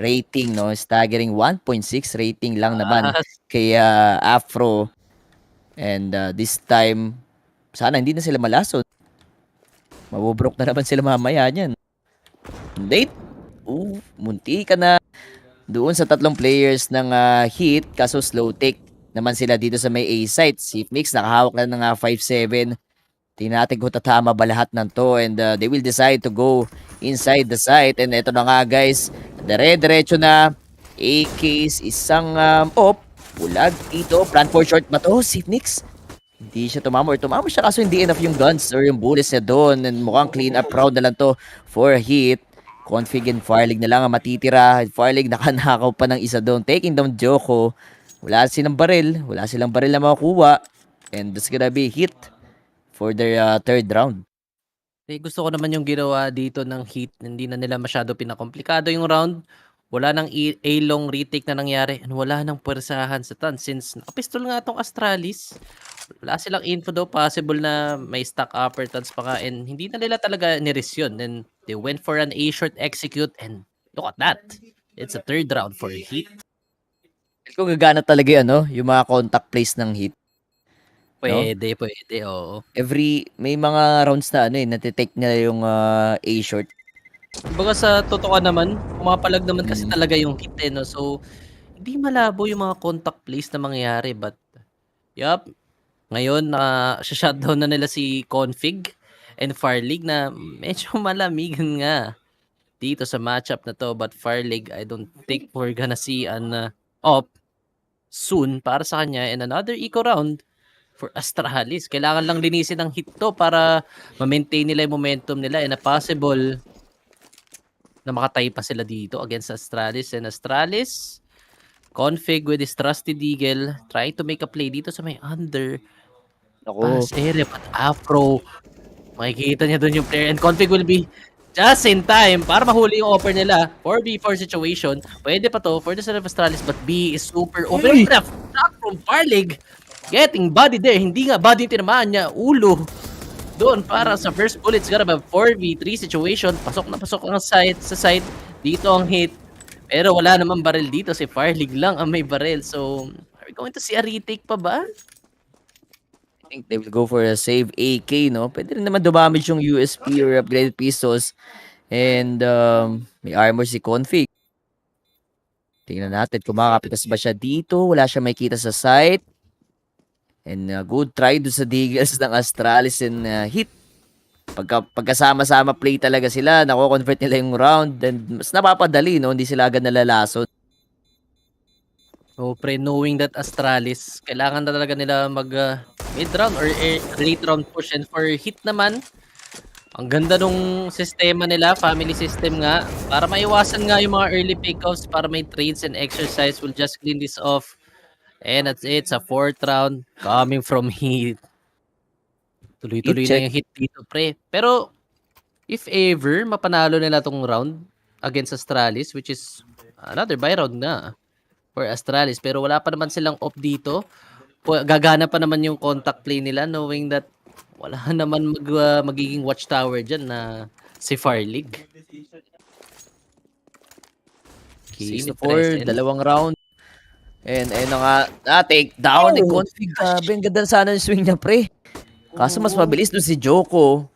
rating, no? Staggering 1.6 rating lang naman kay Afro. And this time, sana hindi na sila malason. Mabubrok na naman sila mamaya niyan. Late. Munti ka na doon sa tatlong players ng HEET, kaso slow take naman sila dito sa may A site. Si Mix nakahawak na ng 5-7. Tingnan natin kung tatama ba lahat ng to, and they will decide to go inside the site. And eto na nga guys, dire-diretso na. AKs, isang pulag dito. Plan for short ba to? Si Mix hindi siya tumama or tumama siya, kaso hindi enough yung guns or yung bullets niya doon, and mukhang clean up round na lang to for HEET. Config and Fireleague na lang ang matitira. Fireleague nakanakaw pa ng isa doon, taking down Joko. Wala silang baril na makukuha, and that's gonna be HEET for their third round. Eh, gusto ko naman yung ginawa dito ng HEET. Hindi na nila masyado pinakomplikado yung round. Wala nang A-long retake na nangyari, and wala nang pwersahan sa tan since nakapistol nga tong Astralis. Wala silang info daw, possible na may stock upper tons pa ka, and hindi na nila talaga niris yun. And they went for an A-short execute, and look at that. It's a third round for HEET. Kung gagana talaga yung mga contact plays ng HEET. Pwede, oo. May mga rounds na natitake nila yung A-short. Kumbaga sa totoo naman, pumapalag naman kasi talaga yung HEET, no? So, hindi malabo yung mga contact plays na mangyayari, but yup, ngayon shutdown na nila si Config and Fireleague na medyo malamigan nga dito sa matchup na to. But Fireleague, I don't think we're gonna see an op soon para sa kanya, and another eco round for Astralis. Kailangan lang linisin ng HEET to para ma-maintain nila yung momentum nila, and a possible na makatay pa sila dito against Astralis. And Astralis, Config with his trusty Deagle, trying to make a play dito sa may under pass area, but Afro, makikita niya doon yung player, and Config will be just in time para mahuli yung offer nila. 4v4 situation, pwede pa to for the side of Astralis, but B is super open. Enough shot from Fireleague, getting body there. Hindi nga body tinamaan niya, ulo doon para sa first bullet. It's gonna be 4v3 situation. Pasok na sa side dito ang HEET, pero wala namang barrel dito. Si Fireleague lang ang may barrel. So are we going to see a retake pa ba? I think they will go for a save AK, no? Pwede rin naman dumamage yung USP or upgraded pistols. And may armor si Config. Tingnan natin kung makakapitas ba siya dito. Wala siya makikita sa site. And good try doon sa Deagles ng Astralis and HEET. Pagkasama-sama play talaga sila, nako-convert nila yung round, and mas napapadali, no? Hindi sila agad nalalason. So, knowing that Astralis, kailangan na talaga nila mag mid-round or late round push. And for HEET naman, ang ganda nung sistema nila, family system nga, para maiwasan nga yung mga early pickoffs, para may trades and exercise. Will just clean this off. And that's it, sa fourth round coming from HEET. Tuloy-tuloy na yung HEET dito, pre. Pero, if ever, mapanalo nila tong round against Astralis, which is another buy round na for Astralis, pero wala pa naman silang off dito. Gagana pa naman yung contact play nila, knowing that wala naman magiging watchtower dyan na si Fireleague. 6-4, dalawang round. And ayun na nga, take down ni Config. Ang ganda sana yung swing niya, pre. Kaso mas mabilis doon si Joko.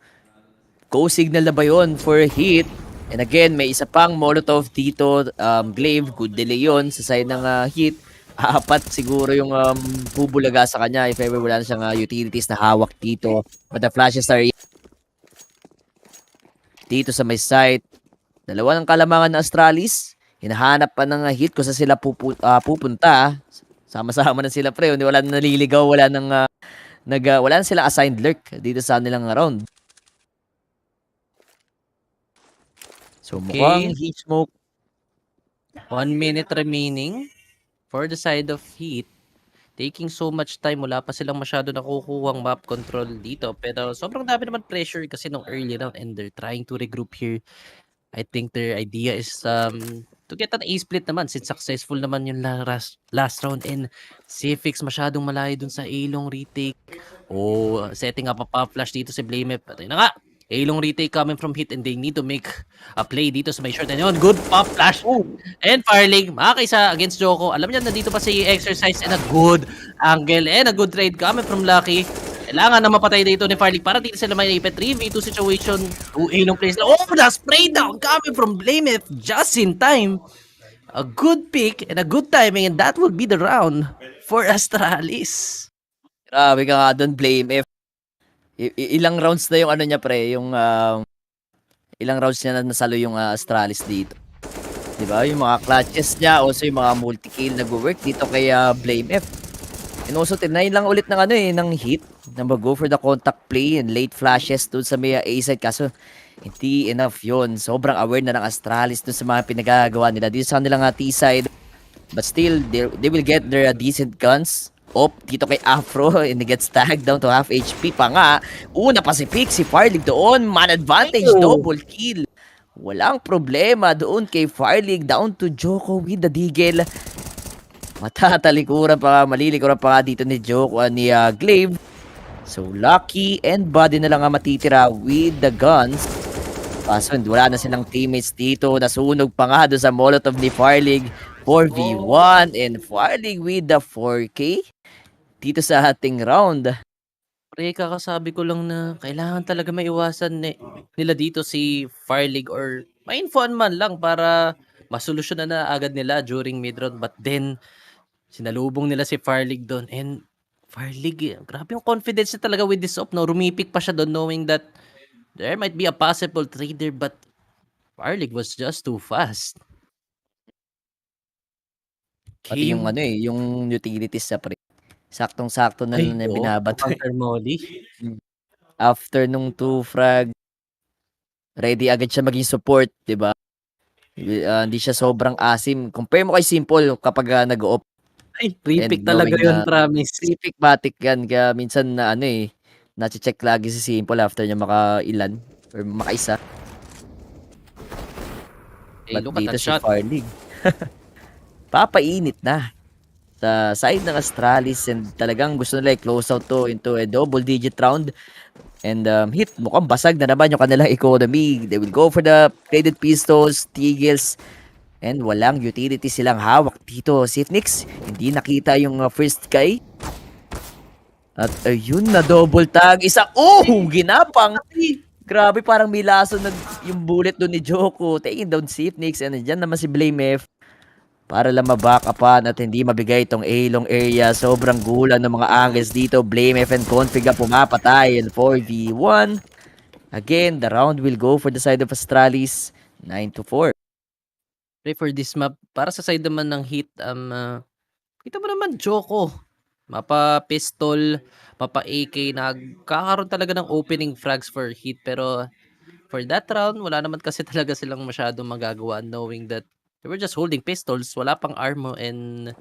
Go signal na ba yun for HEET? And again, may isa pang Molotov dito. Glaive, good delay yun sa side ng HEET. Apat siguro yung bubulaga sa kanya if ever wala na siyang utilities na hawak dito. But the flashes are dito sa may site. Dalawa ng kalamangan ng Astralis. Hinahanap pa ng HEET kung saan sila pupunta. Sama-sama na sila pre. Wala na naliligaw, wala na sila assigned lurk dito sa nilang round. So mukhang heat smoke. 1 minute remaining for the side of HEET. Taking so much time, wala pa silang masyado nakukuhang map control dito. Pero sobrang dami naman pressure kasi nung early round and they're trying to regroup here. I think their idea is to get an A-split naman since successful naman yung last round and Cfix masyadong malayo dun sa A-long retake. Setting up a pop flash dito si Blamef. Patay na nga! A-long retake coming from HEET and they need to make a play dito sa may short. And yun, good pop flash. And Firelig, makakaisa against Joko. Alam niya, nandito pa si Exercise and a good angle and a good trade coming from Lucky. Kailangan na mapatay dito ni Firelig para dito sila may ipet 3v2 situation. 2 A-long plays. The spray down coming from Blamef just in time. A good pick and a good timing and that will be the round for Astralis. Grabe ka nga doon, Blamef. Ilang rounds na yung ano niya pre, yung ilang rounds niya na nasalo yung Astralis dito. 'Di ba? Yung mga clutches niya, also yung mga multi-kill nag-work dito kay Blamef. And also tinayin lang ulit ng ng HEET na mag-go for the contact play and late flashes doon sa may A side kaso hindi enough yon. Sobrang aware na ng Astralis doon sa mga pinagagawa nila dito sa kanilang T side. But still, they will get their decent guns. Dito kay Afro and he gets tagged down to half HP pa nga. Una pa si Firelig doon. Man advantage, double kill. Walang problema doon kay Firelig. Down to Joko with the Deagle. Matatalikuran pa, malilikuran pa nga dito ni Joko, ni Glaive. So Lucky and Buddy na lang nga matitira with the guns. Kaso wala na silang teammates dito. Nasunog pa nga doon sa Molotov ni Firelig. 4v1 and Firelig with the 4K dito sa ating round. Pre, kakasabi ko lang na kailangan talaga maiwasan nila dito si Firelig or ma-infoan man lang para masolusyonan na agad nila during mid-round. But then, sinalubong nila si Firelig doon. And Firelig, grabe yung confidence niya talaga with this op. No? Rumipik pa siya doon knowing that there might be a possible trader but Firelig was just too fast. Pati yung yung utilities sa pre. Saktong-sakto na binabato. After nung 2 frag, ready agad siya maging support, 'di ba? Hindi siya sobrang asim. Compare mo kay Simple kapag nag-oop. Ay, pre-pick talaga yun, promise. Pre-pick batik yan. Kaya minsan na na-check lagi si Simple after niya makailan or makaisa. Hey, But look at dito that si shot. Firelig. Papainit na sa side ng Astralis and talagang gusto nila i-close out to into a double-digit round. And HEET, mukhang basag na naman yung kanilang economy. They will go for the plated pistols, Teagles, and walang utility silang hawak dito. Sifnix, hindi nakita yung first guy. At ayun na double tag. Ginapang. Grabe, parang may laso yung bullet doon ni Joko. Taking down Sifnix and dyan naman si Blamef. Para lang mabackupan at hindi mabigay itong A-long area. Sobrang gulang ng mga angles dito. Blamef and Config pumapatay in 4v1. Again, the round will go for the side of Astralis. 9-4. For this map, para sa side naman ng HEET, kita mo naman Joko. Mapa pistol, mapa AK, nagkakaroon talaga ng opening frags for HEET. Pero for that round, wala naman kasi talaga silang masyadong magagawa knowing that they were just holding pistols, wala pang armor and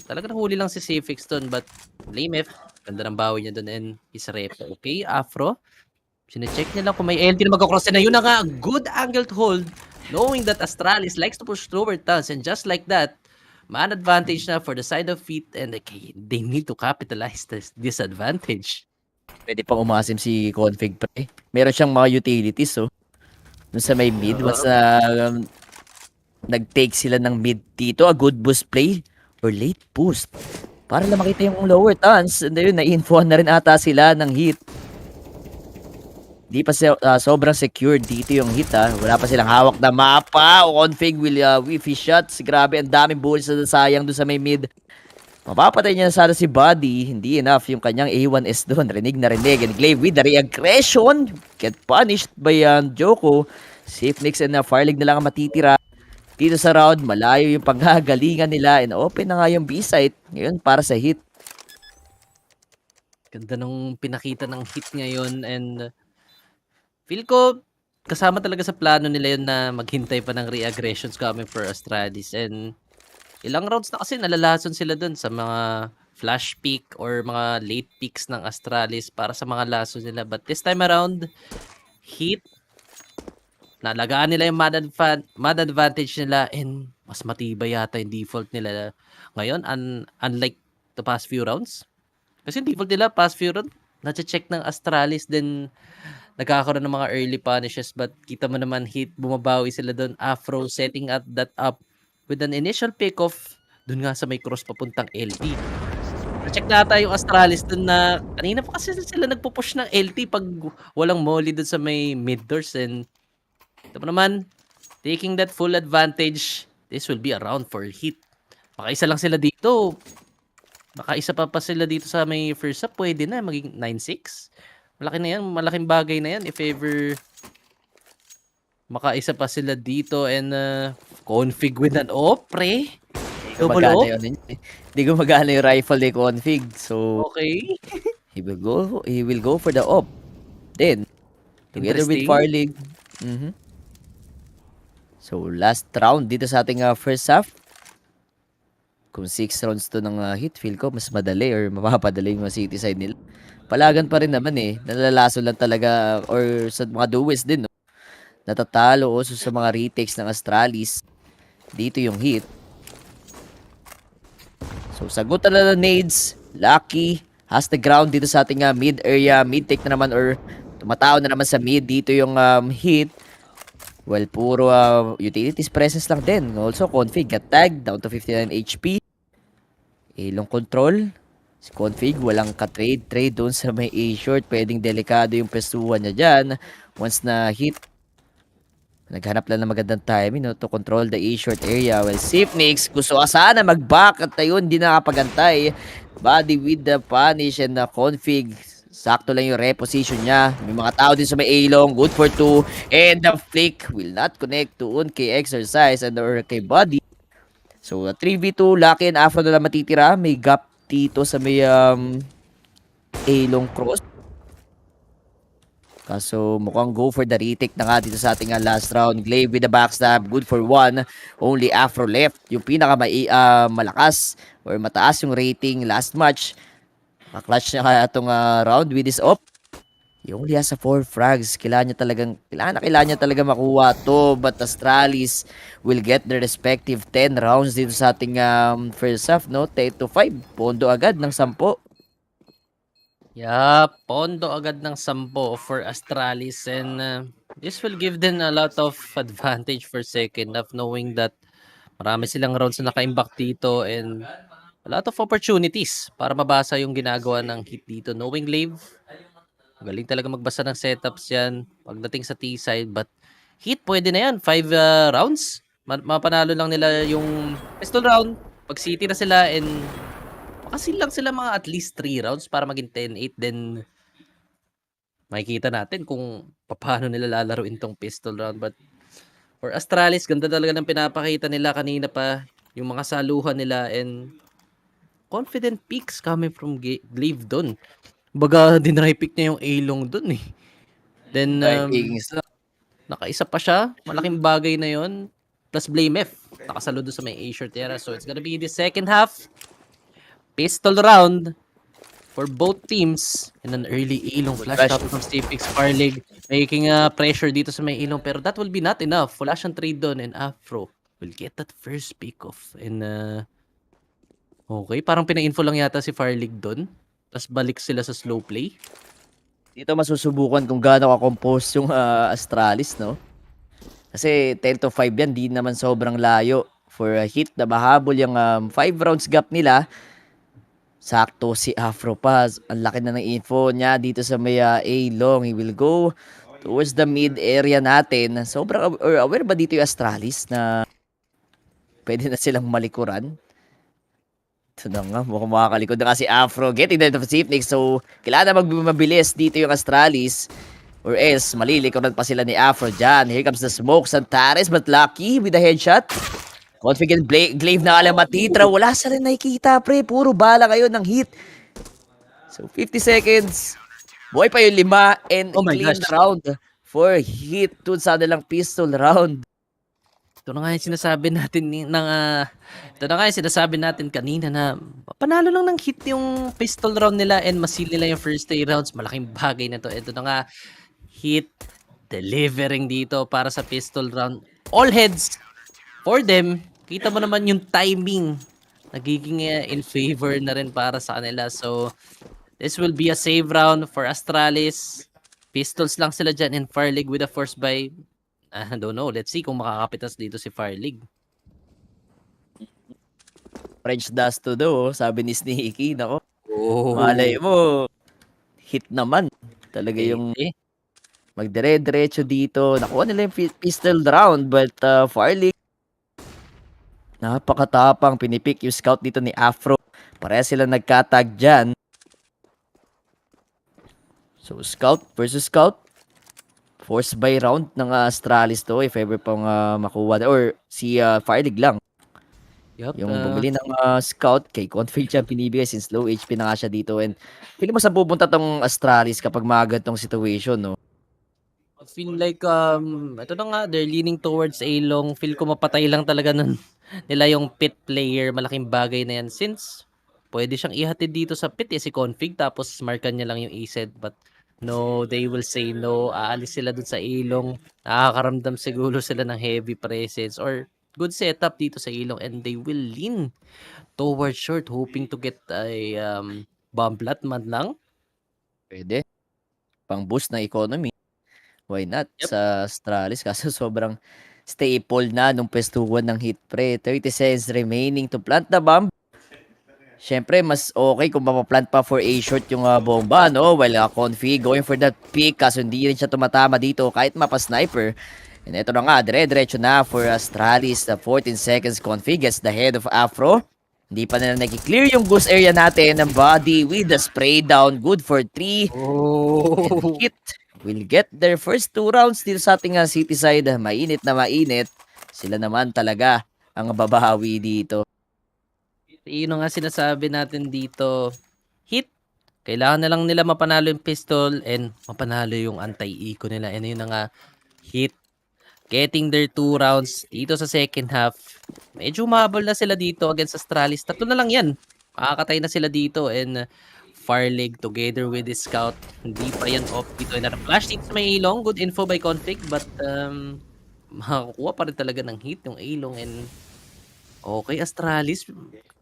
talaga nahuli lang si Cfix doon. But Blamef, ganda ng bawi niya doon and his rep. Okay, Afro, sinecheck niya lang kung may LT na mag-cross na yun na nga, good angle to hold knowing that Astralis likes to push lower towns and just like that, man advantage na for the side of HEET and they need to capitalize this disadvantage. Pwede pang umasim si Config pre. Meron siyang mga utilities dun sa may mid. Once nag-take sila ng mid dito, a good boost play or late boost para lang makita yung lower tons. And ayun, na-infohan na rin ata sila ng HEET. Di pa sobrang secure dito yung HEET Wala pa silang hawak na mapa o config will wifi shots. Grabe, ang daming bullets na sayang doon sa may mid. Mapapatay niya sana si Buddy. Hindi enough yung kanyang A1S doon. Rinig na rinig. And Glaive with the reaggression. Get punished by Joko. Safe Nix and Farlig na lang ang matitira. Dito sa round, malayo yung panggagalingan nila. And open na nga yung B-site. Ngayon para sa HEET. Ganda nung pinakita ng HEET ngayon and feel ko kasama talaga sa plano nila yun na maghintay pa ng reaggressions coming for Astralis and ilang rounds na kasi nalalason sila dun sa mga flash pick or mga late picks ng Astralis para sa mga laso nila. But this time around, HEET, nalagaan nila yung mad advantage nila and mas matibay yata yung default nila ngayon unlike the past few rounds. Kasi yung default nila past few rounds, na-check ng Astralis then nagkakaroon ng mga early punishes but kita mo naman HEET bumabawi sila doon. Afro setting at that up with an initial pick-off doon nga sa may cross papuntang LT. Na-check nata yung Astralis doon na kanina pa kasi sila nagpo-push ng LT pag walang molly doon sa may mid doors and ito naman taking that full advantage. This will be a round for HEET. Makaisa lang sila dito. Makaisa pa sila dito sa may first up. Pwede na maging 9-6. Malaki na yan. Malaking bagay na yan if ever makaisa pa sila dito and config with an pre. Double op. Hindi ko magana yung rifle ni config. So, okay. he will go for the op. Then, together with Farlig. So, last round dito sa ating first half. Kung 6 rounds to ng HEET, feel ko mas madali or mapapadali yung city side nila. Palagan pa rin naman nalalaso lang talaga or sa mga duels din, no? Natatalo also sa mga retakes ng Astralis. Dito yung HEET. So, sagutan na ng nades. Lucky has the ground dito sa ating mid area. Mid take na naman or tumatao na naman sa mid. Dito yung HEET. Well, puro utilities presence lang din. Also, config got tagged down to 59 HP. Ilong control. Si config, walang ka-trade doon sa may A-short. Pwedeng delikado yung pestuhan niya dyan. Once na HEET, naghanap lang ng magandang timing to control the A-short area. Well, Sifnix, gusto ka sana mag-back at ayun, di nakapagantay. Body with the punish and the config. Sakto lang yung reposition niya. May mga tao din sa may A-long. Good for 2. And the flick will not connect doon kay Exercise and or kay Body. So, 3v2. Lucky and Afro na lang matitira. May gap dito sa may A-long cross. Kaso mukhang go for the retake na nga dito sa ating last round. Glaive with the backstab. Good for 1. Only Afro left. Yung pinaka malakas or mataas yung rating last match. Clutch niya kaya itong round with this op. He only has 4 frags. Kailangan niya talaga makuha to. But Astralis will get their respective 10 rounds dito sa ating first half, no? 10-5. Pondo agad ng 10. Yeah, pondo agad ng 10 for Astralis and this will give them a lot of advantage for second half knowing that marami silang rounds na naka-imbak dito and a lot of opportunities para mabasa yung ginagawa ng HEET dito. Knowing Glaive, galing talaga magbasa ng setups yan pagdating sa T-side. But HEET, pwede na yan. 5 rounds. Mapanalo lang nila yung pistol round. Pag city na sila and makasil lang sila mga at least 3 rounds para maging 10-8. Then makikita natin kung paano nila lalaruin tong pistol round. But for Astralis, ganda talaga ng pinapakita nila kanina pa. Yung mga saluhan nila and confident picks coming from Glaive doon. Baga, dinry-pick niya yung A-long doon Then, nakaisa pa siya. Malaking bagay na yon. Plus Blame F. Nakasalo doon sa may A-short era. So, it's gonna be the second half. Pistol round for both teams. And an early A-long flash out from Stapix Farlig. Making pressure dito sa may A-long. Pero that will be not enough. Wala siyang trade doon. And Afro will get that first pick-off. And, okay, parang pina-info lang yata si Farlig doon. Tapos balik sila sa slow play. Dito masusubukan kung gaano ka-compose yung Astralis, no? Kasi 10-5 yan, di naman sobrang layo for HEET na mahabol yung 5 rounds gap nila Sakto si Afro pa. Ang laki na ng info niya dito sa may A long. He will go towards the mid area natin. Sobrang aware ba dito yung Astralis na pwede na silang malikuran? Ito na nga, mukhang makakalikod na nga si Afro. Getting the Pacific. So, kailangan na mabilis dito yung Astralis. Or else, malilikuran pa sila ni Afro dyan. Here comes the smoke. Santares, but lucky with the headshot. Confident glaive na alam matitra. Wala sa rin nakikita, pre. Puro bala ngayon ng HEET. So, 50 seconds. Buhay pa yung 5 and Oh my clean gosh. round for HEET. Dun sa nilang pistol round. Ito na nga yung sinasabi natin ito na nga yung sinasabi natin kanina na panalo lang ng HEET yung pistol round nila and masil nila yung first 3 rounds. Malaking bagay na to. Ito na nga, HEET delivering dito para sa pistol round. All heads for them. Kita mo naman yung timing nagiging in favor na rin para sa kanila. So, this will be a save round for Astralis. Pistols lang sila dyan in Farlig with a force buy. I don't know. Let's see kung makakapitas dito si Farlig. French dust to do, sabi ni Sneaky. Nako, Oh. malay mo. HEET naman. Talaga yung magdire-diretso dito. Nakuha nila yung pistol round, but Farley napakatapang, pinipik yung scout dito ni Afro. Pareha sila nagkatag dyan. So, scout versus scout. Force by round ng Astralis to, if ever pang makuha. Or si Farlig lang. Yup, Yung bumili ng scout kay Config siya pinibigay since low HP na nga siya dito. And feeling mo sa pupunta tong Astralis kapag mga ganitong situation, no? I feel like, ito na nga, they're leaning towards A long. Feel ko mapatay lang talaga nila yung pit player. Malaking bagay na yan. Since, pwede siyang ihatid dito sa pit si Config. Tapos, markan niya lang yung A-set. But, no, they will say no. Aalis sila dun sa A long. Nakakaramdam siguro sila ng heavy presence. Or, good setup dito sa A long. And they will lean towards short. Hoping to get a bomb plat man lang. Pwede. Pang boost na economy. Why not? Yep. Sa Astralis. Kaso sobrang staple na nung pestuhan ng HEET, pre. 30 seconds remaining to plant the bomb. Siyempre, mas okay kung mapaplant pa for a short yung bomba, no? While Config going for that pick. Kaso hindi rin siya tumatama dito kahit mapa-sniper. And ito na nga, dire-diretso na for Astralis. 14 seconds. Config gets the head of Afro. Hindi pa nila nag-clear yung goose area natin ng body with the spray down. Good for 3. Oh. And HEET will get their first 2 rounds dito sa ating city side. Mainit na mainit. Sila naman talaga ang babawi dito. Yun nga sinasabi natin dito. HEET. Kailangan na lang nila mapanalo yung pistol and mapanalo yung anti-eco nila. And yun na nga, HEET getting their 2 rounds dito sa second half. Medyo umabol na sila dito against Astralis. 3 na lang yan. Makakatay na sila dito and Farlig together with his scout. Hindi pa yan off dito. And flash dito sa may A-long. Good info by Config but makakuha pa rin talaga ng HEET yung A-long and okay, Astralis.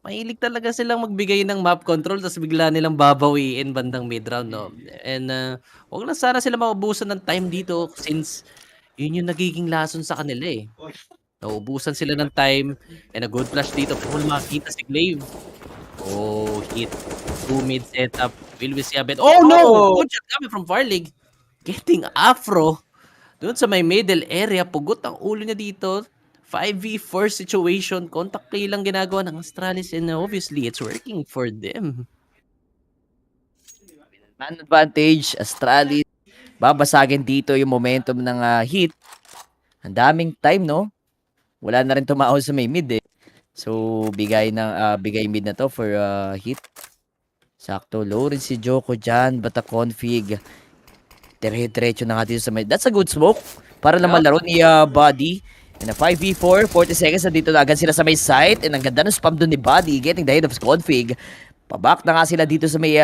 Mahilig talaga silang magbigay ng map control tapos bigla nilang babawiin bandang mid-round, no? And wag lang sana sila maubusan ng time dito since yun yung nagiging lason sa kanila eh. Nauubusan sila ng time and a good flash dito. Pero wala makakita si Glaive. Oh, HEET. 2 mid setup. Will we see a bet? Oh no! Good shot coming from Farlig. Getting Afro. Doon sa may middle area. Pugot ang ulo niya dito. 5v4 situation. Contact play lang ginagawa ng Astralis and obviously it's working for them. Man advantage, Astralis. Babasagin dito yung momentum ng HEET. Ang daming time, no? Wala na rin tumao sa may mid eh. So, bigay mid na to for HEET. Sakto, low rin si Joko dyan. Bata Config. Dire-diretso na nga dito sa may... That's a good smoke. Para naman laro ni Buddy. And a 5v4, 40 seconds na dito na agad sila sa may site. And ang ganda ng spam doon ni Buddy. Getting the head of Config. Pabak na nga sila dito sa may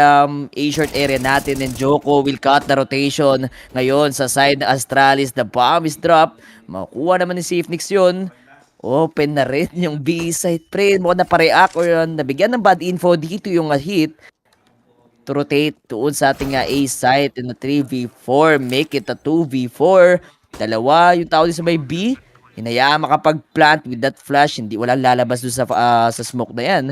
A-short area natin. And Joko will cut the rotation. Ngayon sa side na Astralis, the bomb is dropped. Makuha naman ni Safenix yun. Open na rin yung B-side, pre. Mukhang napareact or nabigyan ng bad info dito yung HEET. To rotate doon sa ating A-side in a 3v4. Make it a 2v4. Dalawa yung tao din sa may B. Hinayaan makapag-plant with that flash. Hindi, walang lalabas doon sa smoke na yan.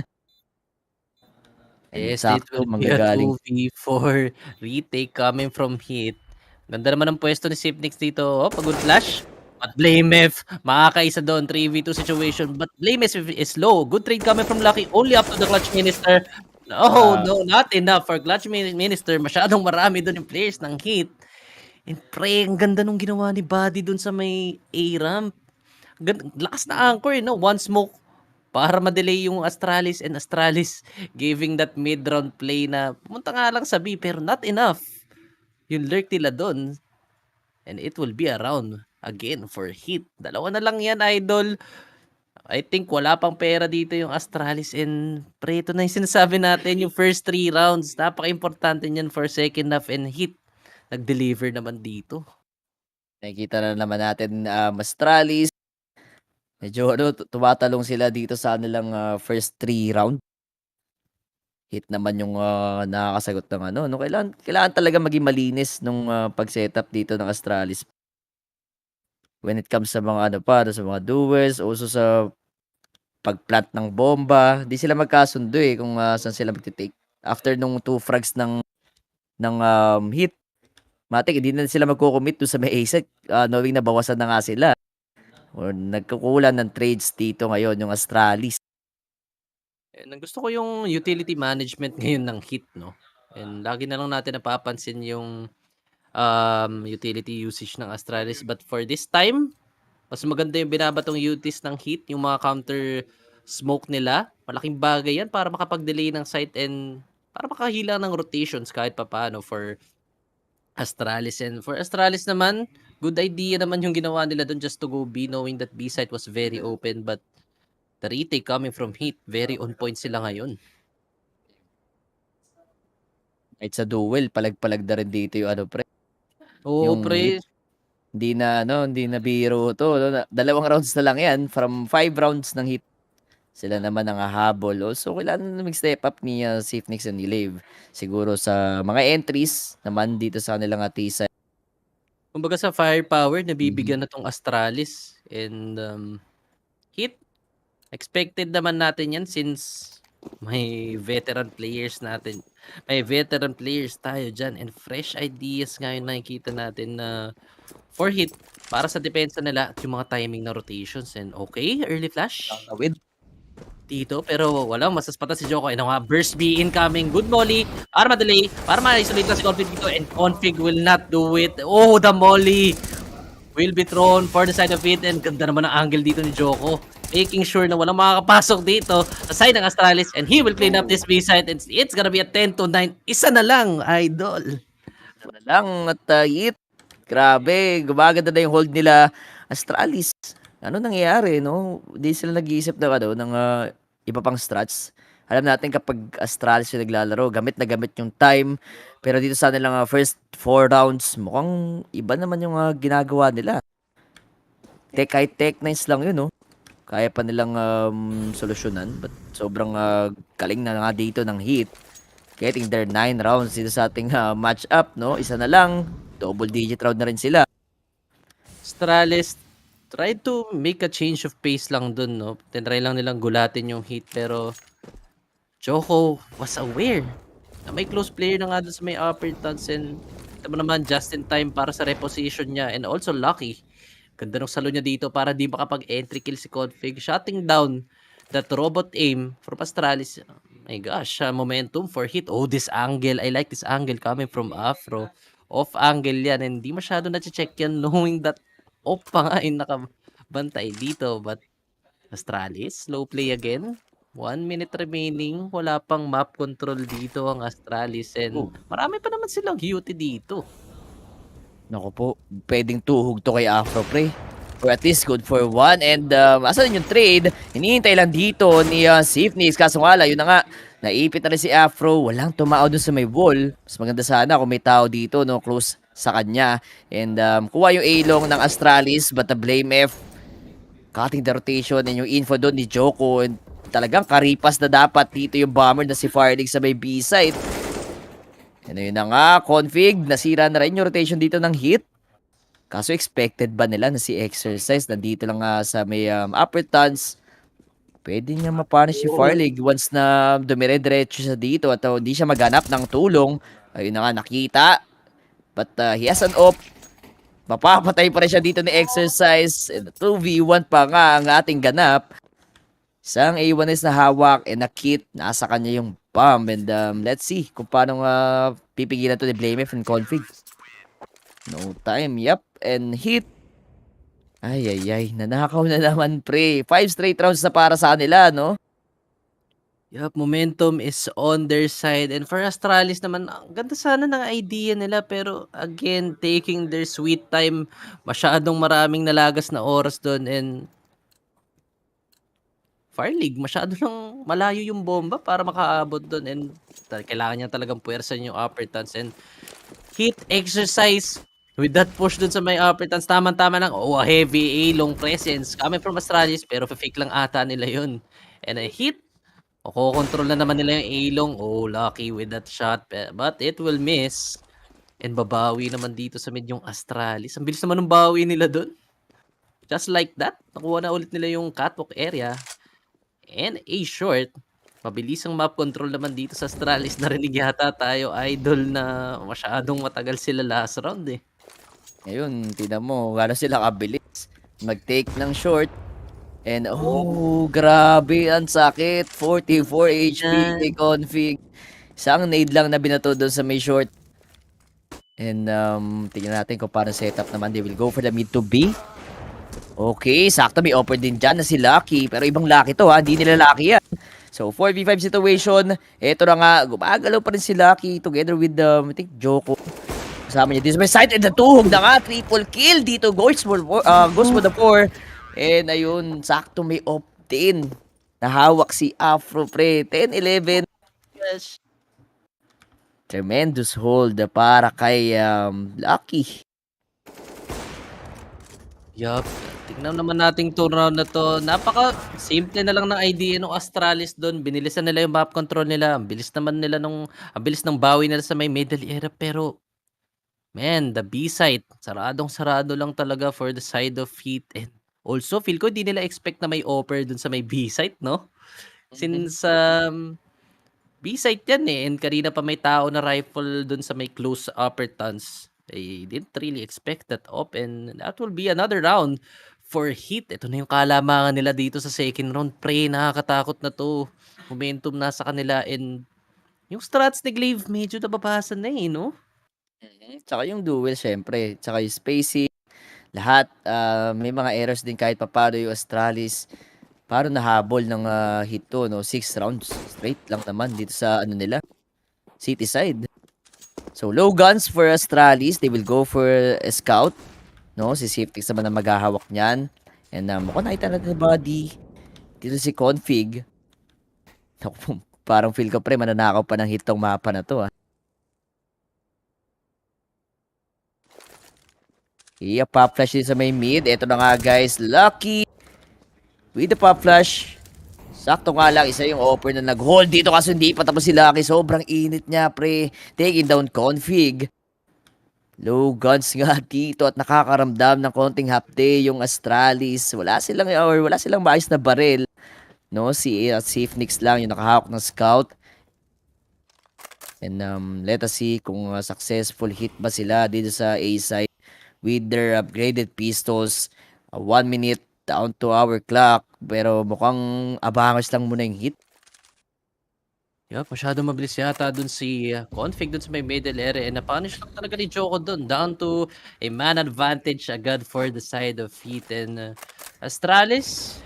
And Yes, it sakto, will be a manggagaling 2v4 retake coming from HEET. Ganda naman ng pwesto ni Sipnix dito. Oh, pagod flash. But Blamef, makakaisa doon. 3v2 situation. But Blamef is low. Good trade coming from Lucky. Only up to the Clutch Minister. No, Ah. no, not enough for Clutch Minister. Masyadong marami doon yung players ng HEET. And pre, ang ganda nung ginawa ni Buddy doon sa may A-ramp. Lakas na anchor, no? One smoke para ma-delay yung Astralis, and Astralis giving that mid-round play na pumunta nga lang sa B pero not enough. Yung lurk nila doon, and it will be around again for HEET. Dalawa na lang yan, idol. I think wala pang pera dito yung Astralis, and pre, ito na yung sinasabi natin, yung first 3 rounds. Napaka-importante niyan for second half, and HEET nag-deliver naman dito. Nakikita na naman natin, Astralis. Medyo tumatalong sila dito sa kanilang first 3 round. HEET naman yung nakakasagot ng ano. No, kailangan talaga maging malinis nung pag-setup dito ng Astralis. When it comes sa mga sa mga duels, also sa pag-plant ng bomba, di sila magkasundo kung saan sila magte-take. After nung 2 frags ng HEET, matik hindi na sila magko-commit doon sa may ASEC, knowing na bawasan na nga sila. Or nagkukulan ng trades dito ngayon yung Astralis. And gusto ko yung utility management ngayon ng HEET, no? And lagi na lang natin napapansin yung utility usage ng Astralis. But for this time, mas maganda yung binabatong UTs ng HEET, yung mga counter smoke nila. Malaking bagay yan para makapag-delay ng site and para makahila ng rotations kahit papaano for Astralis. And for Astralis naman, good idea naman yung ginawa nila doon just to go B, knowing that B site was very open. But the retake coming from HEET, very on point sila ngayon. Kahit sa duel, palag-palag na rin dito yung pre. Oo, Yung pre. Hindi na biro to. No? 2 rounds na lang yan from 5 rounds ng HEET. Sila naman ang hahabol. So, kailangan mag-step up ni Safenix and ni Lave. Siguro sa mga entries naman dito sa kanilang T-side. Kumbaga sa firepower, nabibigyan na tong Astralis. And HEET, expected naman natin yan since may veteran players natin. May veteran players tayo dyan. And fresh ideas ngayon nakikita natin na for HEET, para sa depensa nila at yung mga timing na rotations. And okay, early flash dito, pero walang masaspatan si Joko. Ano nga, burst B incoming, good molly, para ma-delay, para ma-isolate lang si Config dito, and Config will not do it. Oh, the molly will be thrown for the side of it, and ganda naman ang angle dito ni Joko, making sure na walang makakapasok dito sa side ng Astralis, and he will clean up this B side, and it's gonna be a 10-9. Isa na lang, idol. Isa na lang at HEET. Grabe, gumaganda na yung hold nila Astralis. Ano nangyayari, no? Hindi sila nag-iisip ng iba pang strats. Alam natin kapag Astralis yung naglalaro, gamit na gamit yung time. Pero dito sa nilang first 4 rounds, mukhang iba naman yung ginagawa nila. Kahit tech 9s lang yun, no? Kaya pa nilang solusyonan. But sobrang galing na nga dito ng HEET. Getting their 9 rounds dito sa ating match-up, no? Isa na lang. Double digit round na rin sila. Astralis tried to make a change of pace lang dun, no? Tinry lang nilang gulatin yung HEET, pero Joko was aware na may close player na nga dun sa may upper tuns, and ito mo naman just in time para sa reposition niya, and also lucky. Ganda ng salo niya dito para di makapag-entry kill si Config, shutting down that robot aim from Astralis. Oh my gosh, momentum for HEET. Oh, this angle. I like this angle coming from Afro. Off angle yan, and di masyado na-check yan knowing that off pa nga yung nakabantay dito. But Astralis, slow play again. 1 minute remaining. Wala pang map control dito ang Astralis, and marami pa naman silang UT dito. Naku po, pwedeng tuhog to kay Afro, pre. Or at least good for 1. And asan yung trade? Hinihintay lang dito ni Safenix. Kaso nga yun na nga. Naipit na rin si Afro. Walang tumao dun sa may wall. Mas maganda sana kung may tao dito, no, close sa kanya. And kuha yung A-long ng Astralis, but the blame F. Cutting the rotation, and yung info doon ni Joko. And talagang karipas na dapat dito yung bomber na si Firelig sa may B-side. And yun na nga, Config. Nasira na rin yung rotation dito ng HEET. Kaso expected ba nila na si Exercise nandito lang sa may upper tuns? Pwede niya mapunish si Farlig once na dumire-diretso siya dito at hindi siya maghanap ng tulong. Ayun na nga, nakita. But he has an op. Mapapatay pa rin siya dito ni Exercise. And 2v1 pa nga ang ating ganap. Isang A1S na hawak and na kit. Nasa kanya yung bomb. And let's see kung paano pipigilan to ni Blamef and config. No time. Yup. And hit. Ay. Nanakaw na naman, pre. 5 straight rounds na para sa kanila, no? Yup, momentum is on their side. And for Astralis naman, ang ganda sana ng idea nila. Pero again, taking their sweet time. Masyadong maraming nalagas na oras doon. And Farlig, masyado lang malayo yung bomba para makaabot doon. And kailangan niya talagang puwersan yung upper turns. And hit exercise with that push dun sa may upper turns. Tama-tama lang. Oh, a heavy A, long presence. Coming from Astralis, pero fake lang ata nila yun. And a hit. O, control na naman nila yung A-long. Oh, lucky with that shot. But it will miss. And babawi naman dito sa mid yung Astralis. Ang bilis naman ng bawi nila dun. Just like that, nakuha na ulit nila yung catwalk area. And a short. Mabilis ang map control naman dito sa Astralis. Narinig yata tayo, idol, na masyadong matagal sila last round eh. Ngayon, tignan mo, gano'n sila kabilis. Mag-take ng short. And grabe, ang sakit. 44 HP ni config. Isang nade lang na binato doon sa may short. And tingnan natin kung paano setup naman. They will go for the mid to B. Okay, sakto may offer din dyan na si Lucky. Pero ibang Lucky to ha, hindi nila Lucky yan. So 4v5 situation. Ito na nga, gumagalaw pa rin si Lucky together with I think Joko. Kasama niya dito sa may side, and natuhog na nga, triple kill dito, goes for the 4. And ayun, sakto may opt-in. Nahawak si Afro, pre. 10-11. Yes. Tremendous hold para kay Lucky. Yup. Tignan naman nating turn round na to. Napaka-simple na lang ng idea ng Astralis doon. Binilisan nila yung map control nila. Ang bilis naman nila ang bilis ng bawi nila sa may middle area. Pero man, the B side, saradong-sarado lang talaga for the side of HEET. And also, feel ko di nila expect na may offer dun sa may B side, no? Since B side yan eh, and kanina pa may tao na rifle dun sa may close upper tuns. They didn't really expect that op, and that will be another round for HEET. Ito na yung kalamangan nila dito sa second round. Pre, nakakatakot na to. Momentum nasa kanila, and yung strats ni Glaive medyo nababasan na eh, no? Tsaka yung duel, syempre. Tsaka yung spacing. Lahat, may mga errors din kahit papado yung Astralis. Parang nahabol ng hit to, no? 6 rounds straight lang naman dito sa nila, city side. So, low guns for Astralis. They will go for a scout. No? Si Safetix naman ang maghahawak niyan. And mukhang nakita natin yung body. Dito si Config. Parang feel ko pre, mananakaw pa ng hit tong mapa na to. Pop flash din sa may mid. Ito na nga guys. Lucky. With the pop flash. Sakto nga lang. Isa yung offer na nag-hold dito kasi hindi pa tapos si Lucky. Sobrang init niya pre. Taking down config. Low guns nga dito at nakakaramdam ng konting half day yung Astralis. Wala silang maayos na barrel. No, si Safe Nix lang yung nakahawak ng scout. And let us see kung successful hit ba sila dito sa A side with their upgraded pistols. 1 minute down to our clock. Pero mukhang abangers lang muna yung hit. Yup, masyado mabilis yata dun si Config dun sa may middle area, and na-punish lang talaga ni Joko dun. Down to a man advantage agad for the side of HEET. And Astralis,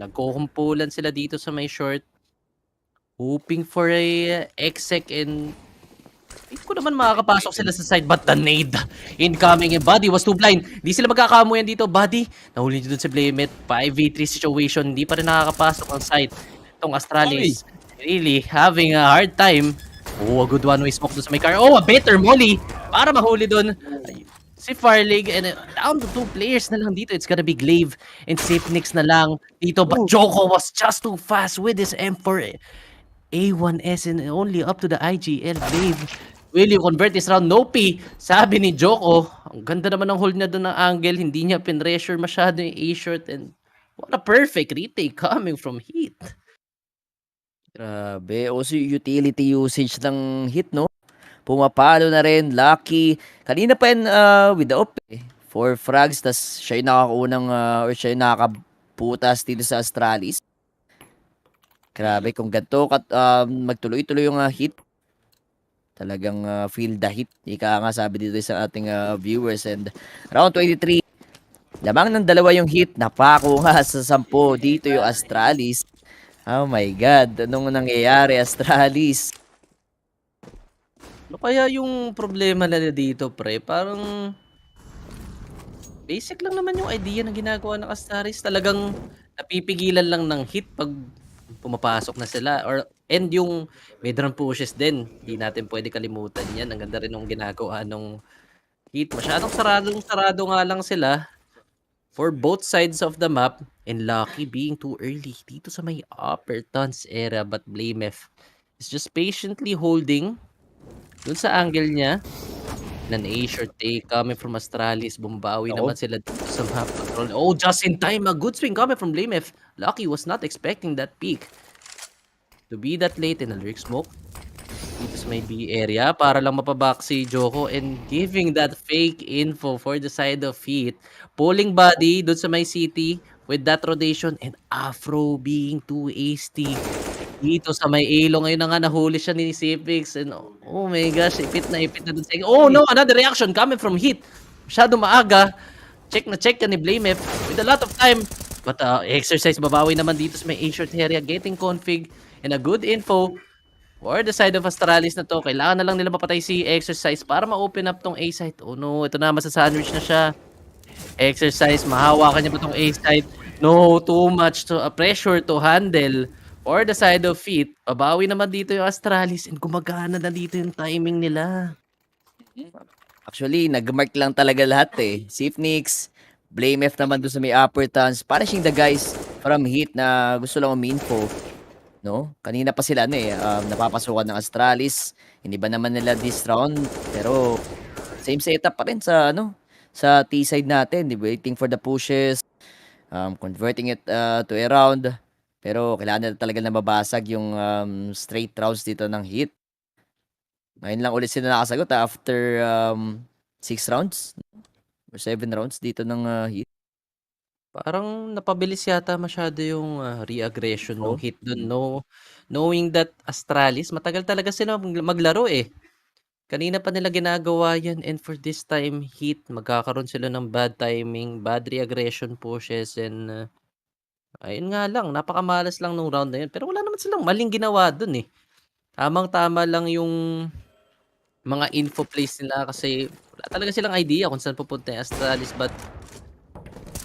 nagkukumpulan sila dito sa may short. Hoping for a exec, and hindi ko naman makakapasok sila sa side, but the nade incoming, and Buddy was too blind. Hindi sila magkakamuyan dito. Buddy, nahuli dito dun sa Blameit. 5v3 situation, hindi pa rin nakakapasok ang side. Itong Astralis, really having a hard time. Oh, a good one-way smoke dun sa may car. Oh, a better molly para mahuli dun si Farlig, and down to 2 players na lang dito. It's gonna be Glaive and Safenix na lang dito, but Joko was just too fast with his M4 A1S and only up to the IGL. Glaive, will you convert this round? Nope, sabi ni Joko. Ang ganda naman ng hold niya doon ng angle. Hindi niya pinressure masyado yung A-short, and What a perfect retake coming from HEET. Grabe. Also, utility usage ng hit, no? Pumapalo na rin. Lucky. Kanina pa yan with the op eh. 4 frags, tas siya yung nakakaunang or siya yung nakakabutas dito sa Astralis. Grabe, kung ganito magtuloy-tuloy yung hit, talagang feel the hit. Ika nga sabi dito sa ating viewers. And round 23, lamang ng dalawa yung hit, napako nga sa 10 dito yung Astralis. Oh my God, anong nangyayari Astralis? Ano kaya yung problema nila dito, pre? Parang basic lang naman yung idea na ginagawa ng Astralis. Talagang napipigilan lang ng hit pag pumapasok na sila. And yung mid-round pushes din. Hindi natin pwede kalimutan yan. Ang ganda rin ng ginagawa ng hit. Masyadong sarado nga lang sila for both sides of the map. And Lucky being too early dito sa may upper tons era. But Blamef is just patiently holding dun sa angle niya. An A-short take coming from Astralis. Bumbawi naman sila dito sa map control. Oh, just in time. A good swing coming from Blamef. Lucky was not expecting that peak to be that late in a lurk smoke. Dito sa may B area para lang mapaback si Joko and giving that fake info for the side of HEET. Pulling body doon sa may city with that rotation and Afro being too hasty. Dito sa may elo ngayon na nga nahuli siya ni Cipix and oh my gosh, ipit na dun sa oh no, another reaction coming from HEET. Masyado maaga. Check ka ni Blamef with a lot of time. But exercise babawi naman dito sa may A-short area, getting config and a good info for the side of Astralis na to. Kailangan na lang nila mapatay si exercise para ma-open up tong A-site. Oh no, ito na, masa-sandwich na siya. Exercise, mahawakan niya ba tong A-site? No, too much to pressure to handle. For the side of HEET, babawi naman dito yung Astralis and gumagana na dito yung timing nila. Actually, nag-mark lang talaga lahat eh. Sifnix, Blamef naman doon sa may upper tons. Para siyang the guys from HEET na gusto lang uminfo. No? Kanina pa sila napapasukan ng Astralis. Hindi ba naman nila this round? Pero same setup pa rin sa sa T side natin, waiting for the pushes, converting it to a round. Pero kailangan na talaga na mabasag yung straight rounds dito ng HEET. Ngayon lang ulit sila nakasagot after 6 rounds or 7 rounds dito ng HEET. Parang napabilis yata masyado yung re-aggression ng HEET dun, no? Knowing that Astralis, matagal talaga sila maglaro eh. Kanina pa nila ginagawa yan and for this time, HEET, magkakaroon sila ng bad timing, bad re-aggression pushes and ayun nga lang, napakamalas lang nung round na yun. Pero wala naman silang maling ginawa dun eh. Tamang-tama lang yung mga info plays nila kasi wala talaga silang idea kung saan pupunta yung Astralis but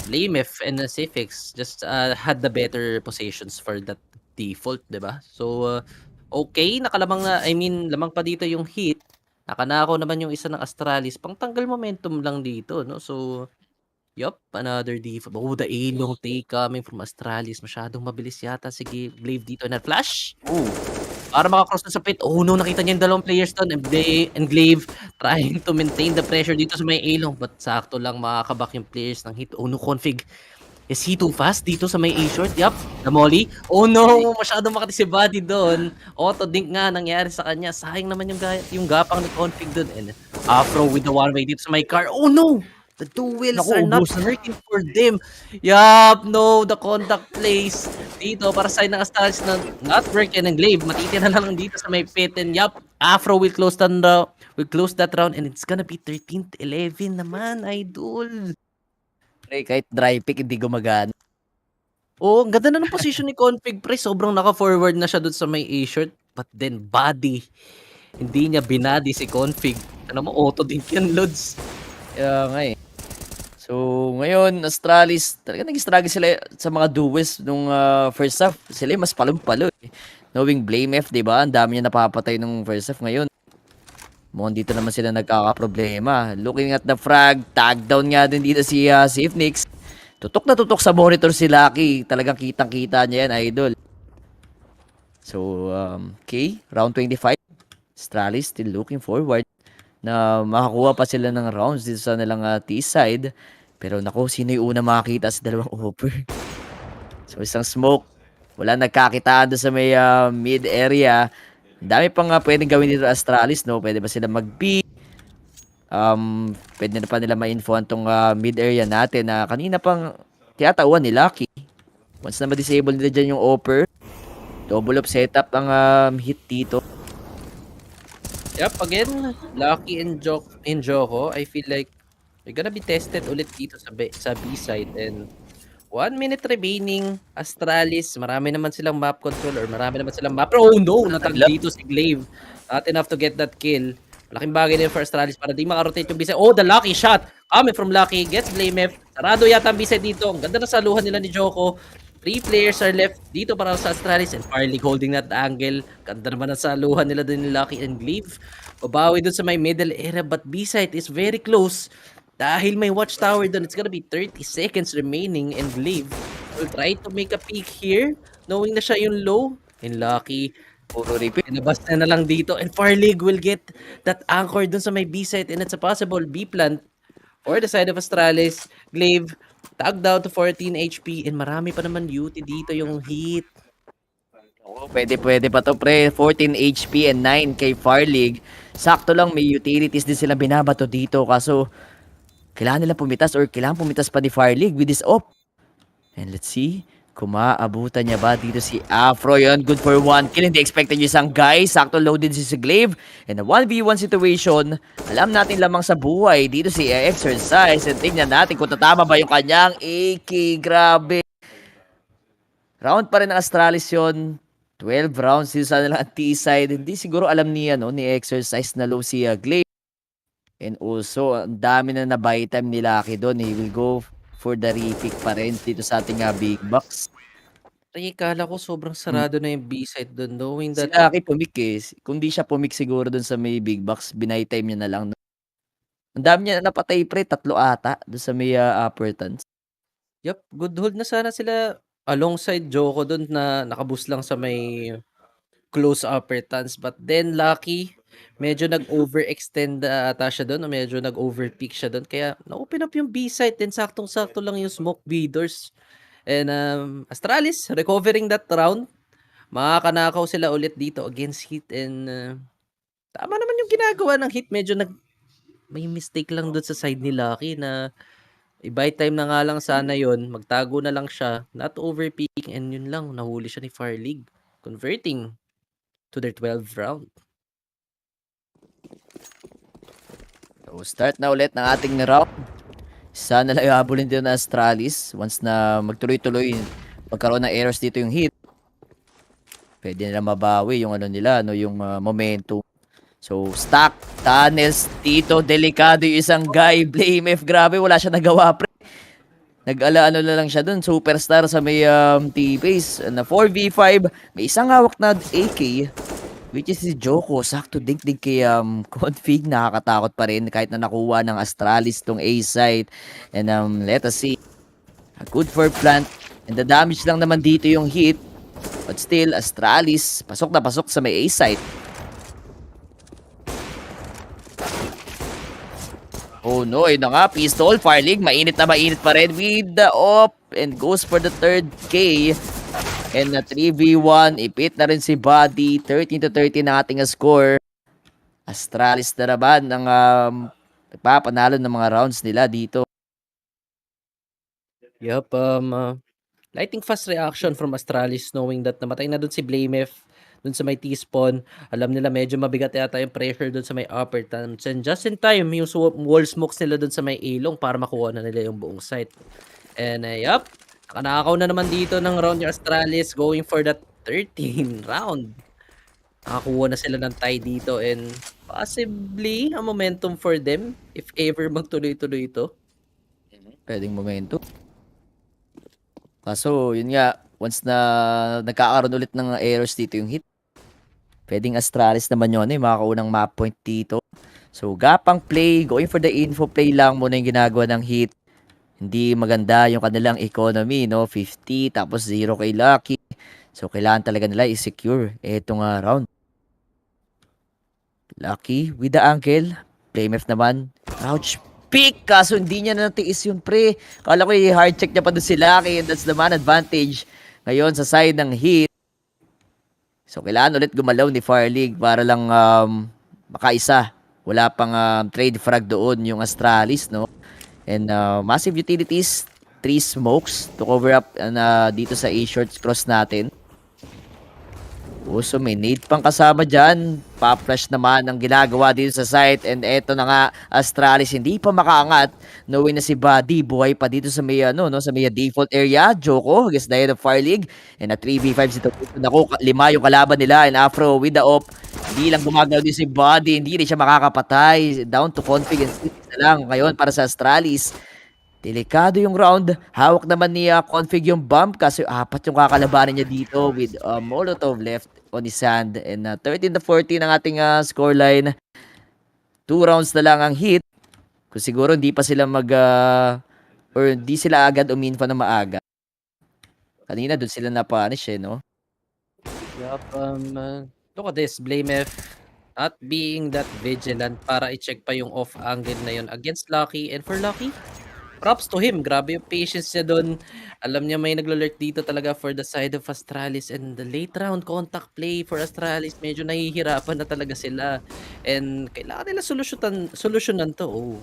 Blamef and Cipix just had the better positions for that default, 'di ba? So okay, nakalamang na lamang pa dito yung HEET. Nakanakaw naman yung isa ng Astralis, pangtanggal momentum lang dito, no? So yup, another default. Oh, the A-long take coming from Astralis. Masyadong mabilis yata. Sige, Glaive dito na flash. Para makakross na sa pit. Oh no, nakita niya yung dalawang players doon. And Glaive trying to maintain the pressure dito sa may A-long. But sakto lang makakabak yung players ng HEET. Oh no, config. Is he too fast dito sa may A-short? Yup, the molly. Oh no, masyadong makati si body doon. Auto-dink nga nangyari sa kanya. Sayang naman yung gapang ni config doon. And Afro with the one-way dito sa may car. Oh no! The two wheels are not working for them. Yup, no, the contact plays dito para sa ng Astralis na not working and Glaive. Matitira na lang dito sa may pit and yup, Afro will close that round and it's gonna be 13-11 naman, idol. Kahit dry pick, hindi gumagana. Oh, ang ganda na ng position ni config pre. Sobrang naka-forward na siya doon sa may A-short. But then body, hindi niya binady si config. Ano mo, auto din yan, Lods. Kaya nga eh. So, ngayon, Astralis, talaga nag-struggle sila sa mga duels nung first half. Sila mas palong-palo eh. Knowing Blamef, di ba? Ang dami niya napapatay nung first half ngayon. Mukhang dito naman sila nagkakaproblema. Looking at the frag, tag down nga din dito si Sifnix. Tutok na tutok sa monitor si Lucky. Talagang kitang-kita niya yan, idol. So, okay, round 25. Astralis still looking forward na makakuha pa sila ng rounds dito sa nilang T-side. Pero naku, sino yung una makakita sa dalawang offer? So isang smoke. Wala nagkakitaan doon sa may mid area. Ang dami pang pwedeng gawin dito Astralis, no? Pwede ba sila mag-B? Pwede na pa nila ma-infoan tong mid area natin na kanina pang tiyatauan ni Lucky. Once na ma-disable nila dyan yung offer, double up setup ang hit dito. Yep, again, Lucky and Joko, I feel like they're gonna be tested ulit dito sa B side, and 1 minute remaining. Astralis, marami naman silang map control or marami naman silang map. Oh no, natag dito si Glaive. Not enough to get that kill. Malaking bagay din for Astralis para di makarotate yung B-side. Oh, the Lucky shot coming from Lucky. Gets Blame F. Sarado yata ang B-side dito. Ang ganda na saluhan nila ni Joko. 3 players are left dito para sa Astralis, and Farley holding that angle. Ganda naman ang saluhan nila din ni Lucky and Glaive. Babawi dun sa may middle area, but B-side is very close. Dahil may watchtower doon, it's gonna be 30 seconds remaining, and Glaive will try to make a peek here, knowing na siya yung low. And Lucky, Puro repeat. pinabas na lang dito, and Farlig will get that anchor dun sa may B site, and it's a possible B plant for the side of Astralis. Glaive, tag down to 14 HP, and marami pa naman UT dito yung Heat. Oo, pwede pa to pre. 14 HP and 9 kay Farlig. Sakto lang, may utilities din silang binabato dito. Kaso, kailangan nila pumitas or kailangan pumitas pa ni Farlig with this op. And let's see, kung maaabutan niya ba dito si Afro. Yun, good for 1 kill. Hindi expected yung isang guy. Sakto loaded si Glaive. And a 1v1 situation. Alam natin lamang sa buhay. Dito si Exercise. And tingnan natin kung tatama ba yung kanyang AK. Grabe. Round pa rin ng Astralis yun. 12 rounds dito sa nilang T-side. Hindi siguro alam niya no, ni Exercise na low si Glaive. And also, ang dami na na-buy time ni Lucky doon. He will go for the repick pa rin dito sa ating big box. Ay, kala ko sobrang sarado na yung B side doon, knowing Si that Lucky pumik eh. Kung di siya pumik siguro doon sa may big box, binay time niya na lang. Ang dami niya na napatay pre, 3 ata doon sa may upper turns. Yup, good hold na sana sila alongside Joko doon na nakaboost lang sa may close upper tons. But then Lucky, medyo nag-overextend ata siya doon, o medyo nag-overpeak siya doon. Kaya na-open up yung B site, then saktong-sakto lang yung smoke beaters. And Astralis recovering that round. Makakanakaw sila ulit dito against Heat, and tama naman yung ginagawa ng Heat. Medyo may mistake lang doon sa side ni Lucky na i-buy time na nga lang sana yon, magtago na lang siya, not overpeaking, and yun lang, nahuli siya ni Farlig, converting to their 12th round. So start na ulit ng ating round. Sana lang ihabulin dito na Astralis. Once na magtuloy-tuloy, magkaroon ng errors dito yung Heat, pwede nila mabawi yung ano nila, no, yung momentum. So, stack, tunnels, dito, delikado yung isang guy, Blame F, grabe, wala siya nagawa, pre. Nag-ala-ano na lang siya dun, superstar sa may T-base, na 4v5, may isang hawak na AK, which is si Joko, sakto dig-dig kay config, nakakatakot pa rin, kahit na nakuha ng Astralis tong A site, and let us see, good for plant, and the damage lang naman dito yung hit, but still, Astralis, pasok na pasok sa may A site. Oh no, yun na nga, pistol, Farlig, mainit na mainit pa rin with the op, and goes for the 3rd K, and na 3v1, ipit na rin si Buddy, 13-13 na ating score. Astralis na naman ng nagpapanalo ng mga rounds nila dito. Yup, lighting fast reaction from Astralis, knowing that namatay na dun si Blamef, dun sa may T-spawn. Alam nila medyo mabigat yata yung pressure dun sa may upper towns. And just in time, yung wall smokes nila dun sa may ilong para makuha na nila yung buong site. And yup, nakanakaw na naman dito ng round yung Astralis, going for that 13 round. Nakakuha na sila ng tie dito, and possibly a momentum for them if ever magtuloy-tuloy ito. Pwedeng momentum. Kaso, yun nga, once na nagkakaroon ulit ng errors dito yung hit, pwedeng Astralis naman yun, makakaunang map point dito. So, gapang play, going for the info play lang muna yung ginagawa ng hit. Hindi maganda yung kanilang economy, no? 50, tapos 0 kay Lucky. So, kailangan talaga nila i-secure itong round. Lucky with the ankle. Playmef naman. Crouch pick, kaso hindi niya natiis yun, pre. Kala ko i-hard check niya pa doon si Lucky, and that's the man advantage ngayon sa side ng Heat. So, kailangan ulit gumalaw ni Fire League para lang makaisa. Wala pang trade frag doon yung Astralis, no? And massive utilities, 3 smokes to cover up dito sa A-short cross natin. So may nade pang kasama dyan. Pa-flash naman ang ginagawa dito sa site. And eto na nga, Astralis hindi pa makaangat. Knowing na si Buddy buhay pa dito sa may, sa may default area. Joko against the head of Fire League. And a 3v5 situation. Naku, 5 yung kalaban nila. And Afro with the op. Hindi lang gumagalaw din si Buddy. Hindi rin siya makakapatay. Down to config and cities na lang ngayon para sa Astralis. Delikado yung round. Hawak naman ni Config yung bump kasi 4 yung kakalabanan niya dito with Molotov left on his hand. And 13-14 ang ating scoreline. 2 rounds na lang ang Heat. Kung siguro hindi pa sila or hindi sila agad uminfa na maaga. Kanina doon sila napunish no? Yup, look at this, Blamef not being that vigilant para i-check pa yung off angle na yun against Lucky. And for Lucky, props to him. Grabe yung patience niya doon. Alam niya may naglo-lurk dito talaga for the side of Astralis. And the late round contact play for Astralis, medyo nahihirapan na talaga sila. And kailangan nila solusyonan to. Oh,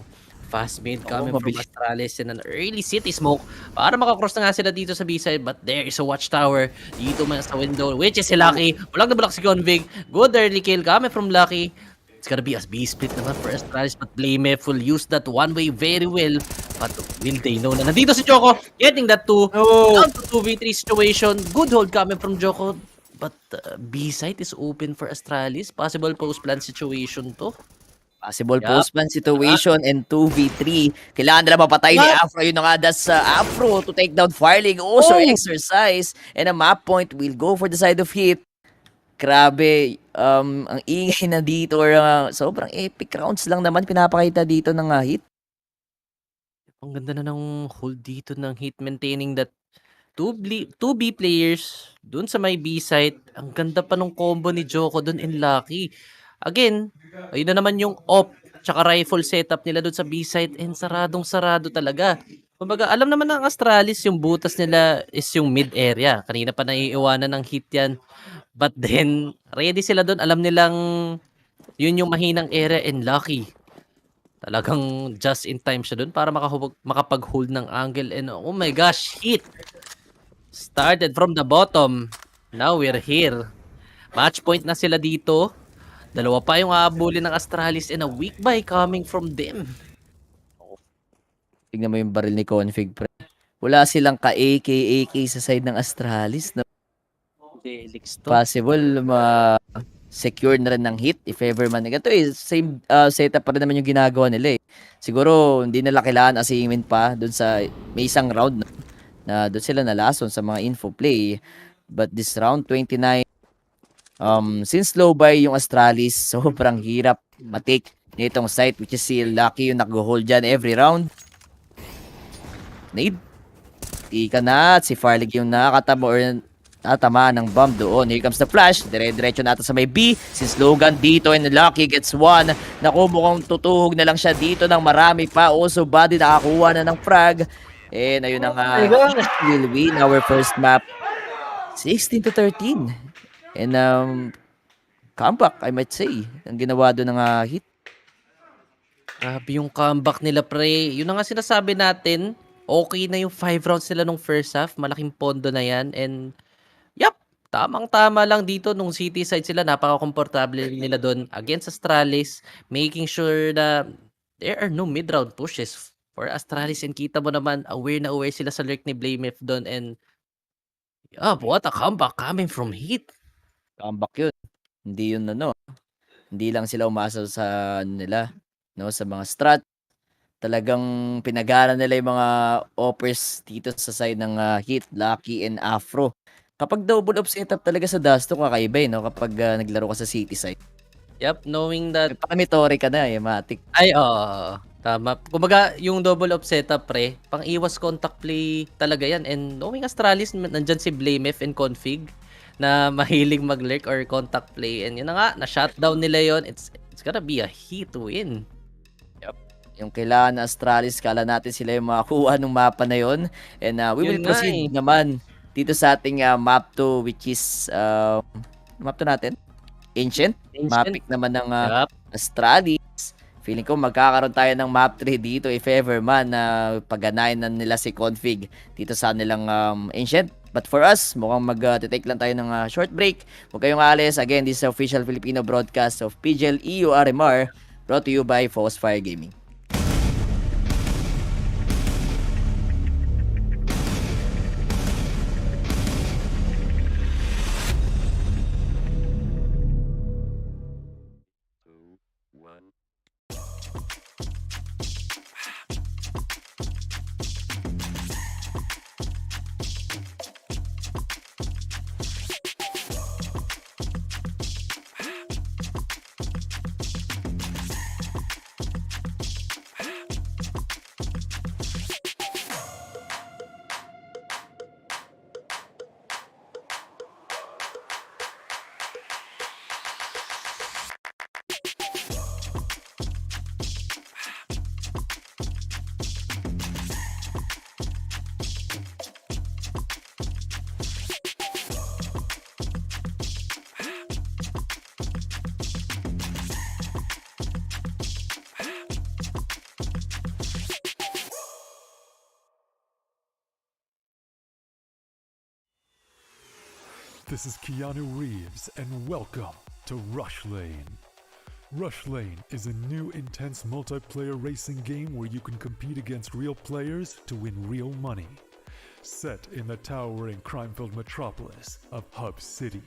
fast mid coming from Astralis and an early city smoke para makakross na nga sila dito sa B-side. But there is a watchtower dito man sa window, which is si Lucky. Walang na block si Config. Good early kill coming from Lucky. It's gonna be a B-split naman for Astralis, but Blamef will use that one way very well. But will they know na nandito si Joko, getting that 2. Down to 2v3 situation. Good hold coming from Joko. But B-side is open for Astralis. Possible post-plan situation to. Possible postman situation and 2v3. Kailangan nila mapatay ni Afro. Yun na nga, that's Afro to take down Fire League. Also exercise. And a map point will go for the side of Heat. Grabe, ang ingay na dito. Sobrang epic rounds lang naman pinapakita dito ng Heat. Ang ganda na ng hold dito ng Heat, maintaining that 2B players dun sa may B site. Ang ganda pa nung combo ni Joko dun in Lucky. Again, ayun na naman yung op tsaka rifle setup nila dun sa B site, and saradong-sarado talaga. Kumbaga, alam naman ng Astralis yung butas nila is yung mid area. Kanina pa naiiwanan ng Heat yan. But then, ready sila dun. Alam nilang yun yung mahinang area, and Lucky. Talagang just in time siya dun para makapag-hold ng angle. And oh my gosh, Heat started from the bottom. Now we're here. Match point na sila dito. Dalawa pa yung aabulin ng Astralis, and a weak buy coming from them. Tignan mo yung baril ni Config, pre. Wala silang ka-AK sa side ng Astralis, no? Delix to. Possible secure na rin ng Heat if ever man. Ito same setup pa rin naman yung ginagawa nila Siguro hindi nila kailangan assignment pa doon sa may isang round na doon sila nalason sa mga info play. But this round 29, since low buy yung Astralis, sobrang hirap matake nitong site, which is si Lucky yung nag-hold dyan every round. Nade. Ika na at si Farlig yung nakakatama or natama ng bomb doon. Here comes the flash. Dire-diretso natin sa may B. Si Slogan dito and Lucky gets 1. Naku, mukhang tutuhog na lang siya dito ng marami pa. Also, Buddy nakakuha na ng frag. And ayun na nga. Will win our first map. 16-13. And comeback, I might say. Ang ginawa doon ng Heat. Grabe yung comeback nila, pre. Yun na nga sinasabi natin. Okay na yung 5 rounds nila nung first half. Malaking pondo na yan. And yup, tamang-tama lang dito nung city side sila. Napaka-komportable nila doon against Astralis. Making sure na there are no mid-round pushes for Astralis. And kita mo naman, aware na aware sila sa lurk ni Blamef doon. And yup, what a comeback coming from Heat. Comeback yun. Hindi yun Hindi lang sila umasa sa nila. Sa mga strat. Talagang pinagana nila yung mga offers dito sa side ng Heat, Lucky, and Afro. Kapag double up setup talaga sa Dusto, kakaiba kapag naglaro ka sa city side. Yep, knowing that... Pakamitori ka na matik. Ay, tama. Kumbaga, yung double up setup, pre, pang iwas contact play talaga yan. And knowing Astralis, nandyan si Blamef and Config na mahilig mag-lurk or contact play. And yun na nga, na-shutdown nila yon. It's gonna be a Heat win. Yung kailangan na Astralis, kala natin sila yung makakuha ng mapa na yun. And we will Yun nga proceed eh. naman dito sa ating map 2, which is map 2 natin, Ancient. Mapic naman ng Yup. Astralis. Feeling ko magkakaroon tayo ng map 3 dito if ever man na pagganahin na nila si Config dito sa nilang Ancient. But for us, mukhang mag-take lang tayo ng short break. Huwag kayong aalis. Again, this is the official Filipino broadcast of PGL EU RMR, brought to you by Fire Gaming. Two, one. This is Keanu Reeves, and welcome to Rush Lane. Rush Lane is a new intense multiplayer racing game where you can compete against real players to win real money. Set in the towering crime-filled metropolis of Hub City.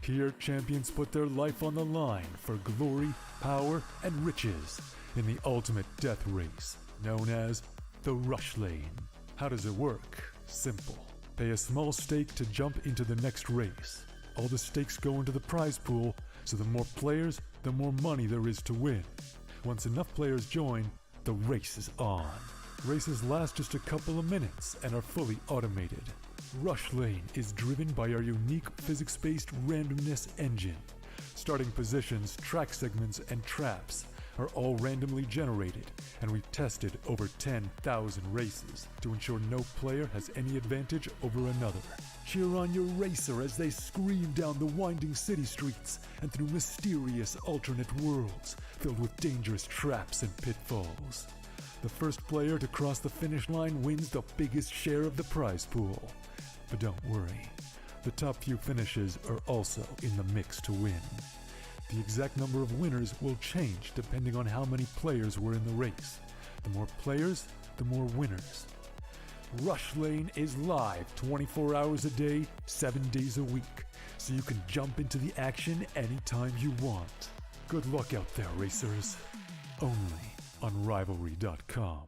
Here, champions put their life on the line for glory, power, and riches in the ultimate death race, known as the Rush Lane. How does it work? Simple. Pay a small stake to jump into the next race. All the stakes go into the prize pool, so the more players, the more money there is to win. Once enough players join, the race is on. Races last just a couple of minutes and are fully automated. Rush Lane is driven by our unique physics-based randomness engine. Starting positions, track segments, and traps are all randomly generated, and we've tested over 10,000 races to ensure no player has any advantage over another. Cheer on your racer as they scream down the winding city streets and through mysterious alternate worlds filled with dangerous traps and pitfalls. The first player to cross the finish line wins the biggest share of the prize pool. But don't worry, the top few finishes are also in the mix to win. The exact number of winners will change depending on how many players were in the race. The more players, the more winners. Rush Lane is live 24 hours a day, 7 days a week, so you can jump into the action anytime you want. Good luck out there, racers. Only on Rivalry.com.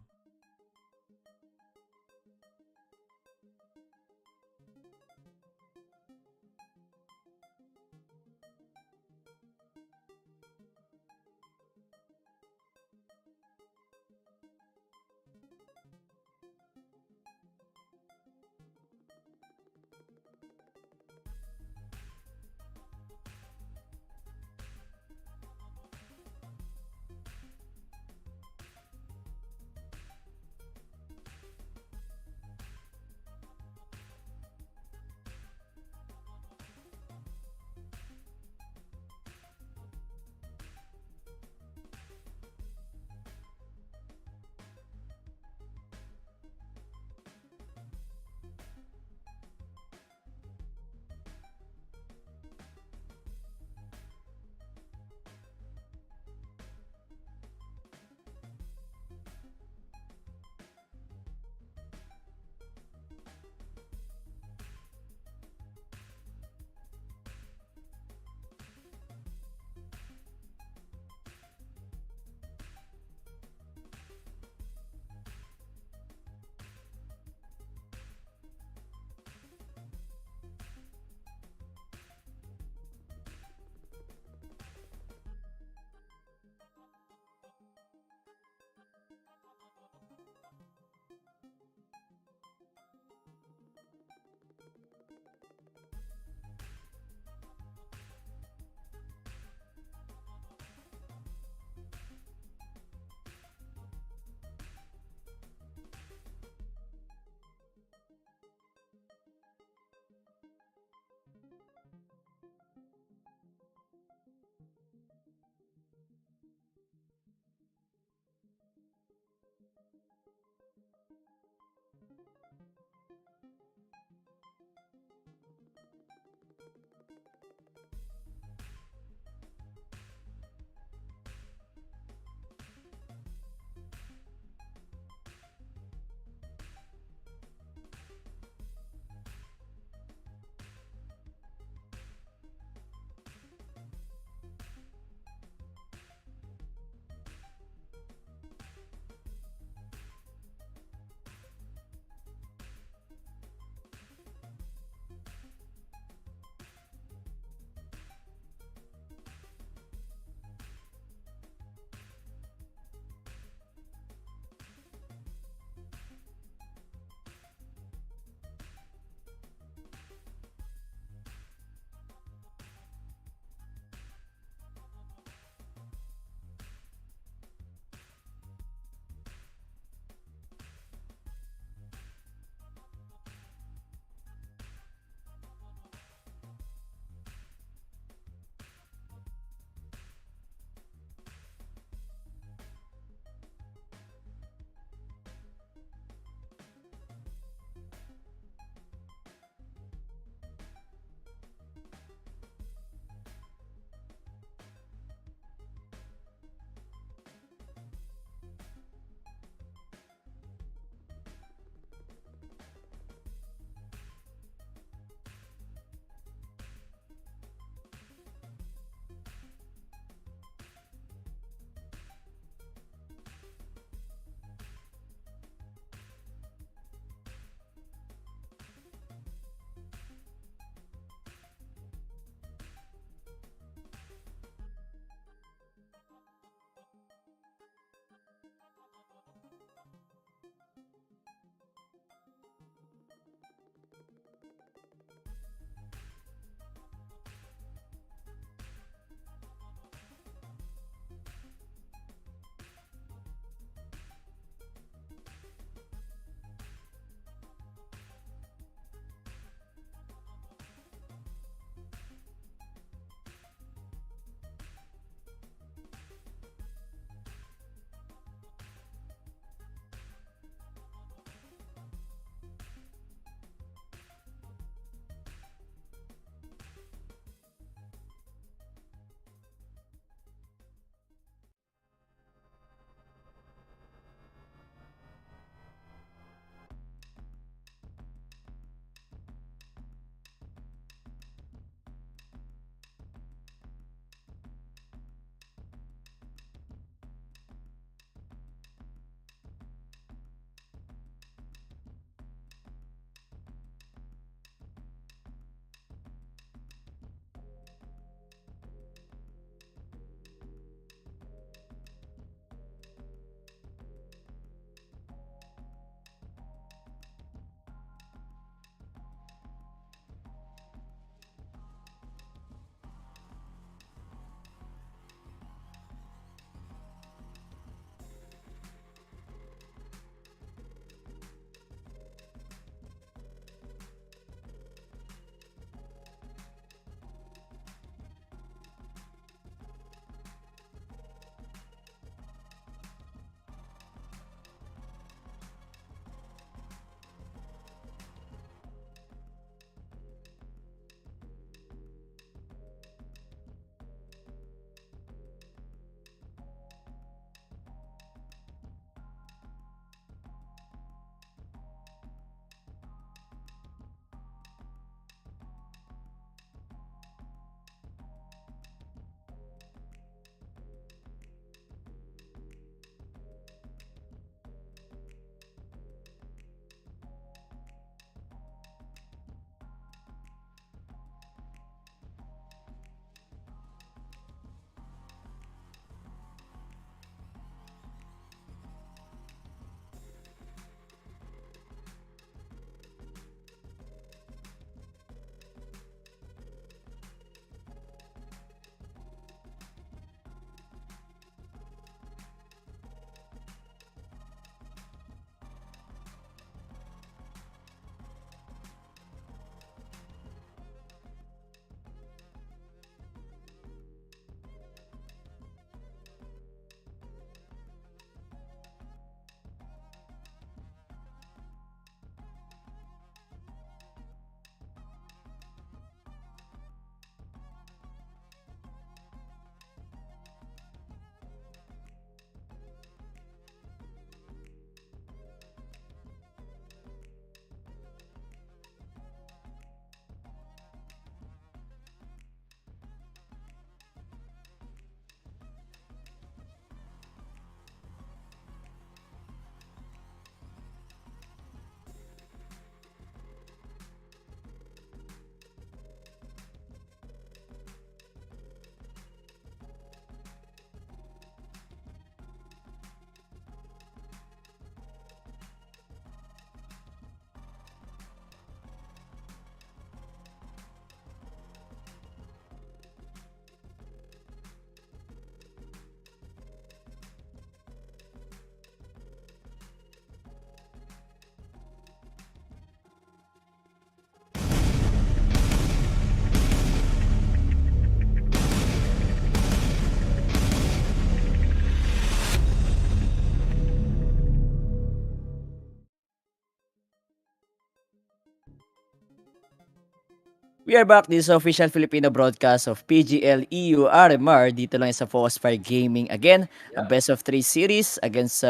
We are back. This is official Filipino broadcast of PGL RMR. Dito lang sa Fire Gaming again. A best of 3 series against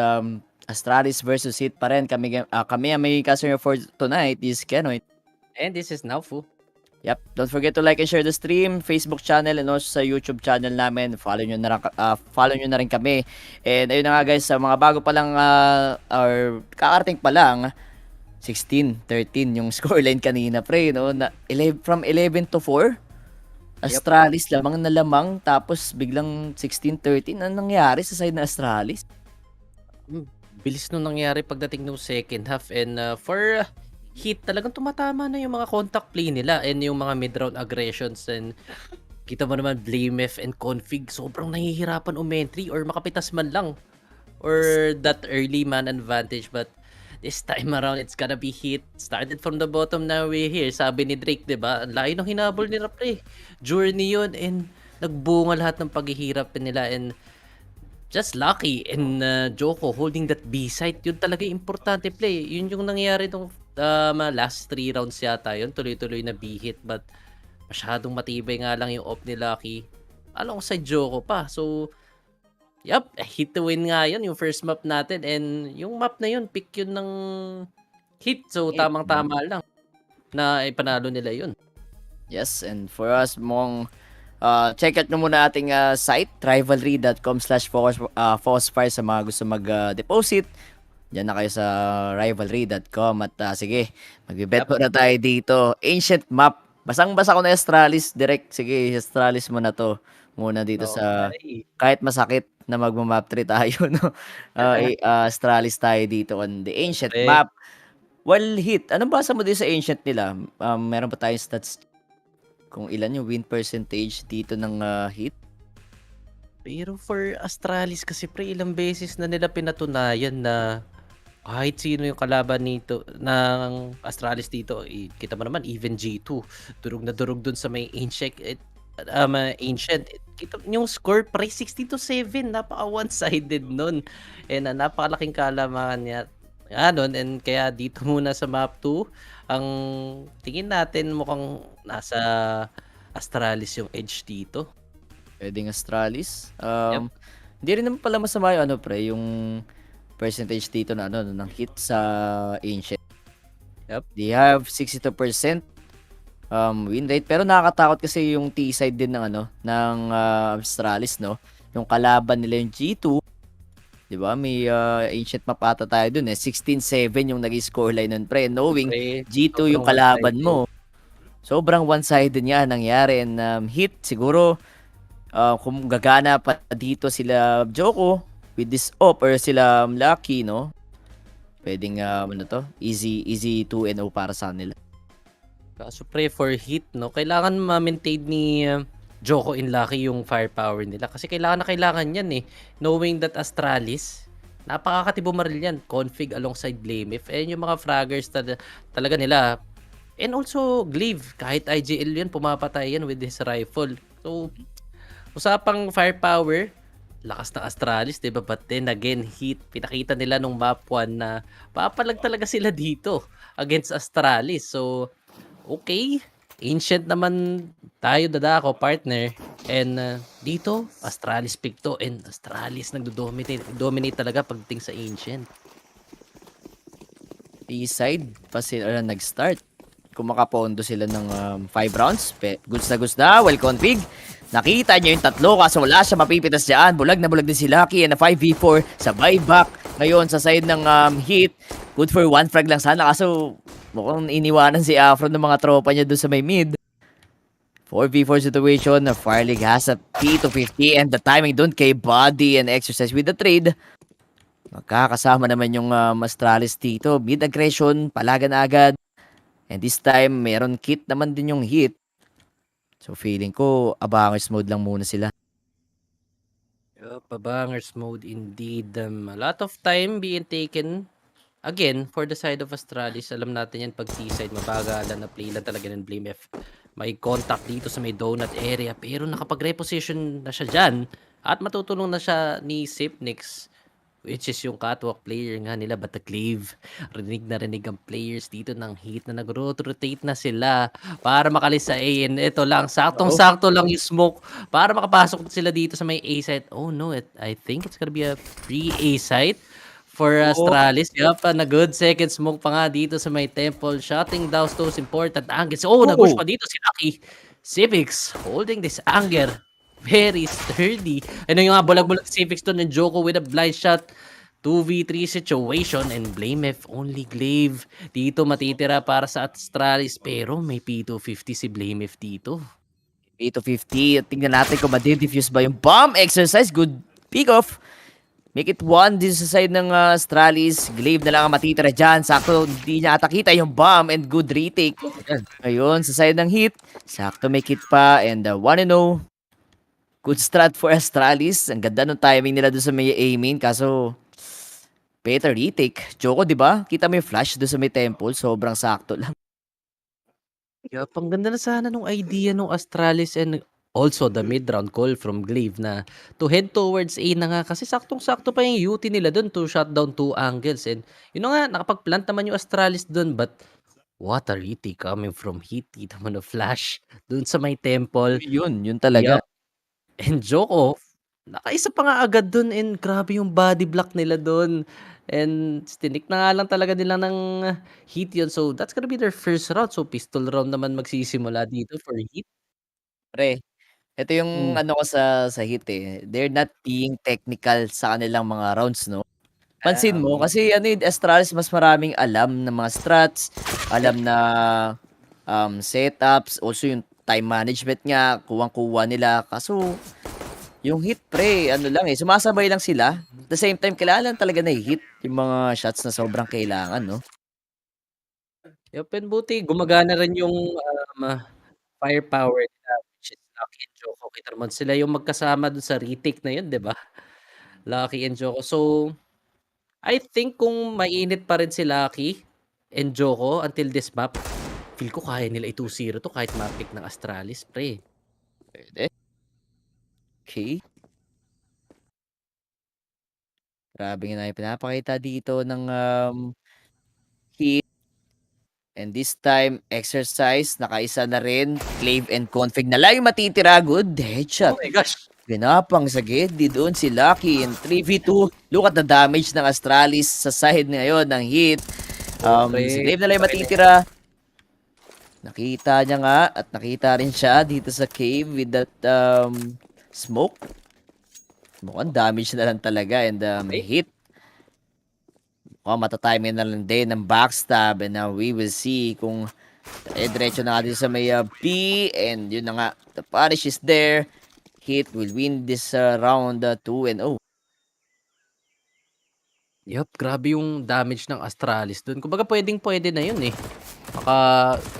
Astralis versus HEET pa rin. Kami ang may customer for tonight. This is Kenoy. And this is Naufu. Yep. Don't forget to like and share the stream, Facebook channel, and also sa YouTube channel namin. Follow nyo na rin kami. And ayun na nga guys, sa mga bago pa lang or kakarating pa lang, 16-13 yung scoreline kanina pre, no? From 11 to 4. Astralis lamang na lamang, tapos biglang 16-13. Ano nangyari sa side na Astralis? Bilis nung nangyari pagdating ng second half, and for HEET talagang tumatama na yung mga contact play nila and yung mga mid-round aggressions, and kita mo naman Blamef and Config sobrang nahihirapan umentry or makapitas man lang or that early man advantage. But this time around, it's gonna be HEET. Started from the bottom, now we're here. Sabi ni Drake, diba? Ang layo ng hinabol nila, pre. Journey yun, and nagbunga lahat ng paghihirap nila, and just lucky. And Joko holding that B-site, yun talaga yung importante play. Yun yung nangyayari nung last 3 rounds yata yun. Tuloy-tuloy na B-hit, but masyadong matibay nga lang yung off ni Lucky. Alongside Joko pa. So, yup, hit to win nga yun, yung first map natin. And yung map na yun, pick yun ng HEET. So, tamang-tama lang na ipanalo nila yun. Yes, and for us, check out nyo muna ating site, rivalry.com/Fire sa mga gusto mag-deposit. Diyan na kayo sa rivalry.com. At sige, mag-bet na tayo dito. Ancient map. Basang-basa ko na Astralis direct. Sige, Astralis mo na to. Muna dito sa, kahit masakit na magmamap 3 tayo, no? Astralis tayo dito on the Ancient map. Well, HEET, anong basa mo din sa Ancient nila? Meron pa tayong stats kung ilan yung win percentage dito ng HEET? Pero for Astralis kasi pre, ilang beses na nila pinatunayan na kahit sino yung kalaban nito ng Astralis dito, kita mo naman even G2 durog na durog dun sa may Ancient. Kita yung score pre 60-7, napaka one-sided nun, and napakalaking kalamangan niya nun. And kaya dito muna sa map 2 ang tingin natin mukhang nasa Astralis yung edge dito. Pwedeng Astralis. Hindi rin naman pala masama yung pre, yung percentage dito na ng HEET sa Ancient. They have 62% win rate, pero nakakatakot kasi yung T-side din ng ng Astralis, no? Yung kalaban nila yung G2, 'di ba? May Ancient map ata tayo dun 16-7 yung naging scoreline nun pre, knowing G2 yung kalaban mo. Sobrang one-sided niya nangyari, and HEET siguro kung gagana pa dito sila Joko with this op or sila Lucky, no? Pwedeng easy 2-0 para sa nila. Kaso pre for HEET, no, kailangan ma-maintain ni Joko in Lucky yung firepower nila kasi kailangan yan knowing that Astralis napakakatibo maril yan, Config alongside Blamef, and yung mga fraggers talaga nila, and also Glaive, kahit IGL yan pumapatay yan with his rifle. So usapang firepower, lakas ng Astralis, diba? But then again, HEET, pinakita nila nung map 1 na papalag talaga sila dito against Astralis. So okay, Ancient naman tayo dadako, partner. And dito, Astralis pick to, and Astralis nagdo-dominate talaga pagdating sa Ancient. T-side pa sila nag-start. Kung makapondo sila ng 5 rounds, goods na. Well, Config, nakita nyo yung tatlo kaso wala siya mapipitas dyan. Bulag na bulag din si Lucky, and a 5v4 sa buyback. Ngayon sa side ng HEET, good for 1 frag lang sana kaso mukhang iniwanan si Afro ng mga tropa niya doon sa may mid. 4v4 situation, Fireleague has a P250, and the timing doon kay Body and Exercise with the trade. Magkakasama naman yung Astralis dito. Mid aggression, palagan agad. And this time, meron kit naman din yung HEET. So feeling ko, abangers mode lang muna sila. Abangers mode indeed. A lot of time being taken. Again, for the side of Astralis, alam natin yan pag T-side, mabagalan na play lang talaga ng Blamef. May contact dito sa may donut area, pero nakapag-reposition na siya dyan at matutulong na siya ni Sipnix which is yung catwalk player nga nila, but the Glaive. Rinig na rinig ang players dito ng Heat na nag-rotate na sila para makalis sa A. And ito lang, saktong-sakto lang yung smoke para makapasok sila dito sa may A site. Oh no, I think it's gonna be a free A site for Astralis. Yup, na good second smoke pa nga dito sa may temple. Shutting down those important angles. Oh, nag-push pa dito si Lucky. Civics holding this anger. Very sturdy. Ano yung nga, bulag-bulag Civics doon and Joko with a blind shot. 2v3 situation and blame if only Glaive dito matitira para sa Astralis, pero may P250 si blame if dito. P250. Tingnan natin kung ma-defuse ba yung bomb exercise. Good pick off. Make it 1 din sa side ng Astralis. Glaive na lang ang matitira dyan. Sakto, hindi niya atakita yung bomb and good retake. Ayun, sa side ng Heat. Sakto make it pa and 1-0. Good strat for Astralis. Ang ganda ng timing nila doon sa may aiming. Kaso, better retake. Joko, di ba? Kita mo yung flash doon sa may temple. Sobrang sakto lang. Yup, ang ganda na sana nung idea nung Astralis and also the mid-round call from Glaive na to head towards A na nga kasi saktong-sakto pa yung UT nila doon to shut down 2 angles and yun na nga, nakapag-plant naman yung Astralis doon but what a retake coming from Heat. Kita mo na flash doon sa may temple. Yun talaga. Yup. And Joko, nakaisa pa nga agad dun and grabe yung body block nila dun. And stinik na nga lang talaga nila ng Heat yun. So that's gonna be their first round. So pistol round naman magsisimula dito for Heat. Pre, ito yung Mm. ano ko sa Heat eh. They're not being technical sa kanilang mga rounds, no? Pansin mo, kasi ano yung Astralis mas maraming alam ng mga strats, alam na setups, also yung time management nga, kuwang-kuwa nila. Kaso, yung Heat pre, ano lang eh, sumasabay lang sila. At the same time, kailangan talaga na hit yung mga shots na sobrang kailangan, no? Yup, and buti gumagana rin yung firepower nila, which is Lucky and Joko. Kita naman sila yung magkasama dun sa retake na yun, di ba? Lucky and Joko. So, I think kung mainit pa rin si Lucky and Joko until this map, feel ko kaya nila i-2-0 to kahit mapik ng Astralis, pre. Pwede. Okay. Grabe nga na yung pinapakita dito ng Heat. And this time, exercise, nakaisa na rin. Clave and config na lang yung matitira. Good headshot. Oh my gosh! Ginapang sa gate doon si Lucky in 3v2. Look at the damage ng Astralis sa side ngayon ng Heat. Si Clave na lang yung matitira. Nakita niya nga at nakita rin siya dito sa cave with that smoke. Mukhang damage na lang talaga and Heat. Mukhang matatiming na lang din ng backstab and now we will see kung diretso na nga dito sa may B and yun na nga. The punish is there. Heat will win this round 2-0. Yup, grabe yung damage ng Astralis dun. Kumbaga pwedeng-pwede na yun eh. Baka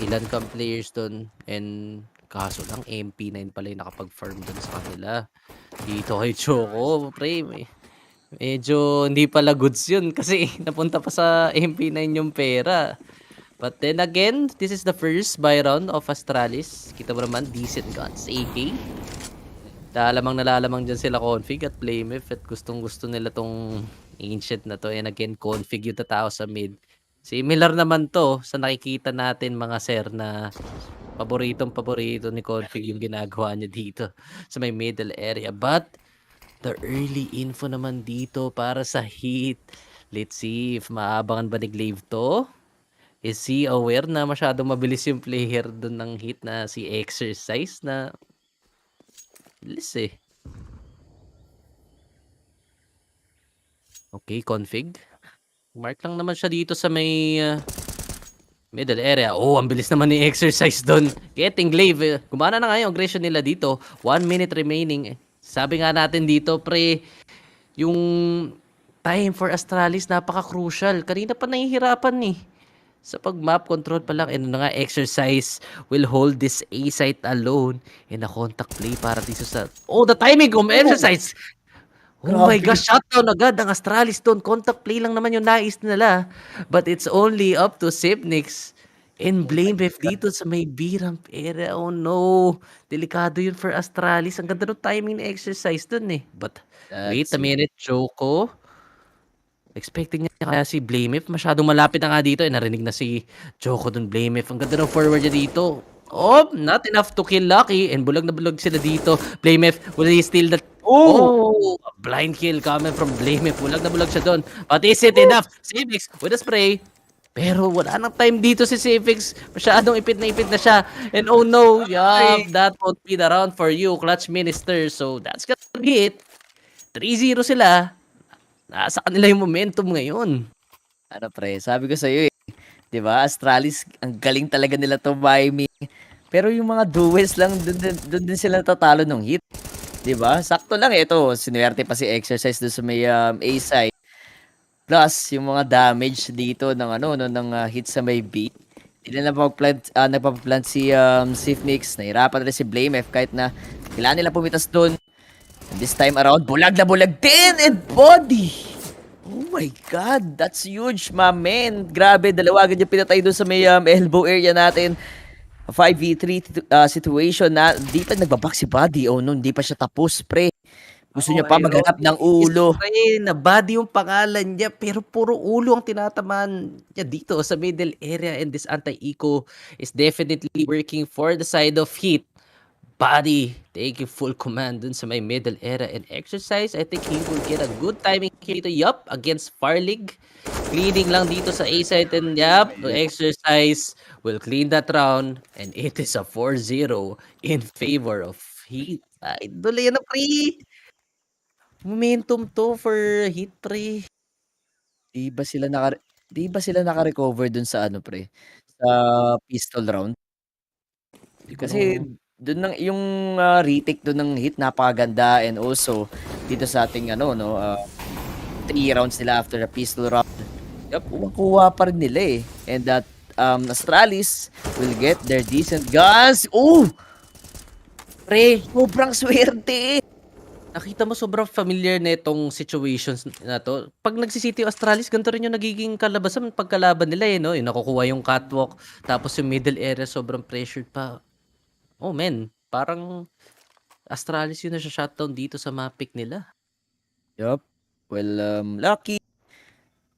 ilan kang players dun and kaso lang MP9 pala yung nakapag-farm dun sa kanila. Dito kay Choco, pre, medyo hindi pala goods yun kasi napunta pa sa MP9 yung pera. But then again, this is the first buy round of Astralis. Kita mo naman, decent guns, AK. Nalalamang dyan sila config at playmif at gustong gusto nila tong ancient na to. And again, config yung tatao sa mid. Similar naman to sa nakikita natin mga sir na paborito ni config yung ginagawa niya dito sa may middle area. But the early info naman dito para sa Heat. Let's see if maabangan ba ni Glaive to. Is he aware na masyadong mabilis yung player dun ng Heat na si Exercise na bilis eh. Okay, config. Mark lang naman siya dito sa may middle area. Oh, ang bilis naman ni Exercise doon. Getting Glaive. Gumana na nga yung aggression nila dito. 1 minute remaining. Sabi nga natin dito, pre, yung time for Astralis napaka-crucial. Kanina pa nahihirapan eh. Sa pag-map control pa lang, and nga, Exercise will hold this A site alone in a contact play para dito sa... Oh, the timing of Exercise! Oh my gosh, shutdown agad ang Astralis doon. Contact play lang naman yung nais nila. But it's only up to Sipnix. And blame Bef dito sa may B-ramp area. Oh no. Delikado yun for Astralis. Ang ganda ng timing na Exercise doon eh. But wait a minute, Choco. Expecting niya kaya si Blamef. Masyadong malapit na nga dito. Narinig na si Choco dun, Blamef. Ang ganda ng forward niya dito. Oh, not enough to kill Lucky. And bulag na bulag sila dito. Blamef, will he steal that? Oh, a blind kill coming from Blamef. Bulag na bulag siya doon. But is it enough? Civics with a spray. Pero wala nang time dito si Civics. Masyadong ipit na siya. And oh no, that won't be the round for you, Clutch Minister. So that's gonna be it. 3-0 sila. Nasa kanila yung momentum ngayon. Ano pre, sabi ko sa'yo 'di ba? Astralis, ang galing talaga nila timing. Pero yung mga duels lang, dun din sila natatalo ng hit. 'Di ba? Sakto lang ito, sinuwerte pa si Exercise doon sa may A side. Plus, yung mga damage dito ng hit sa may B. Hindi na nagpapaplant si Phoenix. Nahirapan na rin si Blamef kahit na kailangan nila pumitas doon. And this time around, bulag na bulag din and body. Oh my God, that's huge, my man. Grabe, dalawa agad yung pinatay doon sa may elbow area natin. 5v3 situation na di pa nagbabak si Buddy. Oh no, hindi pa siya tapos, pre. Gusto niya pa maghanap ng ulo. Na Buddy yung pangalan niya, pero puro ulo ang tinatamaan niya dito sa middle area, and this anti-eco is definitely working for the side of Heat. Buddy taking full command dun sa may middle area and Exercise. I think he will get a good timing dito. Yup, against Farlig. Cleaning lang dito sa A side, and yup, Exercise will clean that round, and it is a 4-0 in favor of Heat. Idol yan na, pre. Momentum to for Heat, pre. Di ba sila naka-recover dun sa pre? Sa pistol round? Kasi dun nang yung retake dun ng hit napakaganda, and also dito sa ating 3 rounds nila after the pistol round. Yup, kuha pa rin nila And that Astralis will get their decent guns. Oh! Pre, sobrang swerte. Nakita mo sobrang familiar na itong situations na to. Pag nagsisiti yung Astralis, ganito rin yung nagiging kalabasan pagkalaban nila no? Yung nakukuha yung catwalk, tapos yung middle area sobrang pressured pa. Oh man, parang Astralis yun na siya shutdown dito sa map pick nila. Yup. Well, lucky.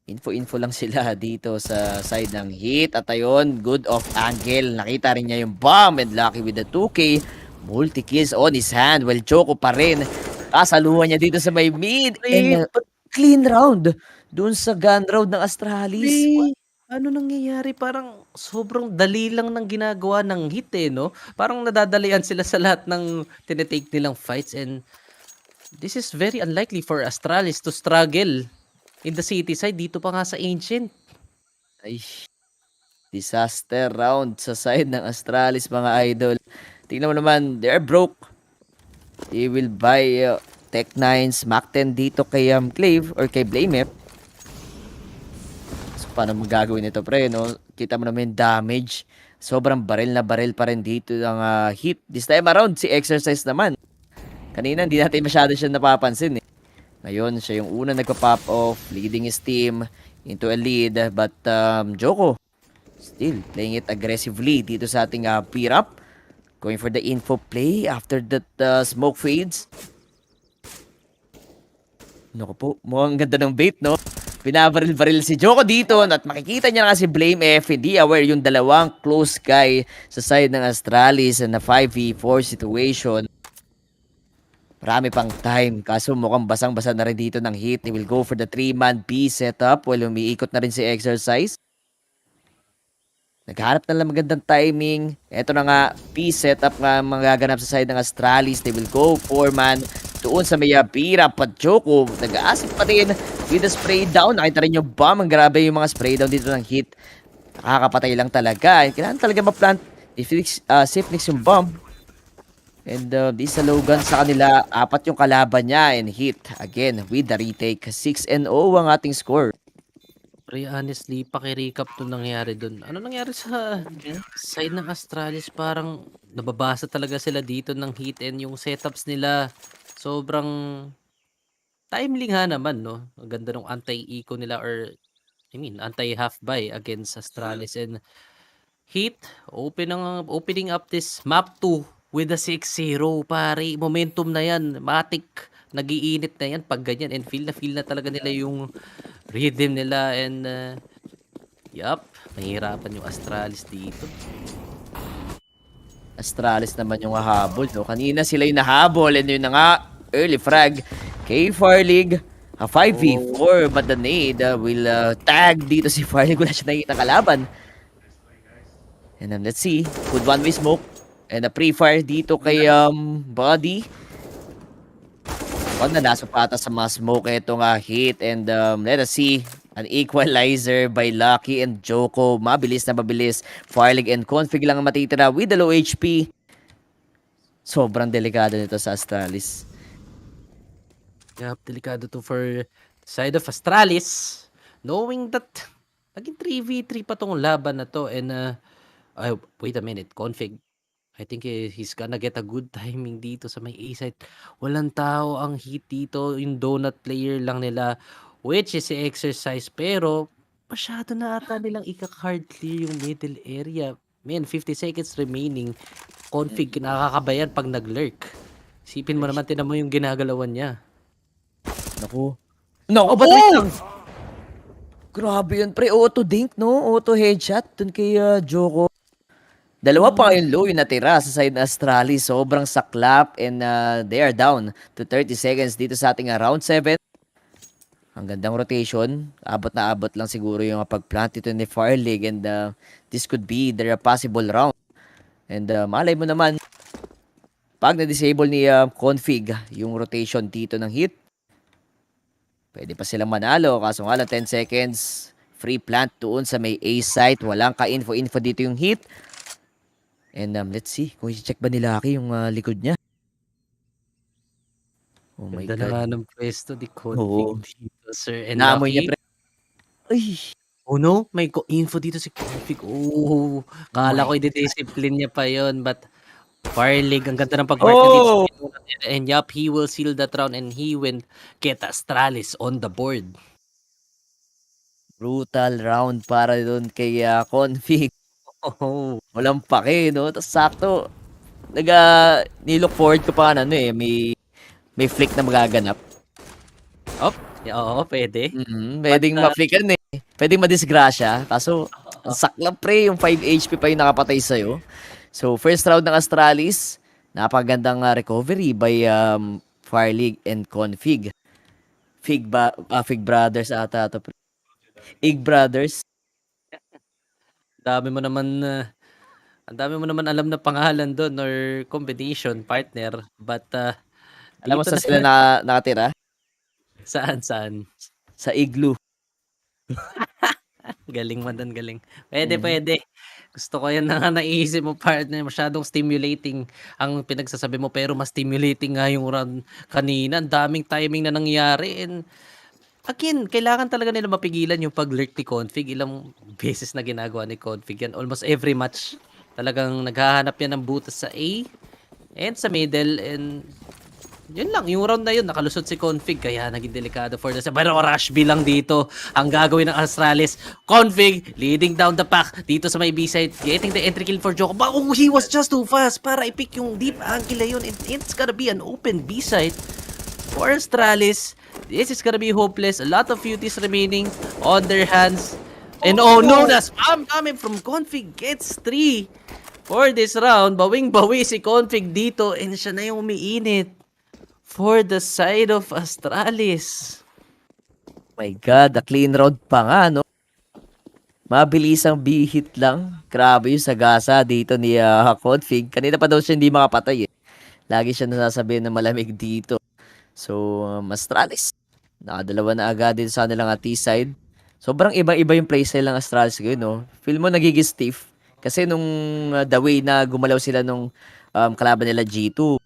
Info lang sila dito sa side ng Heat. At ayun, good off angle. Nakita rin niya yung bomb, and Lucky with the 2K. Multi-kills on his hand. Well, Choco pa rin. Kasaluhan niya dito sa may mid. And clean round. Doon sa gun round ng Astralis. Ano nangyayari? Parang sobrang dali lang ng ginagawa ng Heat no? Parang nadadalian sila sa lahat ng tinetake nilang fights, and this is very unlikely for Astralis to struggle in the city side. Dito pa nga sa Ancient. Ay, disaster round sa side ng Astralis, mga idol. Tingnan mo naman, they're broke. They will buy Tech 9s, Mac 10 dito kay Clave or kay Blamef. So, paano magagawin ito, pre, no? Kita mo naman yung damage. Sobrang baril na baril pa rin dito ng Heat. This time around, si Exercise naman. Kanina, hindi natin masyado siya napapansin Ngayon, siya yung una nagpa-pop off, leading his team into a lead. But Joko, still playing it aggressively dito sa ating P-Rap. Going for the info play after that smoke fades. Naku po, mukhang ganda ng bait, no? Pinabaril-baril si Joko dito, at makikita niya na kasi Blame F, hindi aware yung dalawang close guy sa side ng Astralis na 5v4 situation. Marami pang time, kaso mukhang basang-basa na rin dito ng Heat. They will go for the 3-man B setup while umiikot na rin si Exercise. Naghanap na lang magandang timing. Ito na nga, B setup nga magaganap sa side ng Astralis. They will go 4-man doon sa may Pira. Joko, nag-aasip pa din with the spray down. Nakita rin yung bomb. Ang grabe yung mga spray down dito ng Heat. Nakakapatay lang talaga. Kailangan talaga ma-plant si Phoenix yung bomb. And di sa low gun sa kanila, 4 yung kalaban niya, and Heat again with the retake. 6-0 ang ating score. Pre, honestly, paki-recap to nangyari dun. Ano nangyari sa side ng Astralis? Parang nababasa talaga sila dito ng Heat, and yung setups nila sobrang timely nga naman, no? Ang ganda ng anti-eco nila, or anti-half buy against Astralis, and Heat opening up this map 2 with a 6-0, pare. Momentum na yan. Matik. Nagiinit na yan pag ganyan. And feel na talaga nila yung rhythm nila and mahirapan yung Astralis dito. Astralis naman yung hahabol, no? Kanina sila yung nahabol and yun na nga, early frag kay Farlig. 5v4 but the nade will tag dito si Farlig. Wala siya nakikita kalaban. And let's see, good one-way smoke and a pre-fire dito kay Buddy. Na nasa patas sa mga smoke itong HEET and let us see an equalizer by Lucky and Joko. Mabilis na mabilis. Farlig and Config lang ang matitira with the low HP. Sobrang delikado nito sa Astralis. Delikado to for side of Astralis. Knowing that naging 3v3 pa tong laban na to and wait a minute, Config. I think he's gonna get a good timing dito sa may A side. Walang tao ang HEET dito. Yung donut player lang nila, which is si Exercise. Pero masyado na ata nilang ika-hard clear yung middle area. Man, 50 seconds remaining. Config, nakakabayan pag nag-lurk. Sipin mo naman, tinan mo yung ginagalawan niya. Naku, ba't wait lang? Grabe yun, pre. Auto dink, no? Auto headshot dun kay Joko. Dalawa pa yung low yung natira sa side ng Astralis. Sobrang saklap and they are down to 30 seconds dito sa ating round 7. Ang gandang rotation. Abot na abot lang siguro yung pag-plant ito ni Farlig and this could be their possible round. And malay mo naman, pag na-disable ni Config yung rotation dito ng HEET, pwede pa silang manalo. Kaso nga lang 10 seconds. Free plant doon sa may A site. Walang ka-info dito yung HEET. And let's see kung i-check ba nila yung likod niya. Oh my Ganda na God. nga ng pwesto ni Config Oo. dito, sir. And Naamoy niya, Lucky. pre. Ay, Oh no, may info dito si Config. Oh, kala ko i-discipline niya pa yon, but Farlig, ang ganda ng pag-work niya dito. And he will seal that round and he will get Astralis on the board. brutal round para doon kay Config. Oh, Walang pake, no? Tapos sakto, nilook forward ko pa may flick na magaganap. oo, pwede. Pwedeng ma-flickan eh. Pwedeng madisgrasya. Kaso, ang saklap pre, yung 5 HP pa yung nakapatay sa'yo. So, first round ng Astralis, napagandang recovery by Farlig and Config. Fig Brothers ata to. Ig Brothers. Ang dami mo naman alam na pangalan doon or combination partner, but Alam mo dito sa na sila nakatira? saan? Sa Igloo. Galing man doon, galing. Pwede. Gusto ko yan na naisip mo, partner. Masyadong stimulating ang pinagsasabi mo, pero mas stimulating nga yung run kanina. Ang daming timing na nangyari. And again, kailangan talaga nila mapigilan yung pag-lurk ni Config. Ilang beses na ginagawa ni Config yan. Almost every match. Talagang naghahanap yan ng butas sa A and sa middle. And yun lang, yung round na yun, nakalusot si Config, kaya naging delikado for the... Pero rush B lang dito, ang gagawin ng Astralis. Config, leading down the pack, dito sa may B-side, getting the entry kill for Joko. But he was just too fast para i-pick yung deep angle na yun. And it's gonna be an open B-side for Astralis. This is gonna be hopeless. A lot of duties remaining on their hands. And oh no, the spam coming from Config gets 3 for this round. Bawing-bawi si Config dito, and siya na yung umiinit for the side of Astralis. My God, a clean round pa nga, no? Mabilis ang B-hit lang. Grabe yung sagasa dito ni Config. Kanina pa daw siya hindi makapatay eh. Lagi siya nasasabihin na malamig dito. So, Astralis, nakadalawa na agad dito sa kanilang T-side. Sobrang iba-iba yung playstyle ng Astralis ngayon, no? Feel mo nagiging stiff. Kasi nung the way na gumalaw sila nung kalaban nila G2,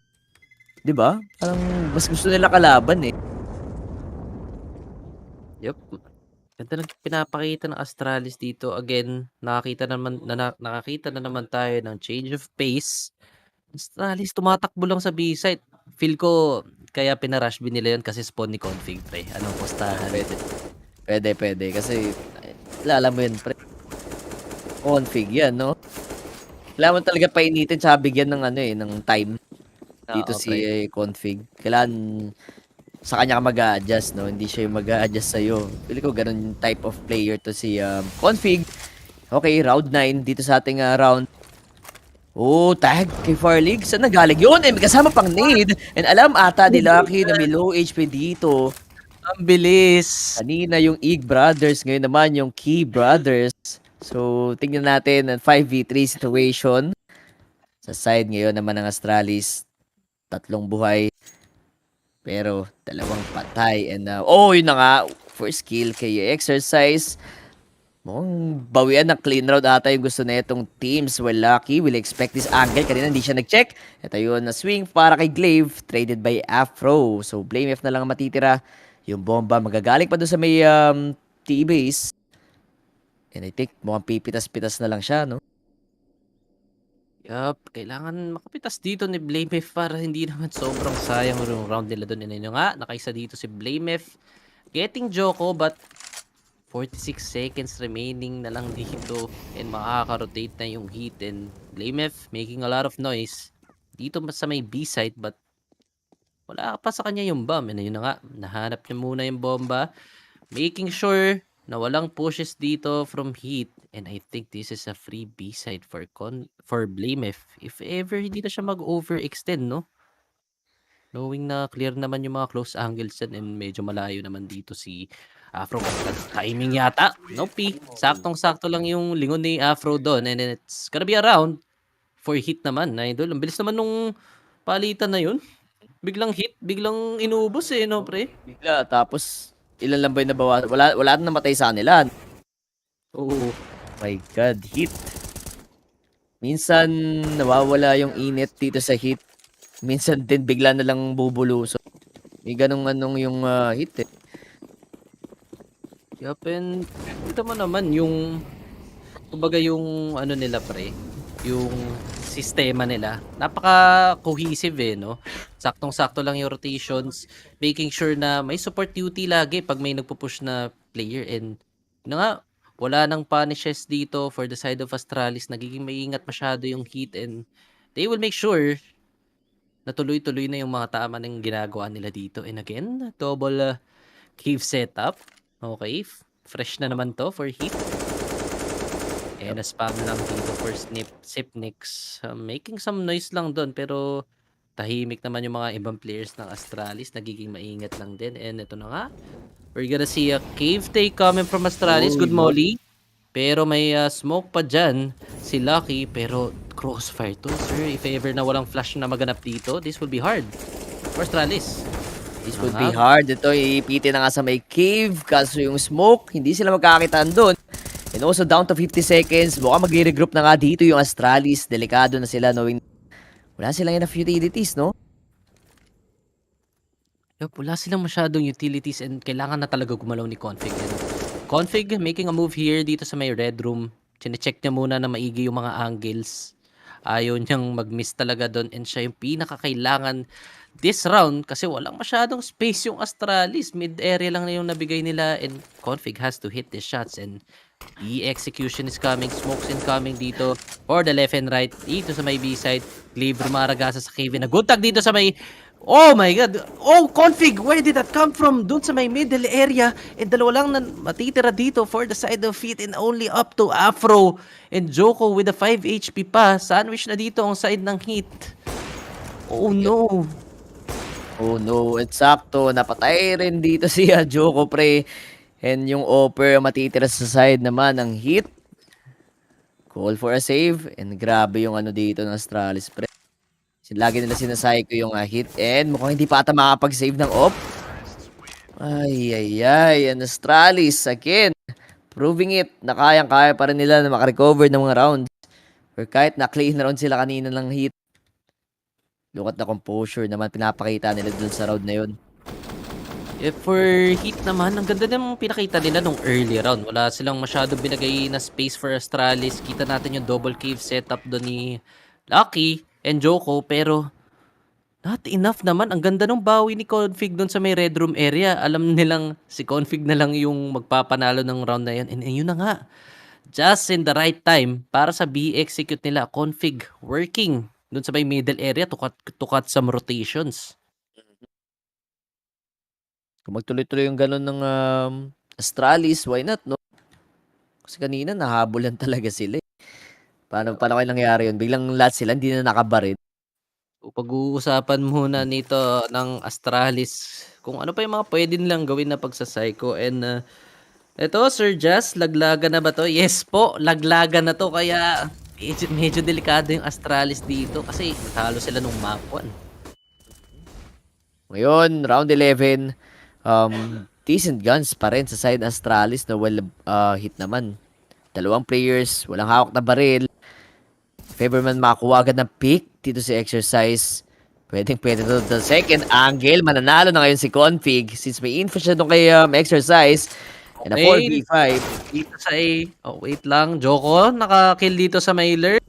di ba? Parang mas gusto nila kalaban eh. Yup. Ganda lang pinapakita ng Astralis dito. Again, nakakita na naman tayo ng change of pace. Astralis tumatakbo lang sa B-side. Feel ko kaya pinarush bin nila yun kasi spawn ni Config, pre. Anong postahan? Pwede. Kasi, alam mo yun, pre. Config yan, no? Kailangan mo talaga painitin tsaka bigyan ng ng time. Dito Oo, si Config. Kailangan sa kanya ka mag-a-adjust, no? Hindi siya yung mag-a-adjust sa'yo. Pili ko ganun yung type of player to si Config. Okay, round 9 dito sa ating round. Oh, tag kay Farlig. Saan nagaling yun? Eh, may kasama pang nade. And alam ata ni Lucky na may low HP dito. Ang bilis. Kanina yung EG Brothers, ngayon naman yung Key Brothers. So, tingnan natin ang 5v3 situation. Sa side ngayon naman ng Astralis, 3 buhay. Pero 2 patay. And yun na nga, first kill kay Exercise. Mukhang bawian ng clean round ata yung gusto na itong teams. Well, Lucky will expect this angle. Kanina hindi siya nag-check. Ito yun na swing para kay Glaive. Traded by Afro. So, Blame F na lang ang matitira. Yung bomba magagaling pa doon sa may T-base. And I think mukhang pipitas-pitas na lang siya, no? Yup, kailangan makapitas dito ni Blamef para hindi naman sobrang sayang yung round nila doon. And yun nga, nakaisa dito si Blamef. Getting Joko, but 46 seconds remaining na lang dito. And makaka-rotate na yung Heat. And Blamef making a lot of noise. Dito sa may B-side, but wala pa sa kanya yung bomb. And yun na nga, nahanap niya muna yung bomba. Making sure na walang pushes dito from Heat. And I think this is a free B-side for Blamef. If ever hindi na siya mag-overextend, no? Knowing na clear naman yung mga close angles yan and medyo malayo naman dito si Afro. Timing yata. Nope. Saktong-sakto lang yung lingon ni Afro doon. And it's gonna be around for Heat naman, idol. Ang bilis naman nung palitan na yun. Biglang hit, biglang inubos no, pre? Bigla, tapos ilan lang ba yung nabawa? Wala na namatay sa kanila. Oo. My God, Heat. Minsan, nawawala yung init dito sa Heat. Minsan din, bigla na lang bubuluso. May ganong yung Heat eh. Yup, and ito mo naman yung kumbaga yung ano nila pre, yung sistema nila. Napaka-cohesive no? Saktong-sakto lang yung rotations, making sure na may support duty lagi pag may nagpo-push na player. And yun nga, wala nang punishes dito for the side of Astralis. Nagiging maingat masyado yung Heat and they will make sure na tuloy-tuloy na yung mga tama ng ginagawa nila dito. And again, double cave setup. Okay, fresh na naman to for Heat. And a spam lang dito for Sipnix. Making some noise lang doon pero tahimik naman yung mga ibang players ng Astralis. Nagiging maingat lang din. And ito na nga. We're gonna see a cave take coming from Astralis. Good molly. Pero may smoke pa dyan si Lucky. Pero crossfire to, sir. If ever na walang flash na maganap dito, this will be hard for Astralis. This would be hard. Ito, ipitin na nga sa may cave. Kaso yung smoke, hindi sila magkakitaan doon. And also down to 50 seconds. Mukhang mag-regroup na nga dito yung Astralis. Delikado na sila knowing wala silang enough utilities, no? Wala silang masyadong utilities and kailangan na talaga gumalaw ni Config. And Config making a move here dito sa may red room. Chine-check niya muna na maigi yung mga angles. Ayaw niyang mag-miss talaga doon and siya yung pinakakailangan this round kasi walang masyadong space yung Astralis. Mid-area lang na yung nabigay nila and Config has to hit the shots and execution is coming. Smokes incoming dito for the left and right. Dito sa may B-side. Glaive rumaragasa sa cave. Nagutag dito sa may... Oh my God! Oh, Config! Where did that come from? Doon sa may middle area. And dalawa lang na matitira dito for the side of Heat and only up to Afro. And Joko with a 5 HP pa. Sandwich na dito ang side ng Heat. Oh no! Oh no, eksakto. Napatay rin dito si Joko, pre. And yung offer matitira sa side naman ng Heat. Call for a save. And grabe yung dito ng Astralis, pre. Lagi nila sinasay ko yung Heat. And mukhang hindi pa ata makapag-save ng off. Ay. And Astralis, again. Proving it na kayang-kaya pa rin nila na makarecover ng mga rounds. Or kahit na-clean round sila kanina ng Heat. Look at the composure naman pinapakita nila dun sa round na yun. For Heat naman, ang ganda namang pinakita nila nung early round. Wala silang masyadong binagay na space for Astralis. Kita natin yung double cave setup doon ni Lucky and Joko. Pero not enough naman. Ang ganda nung bawi ni Config doon sa may red room area. Alam nilang si Config na lang yung magpapanalo ng round na yun. And yun na nga. Just in the right time para sa B-execute nila. Config working doon sa may middle area to cut some rotations. Kung magtuloy-tuloy yung ganun ng Astralis, why not, no? Kasi kanina nahabulan talaga sila eh. Paano kaya nangyari yun? Biglang lahat sila hindi na nakabaril. So, pag-uusapan muna nito ng Astralis kung ano pa yung mga pwede nilang gawin na pagsa-psycho. And eto, Sir Jazz, laglagan na ba to? Yes po, laglagan na to. Kaya medyo delikado yung Astralis dito kasi natalo sila nung map 1. Ngayon, round 11, decent guns pa rin sa side Astralis na hit naman. Dalawang players, walang hawak na baril. Favor man makakuha agad ng pick dito si Exercise. Pwede to the second angle. Mananalo na ngayon si Config since may info siya doon kay Exercise. And a 4v5. Dito sa A. Oh, wait lang. Joko, nakakill dito sa Mailer.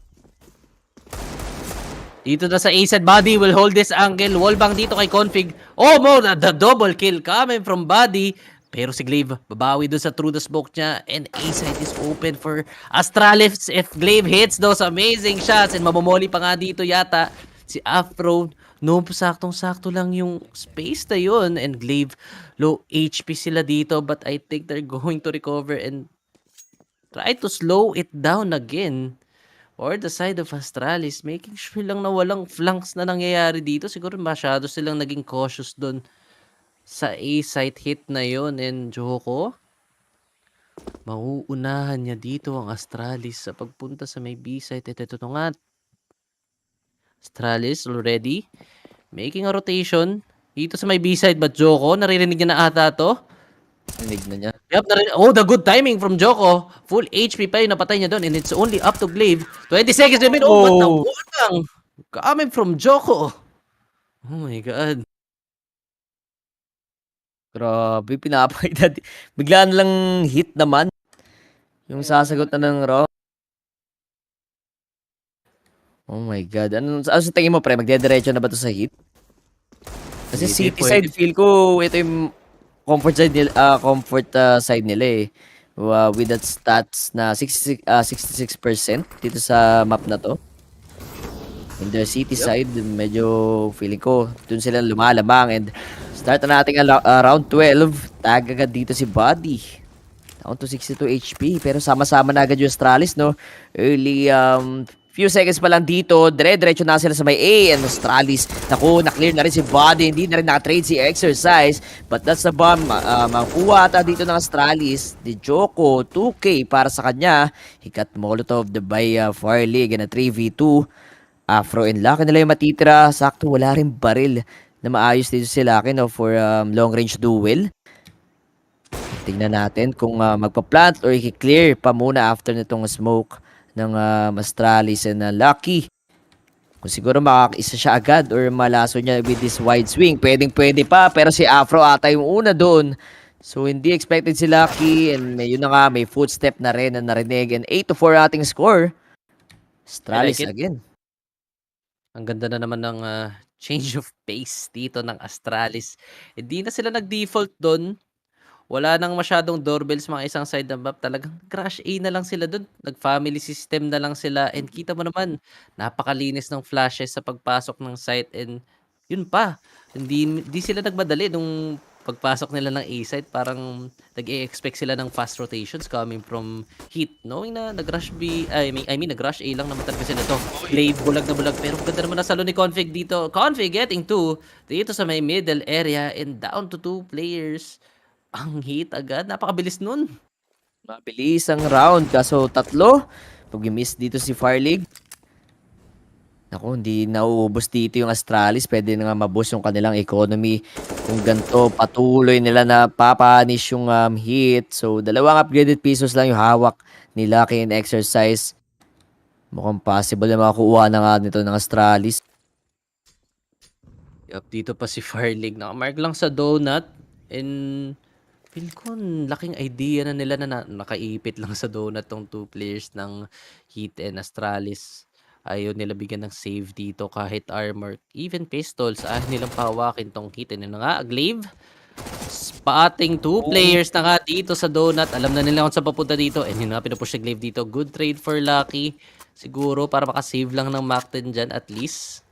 Dito na sa A side, Body will hold this angle. Wallbang dito kay Config. Oh, the double kill coming from Body. Pero si Glaive, babawi doon sa through the smoke niya. And A side is open for Astralis. If Glaive hits those amazing shots. And mamomoli pa nga dito yata si Afro. No, saktong-sakto lang yung space na yun. And Glaive, low HP sila dito. But I think they're going to recover and try to slow it down again. Or the side of Astralis, making sure lang na walang flanks na nangyayari dito. Siguro masyado silang naging cautious doon sa A-site hit na yon. And Joko, mauunahan niya dito ang Astralis sa pagpunta sa may B-site. Ito nga. Astralis already making a rotation dito sa may B-side. But Joko, naririnig niya na ata to. Narinig na niya. Yep, the good timing from Joko. Full HP pa yung napatay niya doon. And it's only up to Glaive. 20 seconds remain. Oh, what the walang? Coming from Joko. Oh my God. Grabe, pinapakita. Biglaan lang hit naman. Yung sasagot na ng round. Oh my God. Ano sa tingin mo, pre? Magdediretso na ba to sa hit? Kasi Hindi, city side, feel ko, ito yung comfort side nila eh. With that stats na 66% dito sa map na to. In the city side, medyo feeling ko, dun sila lumalabang. And start na natin round 12. Tag agad dito si Buddy. Down to 62 HP. Pero sama-sama na agad yung Astralis, no? Early, few seconds pa lang dito. Diretso na sila sa may A. And Astralis, naku, na-clear na rin si Buddy. Hindi na rin nakatrade si Exercise. But that's the bomb. Makuha ata dito ng Astralis. Di Joko, 2K para sa kanya. He got Molotov by Fire League and a 3v2. Afro and Lucky nila yung matitira. Sakto, wala rin baril na maayos dito si Lucky, no, for long range duel. Tingnan natin kung magpa-plant or i-clear pa muna after nitong smoke ng Astralis and Lucky. Kung siguro makakaisa siya agad or malaso niya with this wide swing, pwede pa, pero si Afro ata yung una doon. So hindi expected si Lucky and yun na nga, may footstep na rin na narinig and 8-4 ating score. Astralis again. Ang ganda na naman ng change of pace dito ng Astralis. Hindi na sila nag-default doon. Wala nang masyadong doorbells mga isang side ng map. Talagang crash A na lang sila doon. Nag-family system na lang sila. And kita mo naman, napakalinis ng flashes sa pagpasok ng site. And yun pa, hindi sila nagmadali nung pagpasok nila ng A-site. Parang nag-e-expect sila ng fast rotations coming from HEET. Knowing na nag-rush B, nag-rush A lang naman talaga sila to. Glaive, bulag na bulag. Pero ganda naman nasalo ni Config dito. Config getting 2 dito sa may middle area and down to 2 players. Ang HEET agad. Napakabilis nun. Mabilis ang round. Kaso 3. Pag miss dito si Fire League. Naku, hindi nauubos dito yung Astralis. Pwede na nga maboost yung kanilang economy. Kung ganito, patuloy nila na papanish yung HEET. So, 2 upgraded pieces lang yung hawak ni Lucky and Exercise. Mukhang possible na makakuha na nga nito ng Astralis. Yup, dito pa si Fire League. Nakamark lang sa donut. And feel ko, laking idea na nila na nakaipit lang sa donut tong 2 players ng HEET and Astralis. Ayaw nila bigyan ng save dito kahit armor. Even pistols, ayaw nilang pahawakin tong HEET. And nga, Glaive. Spotting 2 players na nga dito sa donut. Alam na nila kung saan papunta dito. And yun nga, pinupush si Glaive dito. Good trade for Lucky. Siguro para makasave lang ng Mac 10 dyan at least.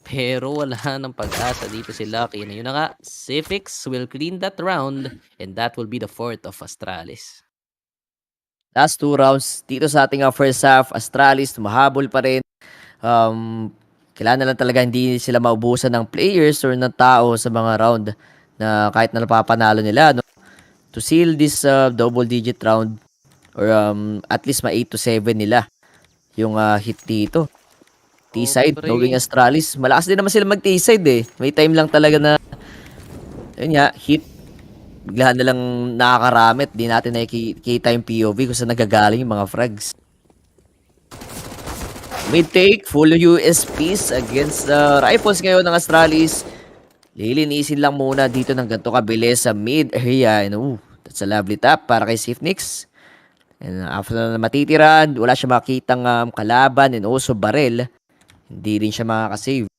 Pero wala ng pag-asa dito si Lucky. Na yun na nga, Civics will clean that round and that will be the fourth of Astralis. Last 2 rounds dito sa ating first half, Astralis tumahabol pa rin. Kailangan na lang talaga hindi sila maubusan ng players or ng tao sa mga round na kahit na napapanalo nila, no? To seal this double digit round or at least ma 8 to 7 nila yung hit dito. T-side, pre. knowing Astralis, malakas din naman sila mag T-side eh. May time lang talaga na yun nga, hit bigla na lang nakakaramit. Di natin nakikita yung POV kung saan nagagaling yung mga frags. Mid take, full USPs against the rifles ngayon ng Astralis. Lilinisin lang muna dito ng ganito kabilis sa mid area. And that's a lovely tap para kay Sifnix. And after na matitiran, wala siya makitang kalaban and also barrel. Hindi rin siya makakasave.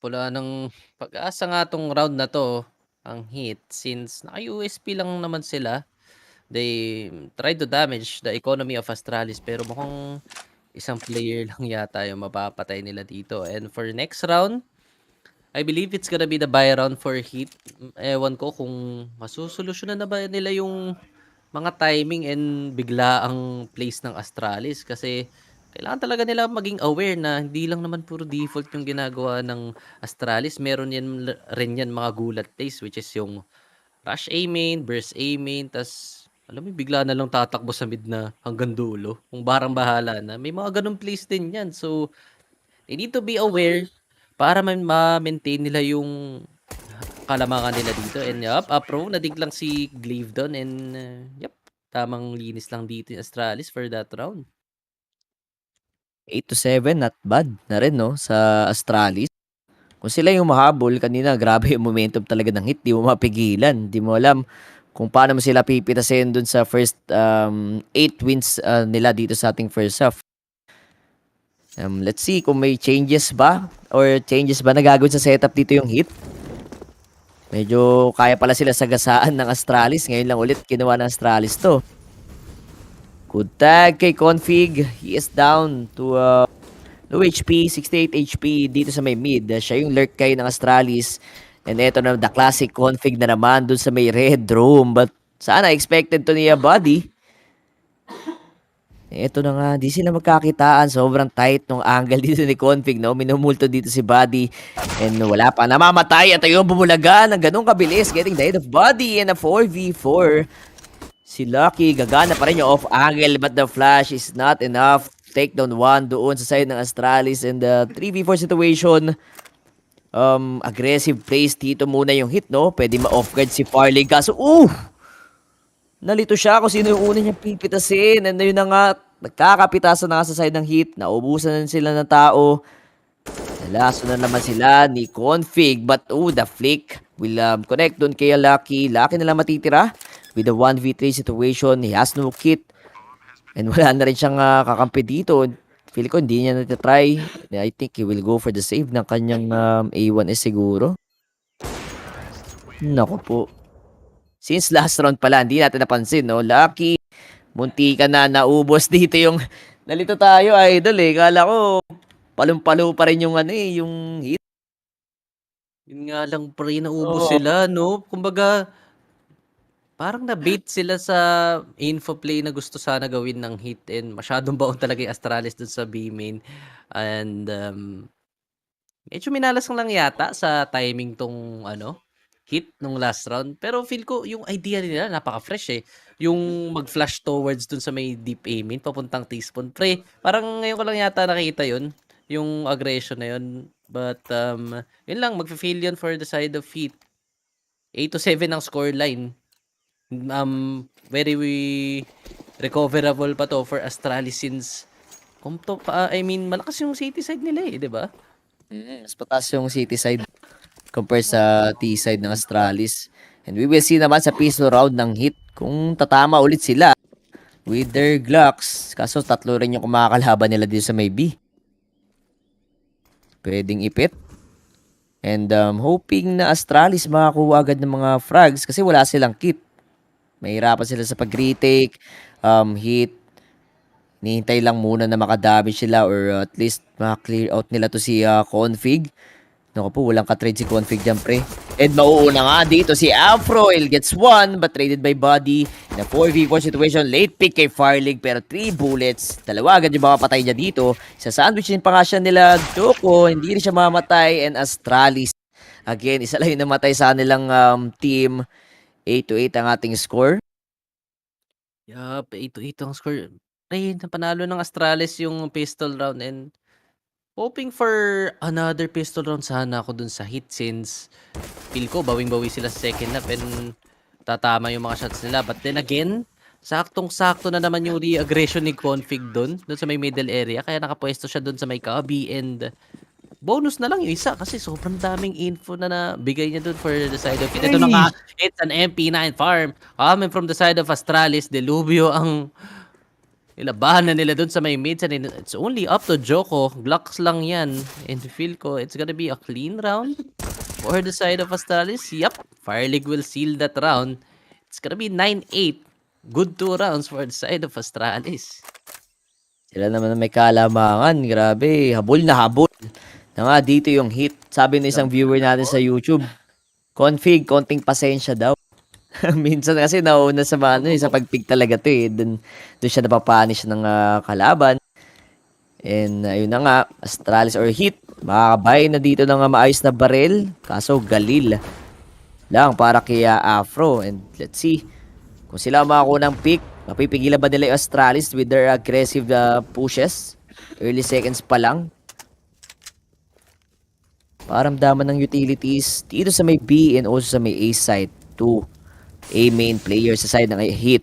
Wala ng pag-asa nga tong round na to, ang HEET, since naka-USP lang naman sila. They tried to damage the economy of Astralis, pero mukhang isang player lang yata yung mapapatay nila dito. And for next round, I believe it's gonna be the buy round for HEET. Ewan ko kung masusolusyonan na ba nila yung mga timing and bigla ang place ng Astralis, kasi kailangan talaga nila maging aware na hindi lang naman puro default yung ginagawa ng Astralis. Meron yan rin yan mga gulat plays, which is yung rush A main, burst A main, tas alam mo bigla na lang tatakbo sa mid na hanggang dulo. Kung barang bahala na. May mga ganun plays din yan. So, they need to be aware para ma-maintain nila yung kalamangan nila dito. And pro, nadig lang si Glaive doon. And tamang linis lang dito yung Astralis for that round. 8 to 7, not bad na rin, no, sa Astralis. Kung sila yung mahabol, kanina grabe yung momentum talaga ng hit. Di mo mapigilan. Di mo alam kung paano mo sila pipitasin dun sa first 8 wins nila dito sa ating first half. Let's see kung may changes ba or changes ba na gagawin sa setup dito yung hit. Medyo kaya pala sila sagasaan ng Astralis. Ngayon lang ulit ginawa ng Astralis to. Good tag kay Config. He is down to low HP, 68 HP dito sa may mid. Siya yung lurk kayo ng Astralis. And eto na, the classic Config na naman dun sa may red room. But sana expected to niya body. Eto na nga, di sila magkakitaan. Sobrang tight nung angle dito ni Config, no? Minumulto dito si Body. And wala pa, namamatay. At ayun, bumulaga ng ganun kabilis. Getting the head of Body in a 4v4. Si Lucky, gagana pa rin yung off angle, but the flash is not enough. Take down 1 doon sa side ng Astralis. And the 3v4 situation, aggressive plays dito muna yung hit, no? Pwede ma-off guard si Farley. Kaso, nalito siya kung sino yung una niya pipitasin. And yun na nga, nagkakapitasan na nga sa side ng hit. Naubusan na sila ng tao. Nalaso na naman sila ni Config. But the flick will connect doon kay Lucky. Lucky na lang matitira. With the 1v3 situation, he has no kit. And wala na rin siyang kakampi dito. Feel ko hindi niya natatry. I think he will go for the save ng kanyang A1S siguro. Naku po. Since last round pala, hindi natin napansin, no? Lucky, munti ka na naubos dito yung... Nalito tayo, idol eh. Kala ko, palong-palo pa rin yung yung hit. Yun nga lang pre, naubos sila, no? Kumbaga, parang na-bait sila sa info play na gusto sana gawin ng hit, and masyadong baon talaga yung Astralis dun sa B main. And medyo minalas lang yata sa timing tong hit nung last round. Pero feel ko yung idea nila napaka-fresh eh. Yung mag-flash towards dun sa may deep A main papuntang T-spawn. Pre, parang ngayon ko lang yata nakita yun. Yung aggression na yun. But yun lang, mag-fail yun for the side of HEET. 8 to 7 ang scoreline. Very recoverable pa to for Astralis since malakas yung city side nila eh, di ba? Mas patas yung city side compare sa T side ng Astralis. And we will see naman sa pistol round ng hit kung tatama ulit sila with their Glocks. Kaso tatlo rin yung kumakalaban nila dito sa may B. Pwedeng ipit. And hoping na Astralis makakuha agad ng mga frags kasi wala silang kit. Mahirapan sila sa pag-retake. Hit. Nihintay lang muna na makadamage sila or at least ma-clear out nila to si Config. Naku po, walang ka-trade si Config dyan, pre. And mauuna nga dito si Afro. He gets one, but traded by Buddy. In a 4v4 situation, late pick kay Firelig, pero 3 bullets. Dalawa agad yung makapatay niya dito. Sa sandwich din pa nga siya nila, Joko. Hindi rin siya mamatay. And Astralis. Again, isa lang yung namatay sa nilang team. 8-8 ang ating score. Yup, 8-8 ang score. Ay, napanalo ng Astralis yung pistol round and hoping for another pistol round sana ako dun sa hit since feel ko bawing-bawi sila sa second half and tatama yung mga shots nila. But then again, saktong-sakto na naman yung re-aggression ni Config dun sa may middle area. Kaya nakapwesto siya dun sa may cubby and bonus na lang yung isa kasi sobrang daming info na nabigay niya dun for the side of it. Ito na nga, it's an MP9 farm. Coming from the side of Astralis, Delubio ang ilabahan na nila dun sa may mids and it's only up to Joko. Glocks lang yan. And feel ko, it's gonna be a clean round for the side of Astralis. Yup, Firelig will seal that round. It's gonna be 9-8. Good 2 rounds for the side of Astralis. Sila naman na may kalamangan. Grabe, habol na habol. Na nga, dito yung hit. Sabi ng isang viewer natin sa YouTube, Config, konting pasensya daw. Minsan kasi nauna sa sa pag-pick talaga to eh. Doon siya napapanish ng kalaban. And ayun na nga, Astralis or Heat, makakabay na dito ng maayos na barrel. Kaso Galil lang para kay Afro. And let's see kung sila makakuha ng pick. Mapipigilan ba nila yung Astralis with their aggressive pushes? Early seconds pa lang. Paramdaman ng utilities dito sa may B and also sa may A side. 2 A main player sa side ng Heat.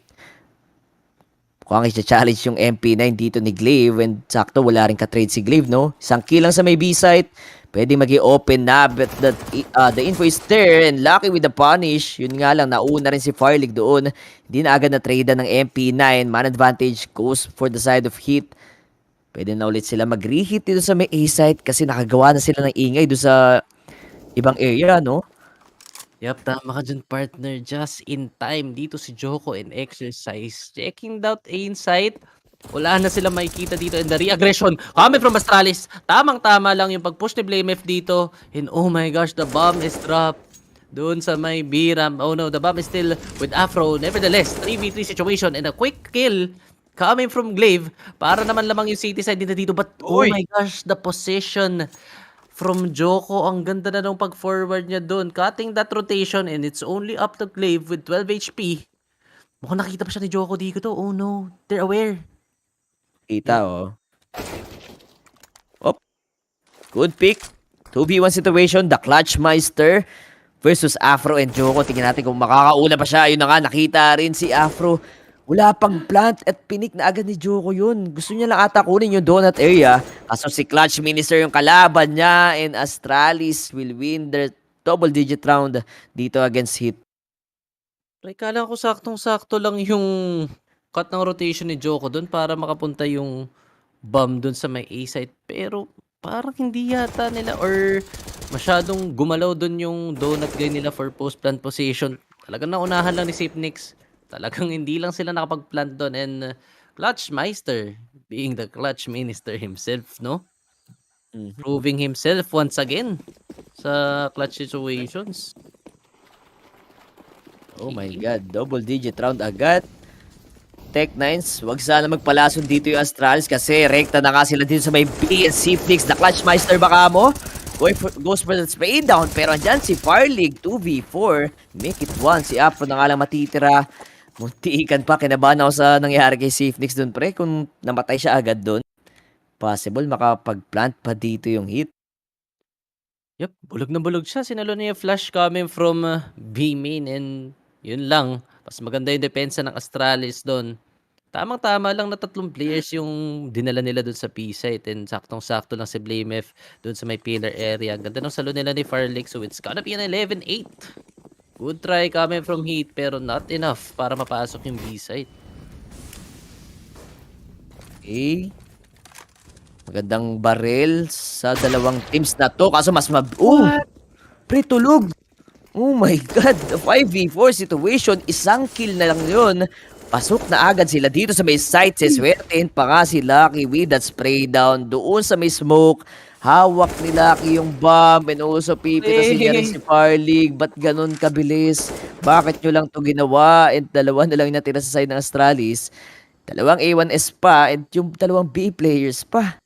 Mukhang i-challenge yung MP9 dito ni Glaive and sakto wala rin ka-trade si Glaive, no? Isang kill lang sa may B side. Pwede mag-i-open na but the info is there and lucky with the punish. Yun nga lang, nauna rin si Firelig doon. Hindi na agad na-trade ng MP9. Man advantage goes for the side of Heat. Pwede na ulit sila mag-reheat dito sa may A side kasi nakagawa na sila ng ingay doon sa ibang area, no? Yup, tama ka dyan, partner. Just in time. Dito si Joko in exercise. Checking out A inside. Wala na sila makikita dito. And the re-aggression coming from Astralis. Tamang-tama lang yung pag-push ni BlameF dito. And oh my gosh, the bomb is dropped. Doon sa may B-ramp. Oh no, the bomb is still with Afro. Nevertheless, 3v3 situation and a quick kill coming from Glaive. Para naman lamang yung city side dito. But oh my gosh, the position from Joko, ang ganda na nung pag-forward niya doon. Cutting that rotation and it's only up to Glaive with 12 HP. Mukhang nakita pa siya ni Joko dito. Oh no, they're aware. Kita, oh. Good pick. 2v1 situation. The Clutch Meister versus Afro and Joko. Tingnan natin kung makakauna pa siya. Yun na nga, nakita rin si Afro. Wala pang plant at pinik na agad ni Joko yun. Gusto niya lang ata kunin yung donut area. Kaso si Clutch Minister yung kalaban niya and Astralis will win their double-digit round dito against Heat. Like, kala ko saktong-sakto lang yung cut ng rotation ni Joko doon para makapunta yung bomb doon sa may A side. Pero parang hindi yata nila or masyadong gumalaw doon yung donut guy nila for post-plant position. Talagang naunahan lang ni Sapnix. Talagang hindi lang sila nakapag-plant doon. And Clutch Meister being the Clutch Minister himself, no? Proving himself once again sa clutch situations. Oh my God, double-digit round agad. Tech9s, wag sana magpalason dito yung Astralis kasi rekta na nga sila dito sa may B and C-Flix. The Clutch Meister baka mo? Goes for the spray down pero andyan si Firelig 2v4. Make it 1. Si Afro na nga lang matitira. Muntikan pa. Kinabahan ako sa nangyari kay C-Flix dun pre. Kung namatay siya agad dun, possible makapag-plant pa dito yung Heat. Yup, bulog na bulog siya. Sinalo niya yung flash coming from B main and yun lang. Mas maganda yung depensa ng Astralis doon. Tamang-tama lang na 3 players yung dinala nila doon sa P-site and saktong-sakto lang si BlameF doon sa may pillar area. Ganda ng salo nila ni Firelig so it's gonna be an 11-8. Good try coming from Heat pero not enough para mapasok yung B-site. Okay. Magandang barrel sa dalawang teams na to. Kaso mas pre, tulog. Oh my God. The 5v4 situation. Isang kill na lang yun Pasok na agad sila dito sa may site. Siswertein pa nga si Lucky with that spray down doon sa may smoke. Hawak ni Lucky yung bomb and also pipitasin niya rin si Farlig. Ba't ganun kabilis? Bakit nyo lang to ginawa? And dalawa na lang natira sa side ng Astralis. Dalawang A1S pa and yung dalawang B players pa.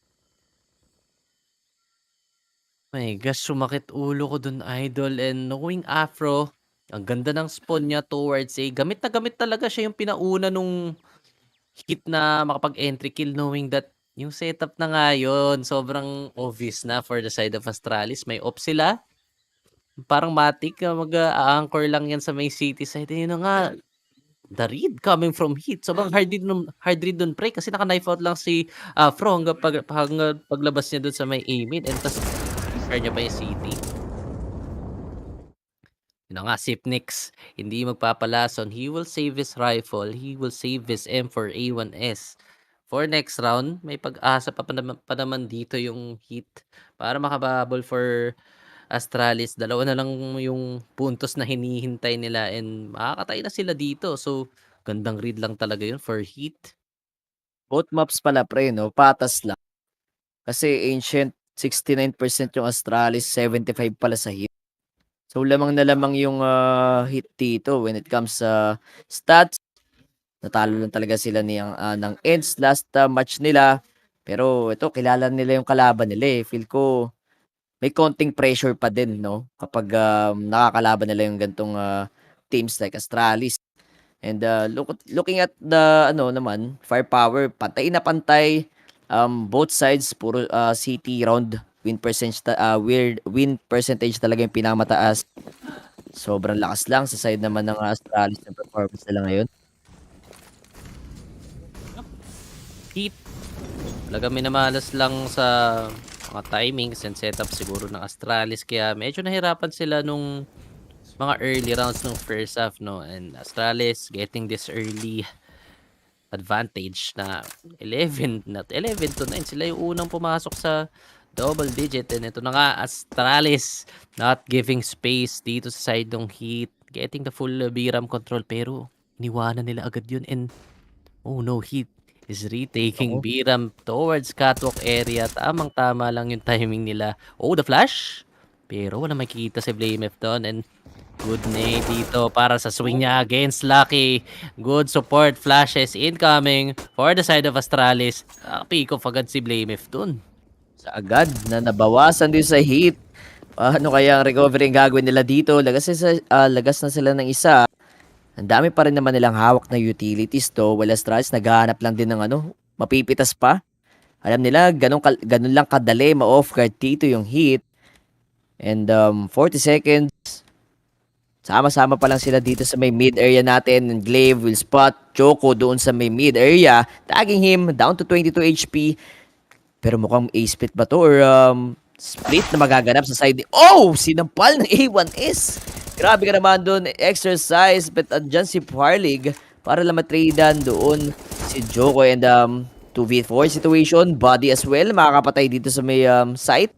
My gosh, sumakit ulo ko dun, idol. And knowing Afro, ang ganda ng spawn niya towards A. Gamit na gamit talaga siya yung pinauna nung hit na makapag-entry kill, knowing that yung setup na nga yun, sobrang obvious na for the side of Astralis. May off sila. Parang matik, mag-a-anchor lang yan sa may city side. Yun na nga, the read coming from HEET. Sobrang hard read dun, pre, kasi naka-knife out lang si Afro hanggang paglabas niya dun sa may A-mid. And tas, niya pa yung city. Yun na nga, Sipnix, hindi magpapalason. He will save his rifle. He will save his M4 A1S. For next round, may pag-asa pa naman dito yung HEET para makababol for Astralis. Dalawa na lang yung puntos na hinihintay nila and makakatay na sila dito. So, gandang read lang talaga yun for HEET. Both maps pala pre, no? Patas lang. Kasi Ancient, 69% yung Astralis, 75 pala sa hit. So lamang na lamang yung hit dito when it comes sa stats. Natalo lang talaga sila ng ends last match nila. Pero ito, kilala nila yung kalaban nila eh. Feel ko may konting pressure pa din, no? Kapag nakakalaban nila yung gantong teams like Astralis. And looking at the naman, firepower, pantay na pantay. Both sides puro CT round win percentage talaga yung pinamataas. Sobrang lakas lang sa side naman ng Astralis ng performance nila ngayon. HEET, talaga minamalas lang sa mga timings and setup siguro ng Astralis, kaya medyo nahirapan sila nung mga early rounds ng first half, no? And Astralis getting this early advantage na 11 to 9. Sila yung unang pumasok sa double digit. And ito na nga, Astralis not giving space dito sa side ng HEET. Getting the full BRAM control, pero iniwanan nila agad yun. And oh no, HEET is retaking BRAM towards catwalk area. Tamang-tama lang yung timing nila. Oh, the flash! Pero wala makikita si Blamef doon. And good nade dito para sa swing niya against Lucky. Good support flashes incoming for the side of Astralis. Pick off agad si Blamef doon. Sa agad na nabawasan din sa hit. Ano kaya ang recovery ang gagawin nila dito? Lagas na sila ng isa. Ang dami pa rin naman nilang hawak na utilities to. While Astralis naghahanap lang din ng mapipitas pa. Alam nila, ganun lang kadali ma-off guard dito yung hit. And 40 seconds. Sama-sama pa lang sila dito sa may mid area natin. And Glaive will spot Choco doon sa may mid area. Tagging him down to 22 HP. Pero mukhang A-split ba to? Or split na magaganap sa side. Oh! Sinampal ng A1S. Grabe ka naman doon. Exercise. But andyan si Farlig para lang matradean doon si Choco. And 2v4 situation. Body as well. Makakapatay dito sa may site.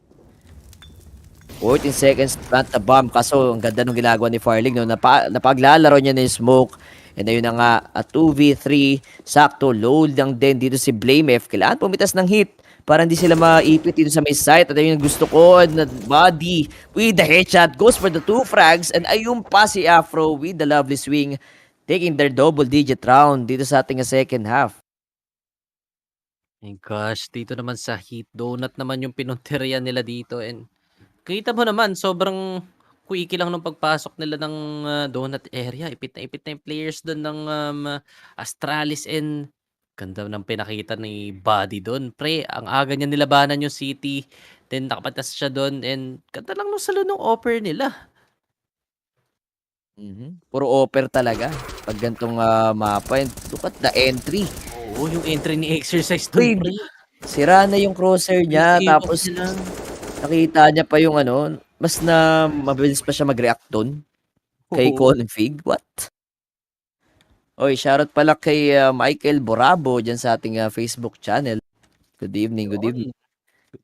14 seconds to plant the bomb. Kaso, ang ganda nung ginagawa ni Farlig. No? Napaglalaro niya ng smoke. And ayun na nga, 2v3. Sakto, load lang din dito si Blamef. Kailangan pumitas ng hit para hindi sila maipit dito sa may site. At ayun yung gusto ko na body with the headshot. Goes for the 2 frags. And ayun pa si Afro with the lovely swing. Taking their double-digit round dito sa ating second half. My gosh, dito naman sa HEET. Donut naman yung pinunterian nila dito. And kita mo naman, sobrang quickie lang nung pagpasok nila ng donut area. Ipit na yung players doon ng Astralis. And ganda ng pinakita ni Buddy doon. Pre, ang aga niya nilabanan yung city. Then nakapatas siya doon. And ganda lang nung salo ng offer nila. Puro offer talaga. Pag gantong mapa. And look at the entry. Oo, yung entry ni Exercise doon, pre. Sira na yung crosshair niya. Tapos nakita niya pa yung mas na mabilis pa siya mag-react doon. Kay Config. What? Oy, shoutout pala kay Michael Borabo dyan sa ating Facebook channel. Good evening, good evening.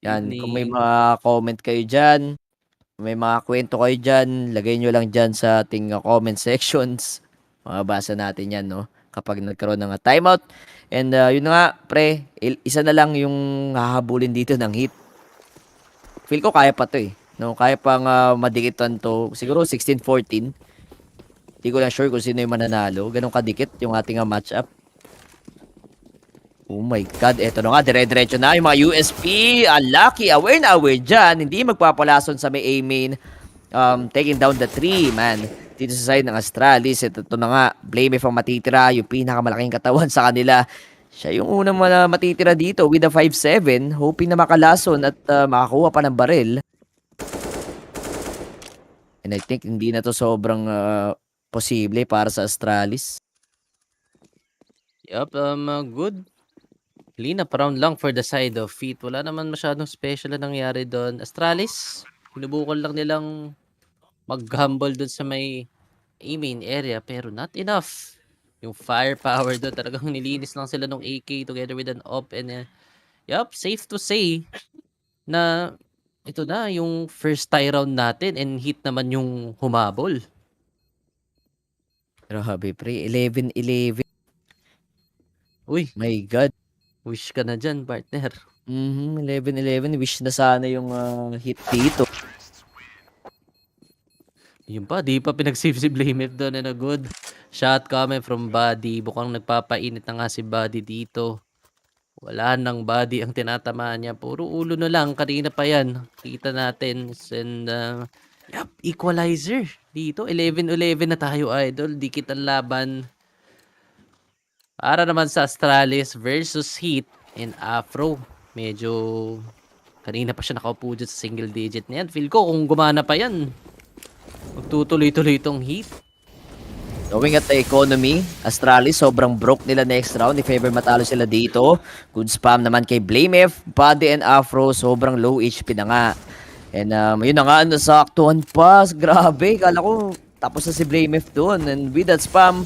Yan, kung may mga comment kayo dyan, may mga kwento kayo dyan, lagay nyo lang dyan sa ating comment sections. Mababasa natin yan, no? kapag nagkaroon ng timeout. And yun na nga, pre, isa na lang yung hahabulin dito ng Heat. Feel ko kaya pa to eh. No, kaya pang madikitan to. Siguro 16-14. Hindi ko lang sure kung sino yung mananalo. Ganun kadikit yung ating matchup. Oh my God, eto na nga, dire-diretso na yung mga USP. Lucky, aware na aware dyan. Hindi magpapalason sa may A-main. Taking down the 3, man. Dito sa side ng Astralis. Ito na nga, Blame if ang matitira. Yung pinakamalaking katawan sa kanila. Siya yung unang matitira dito with a 5-7. Hoping na makalason at makakuha pa ng baril. And I think hindi na to sobrang posible para sa Astralis. Yup, good. Clean up round lang for the side of FIL. Wala naman masyadong special na nangyari doon. Astralis, sinubukan lang nilang mag-humble doon sa may A-main area pero not enough. Yung firepower doon, talagang nilinis lang sila ng AK together with an op and yup, safe to say na ito na yung first tie round natin and HEET naman yung humabol. Grabe pre, 11-11. Uy, My God. wish ka na dyan, partner. 11-11. Wish na sana yung hit dito. Yun pa, di pa pinag-save si Blame If doon and a good shot coming from Buddy. Bukang nagpapainit na nga si Buddy dito. Wala nang Buddy ang tinatamaan niya. Puro ulo na lang. Kanina pa yan. Kita natin. And, yup, equalizer. Dito, 11-11 na tayo, idol. Dikit ang laban. Para naman sa Astralis versus HEET and Afro. Medyo kanina pa siya nakaupo dyan sa single digit na yan. Feel ko kung gumana pa yan, magtutuloy-tuloy itong HEET. Knowing at the economy, Astralis sobrang broke nila next round. If ever matalo sila dito. Good spam naman kay Blame F, Buddy and Afro. Sobrang low HP na nga. And yun na nga, nasaktuhan pa. Grabe, kala ko tapos na si Blame F doon. And with that spam,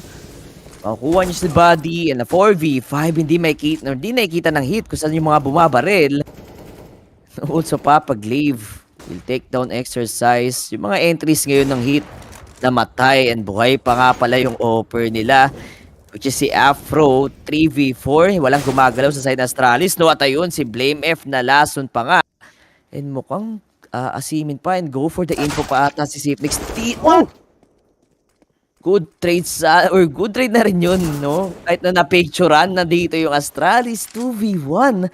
makukuha niyo si Buddy and a 4v5. Hindi nakikita ng HEET kung saan yung mga bumabaril. Also, Papa-Glaive will take down exercise. Yung mga entries ngayon ng HEET namatay and buhay pa nga pala yung offer nila. Which is si Afro, 3v4. Walang gumagalaw sa side ng Astralis. No, at ayun, si Blame F na lason pa nga. And mukhang asimin pa and go for the info pa ata si Sipnix. Oh! Good trades or good trade na rin yun, no? Kahit na na-picturean na dito yung Astralis 2v1.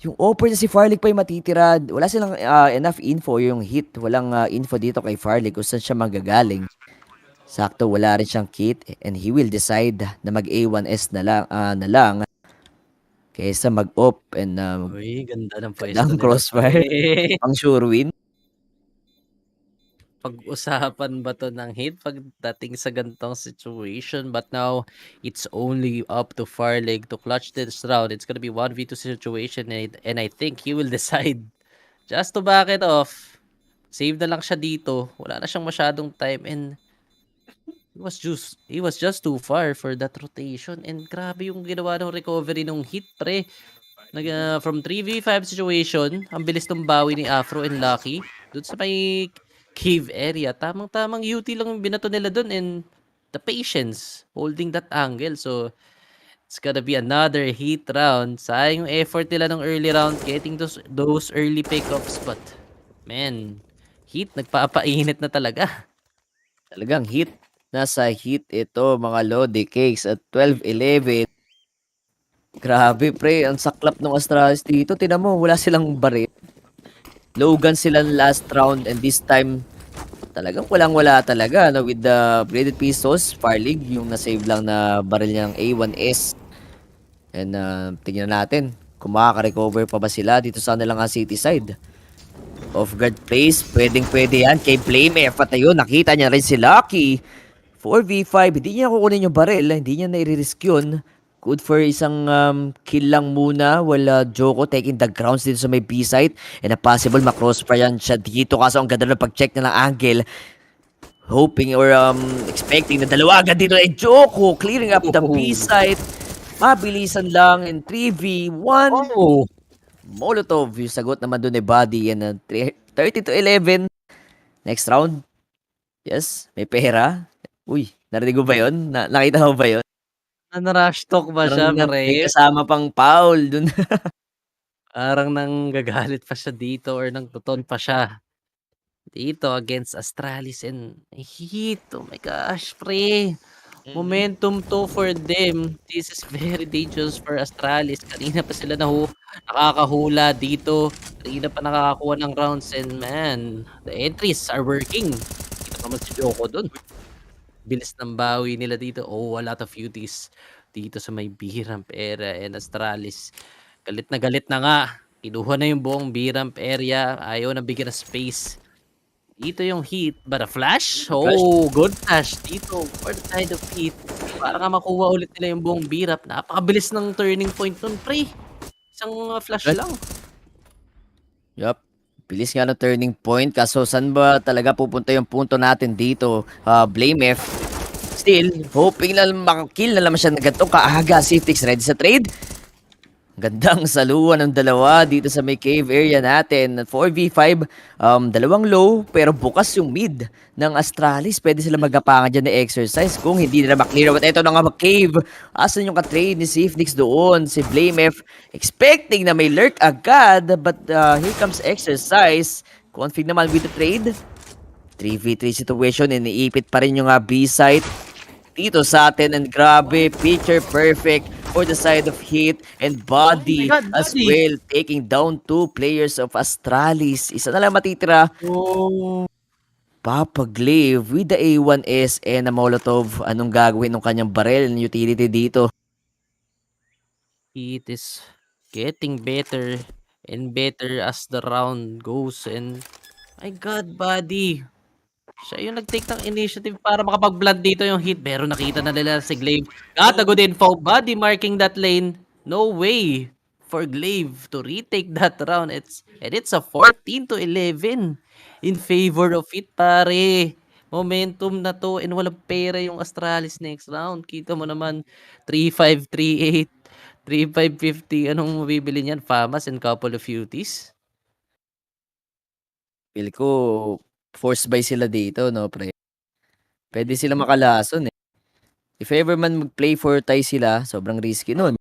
Yung offer na si Farlig pa yung matitira. Wala silang enough info yung HEET. Walang info dito kay Farlig kung saan siya magagaling. Sakto, wala rin siyang kit and he will decide na mag A1S na lang kaysa mag-op and Uy, ganda ng pwesto ng nila. crossfire. Pang sure win. Pag-usapan ba to ng HEET pagdating sa gantong situation? But now, it's only up to Farlig to clutch this round. It's gonna be 1v2 situation and I think he will decide just to back it off. Save na lang siya dito. Wala na siyang masyadong time and he was just too far for that rotation. And grabe yung ginawa ng recovery ng HEET, pre. From 3v5 situation, ang bilis ng bawi ni Afro and Lucky. Doon sa may cave area, tamang-tamang UT lang yung binato nila doon and the patience holding that angle. So, it's gonna be another HEET round. Sayang yung effort nila ng early round getting those early pickups. But, man, HEET nagpapainit na talaga. Talagang HEET. Nasa HEET ito, mga Lodi Cakes at 12-11. Grabe, pre. Ang saklap ng Astralis dito. Tinan mo, wala silang baril. Logan sila last round and this time, talagang walang-wala talaga. No? With the upgraded pistols, Farlig, yung na-save lang na baril niyang A1S. And tingnan natin kung makaka-recover pa ba sila dito sa nilang city side. Off-guard place, pwedeng-pwede yan kay Blame F. At ayun, nakita niya rin si Lucky. 4v5, hindi niya kukunin yung baril, hindi niya nai-risk yun. Good for isang kill lang muna while Joko taking the grounds dito sa may B-site. And a possible makrossfire yan siya dito kaso ang ganda na pag-check na ng angle. Hoping or expecting na dalawa agad dito ay Joko clearing up the B-site. Mabilisan lang in 3v1. Oh! Molotov, yung sagot naman doon ni Buddy. And 30-11. Next round. Yes, may pera. Uy, narinig mo ba yun? Nakita mo ba yun? Na-rush talk ba siya, May pre? kasama pang foul dun. Parang nanggagalit pa siya dito or nangtuton pa siya dito against Astralis and Heat. Oh my gosh, pre. Momentum to for them. This is very dangerous for Astralis. Kanina pa sila nakakahula dito. Kanina pa nakakakuha ng rounds and man, the entries are working. Kita naman si Joko dun. Bilis ng bawi nila dito. Oh, a lot of beauties dito sa may Biramp area and Astralis. Galit na nga. Kinuha na yung buong Biramp area. Ayaw na bigyan ng space. Dito yung Heat, but a flash? Oh, good flash dito for the side of Heat. Para nga makuha ulit nila yung buong Birap. Napakabilis ng turning point nun, pre. Isang flash lang. Yup. Bilis nga ng turning point. Kaso saan ba talaga pupunta yung punto natin dito? Blame F. Still, hoping na makakill na naman siya na ganito kaaga. Safetix ready sa trade. Gandang saluhan ng dalawa dito sa may cave area natin. 4v5, dalawang low pero bukas yung mid ng Astralis. Pwede sila magapangan dyan na exercise kung hindi nila maklear. But eto na nga cave. Asan yung ka-trade ni Safetix doon? Si Blame F expecting na may lurk agad. But here comes exercise. Config naman with the trade. 3v3 situation. Iniipit pa rin yung B-site dito sa atin. And grabe, picture perfect for the side of Heat and Body as well, taking down 2 players of Astralis. Isa na lang matitira. Papaglaive with the A1S and a Molotov. Anong gagawin ng kanyang barrel and utility dito? Heat is getting better and better as the round goes. And my God, Buddy. Siya yung nag-take ng initiative para makapag-blunt dito yung Heat. Pero nakita na nila si Glaive. Got a good info. Buddy marking that lane. No way for Glaive to retake that round. It's a 14-11 in favor of Heat, pare. Momentum na to and walang pera yung Astralis next round. Kita mo naman 3-5, 3-8, 3-5, 50. Anong mabibili niyan? Famas and couple of beauties? Feel ko force buy sila dito, no, pre? Pwede sila makalason, eh. If ever man mag-play for tie sila, sobrang risky nun.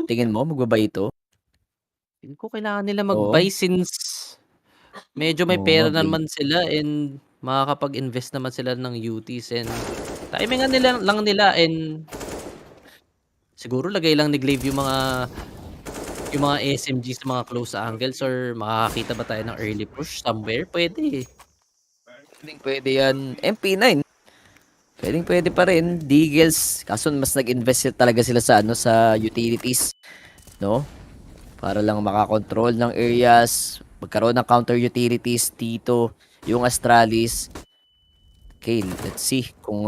Tingin mo, magbabay ito? Feel ko kailangan nila mag-buy since medyo may pera naman sila and makakapag-invest naman sila ng UTs and timingan lang nila and siguro lagay lang ni Glaive yung mga SMG sa mga close angles or makakakita ba tayo ng early push somewhere? Pwede. Pwede yan. MP9. Pwede pa rin. Deagles. Kaso mas nag-invest talaga sila sa sa utilities, no? Para lang makakontrol ng areas, magkaroon ng counter utilities dito yung Astralis. Okay, let's see kung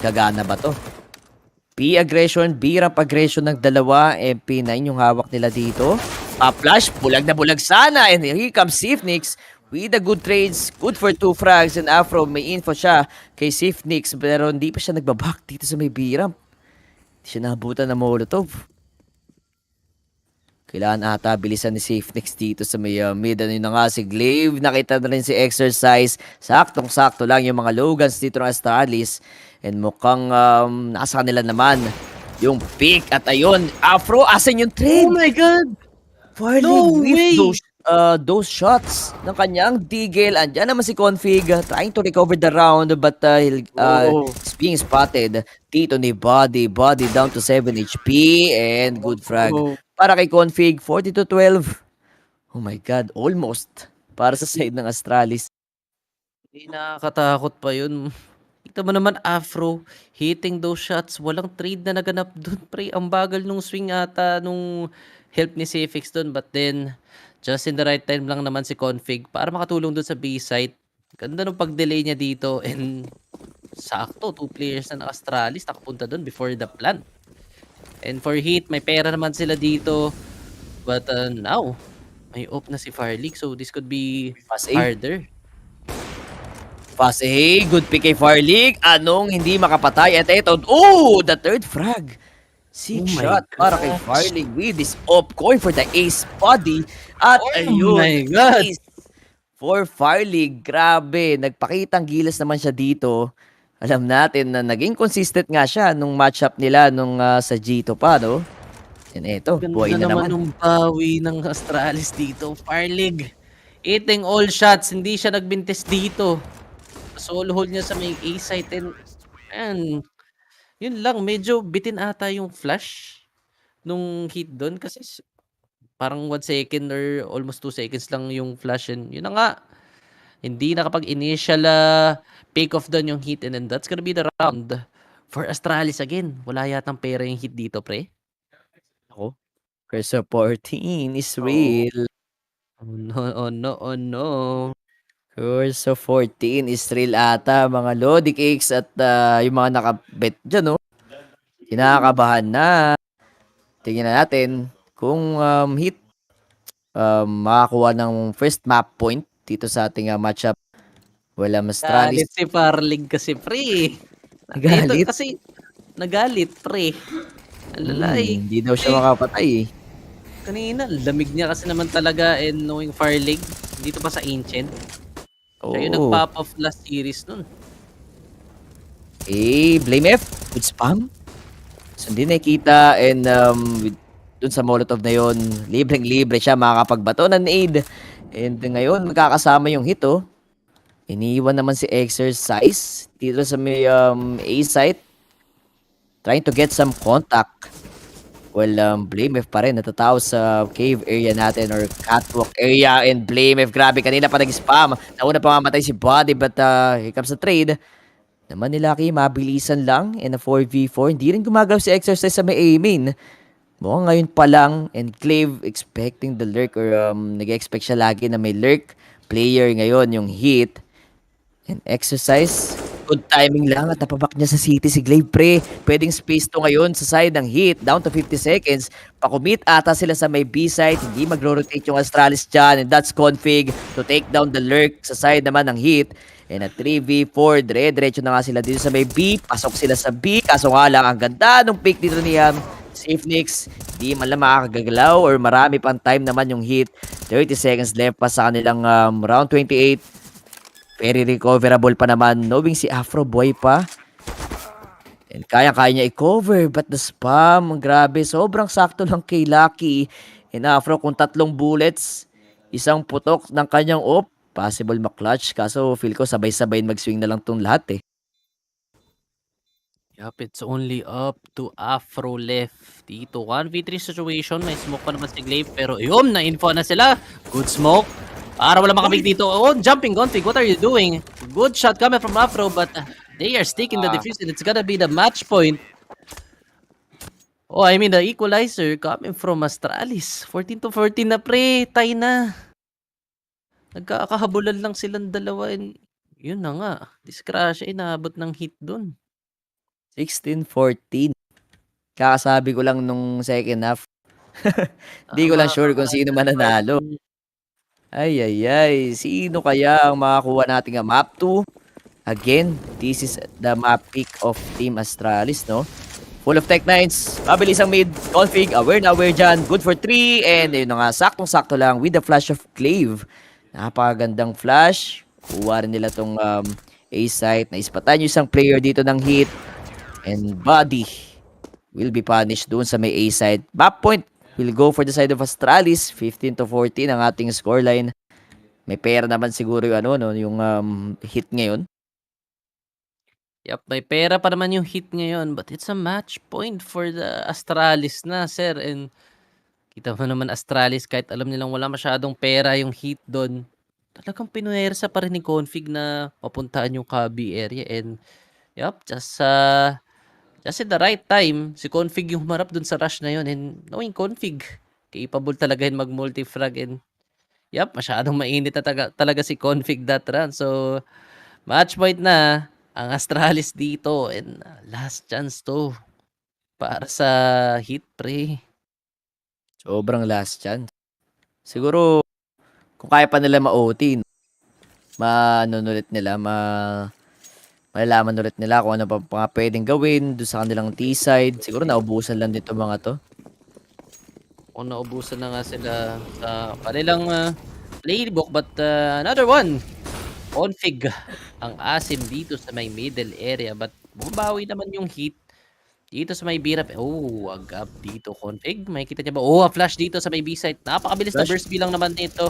gagana ba to. P-aggression, B-ramp aggression ng dalawa. MP9 yung hawak nila dito. Flash, bulag na bulag sana. And here comes Sifnix with the good trades. Good for 2 frags. And Afro, may info siya kay Sifnix. Pero hindi pa siya nagbaback dito sa may B-ramp. Hindi siya nabutan ng Molotov. Kailangan ata bilisan ni Safenix dito sa may mid. Ano yun na nga si Glaive. Nakita na rin si Exercise. Saktong-sakto lang yung mga Logans dito ng Astralis. And mukhang nasa kanila naman yung pick. At ayun, Afro, asan yung trade? Oh my God! No way! Those shots ng kanyang Deagle. Andyan naman si Config trying to recover the round but is being spotted dito ni Body. Body down to 7 HP and good frag para kay Config. 40-12. Oh my God, almost para sa side ng Astralis. Hindi nakakatakot pa yun. Kita mo naman Afro hitting those shots. Walang trade na naganap dun, pre. Ang bagal nung swing ata nung help ni Safix dun. But then, just in the right time lang naman si Config para makatulong dun sa B-site. Ganda nung pag-delay niya dito. And sakto, 2 players na ng Astralis nakapunta dun before the plant. And for Heat, may pera naman sila dito. But now, may off na si Farleague. So this could be harder. Fast A, good pick kay Farleague. Anong hindi makapatay? At ito, the third frag. 6 shot para kay Farleague with this op coin for the ace body. At ayun, my God. ace for Farleague. Grabe, nagpakitang gilas naman siya dito. alam natin na naging consistent nga siya nung matchup nila nung sa G2 pa, no? And eto, buhay Ganda na naman naman. ng bawi ng Astralis dito. Farlig. Eating all shots. Hindi siya nagbintis dito. Solo hold niya sa may A site and ayan. Yun lang. Medyo bitin ata yung flash nung hit doon kasi parang 1 second or almost 2 seconds lang yung flash and yun na nga. Hindi nakapag-initial pick off doon yung hit and then that's gonna be the round for Astralis again. Wala yatang pera yung hit dito, pre. Ako, Curse of 14 is Oo. real. Oh no, oh no, oh no. Curse of 14 is real ata, mga Lodi Cakes at yung mga nakabet dyan, no? Kinakabahan na. Tingnan na natin kung hit makakuha ng first map point dito sa ating matchup. Wala Galit Astralis. si Farlig kasi, pre. Ito Galit. kasi nagalit, pre. Alalay. Hindi daw siya makapatay. Kanina, lamig niya kasi naman talaga and knowing Farlig dito pa sa Ancient. Siya yung Oo. nag-pop off last series nun. Blame F. Good spam. So, hindi nakikita and dun sa Molotov na yon, libreng-libre siya makakapagbato ng aid. And ngayon, magkakasama yung hit, oh. Iniiwan naman si Exercise dito sa may A site. Trying to get some contact. Well, Blame F pa rin natatao sa cave area natin or catwalk area and Blame F. Grabe, kanina pa nag-spam. Nauna pa mamatay si Body but here comes the trade. Naman ni Lucky, mabilisan lang in a 4v4. Hindi rin gumagalaw si Exercise sa may A-main. Mukhang ngayon pa lang and Clave expecting the lurk or nag-expect siya lagi na may lurk player ngayon yung Heat. And Exercise, good timing lang at napabak niya sa city si Glaive, pre. Pwedeng space to ngayon sa side ng Heat. Down to 50 seconds. Pakumit ata sila sa may B side. Hindi magro-rotate yung Astralis dyan. And that's config to take down the lurk sa side naman ng Heat. And at 3v4, dire-diretso na nga sila dito sa may B. Pasok sila sa B. Kaso nga lang, ang ganda nung pick dito ni Safenix. Hindi man lang makakagalaw or marami pang time naman yung Heat. 30 seconds left pa sa kanilang round 28. Very recoverable pa naman, knowing si Afro Boy pa. And kaya-kaya niya i-cover, but the spam, grabe, sobrang sakto lang kay Lucky. And Afro, kung 3 bullets, isang putok ng kanyang op, possible maklatch. Kaso feel ko sabay-sabay mag-swing na lang tong lahat eh. Yup, it's only up to Afro left. Dito, 1v3 situation. May smoke pa naman si Glaive. Pero yun, na-info na sila. Good smoke. Para wala makabig dito. Oh, jumping config. What are you doing? Good shot coming from Afro, but they are sticking the defuse and it's gonna be the match point. Oh, I mean the equalizer coming from Astralis. 14-14 na, pre. Tie na. Nagkakahabulan lang silang dalawa and yun na nga. Disgrasya, inaabot ng hit dun. 16-14. Kakasabi ko lang nung second half. Hindi ko lang sure kung sino man nanalo. Ay. Sino kaya ang makakuha nating map 2? Again, this is the map pick of Team Astralis, no? Full of Tech Knights. Mabilis ang mid. Config. Aware na aware dyan. Good for 3. And yun na nga, saktong-sakto lang with the flash of Clave. Napakagandang flash. Kuha rin nila tong A site. Naispatan yung isang player dito ng Heat. And Body will be punished doon sa may A side. Map point will go for the side of Astralis. 15-14 ang ating scoreline. May pera naman siguro yung yung Hit ngayon. Yup, may pera pa naman yung Hit ngayon, but it's a match point for the Astralis na, sir. And kita mo naman Astralis, kahit alam nilang wala masyadong pera yung Heat doon, talagang pinuwersa pa rin ni Config na mapuntaan yung Cubby area. And yup, just in the right time, si Config yung humarap dun sa rush na yun. And knowing Config, capable talaga yun mag-multifrag. And yup, masyadong mainit na talaga si Config that run. So, match point na ang Astralis dito. And last chance to para sa Heat, pre. Sobrang last chance. Siguro, kung kaya pa nila ma-OT, ulit nila, malalaman ulit nila kung ano pa pwedeng gawin doon sa kanilang T-side. Siguro naubusan lang dito mga to. Kung naubusan na nga sila sa kanilang playbook. But another one config ang asim dito sa may middle area but bumabawi naman yung Heat dito sa may B-Ramp. Oh, agap dito config. Makikita niya ba? Oh, a flash dito sa may B-site. Napakabilis na Flash. burst bilang naman nito.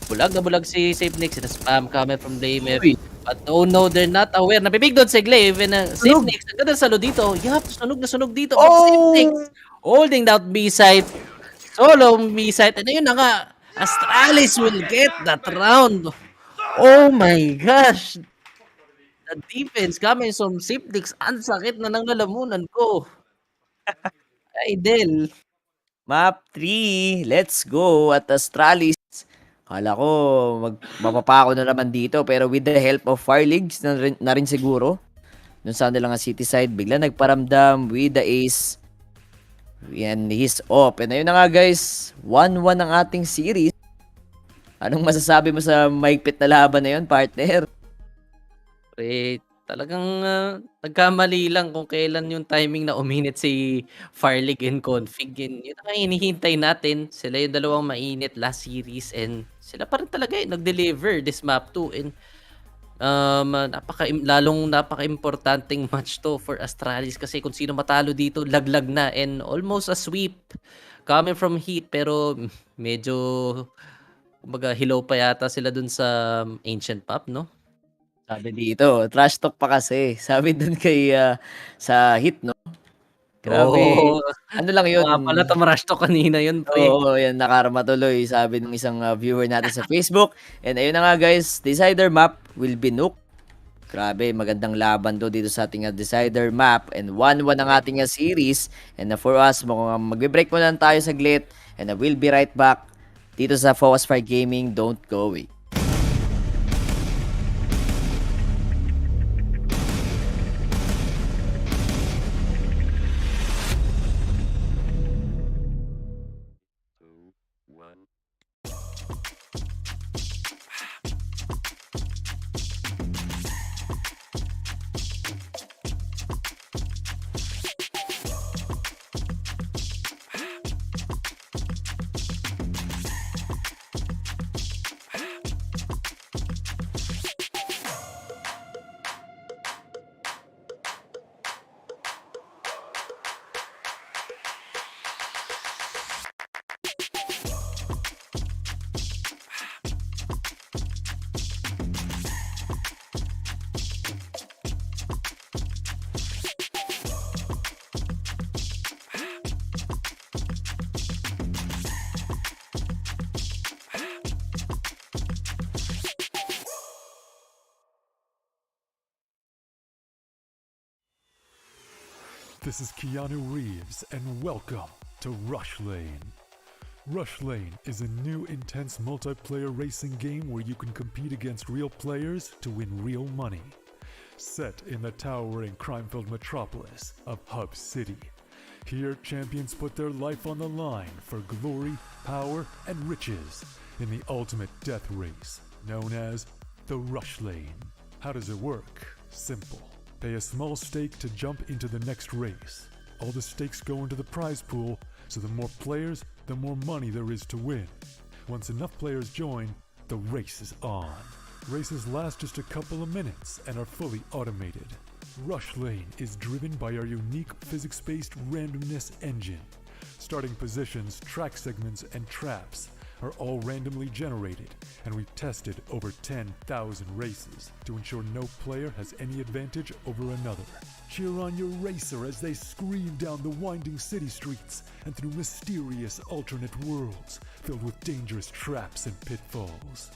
Bulag na bulag si SafeNix. Ito spam coming from Lamef. Uy. But oh no, they're not aware. Nabibig doon si Glaive and Sunog. SafeNix. Ang ganda salo dito. Yup, sunog na sunog dito. But Oh! SafeNix holding that B-site. Solo B-site. And ayun na nga. Astralis will get that round. Oh my gosh. The defense coming from SafeNix. Ang sakit na ng lalamunan ko. Ay, Del. Map 3, let's go at Astralis. Kala ko mapapako na naman dito pero with the help of Fire Leagues na rin siguro. Dun sa nila nga city side, bigla nagparamdam with the ace. And he's off. And ayun na nga guys, 1-1 ang ating series. Anong masasabi mo sa maigpit na laban na yun, partner? Talagang nagkamali lang kung kailan yung timing na uminit si Farlig and Config. Yun ang hinihintay natin. Sila yung dalawang mainit last series and sila pa rin talaga nag-deliver this map 2. And lalong napaka-importanting match to for Astralis kasi kung sino matalo dito, laglag na and almost a sweep coming from Heat pero medyo kumbaga hilaw pa yata sila dun sa Ancient Map, no? Sabi dito, trash talk pa kasi. Sabi dun kay sa hit, no? Grabe. Oo. Ano lang yun? Nga pala, tamarash to kanina yun, pre. Oo, yan, nakarma tuloy. Sabi ng isang viewer natin sa Facebook. And ayun na nga guys, decider map will be Nuke. Grabe, magandang laban do dito sa ating decider map. And 1-1 ang ating series. And for us, magbe-break muna tayo saglit. And I will be right back dito sa Focus Fire Gaming. Don't go away. Two, one. This is Keanu Reeves, and welcome to Rush Lane. Rush Lane is a new intense multiplayer racing game where you can compete against real players to win real money. Set in the towering crime-filled metropolis of Hub City. Here, champions put their life on the line for glory, power, and riches in the ultimate death race, known as the Rush Lane. How does it work? Simple. Pay a small stake to jump into the next race. All the stakes go into the prize pool, so the more players, the more money there is to win. Once enough players join, the race is on. Races last just a couple of minutes and are fully automated. Rush Lane is driven by our unique physics-based randomness engine. Starting positions, track segments, and traps are all randomly generated, and we've tested over 10,000 races to ensure no player has any advantage over another. Cheer on your racer as they scream down the winding city streets and through mysterious alternate worlds filled with dangerous traps and pitfalls.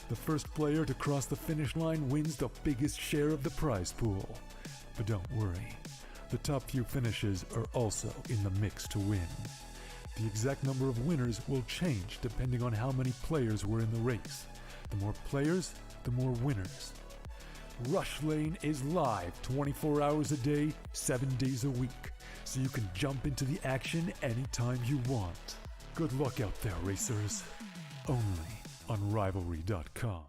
The first player to cross the finish line wins the biggest share of the prize pool. But don't worry, the top few finishes are also in the mix to win. The exact number of winners will change depending on how many players were in the race. The more players, the more winners. Rush Lane is live 24 hours a day, 7 days a week, so you can jump into the action anytime you want. Good luck out there, racers. Only on Rivalry.com.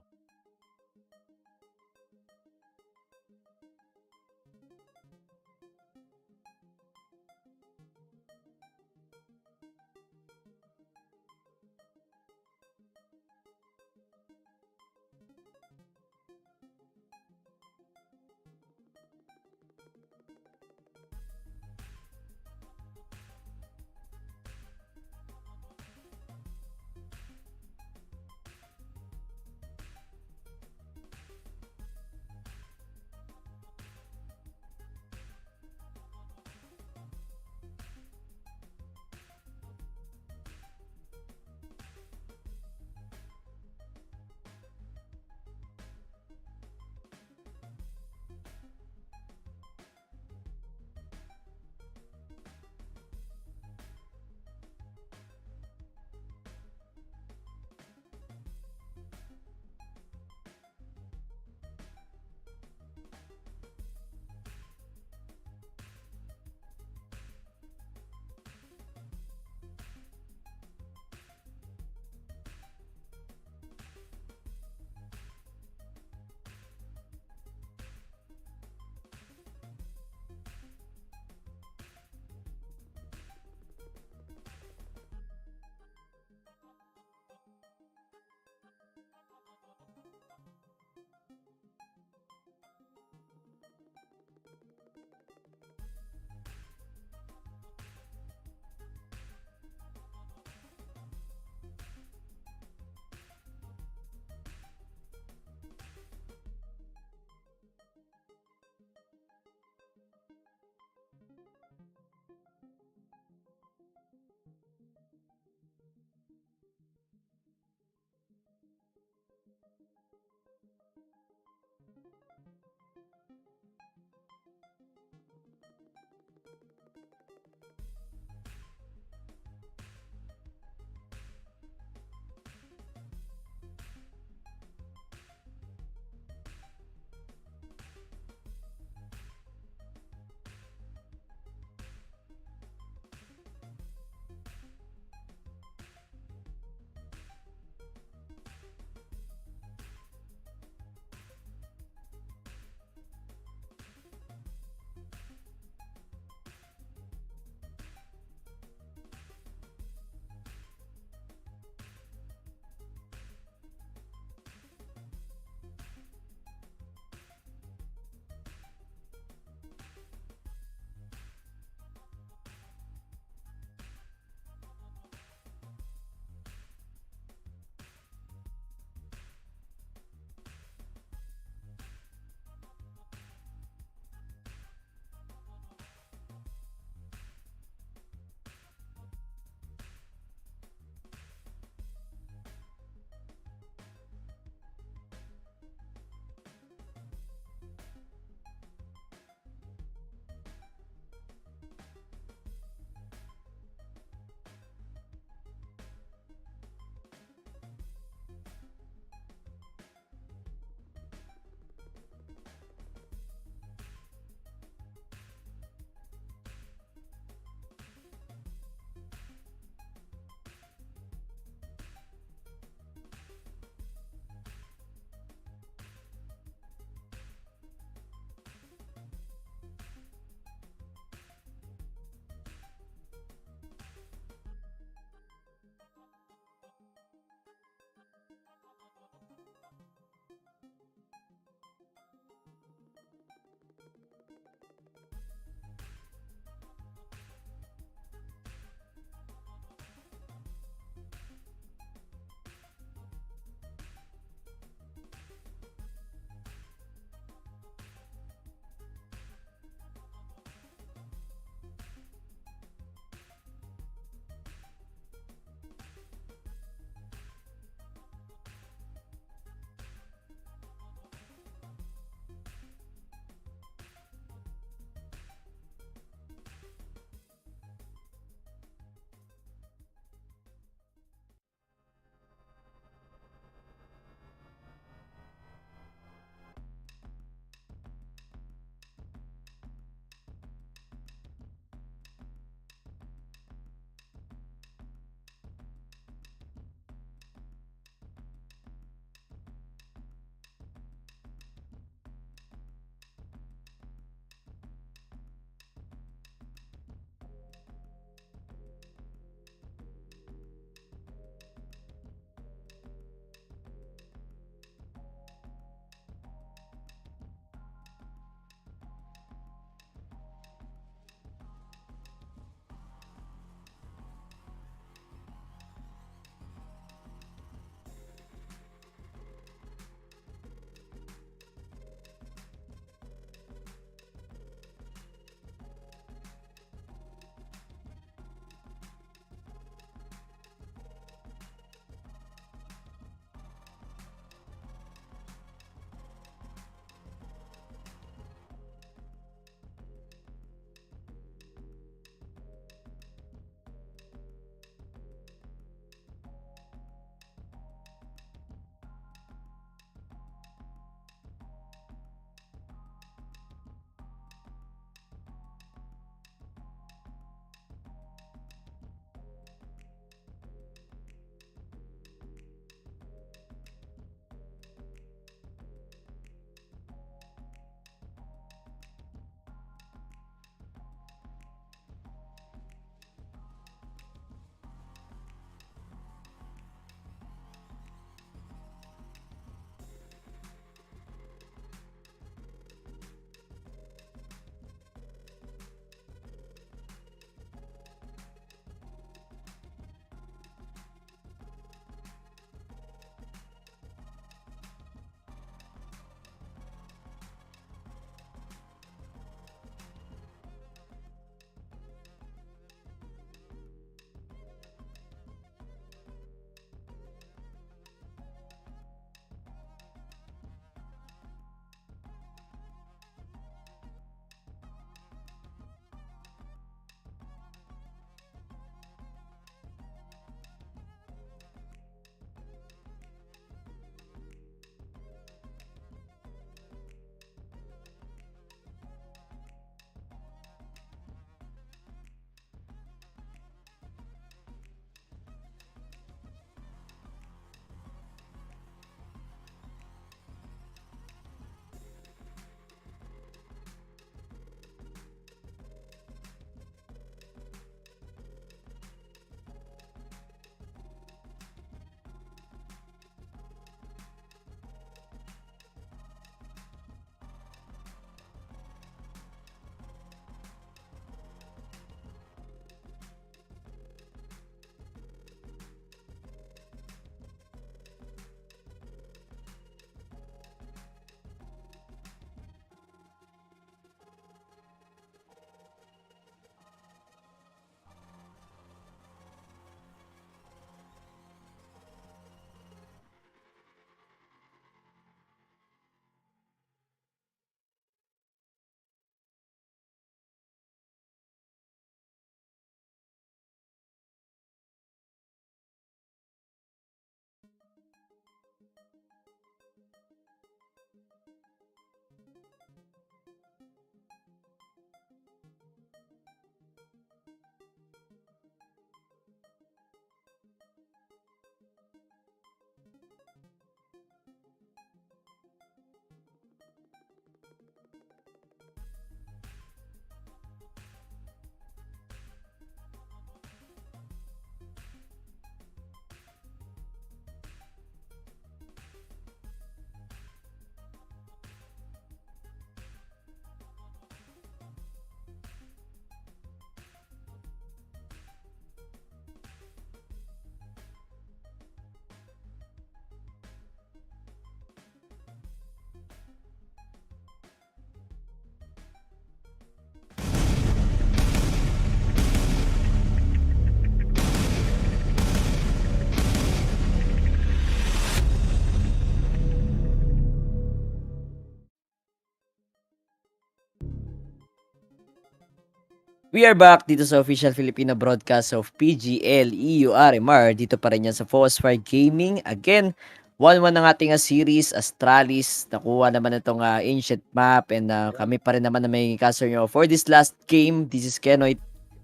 We are back dito sa official Filipino broadcast of PGL RMR. Dito pa rin yan sa Phosphor Gaming. Again, 1-1 ng ating series, Astralis. Nakuha naman itong ancient map and kami pa rin naman na may caster nyo for this last game. This is Kenoy.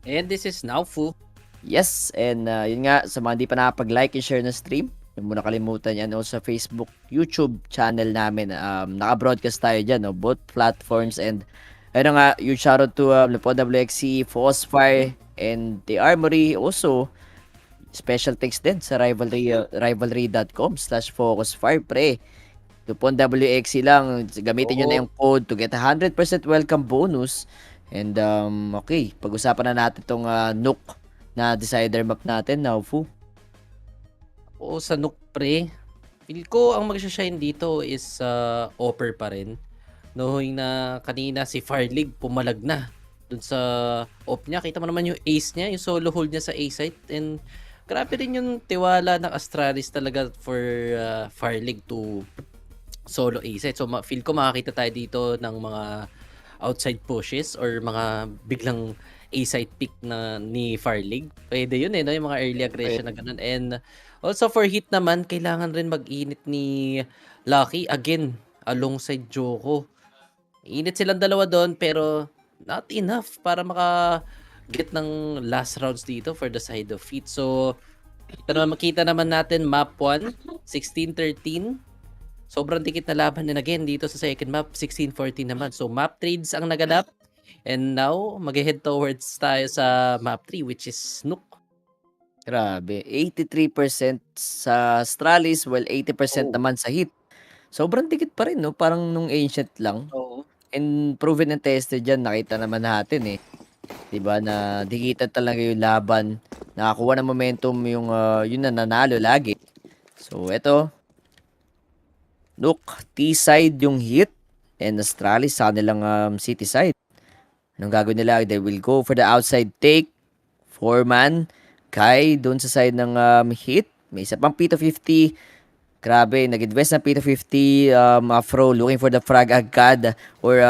And this is Naufu. Yes, and yun nga, sa mga di pa nakapag-like and share na stream, huwag mo na kalimutan yan. Also sa Facebook, YouTube channel namin. Naka-broadcast tayo dyan, no? Both platforms. And ayun nga, huge shoutout to WXC, Phosphor, and the Armory. Also, special thanks din sa rivalry.com/focusfire, pre. Lupon WXC lang, gamitin nyo na yung code to get 100% welcome bonus. And okay, pag-usapan na natin itong Nuke na decider map natin, Naufu. O sa Nuke, pre. Feel ko ang magsashine dito is Offer pa rin. Knowing na kanina si Farlig pumalag na dun sa off niya. Kita mo naman yung ace niya, yung solo hold niya sa A site. And grabe rin yung tiwala ng Astralis talaga for Farlig to solo A site. So feel ko makakita tayo dito ng mga outside pushes or mga biglang A site pick na ni Farlig. Pwede yun no? Yung mga early aggression na ganun. And also for HEET naman, kailangan rin mag-init ni Lucky again alongside Joko. Init silang dalawa doon pero not enough para maka-get ng last rounds dito for the side of HEET. So, makita naman natin map 1, 16-13. Sobrang dikit na laban din again dito sa second map, 16-14 naman. So, map trades ang naganap. And now, mag-head towards tayo sa map 3 which is Nuke. Grabe, 83% sa Astralis, while 80% naman sa HEET. Sobrang dikit pa rin, no? Parang nung ancient lang. Oo. And proven and tested dyan, nakita naman natin Diba, na dikitan talaga yung laban. Nakakuha ng momentum yung na nanalo lagi. So, eto. Look, T-side yung HEET. And Astralis sa kanilang city side. Anong gagawin nila? They will go for the outside take. 4-man. Kai, doon sa side ng HEET. May isa pang P250. Grabe, nag-invest na P250, Afro, looking for the frag agad or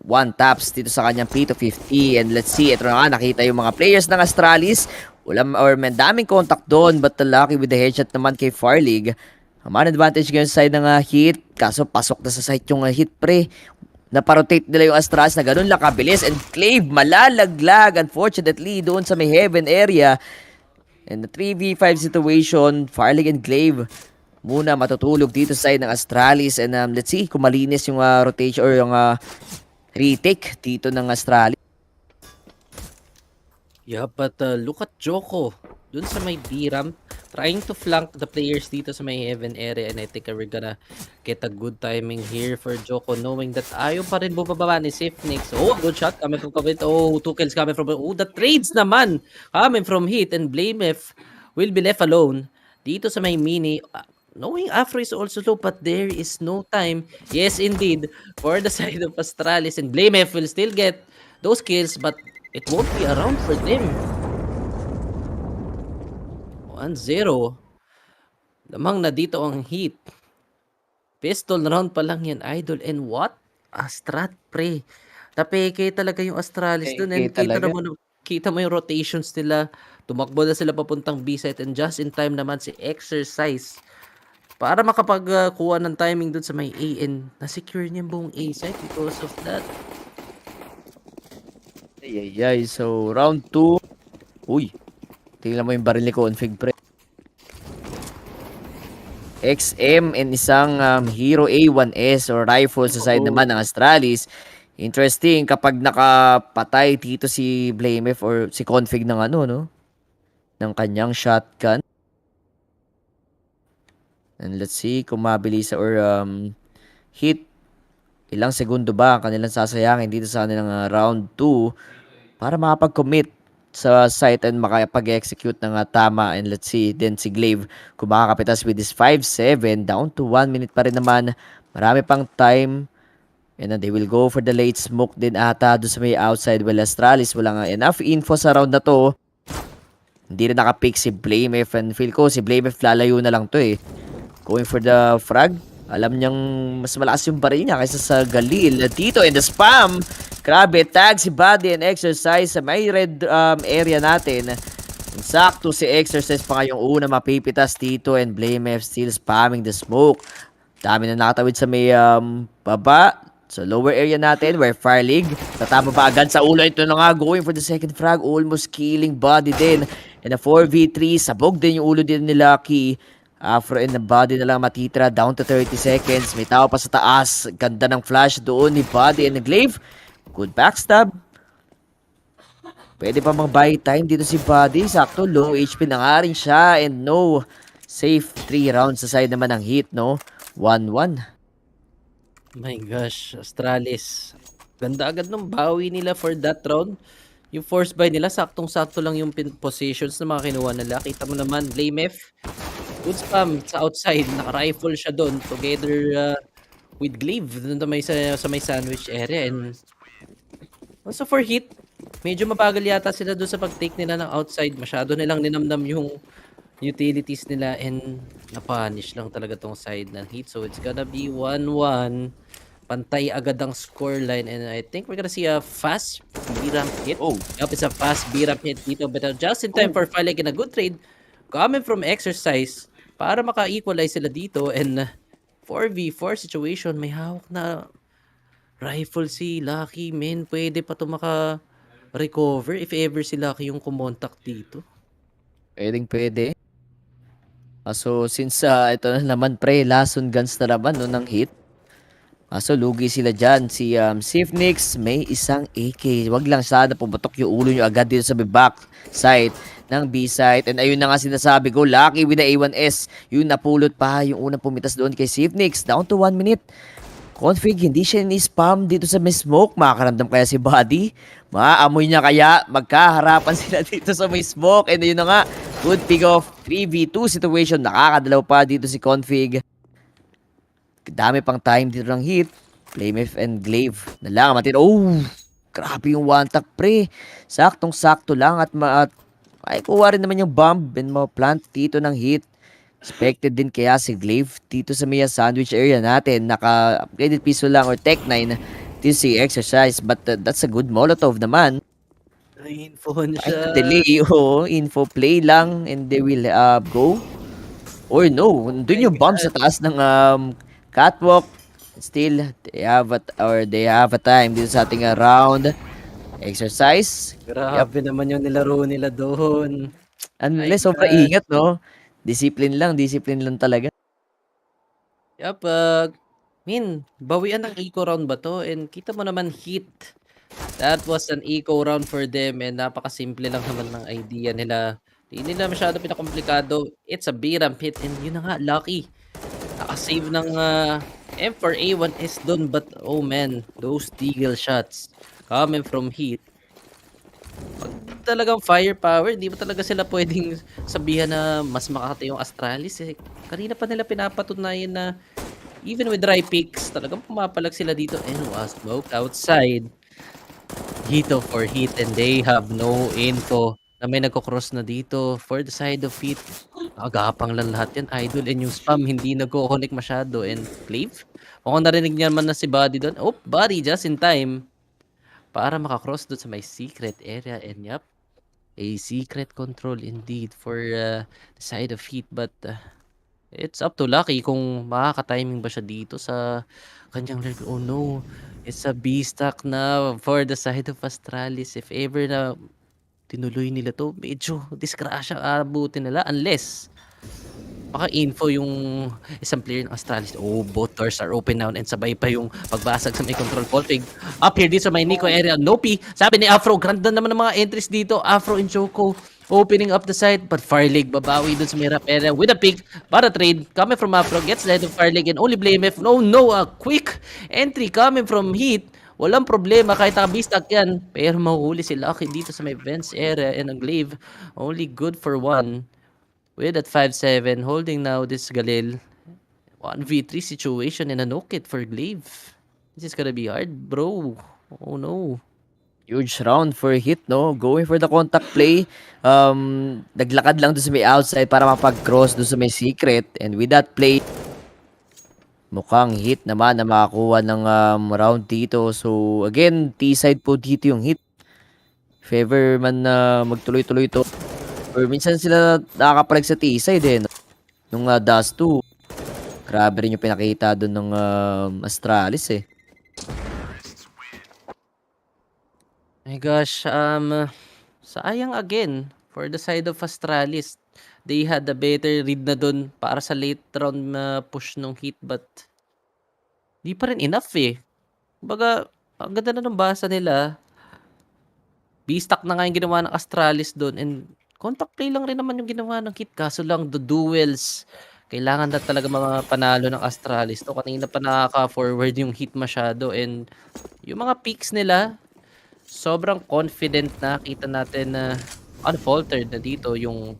one taps dito sa kanyang P250. And let's see, ito na nga, nakita yung mga players ng Astralis. May daming contact doon, but lucky with the headshot naman kay Farlig. Man advantage ngayon sa side ng HEET, kaso pasok na sa site yung HEET, pre. Naparotate nila yung Astralis na ganun lang kabilis. And Clave, malalaglag, unfortunately, doon sa may heaven area. And the 3v5 situation, Farlig and Clave muna matutulog dito sa side ng Astralis. And let's see kung malinis yung rotation or yung retake dito ng Astralis. Yeah, but look at Joko. Dun sa may B-ramp, trying to flank the players dito sa may heaven area. And I think we're gonna get a good timing here for Joko, knowing that ayaw pa rin bubaba ni Sifnix. Oh, good shot coming from Kabit. Oh, 2 kills coming from... Oh, the trades naman coming from HEET. And Blamef will be left alone dito sa may mini. Knowing Afro is also low, but there is no time. Yes, indeed, for the side of Astralis. And Blamef will still get those kills, but it won't be around for them. 1-0. Lamang na dito ang HEET. Pistol round pa lang yan, idol. And what? Astrat, pre. Tapeke talaga yung Astralis dun. And kita mo yung rotations nila. Tumakbo na sila papuntang B-site. And just in time naman si Exercise para makapagkuha ng timing dun sa may A. And na-secure niya buong A-site because of that. Ay. So, round 2. Uy. Tingnan mo yung baril ni Config, pre. XM and isang Hero A1S or rifle sa side naman ng Astralis. Interesting kapag nakapatay dito si Blamef or si Config ng ng kanyang shotgun. And let's see kung mabilis or HEET. Ilang segundo ba ang kanilang sasayangin dito sa kanilang round 2 para makapag-commit sa site and makapag-execute ng tama. And let's see then si Glaive kung makakapitas with this 5-7 down to 1 minute pa rin naman. Marami pang time. And then they will go for the late smoke din ata doon sa may outside. Well, Astralis walang enough info sa round na to. Hindi na nakapick si Blamef. And feel ko si Blamef lalayo na lang to going for the frag. Alam niyang mas malakas yung baril niya kaysa sa Galil. Dito in the spam. Grabe, tag si Body and Exercise sa may red area natin. Sakto si Exercise pa ngayong una mapipitas dito and Blame F still spamming the smoke. Dami na nakatawid sa may baba. So lower area natin where Fire League tatama ba agad sa ulo. Ito na nga going for the second frag. Almost killing Body din. And a 4v3. Sabog din yung ulo din ni Lucky. Afro and the Body na lang matitira. Down to 30 seconds. May tao pa sa taas. Ganda ng flash doon ni Body and the Glaive. Good backstab. Pwede pa mang buy time dito si Body. Sakto, low HP na nga rin siya. And no, safe 3 rounds sa side naman ng Heat, no? 1-1. My gosh, Astralis. Ganda agad ng bawi nila for that round. Yung force buy nila, saktong-sakto lang yung positions na mga kinuha nila. Kita mo naman, Blame F. Good spam sa outside. Naka-rifle siya doon together with Glaive doon sa may sandwich area. And also for Heat, medyo mabagal yata sila doon sa pag-take nila ng outside. Masyado nilang ninamnam yung utilities nila and napunish lang talaga tong side ng Heat. So it's gonna be 1-1. Pantay agad ang scoreline and I think we're gonna see a fast B-ramp hit. Oh. Yup, it's a fast B-ramp hit dito but just in time for Filig in a good trade coming from Exercise para maka-equalize sila dito and 4v4 situation. May hawak na rifle si Lucky, men. Pwede pa ito maka-recover if ever si Lucky yung kumontak dito. Pwede. So since ito na naman pre, lason guns na naman no, ng Heat. So lugi sila dyan. Si Sifnix may isang AK. Wag lang sana pumatok yung ulo nyo agad dito sa back side ng B side. And ayun na nga sinasabi ko, Lucky with the A1S. Yung napulot pa yung unang pumitas doon kay Sifnix. Down to 1 minute. Config, hindi siya ni-spam dito sa may smoke. Makakaramdam kaya si Buddy. Maaamoy niya kaya. Magkaharapan sila dito sa may smoke. And ayun na nga, good pick off. 3v2 situation. Nakakadalaw pa dito si Config. Dami pang time dito ng Heat. Flamef and Glaive. Na lang matin. Oh! Grabe yung one tap pre. Saktong-sakto lang at ay kuha rin naman yung bomb and ma-plant dito ng Heat. Expected din kaya si Glaive dito sa may sandwich area natin. Naka-upgraded piso lang or Tech 9 dito si Exercise. But that's a good Molotov naman. Info na Ay, siya. delay. Oh, info play lang and they will go. Or no, dun yung bomb sa taas ng catwalk. Still, they have a time dito sa ating round. Exercise. Grabe naman yung nilaro nila doon. Unless sobrang ingat, no? Discipline lang talaga. Yup, bawian ng eco round ba to? And kita mo naman Heat. That was an eco round for them and napakasimple lang naman ng idea nila. Hindi nila masyado pinakomplikado. It's a B-ramp hit and yun na nga, Lucky. Nakasave ng M4A1S dun but oh man, those deagle shots coming from Heat. Pag talagang firepower, hindi pa talaga sila pwedeng sabihan na mas makakata yung Astralis eh. Kanina pa nila pinapatunayan na even with dry picks, talagang pumapalag sila dito and was smoke outside. Hito for Heat and they have no info na may nagko-cross na dito for the side of Heat. Agapang lang lahat yan, idol, and yung spam hindi nagko-connect masyado and Glaive. Mukhang narinig niya man na si Buddy doon. Oh, Buddy just in time para makakross doon sa may secret area and yup, a secret control indeed for the side of Heat but it's up to Lucky kung makaka-timing ba siya dito sa kanyang leg. Oh no, it's a B-stack na for the side of Astralis. If ever na tinuloy nila to, medyo disgrasya abutin nila unless baka info yung isang player ng Astralis. Oh, both doors are open now and sabay pa yung pagbasag sa may control config. Up here dito sa may Nico area. Nopi, sabi ni Afro, ganda naman ng mga entries dito. Afro and Choco opening up the side but Firelig babawi dun sa may rap area with a pick para trade coming from Afro. Gets led of Firelig and only blame if no, a quick entry coming from Heat. Walang problema kahit nakabistak yan. Pero mahuhuli si Lucky dito sa may vents area and ang Glaive only good for one. With that 5-7, holding now this Galil. 1v3 situation and a no-kit for Glaive. This is gonna be hard, bro. Oh no. Huge round for Heat, no? Going for the contact play. Naglakad lang doon sa may outside para mapag-cross doon sa may secret. And with that play, Mukhang Heat naman na makakuha ng round dito. So again, T-side po dito yung Heat. If ever man na magtuloy-tuloy to. Or minsan sila nakakapalag sa T-side eh. No? Nung Dust 2. Grabe rin yung pinakita doon ng Astralis eh. My gosh, sayang again for the side of Astralis. They had a better read na dun para sa late round na push nung Heat, but di pa rin enough eh. Kumbaga, ang ganda na ng basa nila. B-stack na nga yung ginawa ng Astralis doon, and contact play lang rin naman yung ginawa ng Heat. Kaso lang, the duels, kailangan na talaga mga panalo ng Astralis. To kanina pa nakaka-forward yung Heat masyado, and yung mga peaks nila, sobrang confident na. Kita natin na unfaltered na dito yung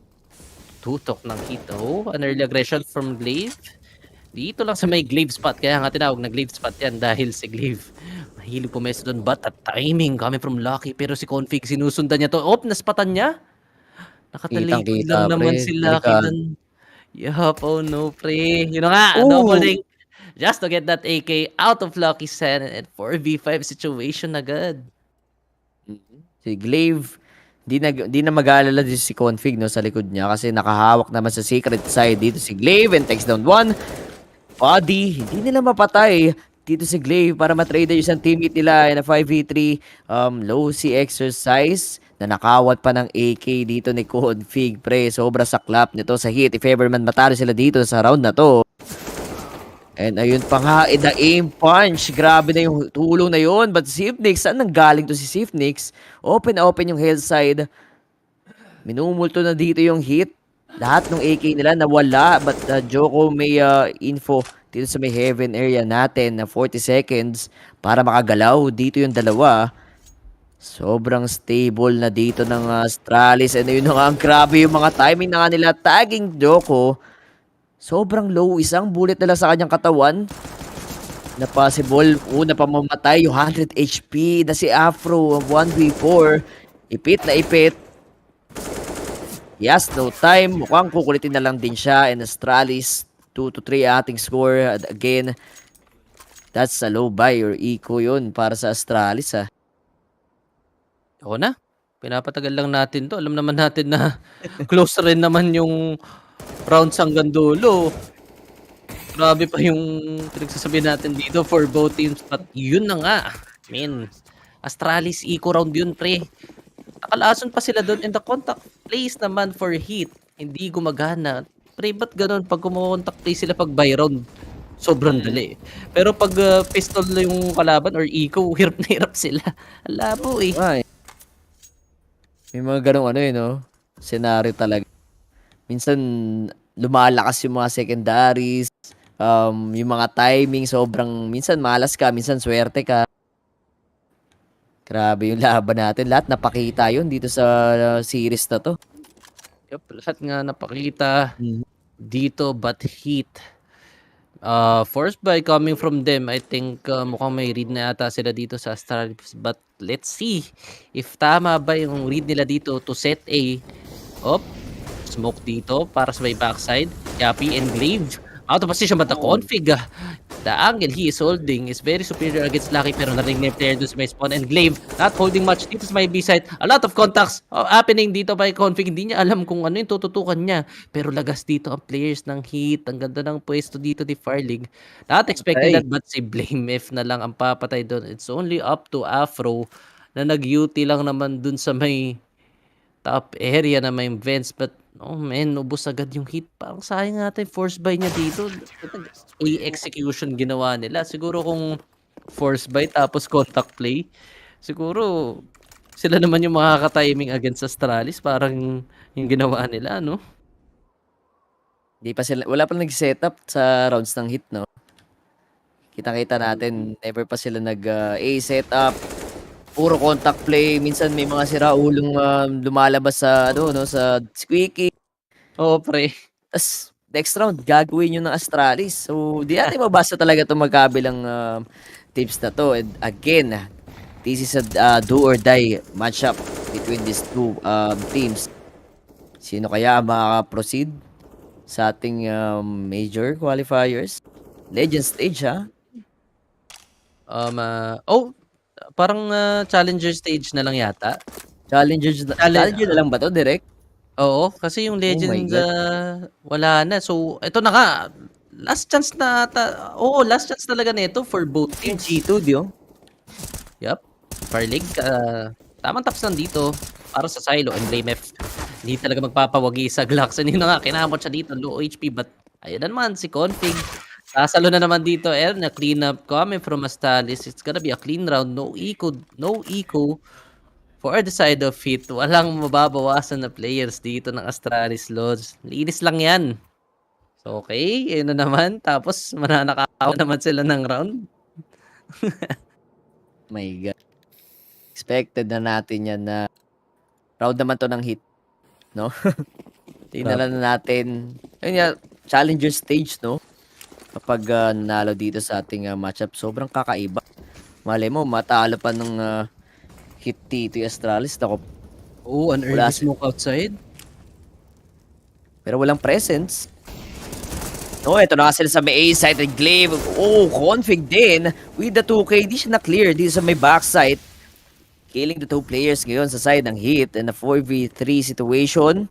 tutok ng Heat. Oh, an early aggression from Glaive. Dito lang sa may Glaive spot. Kaya nga tinawag na Glaive spot yan dahil si Glaive mahilig pumesto doon. But at timing coming from Lucky. Pero si Config sinusundan niya to. Oh, naspatan niya. Nakatalikod Kitang-kita, lang naman pre. si Lucky Delikado. doon. Yup, oh no, pre. Yun na nga, Ooh. double link. Just to get that AK out of Lucky's hand, and 4v5 situation agad. Si Glaive, di na mag-aalala dito si Config no, sa likod niya kasi nakahawak naman sa secret side dito si Glaive and takes down one. Body, hindi nila mapatay dito si Glaive para matrade yung isang teammate nila in a 5v3 low C exercise na nakawat pa ng AK dito ni Config, pre. Sobra saklap nito sa Heat if ever man matalo sila dito sa round na to. And ayun pa nga, the aim punch. Grabe na yung tulong na yun. But Sifnix, saan nanggaling to si Sifnix? Open yung health side. Minumulto na dito yung Heat. Lahat ng AK nila nawala. But Joko may info dito sa may heaven area natin na 40 seconds para makagalaw. Dito yung dalawa. Sobrang stable na dito ng Astralis. And ayun na nga, grabe yung mga timing na nga nila. Tagging Joko. Sobrang low, isang bullet na lang sa kanyang katawan na possible. Una pa mamatay, yung 100 HP na si Afro, 1v4. Ipit na ipit. Yes, no time. Mukhang kukulitin na lang din siya. And Astralis, 2-3 ating score. And again, that's a low buy or eco yun para sa Astralis. Ako na. Pinapatagal lang natin to. Alam naman natin na close rin naman yung rounds hanggang dulo. Grabe pa yung pinagsasabi natin dito for both teams. But yun na nga. Man, Astralis eco round yun, pre. Nakalason pa sila doon. And the contact plays naman for Heat, hindi gumagana. Pre, ba't ganun? Pag kumakontact play sila pag buy round, sobrang dali. Pero pag pistol na yung kalaban or eco, hirap na hirap sila. Alabo eh. Ay. May mga ganong no? Scenario talaga. Minsan, lumalakas yung mga secondaries. Yung mga timing, sobrang, minsan malas ka, minsan swerte ka. Grabe yung laban natin. Lahat napakita yun dito sa series na to. Yup, lahat nga napakita dito, but Heat. Forced by coming from them, I think mukhang may read na yata sila dito sa Astralis. But let's see if tama ba yung read nila dito to set A. Smoke dito para sa may backside. Yappy and Glaive. Out of position but the config. The angle he is holding is very superior against Lucky, pero narinig na yung player doon sa may spawn. And Glaive not holding much dito sa may B-side. A lot of contacts happening dito by config. Hindi niya alam kung ano yung tututukan niya. Pero lagas dito ang players ng Heat. Ang ganda ng pwesto dito ni Farlig. Not expecting that, but si Blame F na lang ang papatay doon. It's only up to Afro na nag-UT lang naman dun sa may top area na may vents. But oh man, ubos agad yung Heat. Parang sayang natin force buy niya dito. A-execution ginawa nila. Siguro kung force buy tapos contact play, siguro sila naman yung makaka-timing against Astralis. Parang yung ginawa nila, no? Di pa sila, wala pa nag-setup sa rounds ng Heat, no? Kita-kita natin, never pa sila nag-A-setup. Puro contact play. Minsan may mga siraulong lumalabas sa, sa squeaky. Oo, pre. Tapos, next round, gagawin yun ng Astralis. So, di natin mabasa talaga itong magkabilang tips na to. And again, this is a do or die matchup between these two teams. Sino kaya makaka-proceed sa ating major qualifiers? Legend stage, ha? Parang challenger stage na lang yata. Challenger na lang ba to, direct? Oo, kasi yung Oh my Legends, God. wala na. So, ito na nga, last chance na oo, last chance talaga nito for both Yung teams. G2, di oh? Yup. Farlig, tamang taps lang dito para sa Silo and Blame F. Hindi talaga magpapawagi sa Glocks. Hindi na nga, kinamot siya dito, low HP. But, ayun na naman, si Config. Sasalo na naman dito, na clean up coming from Astralis. It's gonna be a clean round. No eco for the side of HEET. Walang mababawasan na players dito ng Astralis Lodge. Linis lang yan. So, okay, yun na naman. Tapos, mananakaw naman sila ng round. My God. Expected na natin yan na round naman to ng HEET, no? Tingnan lang na natin. Ayun nga, challenger stage, no? Kapag nanalo dito sa ating matchup, sobrang kakaiba. Malay mo, matalo pa ng HEET dito yung Astralis. Ako, Oh, an Wala early smoke outside. pero walang presence. No, ito na kasi sa may A side and Glaive. Oh, Config din. With the 2K, di siya na-clear dito sa may backside. Killing the 2 players ngayon sa side ng HEET and a 4v3 situation.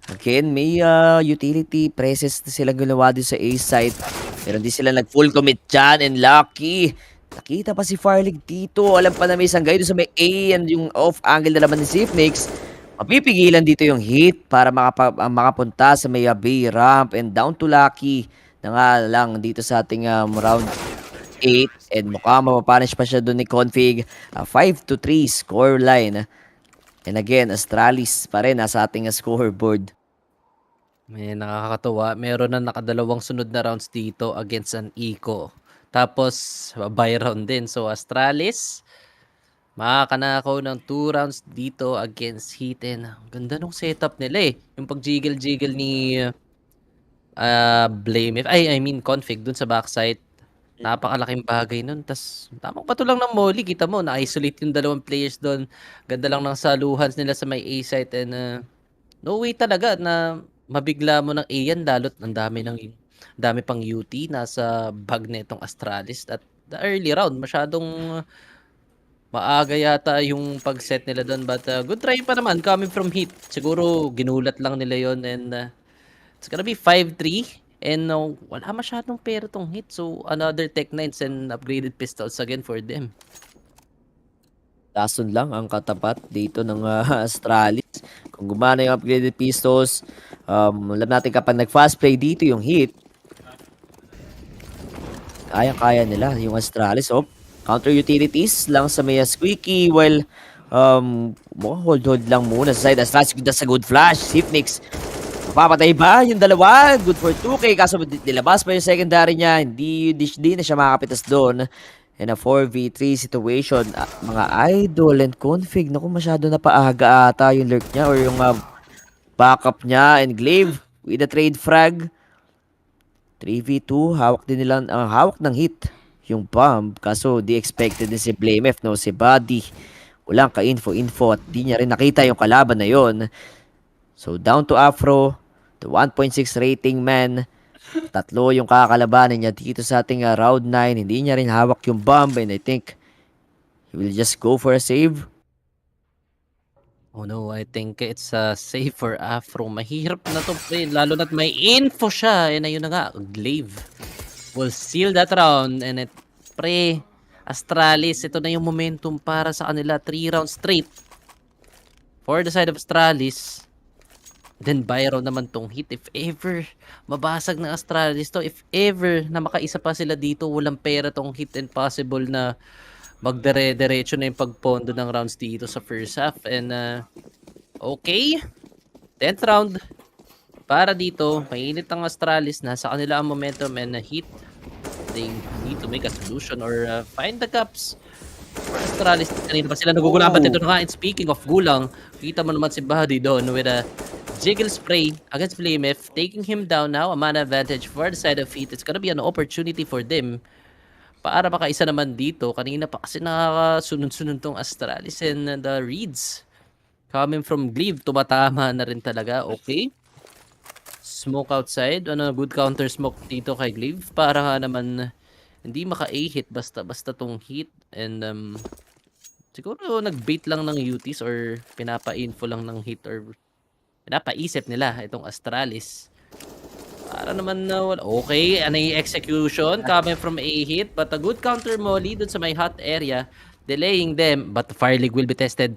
Again, may utility presence na silang ginawa din sa A side. Pero hindi sila nag-full commit dyan. And lucky, nakita pa si Farlig dito. Alam pa na may isang guy doon sa may A and yung off angle na naman ni Sifnix. Mapipigilan dito yung HEET para makapunta sa may B ramp and down to lucky na nga lang dito sa ating round 8 and mukhang mapapanish pa siya doon ni Config. 5-3 scoreline. And again, Astralis pa rin nasa ating scoreboard. May nakakatuwa. Meron na nakadalawang sunod na rounds dito against an Eco. Tapos, bye round din. So, Astralis, makakanakaw ng 2 rounds dito against HEET. And ang ganda nung setup nila eh. Yung pag-jiggle-jiggle ni Blame. I mean, Config dun sa backside. Napakalaking bagay nun. Tas, tamang pato lang ng molly. Kita mo, na-isolate yung dalawang players doon. Ganda lang ng saluhan nila sa may A site. And no way talaga na mabigla mo ng A yan. Lalo't ang dami pang UT nasa bag netong Astralis. At the early round, masyadong maaga yata yung pag-set nila doon. But good try pa naman coming from HEET. Siguro ginulat lang nila yon. And it's gonna be 5-3. And wala masyadong pera tong HEET. So, another Tech 9s and upgraded pistols again for them. Lason lang ang katapat dito ng Astralis. Kung gumana yung upgraded pistols, alam natin kapag nag-fast play dito yung HEET, kaya nila yung Astralis. Oh, counter utilities lang sa may squeaky while mukhang hold lang muna sa side. Astralis, that's a good flash. Sifnix, papatay ba yung dalawa? Good for 2K. Kaso nilabas pa yung secondary niya. Hindi na siya makakapitas doon. And a 4v3 situation. Mga idol and Config. Naku, masyado na paaga ata yung lurk niya or yung backup niya. And Glaive with a trade frag. 3v2. Hawak din nila. Hawak ng HEET yung bomb. Kaso di expected din si BlameF. No? Si Buddy. Walang ka-info at di niya rin nakita yung kalaban na yon. So, down to Afro, the 1.6 rating man. 3 yung kakalabanin niya dito sa ating round 9. Hindi niya rin hawak yung bomb and I think he will just go for a save. Oh no, I think it's safe for Afro. Mahirap na to pre, lalo na't may info siya. And ayun na nga, Glaive will seal that round. And pre, Astralis, ito na yung momentum para sa kanila. 3 rounds straight for the side of Astralis. Then Byron naman tong HEET. If ever mabasag ng Astralis to, if ever na makaisa pa sila dito, walang pera tong HEET and possible na magdire-diretso na yung pagpondo ng rounds dito sa first half. And okay, 10th round para dito. Mainit ang Astralis, nasa kanila ang momentum and HEET, they need to make a solution or find the gaps. Astralis, kanina pa sila nagugulang. But ito na nga, and speaking of gulang, kita mo naman si Buddy doon with a jiggle spray against BlameF, taking him down now. A mana advantage for the side of HEET. It's gonna be an opportunity for them para makaisa naman dito. Kanina pa kasi nakakasunod-sunod tong Astralis and the reads coming from Glaive, tumatama na rin talaga. Okay. smoke outside. Good counter smoke dito kay Glaive para nga naman hindi maka-A-hit basta-basta tong hit. And siguro nag-bait lang ng UTs or pinapa-info lang ng hit or pinapaisip nila itong Astralis. Para naman na wala. Okay, ano yung execution coming from A-hit but a good counter molly dun sa may hot area. Delaying them but the fire league will be tested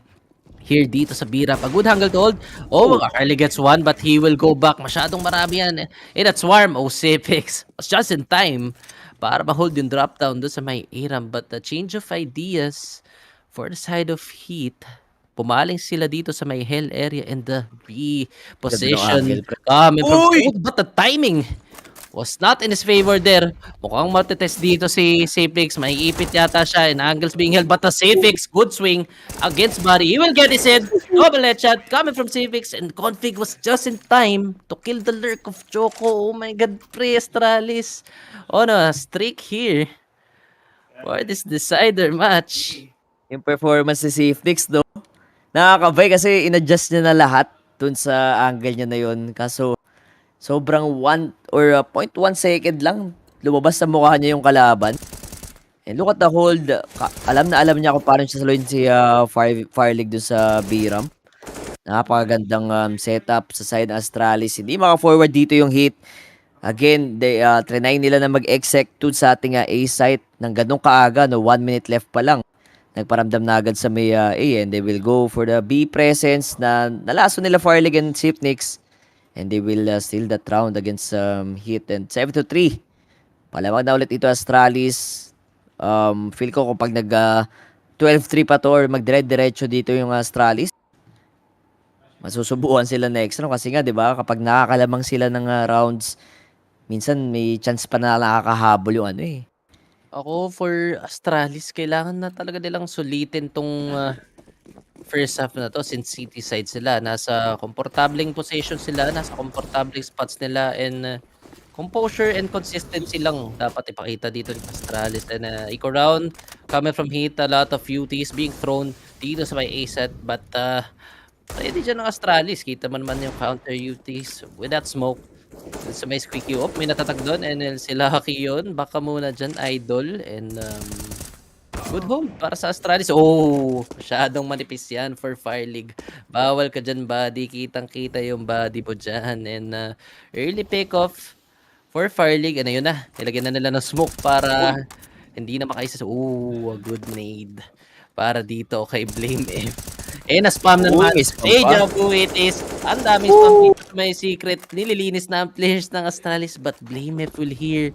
here dito sa Bira. A good angle to hold. Oh, Carly gets one but he will go back. Masyadong marami yan. That's Swarm. Oh, Cipix was just in time para ma-hold yung drop down doon sa may Aram. But the change of ideas for the side of Heat. Pumaling sila dito sa may hell area and the B position coming from... Oh, but the timing was not in his favor there. Mukhang matetest dito si Cipix. Maiipit yata siya and angles being held. But the Cipix, good swing against Buddy. He will get his head. Double headshot coming from Cipix and Config was just in time to kill the lurk of Choco. Oh my god, pre Astralis on a streak here for this decider match. Yung performance ni Cipix, no? Nakakabay kasi in-adjust niya na lahat dun sa angle niya na yun. Kaso, sobrang 1 or 0.1 second lang lumabas sa mukha niya yung kalaban. And look at the hold. Alam niya kung paano siya saluhin si Fire League dun sa B-Ramp. Napakagandang setup sa side ng Astralis. Hindi maka-forward dito yung hit. Again, trinay nila na mag-execute sa ating A site ng ganong kaaga. No? 1 minute left pa lang. Nagparamdam na agad sa may A and they will go for the B presence na nalaso nila Fire League and Sipnix. And they will steal that round against Heat and 7-3. Palamang na ulit ito Astralis. Feel ko kung pag nag 12-3 pa to or magdire-diretso dito yung Astralis, masusubuan sila next round kasi nga 'di ba kapag nakakalamang sila ng rounds, minsan may chance pa na nakakahabol yung ano eh. Ako for Astralis, kailangan na talaga nilang sulitin tong first half na to since city side sila. Nasa komportableng position sila, nasa komportableng spots nila and composure and consistency lang dapat ipakita dito ni Astralis. And eco round coming from Heat, a lot of UTs being thrown dito sa may A set but ready dyan ng Astralis. Kita mo naman yung counter UTs with that smoke. So may squeaky up, may natatag doon and sila Haki yun. Baka muna dyan Idol and good hold para sa Astralis. Oh, masyadong manipis yan for Fire League. Bawal ka dyan buddy, kitang kita yung body mo dyan and early pick off for Fire League. Ano yun na, nilagyan na nila ng smoke para hindi na makaisa. Oh, a good nade para dito kay Blame F. Na-spam na naman. Deja vu it is. Ang daming spam dito sa may secret. Nililinis na ang players ng Astralis but Blame F will hear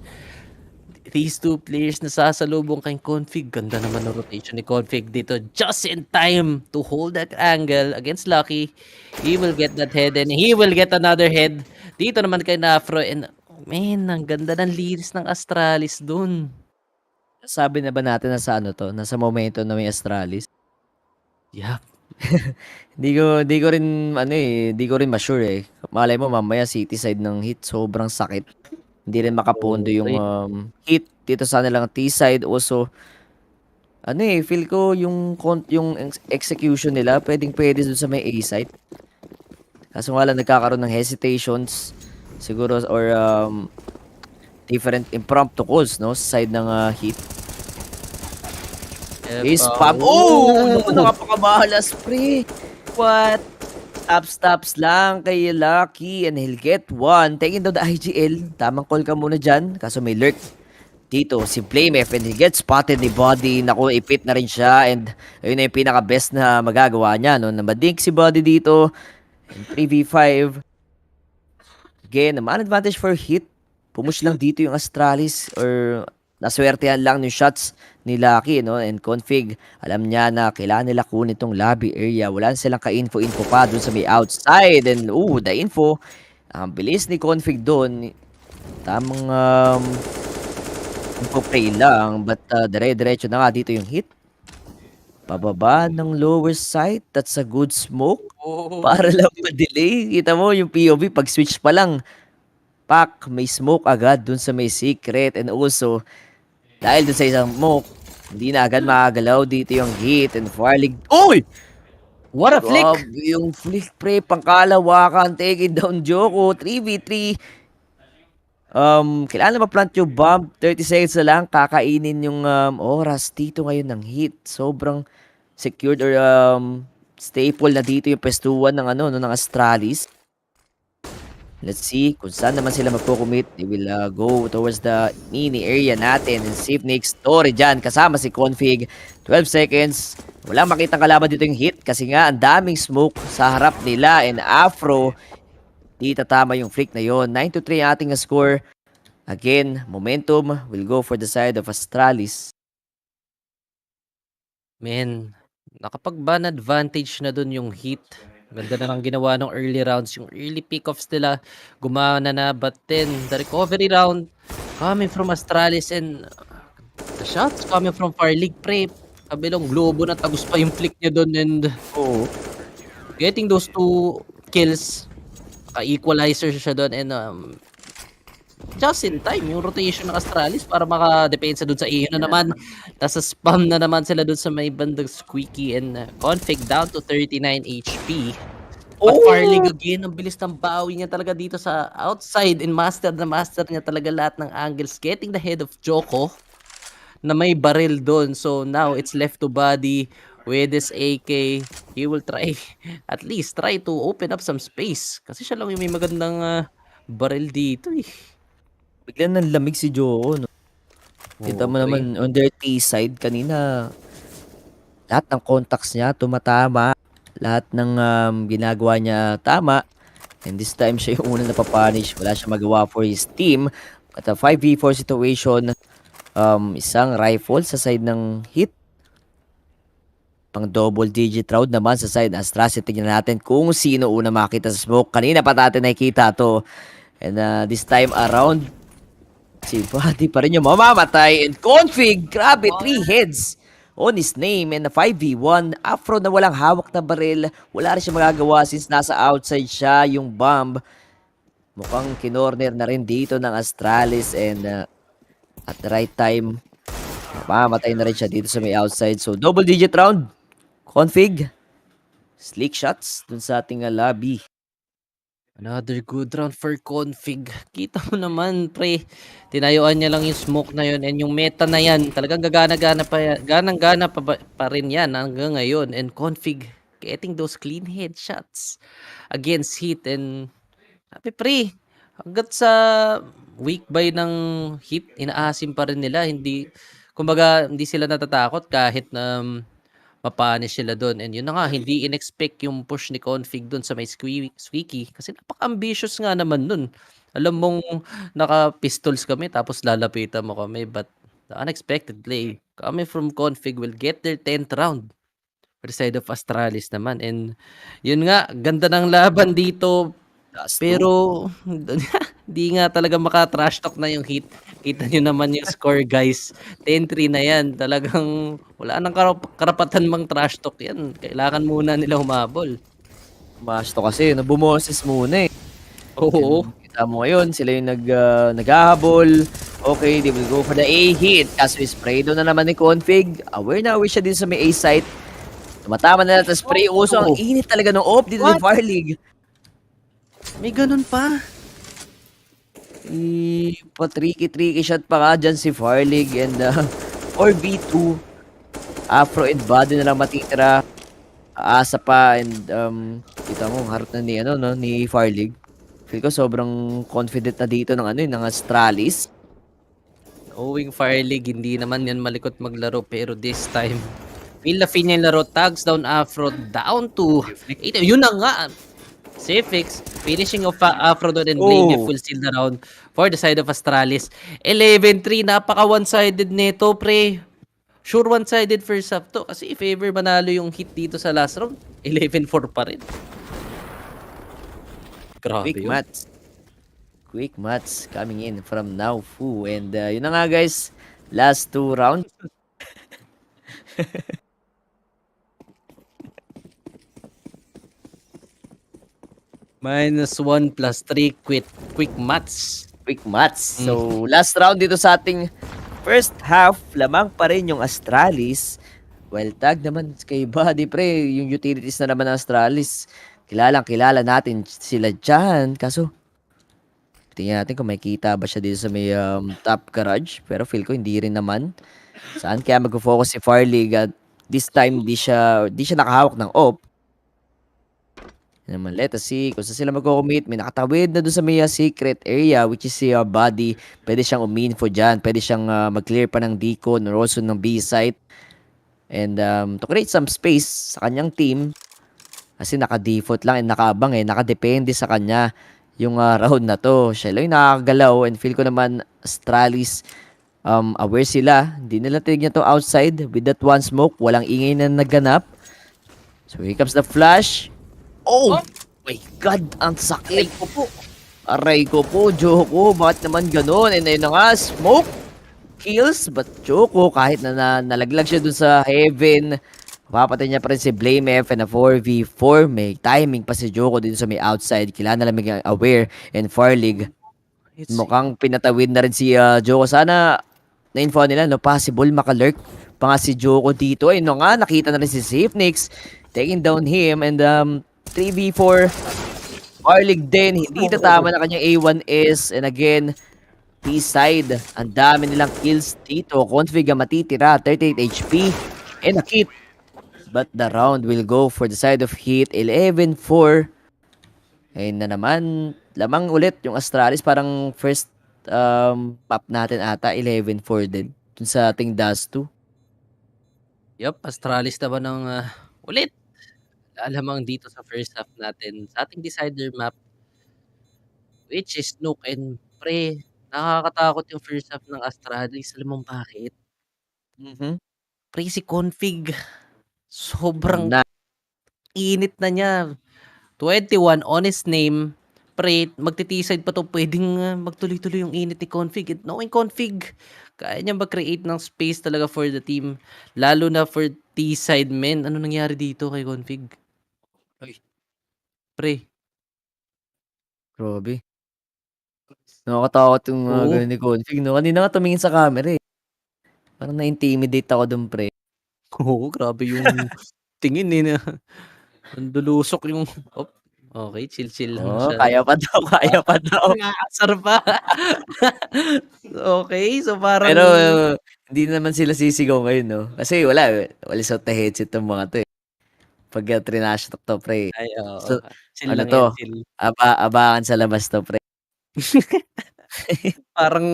these two players na sasalubong kay Config. Ganda naman ng rotation ni Config dito. Just in time to hold that angle against Lucky. He will get that head and he will get another head. Dito naman kay Nafro and man, ang ganda ng linis ng Astralis dun. Sabi na ba natin na sa ano to? Nasa momento na may Astralis? Yeah. Hindi ko rin hindi ko rin ma-sure eh. Malay mo mamaya city side ng Heat sobrang sakit. Hindi rin makapondo yung Heat dito sa nilang T side also. Feel ko yung execution nila pwede doon sa may A side. Kaso nga lang nagkakaroon ng hesitations siguro or different impromptu calls no sa side ng Heat. Spam. Napakabahalas, pre. What? Stops lang kay Lucky and he'll get one. Taking down the IGL. Tamang call ka muna dyan. Kaso may lurk dito. Si Flame F and he gets spotted ni Body. Naku, ipit na rin siya. And ayun na yung pinaka-best na magagawa niya. No? Namadink si Body dito. And 3v5. Again, naman advantage for Heat. Pumush lang dito yung Astralis or naswertehan lang yung shots ni Lucky, no? And Config, alam niya na kailangan nila kunin itong lobby area. Wala silang ka-info pa dun sa may outside. And, the info. Ang bilis ni Config dun. Tamang info play lang. But, dire-diretso na nga dito yung hit. Pababa ng lower side. That's a good smoke. Para lang ma-delay. Kita mo yung POV, pag-switch pa lang. Pak, may smoke agad dun sa may secret. And also, dahil dun sa isang smoke, hindi na agad makagalaw dito yung Heat and Fire League. Uy! What a flick! Grabe yung flick pre, pangkalawakan, taking down Joko, 3v3. Kailangan ma-plant yung bomb, 30 seconds na lang, kakainin yung oras dito ngayon ng Heat. Sobrang secured or staple na dito yung pestuan ng ng Astralis. Let's see kung saan naman sila magpo-commit. They will go towards the mini area natin. And see if Nick Story dyan kasama si Config. 12 seconds. Walang makitang kalaban dito yung Heat kasi nga ang daming smoke sa harap nila. And Afro, di tatama yung flick na yon. 9-3 ang ating score. Again, momentum will go for the side of Astralis. Man, nakapag-ban advantage na dun yung Heat. Ganda na lang ginawa ng early rounds. Yung early pickoffs nila, gumana na. But then, the recovery round coming from Astralis and the shots coming from Far League, pre. Kabilong globo na tagus pa yung flick niya dun and getting those 2 kills. Equalizer siya dun and just in time yung rotation ng Astralis para makadepensa dun sa iyo na naman. Nasa spam na naman sila dun sa may bandang squeaky and Config down to 39 HP. But Farlig again, ang bilis ng bawi niya talaga dito sa outside and master niya talaga lahat ng angles. Getting the head of Joko na may barrel dun. So now it's left to body with this AK. He will try, at least try to open up some space. Kasi siya lang yung may magandang barrel dito eh. Biglang nanlamig si Joko, no? Kita mo naman on their T side kanina, lahat ng contacts niya tumatama, lahat ng ginagawa niya tama, and this time siya yung unang napapunish. Wala siya magawa for his team. At a 5v4 situation, isang rifle sa side ng Heat, pang double digit round naman sa side Astras. Tingnan natin kung sino una makita sa smoke. Kanina pa natin nakikita to, and this time around si Buddy pa rin yung mamamatay. And Config, grabe, 3 heads on his name. And 5v1, Afro na walang hawak na baril. Wala rin siya magagawa since nasa outside siya yung bomb. Mukhang kinorner na rin dito ng Astralis. And at the right time, mamamatay na rin siya dito sa may outside. So double digit round. Config, slick shots dun sa ating lobby. Another good round for Config. Kita mo naman, pre. Tinayuan niya lang yung smoke na yun and yung meta na yan. Talagang gagana-gana pa rin yan hanggang ngayon. And Config getting those clean headshots against Heat. And sabi, pre, hanggat sa weak by ng Heat, inaasim pa rin nila. Kumbaga, hindi sila natatakot kahit na mapanish sila doon. And yun na nga, hindi in-expect yung push ni Config doon sa may squeaky. Kasi napaka-ambitious nga naman nun. Alam mong naka-pistols kami tapos lalapitan mo kami. But the unexpected play coming from Config will get their 10th round for the side of Astralis naman. And yun nga, ganda ng laban dito. Pero di nga talaga maka-trash talk na yung Heat. Kita nyo naman yung score, guys. 10-3 na yan. Talagang wala nang karapatan mang trash talk yan. Kailangan muna nila humabol. Trash talk kasi, bumoses muna eh. Oo. Kita mo ngayon, sila yung naghahabol. Okay, they will go for the A hit. Kaso spray doon na naman ni Config. Aware siya din sa may A site. Tumatama na natin spray. Uso, ang init talaga ng off dito ni Fire League. May ganun pa. Pa-tricky shot pa nga dyan si Farlig. And 4v2, Afro and Buddy na lang matitira. Aasa pa. And kita mo harap na ni Farlig. Feel ko sobrang confident na dito ng Astralis. Knowing Fire League, hindi naman yan malikot maglaro. Pero this time, feel na feel niya yung laro. Tags down Afro, down to 8. Yun na nga. Cifix, finishing of Afro doon and Blame full steal na round for the side of Astralis. 11-3, napaka one-sided nito, pre. Sure one-sided first half to. Kasi if ever manalo yung Heat dito sa last round, 11-4 pa rin. Grabe Quick yun. Quick mats coming in from now Fu. And yun na nga guys, last 2 rounds. -1 plus 3 quick mats. Quick mats. So last round dito sa ating first half, lamang pa rin yung Astralis. Well tag naman kay Buddy pre, yung utilities na naman ng Astralis. Kilala natin sila dyan. Kaso, tingnan natin kung may kita ba siya dito sa may top garage. Pero feel ko hindi rin naman. Saan kaya mag-focus si Farlig at this time di siya nakahawak ng op. Yan naman, let us see kung saan sila mag-commit. May nakatawid na doon sa may secret area which is si Buddy. Pwede siyang uminfo dyan. Pwede siyang mag-clear pa ng Deacon or also ng B site. And to create some space sa kanyang team. Kasi naka-default lang and nakaabang nakadepende sa kanya yung round na to. Siya lang yung nakakagalaw and feel ko naman Astralis aware sila. Hindi nila tinignan to outside with that one smoke. Walang ingay na naganap. So here comes the flash. Oh my God! Ang sakit ko po. Aray ko po, Joko. Bakit naman ganun? And ayun na nga, smoke kills. But Joko, kahit na nalaglag siya dun sa heaven, papatay niya pa rin si Blame F and a 4v4. May timing pa si Joko dito sa may outside. Kailangan na lang maging aware. And Farlig, mukhang pinatawid na rin si Joko. Sana na-info nila, no? Possible makalurk pa nga si Joko dito. Ayun nga, nakita na rin si Safenix taking down him. And 3v4. Farlig din, hindi tatama na kanyang A1S. And again, B-side, ang dami nilang kills dito. Config ang matitira, 38 HP. And a hit. But the round will go for the side of HEET. 11-4. Ayun na naman. Lamang ulit yung Astralis. Parang first map natin ata. 11-4 din. Dun sa ating Dust 2. Yup, Astralis naman ng ulit. Alamang dito sa first half natin sa ating decider map, which is Nuke. And pre, nakakatakot yung first half ng Astralis. Alam mo bakit? Pre, si config, sobrang Na. init na niya. 21 honest name. Pre, magti-T-side pa to, pwedeng magtuloy-tuloy yung init ni config. And knowing config, kaya niya mag-create ng space talaga for the team. Lalo na for T-side men. Ano nangyari dito kay config? Pre. Grabe. Nakakatakot yung Oo. ganun ni config, no? Kanina nga tumingin sa camera eh. Parang na-intimidate ako dun, pre. Oo, grabe yung tingin eh na nandulusok yung okay, chill lang Oh, siya. kaya pa daw, kaya pa daw. Nag-aasar pa. Okay, so parang Pero hindi naman sila sisigaw ngayon, no? Kasi wala sa headset ng mga to eh. Pag trinash talk to, pre. ay, oo. So, Chill ano lang to? yan, chill. Abangan sa labas to, pre. Parang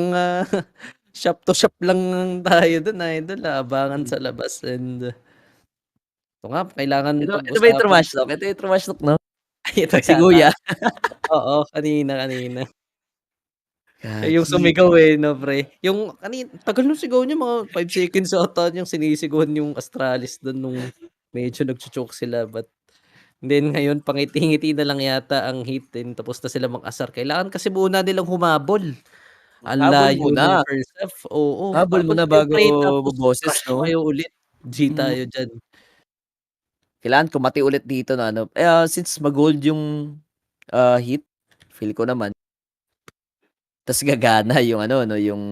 shop to shop lang tayo dun, idol. Abangan sa labas and ito nga, kailangan Ito ba yung pag-usapan. trumash talk? Ito yung trumash talk, no? Ay, ito Si yata. Kuya. Oo, kanina. Siya yung Gagi. sumigaw no, pre. Yung tagal nung sigaw niya, mga 5 seconds ata niyang sinisigawan yung Astralis doon nung medyo nagcho-choke sila. But then ngayon, pangiti-ngiti na lang yata ang HEET din. Tapos na sila mag-asar. Kailangan kasi muna nilang humabol. Ang Habol layo muna. nung first half. Oo. Habol muna Kayo, bago pre, tapos boses, rush no? kayo ulit. G tayo dyan. Kailangan kumati ulit dito na ano. Since mag-gold yung hit, feel ko naman. Tas gagana yung ano, no, yung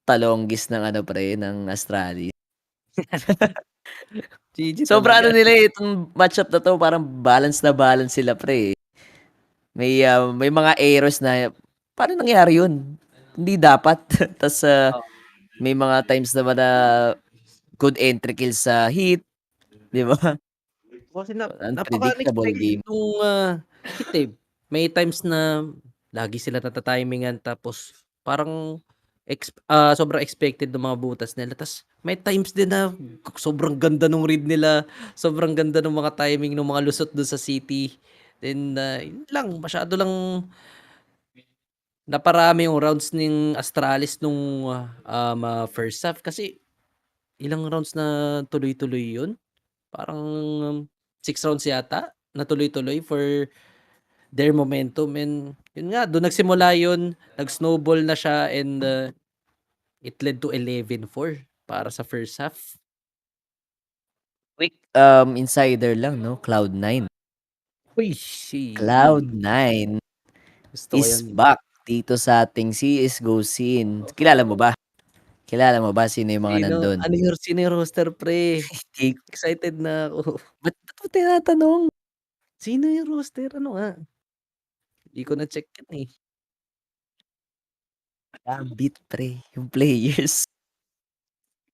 talonggis ng ano pre, ng Astralis. GG Sobra ano talaga. nila itong matchup na to, parang balance na balance sila pre. May mga errors na, paano nangyari yun? Hindi dapat. Tas may mga times naman na good entry kills sa hit. Di ba? Kasi Unpredictable napaka-unexpected game. nung HEET eh. May times na lagi sila natatimingan tapos parang sobrang expected ng mga butas nila. Tapos may times din na sobrang ganda nung read nila, sobrang ganda ng mga timing ng mga lusot doon sa city. Then yun lang, masyado lang naparami yung rounds ng Astralis nung first half kasi ilang rounds na tuloy-tuloy yun. Parang 6 rounds yata na tuloy-tuloy for their momentum. And yun nga, doon nagsimula yun, nag-snowball na siya and it led to 11-4 para sa first half. Quick insider lang, no? Cloud9. Uy, Cloud9 gusto ko is yan. back dito sa ating CSGO scene. Kilala mo ba? Kilala mo ba sino yung mga nandun? Sino yung roster pre? Di Excited na ako. ba't mo tinatanong? Sino yung roster? Ano nga? Di ko na-check yan eh. Gambit pre, yung players.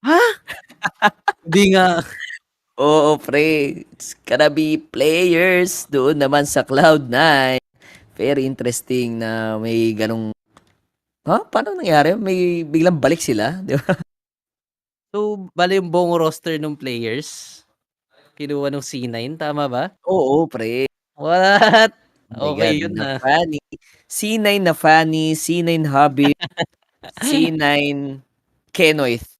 Ha? Hindi nga. Oo pre, it's gonna be players doon naman sa Cloud9. Very interesting na may ganong paano nangyari? May biglang balik sila, di ba? So, bale yung buong roster ng players, kinuha ng C9, tama ba? Oo pre. What? Oh my God, Okay yun na ah. Fanny. C9 na Fanny, C9 Hobby, C9 Kenoith.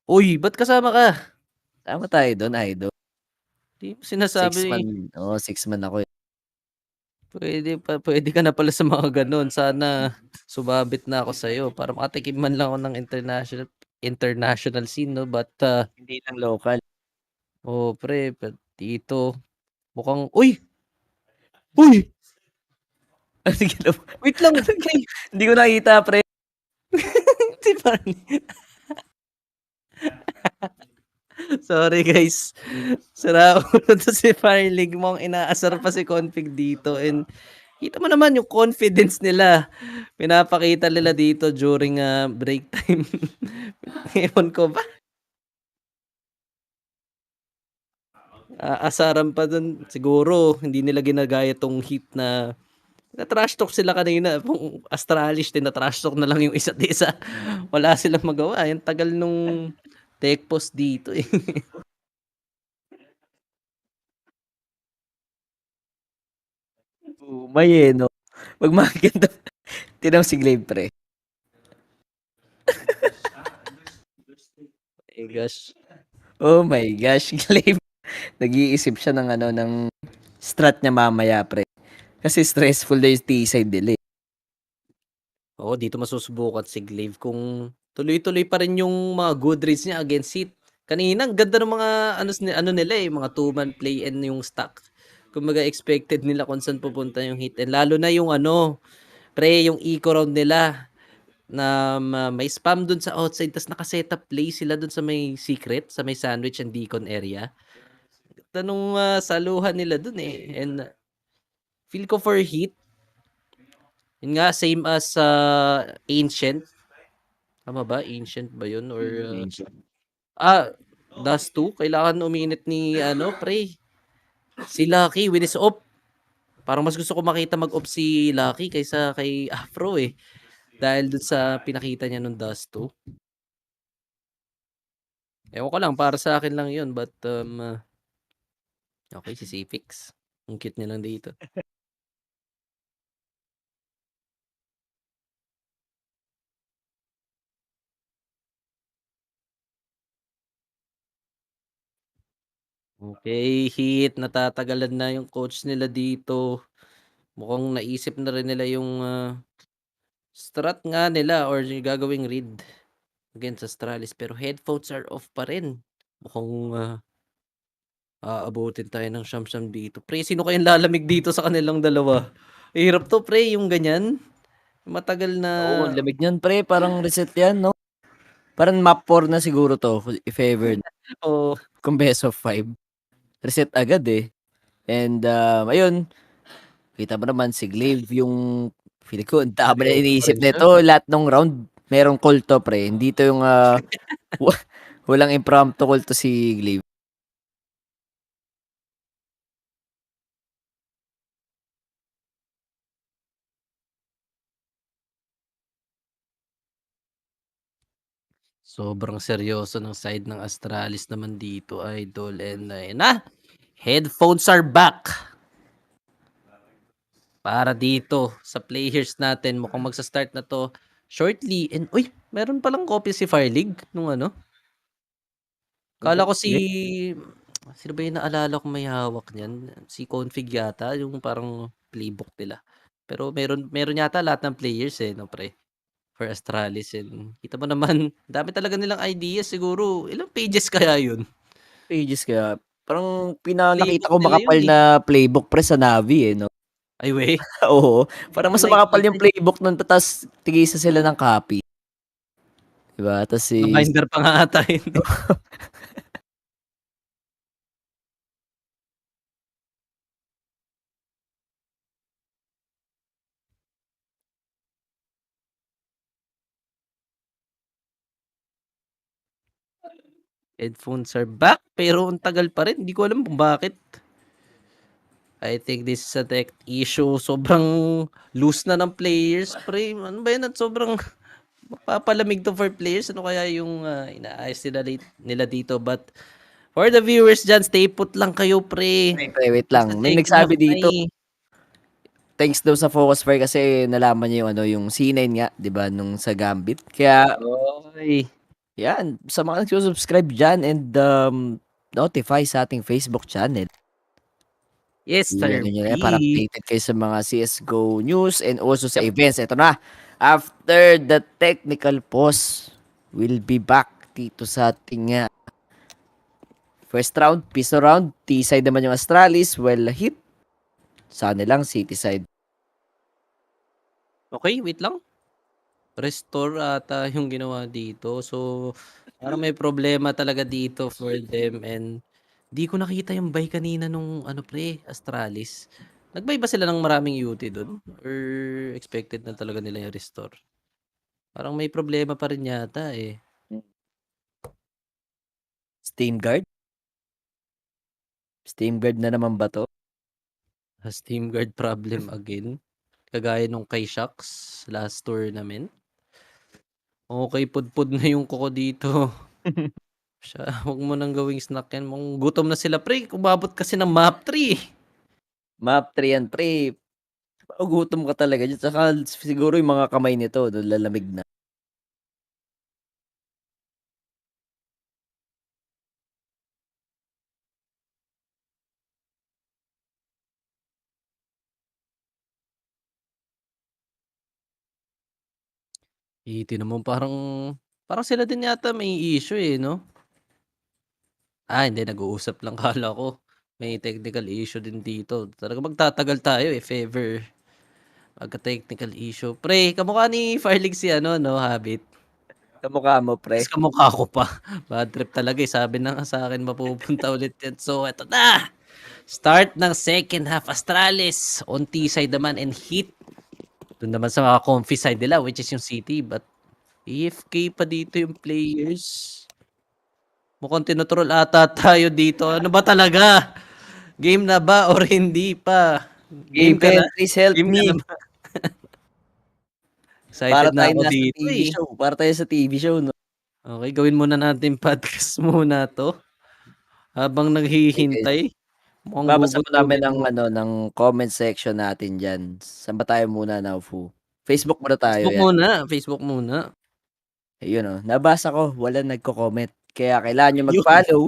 Uy, ba't kasama ka? Tama tayo doon, idol. Di mo 6 sinasabi. man. Oo, 6 man ako. Pwede ka na pala sa mga ganun. Sana sumabit na ako sa'yo para makatikim man lang ako ng international scene, no? But, Hindi lang local. pre, dito, mukhang, uy! Uy! Ano ginawa? Wait lang, pre! Hindi ko nakita, pre. Si Barney. Sorry guys. Sira ulo to si Firelig. Mukhang inaasar pa si Config dito. And kita mo naman yung confidence nila. Pinapakita nila dito during break time. Ewan ko ba? Asaran pa dun. Siguro, hindi nila ginagaya tong HEET na na-trash talk sila kanina. Kung Astralis, na-trash talk na lang yung isa't isa. Wala silang magawa. Yung tagal nung tech post dito eh. May no. Pag makikita, tinang si Glaive, pre. My gosh. Oh my gosh, Glaive. Nag-iisip siya ng ng strat niya mamaya, pre. Kasi stressful na yung T-side nila eh. Oo, dito masusubukan si Glaive kung tuloy-tuloy pa rin yung mga good reads niya against HEET. Kanina, ang ganda ng mga ano nila eh, mga two-man play and yung stack. Kumbaga expected nila kung saan pupunta yung HEET. And lalo na yung pre, yung eco round nila na may spam dun sa outside tas naka-setup play sila dun sa may secret, sa may sandwich and beacon area. Tanong saluhan nila dun eh. And feel ko for HEET, yun nga, same as Ancient. Tama ba? Ancient ba yun? Or, Dust 2. Kailangan uminit ni, pre. Si Lucky with his op. Parang mas gusto ko makita mag-op si Lucky kaysa kay Afro eh. Dahil dun sa pinakita niya nung Dust 2. Ewan ko lang, para sa akin lang yun. But, okay, si Cifix. Ang cute niya lang dito. Okay, HEET. Natatagalan na yung coach nila dito. Mukhang naisip na rin nila yung strat nga nila or yung gagawing read against Astralis. Pero headphones are off pa rin. Mukhang aabutin tayo ng siyam-siyam dito. Pre, sino kayang lalamig dito sa kanilang dalawa? Hirap to, pre, yung ganyan. Matagal na... Oo, lamig niyan, pre. Parang reset yan, no? Parang map 4 na siguro to, if ever. Oh, Kung best of 5. Reset agad eh. And, ayun. Kita mo naman si Glaive, yung feel ko, ang dami na iniisip nito. Lahat ng round, merong call to, pre. Hindi to yung walang impromptu call to si Glaive. sobrang seryoso ng side ng Astralis naman dito, idol. And headphones are back. Para dito sa players natin, mukhang magsa-start na to shortly. And uy, meron palang copy si Firelig nung Kala ko sino ba yung naalala ko may hawak niyan? Si Config yata, yung parang playbook nila. Pero meron yata lahat ng players no pre? For Astralis. And kita mo naman, dami talaga nilang ideas siguro. Ilang pages kaya yun? Pages kaya, parang pinakita Playbook ko nila makapal yun na playbook pre sa Navi eh, no? Ay, we. Oo, parang mas makapal Nakikita yung playbook nun, tapos tigisa sila ng copy. Diba? Tapos si Na-binder pa nga ata yun. Headphones are back, pero ang tagal pa rin. Hindi ko alam kung bakit. I think this is a tech issue. Sobrang loose na ng players, pre. Ano ba yun? At sobrang mapapalamig to for players. Ano kaya yung inaayos nila dito? But for the viewers dyan, stay put lang kayo, pre. wait It's the lang. May second half nagsabi na dito, eh. thanks daw sa focus fire kasi nalaman niya yung yung C9 nga, 'di ba, nung sa Gambit. Kaya Oy. yan, sa mga nagsusubscribe diyan and notify sa ating Facebook channel. Yes, sir. Yan, para updated kayo sa mga CSGO news and also sa events. Ito na, after the technical pause, we'll be back dito sa ating first round, pistol round. T-side naman yung Astralis, well, HEET. Sa nilang city side. Okay, wait lang. Restore ata yung ginawa dito. So, parang may problema talaga dito for them and di ko nakita yung buy kanina nung pre, Astralis. Nag-buy ba sila ng maraming UT dun? Or expected na talaga nila yung restore? Parang may problema pa rin yata eh. Steam guard? Steam guard na naman ba to? Steam guard problem again. Kagaya nung kay Shocks last tournament. Okay, pudpud na yung kuko dito. Siya, huwag mo nang gawing snack yan. Gutom na sila, pre. Umabot kasi ng map 3. Map 3 yan, pre. Magugutom ka talaga dyan. Saka siguro yung mga kamay nito, lalamig na. Naman parang sila din yata may issue eh, no? Hindi, nag-uusap lang kala ko. May technical issue din dito. Talaga magtatagal tayo if ever magka-technical issue. Pre, kamukha ni Farlig si no, Habit. Kamukha mo, pre. Mas kamukha ko pa. Bad trip talaga eh. Sabi na nga sa akin mapupunta ulit yan. So, eto na! Start ng second half. Astralis on T-side naman and HEET. Doon naman sa mga comfy side nila, which is yung City. But AFK pa dito yung players. Mukhang tinotroll ata tayo dito. Ano ba talaga? Game na ba or hindi pa? Game ka na? Please help Game ka me. na ba? Excited na ako dito TV eh. show. Para tayo sa TV show, no? Okay, gawin muna natin podcast muna to. Habang naghihintay. Mukhang Babasa po namin gugutugin mo. ng comment section natin dyan. Saan ba tayo muna now, Fu? Facebook muna tayo. Facebook Yan. muna. Facebook muna. Ayun, nabasa ko. Wala nagko-comment. Kaya kailangan nyo Yun. mag-follow.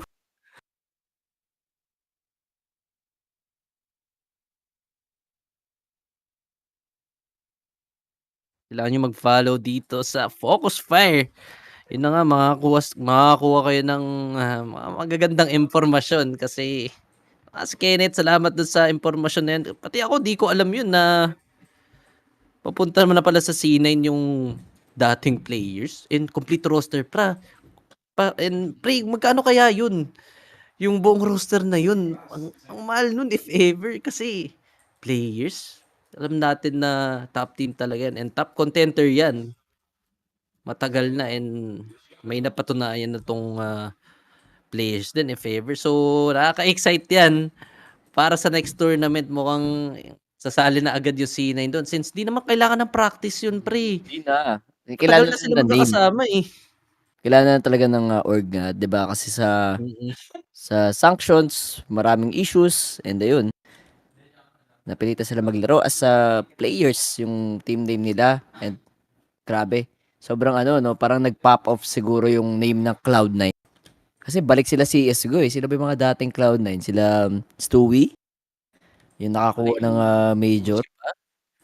Kailangan nyo mag-follow dito sa Focus Fire. Yun na nga, makakuha kayo ng mga magagandang impormasyon kasi si Kenneth, salamat dun sa impormasyon na yan. Pati ako, di ko alam yun na papunta mo na pala sa C9 yung dating players and complete roster and pre, magkano kaya yun? Yung buong roster na yun, ang mahal nun if ever kasi players, alam natin na top team talaga yan and top contender yan. Matagal na and may napatunayan na tong players din if ever. So, nakaka-excite yan. Para sa next tournament, mukhang sasali na agad yung C9 doon. Since di naman kailangan ng practice yun, pre. Hindi na. Matagal Kailangan na sila ng name. magkakasama eh. Kailangan na talaga ng org nga. 'Di ba? Kasi sa sanctions, maraming issues. And ayun, napilitan sila maglaro as players, yung team name nila. And grabe. Sobrang no, parang nag-pop off siguro yung name ng Cloud9. Kasi balik sila CSGO eh. Sila ba yung mga dating Cloud9? Sila Stewie, yung nakakuha ng major.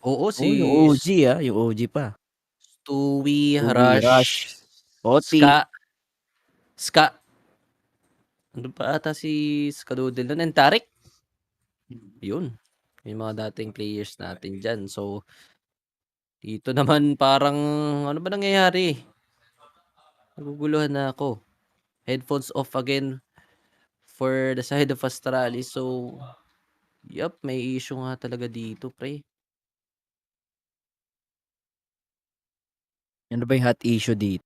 Oo, si yung OG yung OG pa. Stewie, Rush, Rush, Oti. Ska. Ano pa ata si Skadoodle nun? And Tarik. Yun. Yung mga dating players natin dyan. So, dito naman parang, ano ba nangyayari? Naguguluhan na ako. Headphones off again for the side of Astralis. So, yup, may issue nga talaga dito, pre. Ano ba yung hot issue dito?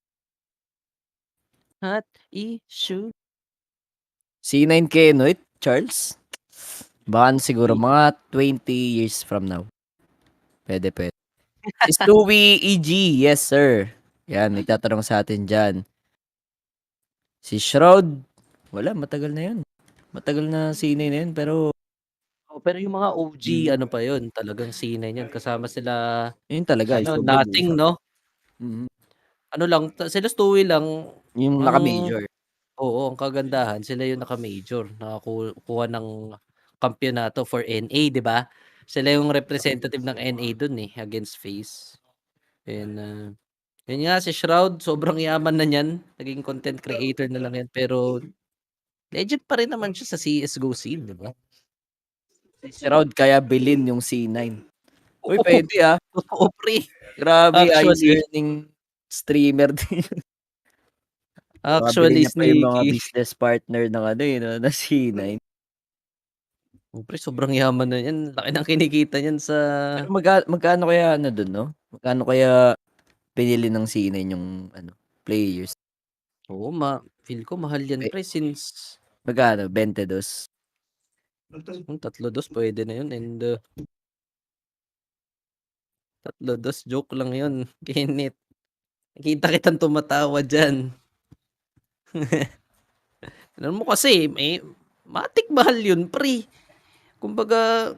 Hot issue. C9 Kenoit, Charles? Baka siguro Uy. mga 20 years from now. Pwede. Si Stewie EG, yes sir. Yan, nagtatanong sa atin dyan. Si Shroud, wala, matagal na yun. Matagal na C9 na yun, pero Oh, pero yung mga OG, ano pa yun, talagang C9 yun. Kasama sila, yun talaga, ano, solid. nothing, no? Mhm. Ano lang, sila Stewie lang. Yung Ang, naka-major. oo, ang kagandahan, sila yung naka-major. Nakakuha ng kampyonato for NA, di ba? Sila yung representative ng NA dun eh, against FaZe. And, yun nga, si Shroud, sobrang yaman na niyan. Naging content creator na lang yan. Pero, legend pa rin naman siya sa CSGO scene, di ba? Si Shroud kaya bilhin yung C9. Uy, Oo, pwede ah. totoo, pre. Grabe, ayos Actually, earning streamer din. Mabili actually, niya pa yung mga sneaky. business partner ng ano yun, na C9. Oh, pre, sobrang yaman na yan. Laki ng kinikita niyan sa... Pero magkano kaya ano dun, no? Magkano kaya pinili ng C9 yung ano, players? Oo, feel ko mahal yan, pre, since... Magkano? 22. 3-2 pwede na yun. And 3-2, joke lang yun. Kinit. Nakita kitang tumatawa dyan. Alam mo kasi, matik mahal yun, pre. Kumbaga,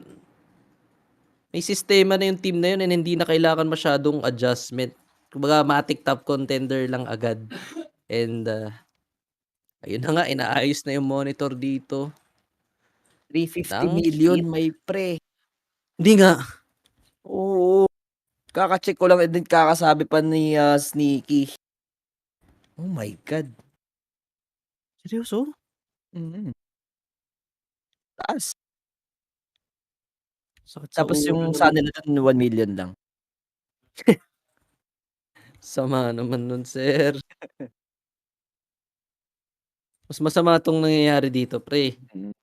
may sistema na yung team na yun and hindi na kailangan masyadong adjustment. Kumbaga, matik top contender lang agad. And, ayun na nga, inaayos na yung monitor dito. 350 Ng million, HEET. may pre. Hindi nga. Oo. Kaka-check ko lang and then kakasabi pa ni Sneaky. Oh my God. Seryoso? Mhm. Taas. Sakit sa Tapos ulo yung sa naman. nila dun, 1 million lang. Sama naman nun, sir. Mas masama tong nangyayari dito, pre. Mhm.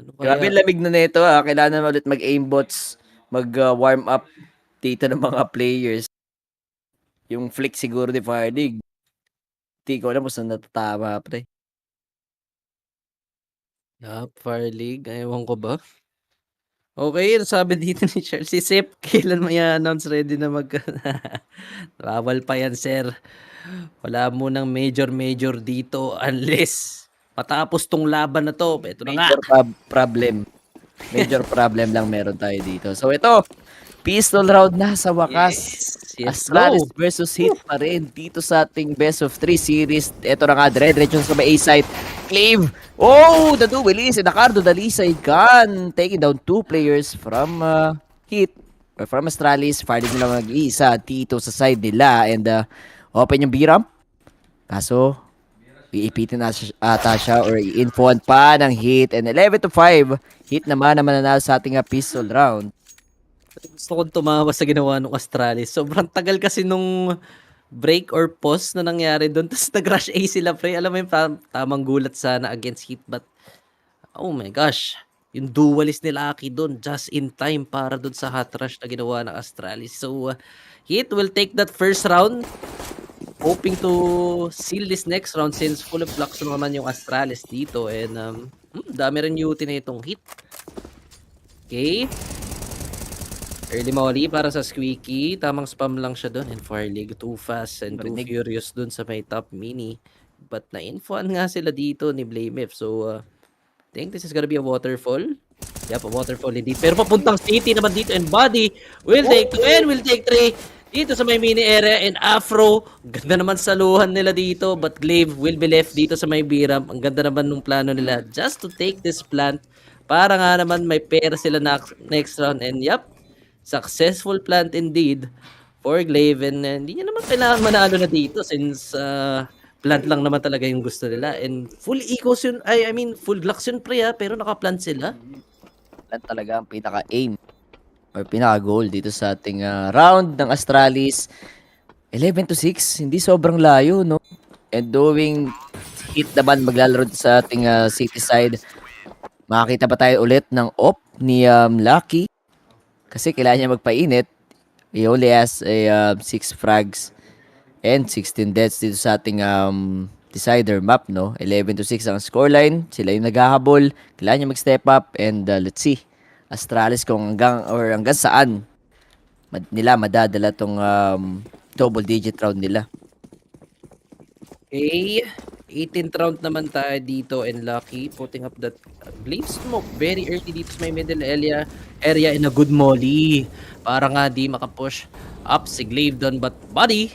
Ano Grabe, kaya? lamig na nito ah. Kailangan na ulit mag-aimbots, mag-warm up dito ng mga players. Yung flick siguro ni Fardig. Di ko alam kung saan natatama, pre. Yup, Fire League. Ewan ko ba? Okay, sabi dito ni Charles, si Sep, kailan mo i-announce ready na Bawal pa yan, sir. Wala munang major dito unless matapos tong laban na to. Ito na nga. Major problem. Major problem lang meron tayo dito. So ito, pistol round na sa wakas. Yes, Astralis go. versus HEET pa rin dito sa ating best of 3 series. Ito na nga, diretso sa may A-side. Clave. Oh, the duel is Nakardo Dalisay gun. Taking down 2 players from HEET. Or from Astralis. Fardig nila mag-iisa dito sa side nila. And open yung B-ramp. Kaso, iipitin ata siya or i-infoan pa ng HEET. And 11-5. HEET naman nanalo sa ating pistol round. Gusto kong tumawa sa ginawa ng Astralis. Sobrang tagal kasi nung break or pause na nangyari doon. Tapos nag-rush A sila, pre. Alam mo yung tamang gulat sana against HEET. But, oh my gosh. Yung duelist nila Aki doon, just in time para doon sa hot rush na ginawa ng Astralis. So, HEET will take that first round. Hoping to seal this next round since full of flux naman yung Astralis dito. And, dami rin UT na itong HEET. Okay. Early Molly para sa Squeaky. Tamang spam lang siya doon. And Fire League, too fast and too furious doon sa may top mini. But na-infoan nga sila dito ni Blamef. So, I think this is gonna be a waterfall. Yep, a waterfall indeed. Pero papuntang city naman dito. And Body will take 2 and will take 3. Dito sa may mini area. And Afro, ganda naman saluhan nila dito. But Glaive will be left dito sa may Biram. Ang ganda naman nung plano nila. Just to take this plant. Para nga naman may pair sila next round. And yep, successful plant indeed for Glaive. And hindi niya naman kailangan manalo na dito since plant lang naman talaga yung gusto nila. And full ecos yun, I mean full Glocks yun pre pero naka-plant sila. Plant talaga ang pinaka-aim or pinaka-goal dito sa ating round ng Astralis. 11-6, hindi sobrang layo, no? And doing HEET naman maglalaro sa ating city side. Makakita pa tayo ulit ng op ni Lucky. Kasi kailangan niya magpainit. He only has a 6 frags and 16 deaths dito sa ating decider map, no? 11-6 ang scoreline. Sila yung naghahabol. Kailangan niya mag-step up and let's see. Astralis kung hanggang saan nila madadala tong double digit round nila. Okay, 18th round naman tayo dito and Lucky putting up that blade smoke very early dito sa may middle area in a good molly. Para nga di makapush up si Glaive doon, but Buddy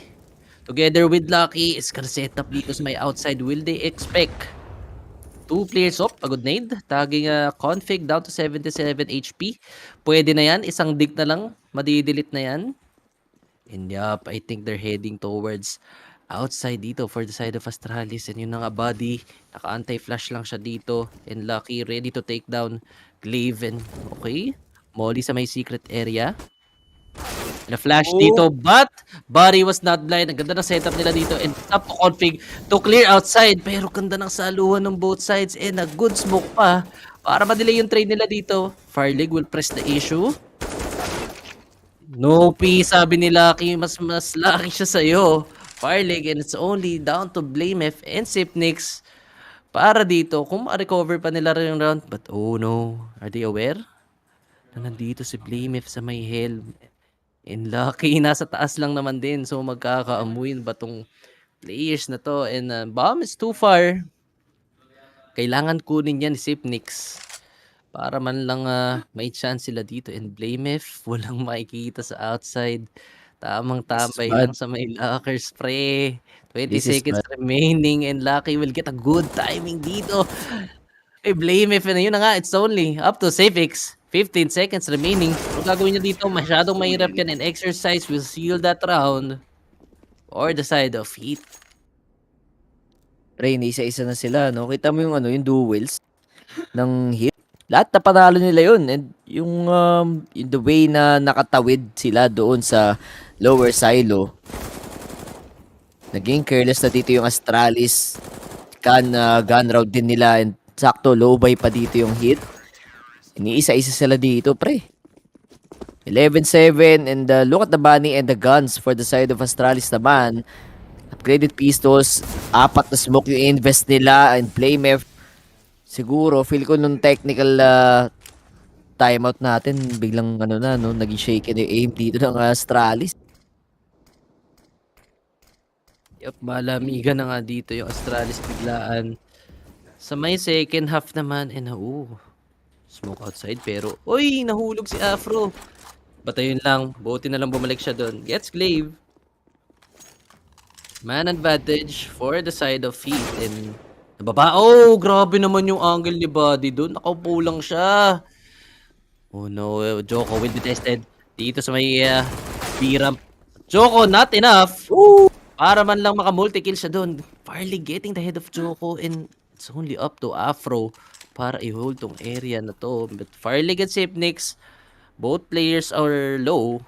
together with Lucky is gonna set up dito sa may outside. Will they expect 2 players up? A good nade. Tagging config down to 77 HP. Pwede na yan. Isang dig na lang. Madidelete na yan. And yup, I think they're heading towards outside dito for the side of Astralis. And yun na nga, Buddy. Naka-anti-flash lang siya dito. And Lucky ready to take down Glaive. And okay. Molly sa may secret area. Na-flash dito, but Buddy was not blind. Ang ganda ng setup nila dito and top to config to clear outside. Pero ganda ng saluhan ng both sides and a good smoke pa para ma-delay yung trade nila dito. Firelig will press the issue. No P, sabi ni Lucky, mas lucky siya sa'yo. Firelig, and it's only down to BlameF and Sipnix para dito kung ma-recover pa nila rin yung round. But oh no, are they aware na nandito si BlameF sa may helm? And Lucky, nasa taas lang naman din. So, magkakaamuin ba tong players na to? And bomb is too far. Kailangan kunin yan ni Sipnix para man lang may chance sila dito. And BlameF, walang makikita sa outside. Tamang tambay lang sa may lockers, pre. 20 seconds remaining and Lucky will get a good timing dito. Blame if na yun na nga, it's only up to Safix. 15 seconds remaining. Kung gagawin niya dito, masyadong mahirap yan and exercise will seal that round or the side of HEET. Pre, isa-isa na sila, no? Kita mo yung yung duels ng HEET. Lahat na panalo nila yun. And yung the way na nakatawid sila doon sa lower silo. Naging careless na dito yung Astralis. Gun round din nila and sakto low buy pa dito yung HEET. Iniisa-isa sila dito, pre. 11-7 and look at the bunny and the guns for the side of Astralis naman. Upgraded pistols, 4 na smoke yung invest nila and BlameF. Siguro, feel ko nung technical timeout natin, biglang naging shaken yung aim dito ng Astralis. Yup, malamigan na nga dito yung Astralis biglaan. Sa may second half naman, and smoke outside pero, oy, nahulog si Afro. Batayin lang, buti na lang bumalik siya doon. Gets Glaive. Man advantage for the side of HEET and nababa. Oh, grabe naman yung angle ni Buddy doon. Nakaupo lang siya. Oh no, Joko will be tested dito sa may B-ramp. Joko, not enough. Para man lang maka-multi-kill siya doon. Farley getting the head of Joko and it's only up to Afro para i-hold tong area na to. But Farley and Sipnix, both players are low.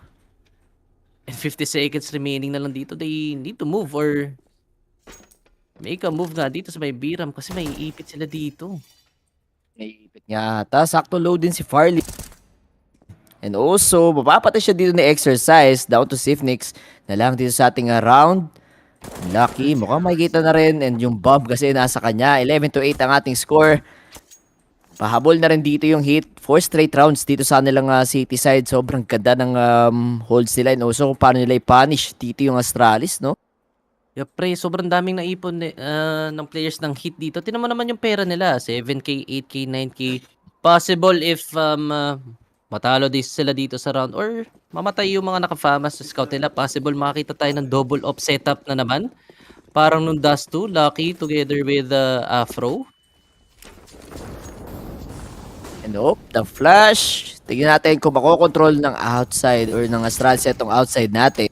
And 50 seconds remaining na lang dito. They need to move or make a move nga dito sa may B-ramp kasi may ipit sila dito. May ipit nga ata. Sakto low din si Farley. And also, mapapatay siya dito na exercise down to Sipnix na lang dito sa ating round. Lucky, mukhang makikita na rin. And yung bomb kasi nasa kanya. 11-8 ang ating score. Pahabol na rin dito yung HEET. 4 straight rounds dito sa nilang city side. Sobrang ganda ng holds nila. And also kung paano nila i-punish dito yung Astralis, no? Yeah, pre, sobrang daming naipon ng players ng HEET dito. Tinan mo naman yung pera nila. 7K, 8K, 9K. Possible if matalo sila dito sa round or mamatay yung mga nakafamas sa scout nila. Possible makakita tayo ng double off setup na naman. Parang nung Dust 2, Lucky together with Afro. And the flash. Tingnan natin kung makokontrol ng outside or ng Astralis itong outside natin.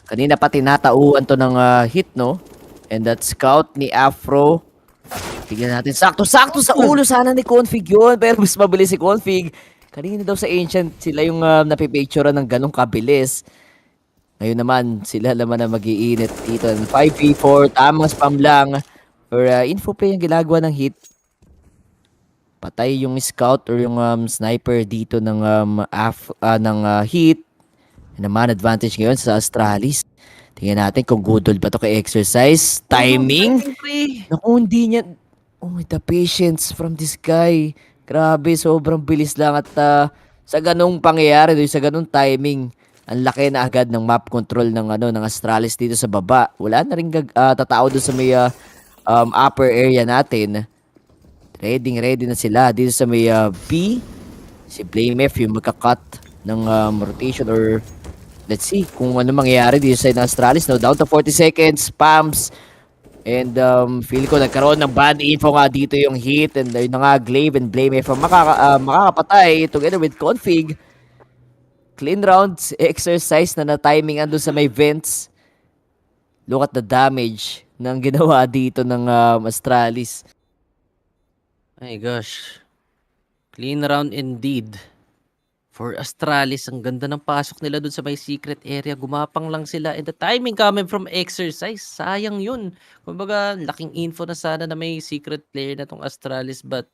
Kanina pa tinatauhan to ng HEET, no? And that scout ni Afro. Tingnan natin. Sakto-sakto sa ulo sana ni Config yun. Pero mas mabilis si Config. Kanina daw sa Ancient, sila yung napipicture ng ganong kabilis. Ngayon naman, sila naman ang mag-iinit dito. 5v4, tamang spam lang. Or info play ang ginagawa ng HEET. Patay yung scout or yung sniper dito ng HEET. Naman advantage ngayon sa Astralis. Tingnan natin kung gudol ba to kay exercise. Timing. Naku, hindi niya. Oh, the patience from this guy. Grabe, sobrang bilis lang at sa ganung pangyayari, sa ganung timing, ang laki na agad ng map control ng ng Astralis dito sa baba. Wala na ring tatao doon sa may upper area natin. Ready na sila dito sa may B. Si Blamef yung magka-cut ng rotation or let's see kung ano mangyayari dito sa Astralis. No, down to 40 seconds. Spams. And feel ko nagkaroon ng bad info nga dito yung HEET. And yun na nga, Glaive and Blamef makakapatay together with Config. Clean rounds, exercise na timing andun sa may vents. Look at the damage ng ginawa dito ng Astralis. My gosh. Clean round indeed. For Astralis, ang ganda ng pasok nila dun sa may secret area. Gumapang lang sila. And the timing coming from exercise, sayang yun. Kumbaga, laking info na sana na may secret player na tong Astralis. But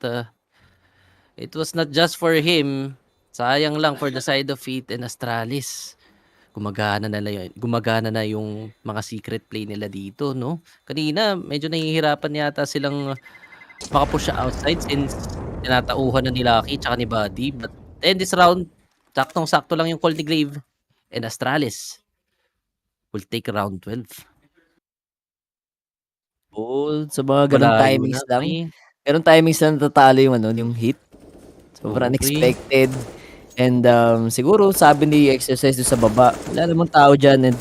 it was not just for him. Sayang lang for the side of HEET and Astralis. Gumagana na yung mga secret play nila dito, no? Kanina, medyo nahihirapan yata silang makapush siya outside since tinatauhan na ni Lucky tsaka ni Buddy. But then this round, saktong-sakto lang yung call ni Glaive and Astralis will take round 12. Oh, sa mga ganong Malayo timings na, lang. pre. Ganong timings lang natatalo yung HEET. Sobrang Oo, pre. unexpected. And siguro sabi ni exercise doon sa baba, wala namang tao dyan. And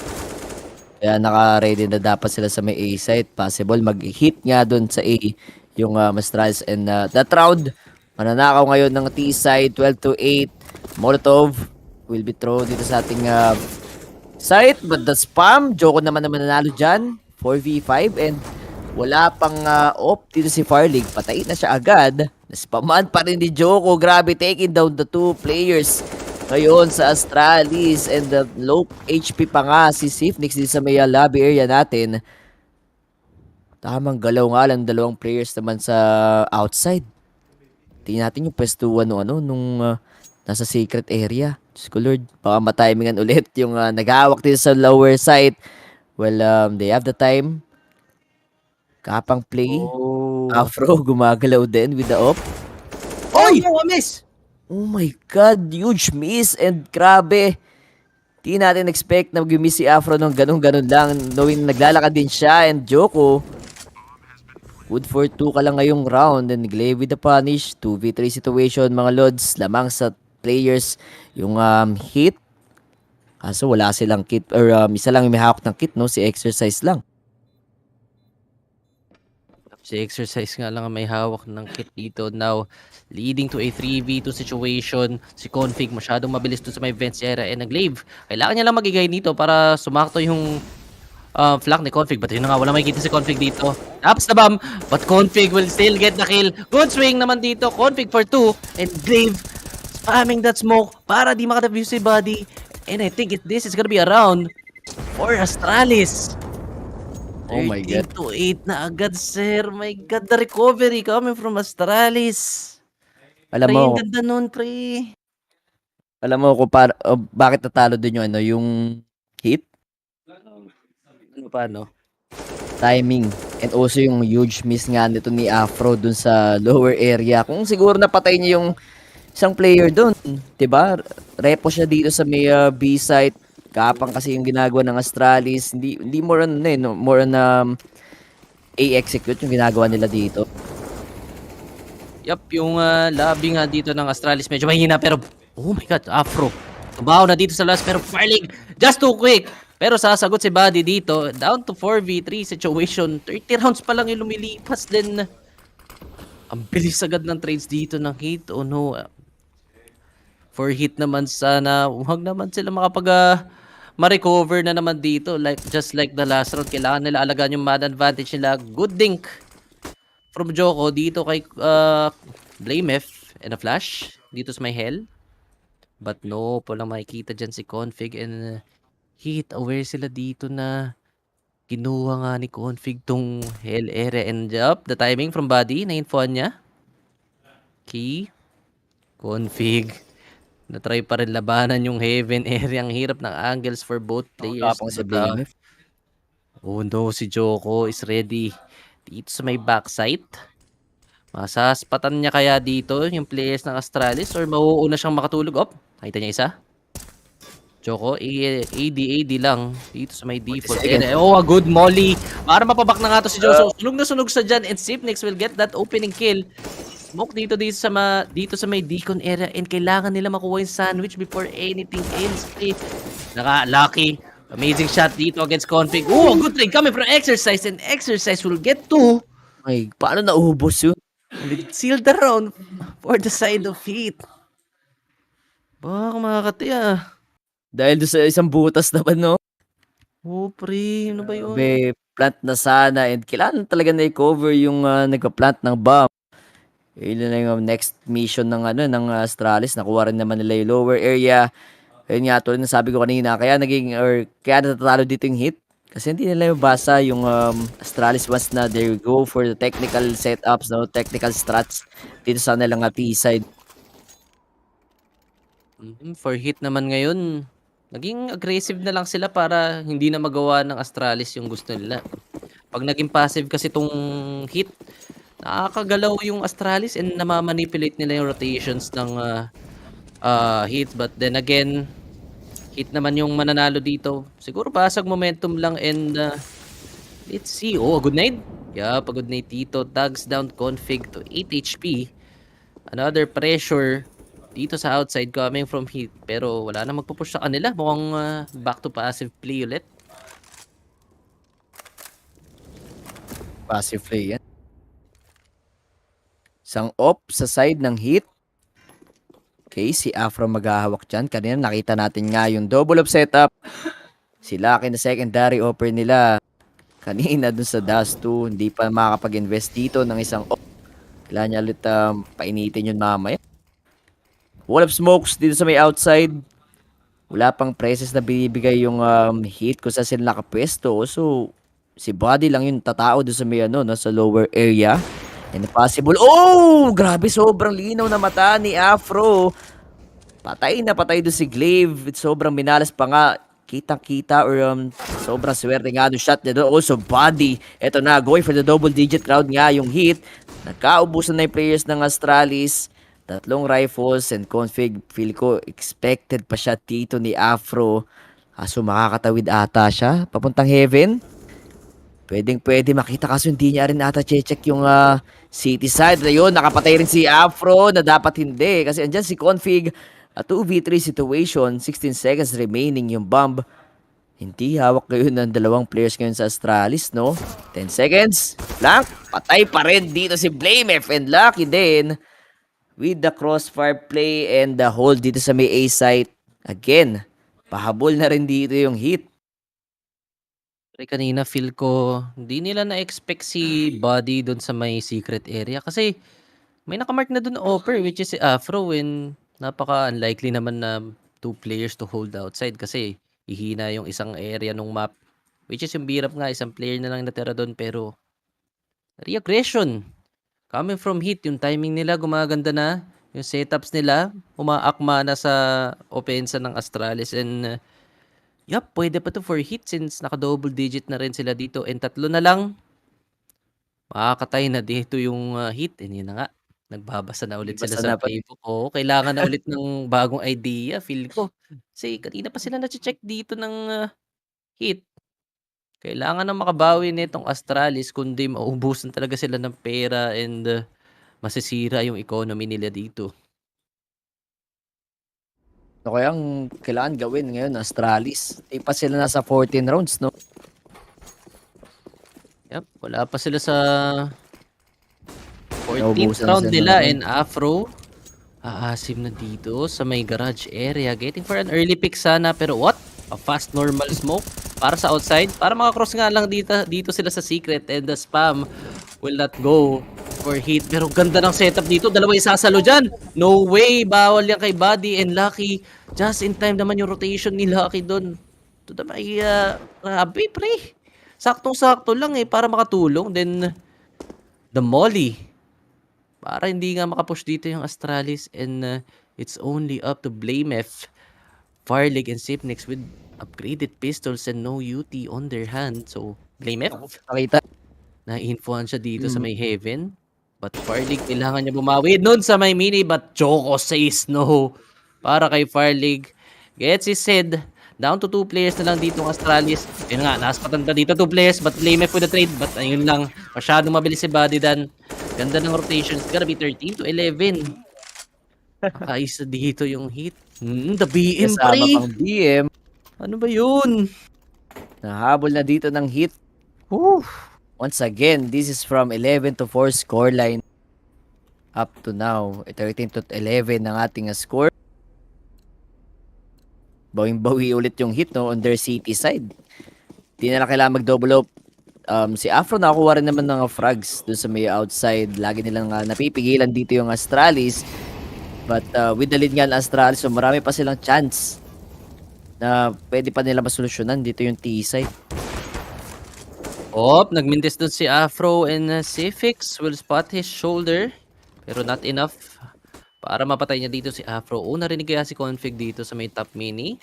kaya naka-ready na dapat sila sa may A site. Possible mag-hit nga doon sa A yung Astralis. And that round, mananakaw ngayon ng T side, 12-8. Molotov will be thrown dito sa ating site. But the spam, Joko naman nanalo dyan. 4v5 and wala pang off dito si Farlig. Patay na siya agad. Naspaman pa rin ni Joko. Grabe, taking down the two players ngayon sa Astralis. And the low HP pa nga si Sifnix dito sa may lobby area natin. Tamang galaw nga lang dalawang players naman sa outside. Tingnan natin yung pwestuhan nung nasa secret area. Diyos ko Lord, baka matimingan ulit yung naghahawak dito sa lower side. Well, they have the time. Kapang play. Afro gumagalaw din with the op. Oy! Miss! Oh my God, huge miss and grabe. Di natin expect na mag-miss si Afro nung ganun-ganun lang. Knowing naglalakad din siya and Joko. Good for 2 ka lang ngayong round and Glaive with the punish. 2v3 situation mga Lods. Lamang sa players yung HEET. Kaso wala silang kit or isa lang yung may hawak ng kit, no? Si exercise lang. Si exercise nga lang ang may hawak ng kit dito. Now, leading to a 3v2 situation. Si Config masyadong mabilis doon sa may vents area. And Glaive, kailangan niya lang magigay dito para sumakto yung flank ni Config. But yun na nga, wala makikita si Config dito. Taps na bomb, but Config will still get the kill. Good swing naman dito. Config for 2. And Glaive spamming that smoke para di makataview si Buddy. And I think this is gonna be a round for Astralis. Oh my God. 13-8 na agad, sir. My God, the recovery coming from Astralis. Alam Pre, mo, ang ganda nun, pre. alam mo kung bakit natalo din yung HEET? Ano pa, no? Timing. And also yung huge miss nga nito ni Afro dun sa lower area. Kung siguro napatay niya yung isang player dun, 'di ba? Repo siya dito sa may B site. Kapang kasi yung ginagawa ng Astralis. Hindi more on more on A execute yung ginagawa nila dito. Yup, yung lobby nga dito ng Astralis medyo mahina pero oh my God, Afro. Tumaw na dito sa last pero Farlig just too quick. Pero sasagot si Buddy dito. Down to 4v3 situation. 30 rounds pa lang yung lumilipas. Then, ang bilis agad ng trades dito ng HEET. Oh no. For HEET naman sana, huwag naman sila ma-recover na naman dito. Just like the last round, kailangan nila alagaan yung man advantage nila. Good dink from Joko dito kay Blamef and a flash dito sa may hell. But no, walang makikita dyan si Config and Heat, aware sila dito na kinuha nga ni Config tong Hell area and up. The timing from Buddy, na-infoan niya. Key. Config. Na-try pa rin labanan yung Heaven area. Ang hirap ng angles for both players. Tapang si But, Blame. oh no, si Joko is ready. Dito sa may backside. Masaspatan niya kaya dito yung players ng Astralis or mauuna siyang makatulog? Op, nakita niya isa. Joko, AD lang dito sa may default area. Oh, a good molly. Para mapabak na nga to si Joko. Sunog na sunog sa dyan and Sipnix will get that opening kill. Smoke dito sa may Deacon area and kailangan nila makuha yung sandwich before anything else. Naka-lucky. Amazing shot dito against Config. Oh, good trade coming from Exercise and Exercise will get to. Ay, paano naubos yun? Seal the round for the side of Heat. Baka makakati ah. Dahil doon sa isang butas naman, no? Oh, pre. Ano ba yun? May plant na sana and kailangan talaga na i-cover yung nagpa-plant ng bomb. Yun na yung next mission ng Astralis. Nakuha rin naman nila yung lower area. Ayun nga, tulad na sabi ko kanina, kaya natatalo dito yung Heat. Kasi hindi nila mabasa yung Astralis once na they go for the technical setups, no, technical strats dito sa nilang T-side. For Heat naman ngayon, naging aggressive na lang sila para hindi na magawa ng Astralis yung gusto nila. Pag naging passive kasi tong Heat, nakakagalaw yung Astralis and namamanipulate nila yung rotations ng Heat. But then again, Heat naman yung mananalo dito. Siguro basag momentum lang and let's see. Oh, a good night. Yeah, a good night dito. Tags down Config to 8 HP. Another pressure dito sa outside coming from Heat. Pero wala na magpupush sa kanila. Mukhang back to passive play ulit. Passive play yan. Isang op sa side ng Heat. Okay, si Afro maghahawak dyan. Kanina nakita natin nga yung double up setup. Si Lucky na secondary offer nila. Kanina dun sa Dust 2, hindi pa makakapag-invest dito ng isang op. Kailangan niya ulit painitin yun mamaya. Wall of smokes dito sa may outside. Wala pang presses na binibigay yung Heat kung saan sila nakapwesto. So, si Buddy lang yung tatao doon sa may sa lower area. And possible. Oh! Grabe, sobrang linaw na mata ni Afro. Patay na patay doon si Glaive. Sobrang minalas pa nga. Kitang-kita or sobrang swerte nga yung shot niya doon. Also, Buddy. Eto na, going for the double digit crowd nga yung Heat. Nagkaubusan na yung players ng Astralis. 3 rifles and Config. Feel ko, expected pa siya dito ni Afro. Kaso makakatawid ata siya. Papuntang Heaven. Pwede makita kaso hindi niya rin ata check yung city side. Ayun, nakapatay rin si Afro na dapat hindi. Kasi andyan si Config. 2v3 situation. 16 seconds remaining yung bomb. Hindi hawak ngayon ng 2 players ngayon sa Astralis, no? 10 seconds. Flank. Patay pa rin dito si Blame F. And Lucky din. With the crossfire play and the hold dito sa may A site. Again, pahabol na rin dito yung Heat. Kanina feel ko hindi nila na-expect si Buddy doon sa may secret area kasi may nakamark na doon offer which is si Afro and napaka-unlikely naman na 2 players to hold outside kasi ihina yung isang area nung map which is yung birap nga isang player na lang natira doon pero re-aggression coming from Heat yung timing nila gumaganda na yung setups nila umaakma na sa opensa ng Astralis and yup, pwede pa to for Heat since naka-double digit na rin sila dito. And 3 na lang. Makakatay na dito yung Heat. And yun na nga. Nagbabasa na ulit sila sa playbook. Oo, kailangan na ulit ng bagong idea. Feel ko. Kasi kanina pa sila na-check dito ng Heat. Kailangan na makabawi nitong Astralis kundi maubusan talaga sila ng pera and masisira yung economy nila dito. So, kaya ang kailangan gawin ngayon, Astralis. Di pa sila nasa 14 rounds, no? Yep, wala pa sila sa 14th Naubusan round sila nila ng- and Afro aasim na dito sa may garage area. Getting for an early pick sana pero what? A fast normal smoke para sa outside. Para makakross nga lang dito sila sa secret and the spam will not go for Heat. Pero ganda ng setup dito. 2 isasalo dyan. No way. Bawal yan kay Buddy and Lucky. Just in time naman yung rotation ni Lucky doon. to the may, grabe pre. Saktong-sakto lang para makatulong. Then, the molly. Para hindi nga makapush dito yung Astralis and it's only up to Blamef, Farlig, and Sipnix with upgraded pistols and no UT on their hand. So, Blamef, Nakita. na-infohan siya dito sa may Heaven. But Farlig, kailangan niya bumawi nun sa may mini. But Choco says no. Para kay Farlig. Gets his head. Down to 2 players na lang dito ng Astralis. Yun nga, nasa patanda dito 2 players. But Blamef with the trade. But ayun lang, masyadong mabilis si Badidan. Ganda ng rotation. It's gonna be 13 to 11. Nakaisa dito yung hit. The BM Kasama pre. pang BM. Ano ba yun? Nahabol na dito ng hit. Whew. Once again, this is from 11 to 4 scoreline. Up to now, 13 to 11 ang ating score. Bawing-bawi ulit yung hit no, on their city side. Di na lang kailangan mag-double up. Si Afro nakakuha rin naman ng frags dun sa may outside. Lagi nilang napipigilan dito yung Astralis. But with the lead nga ng Astralis, so marami pa silang chance na pwede pa nila masolusyonan dito yung T side. Nagmintis dun si Afro and Sifix will spot his shoulder. Pero not enough para mapatay niya dito si Afro. Narinig kaya si Config dito sa may top mini.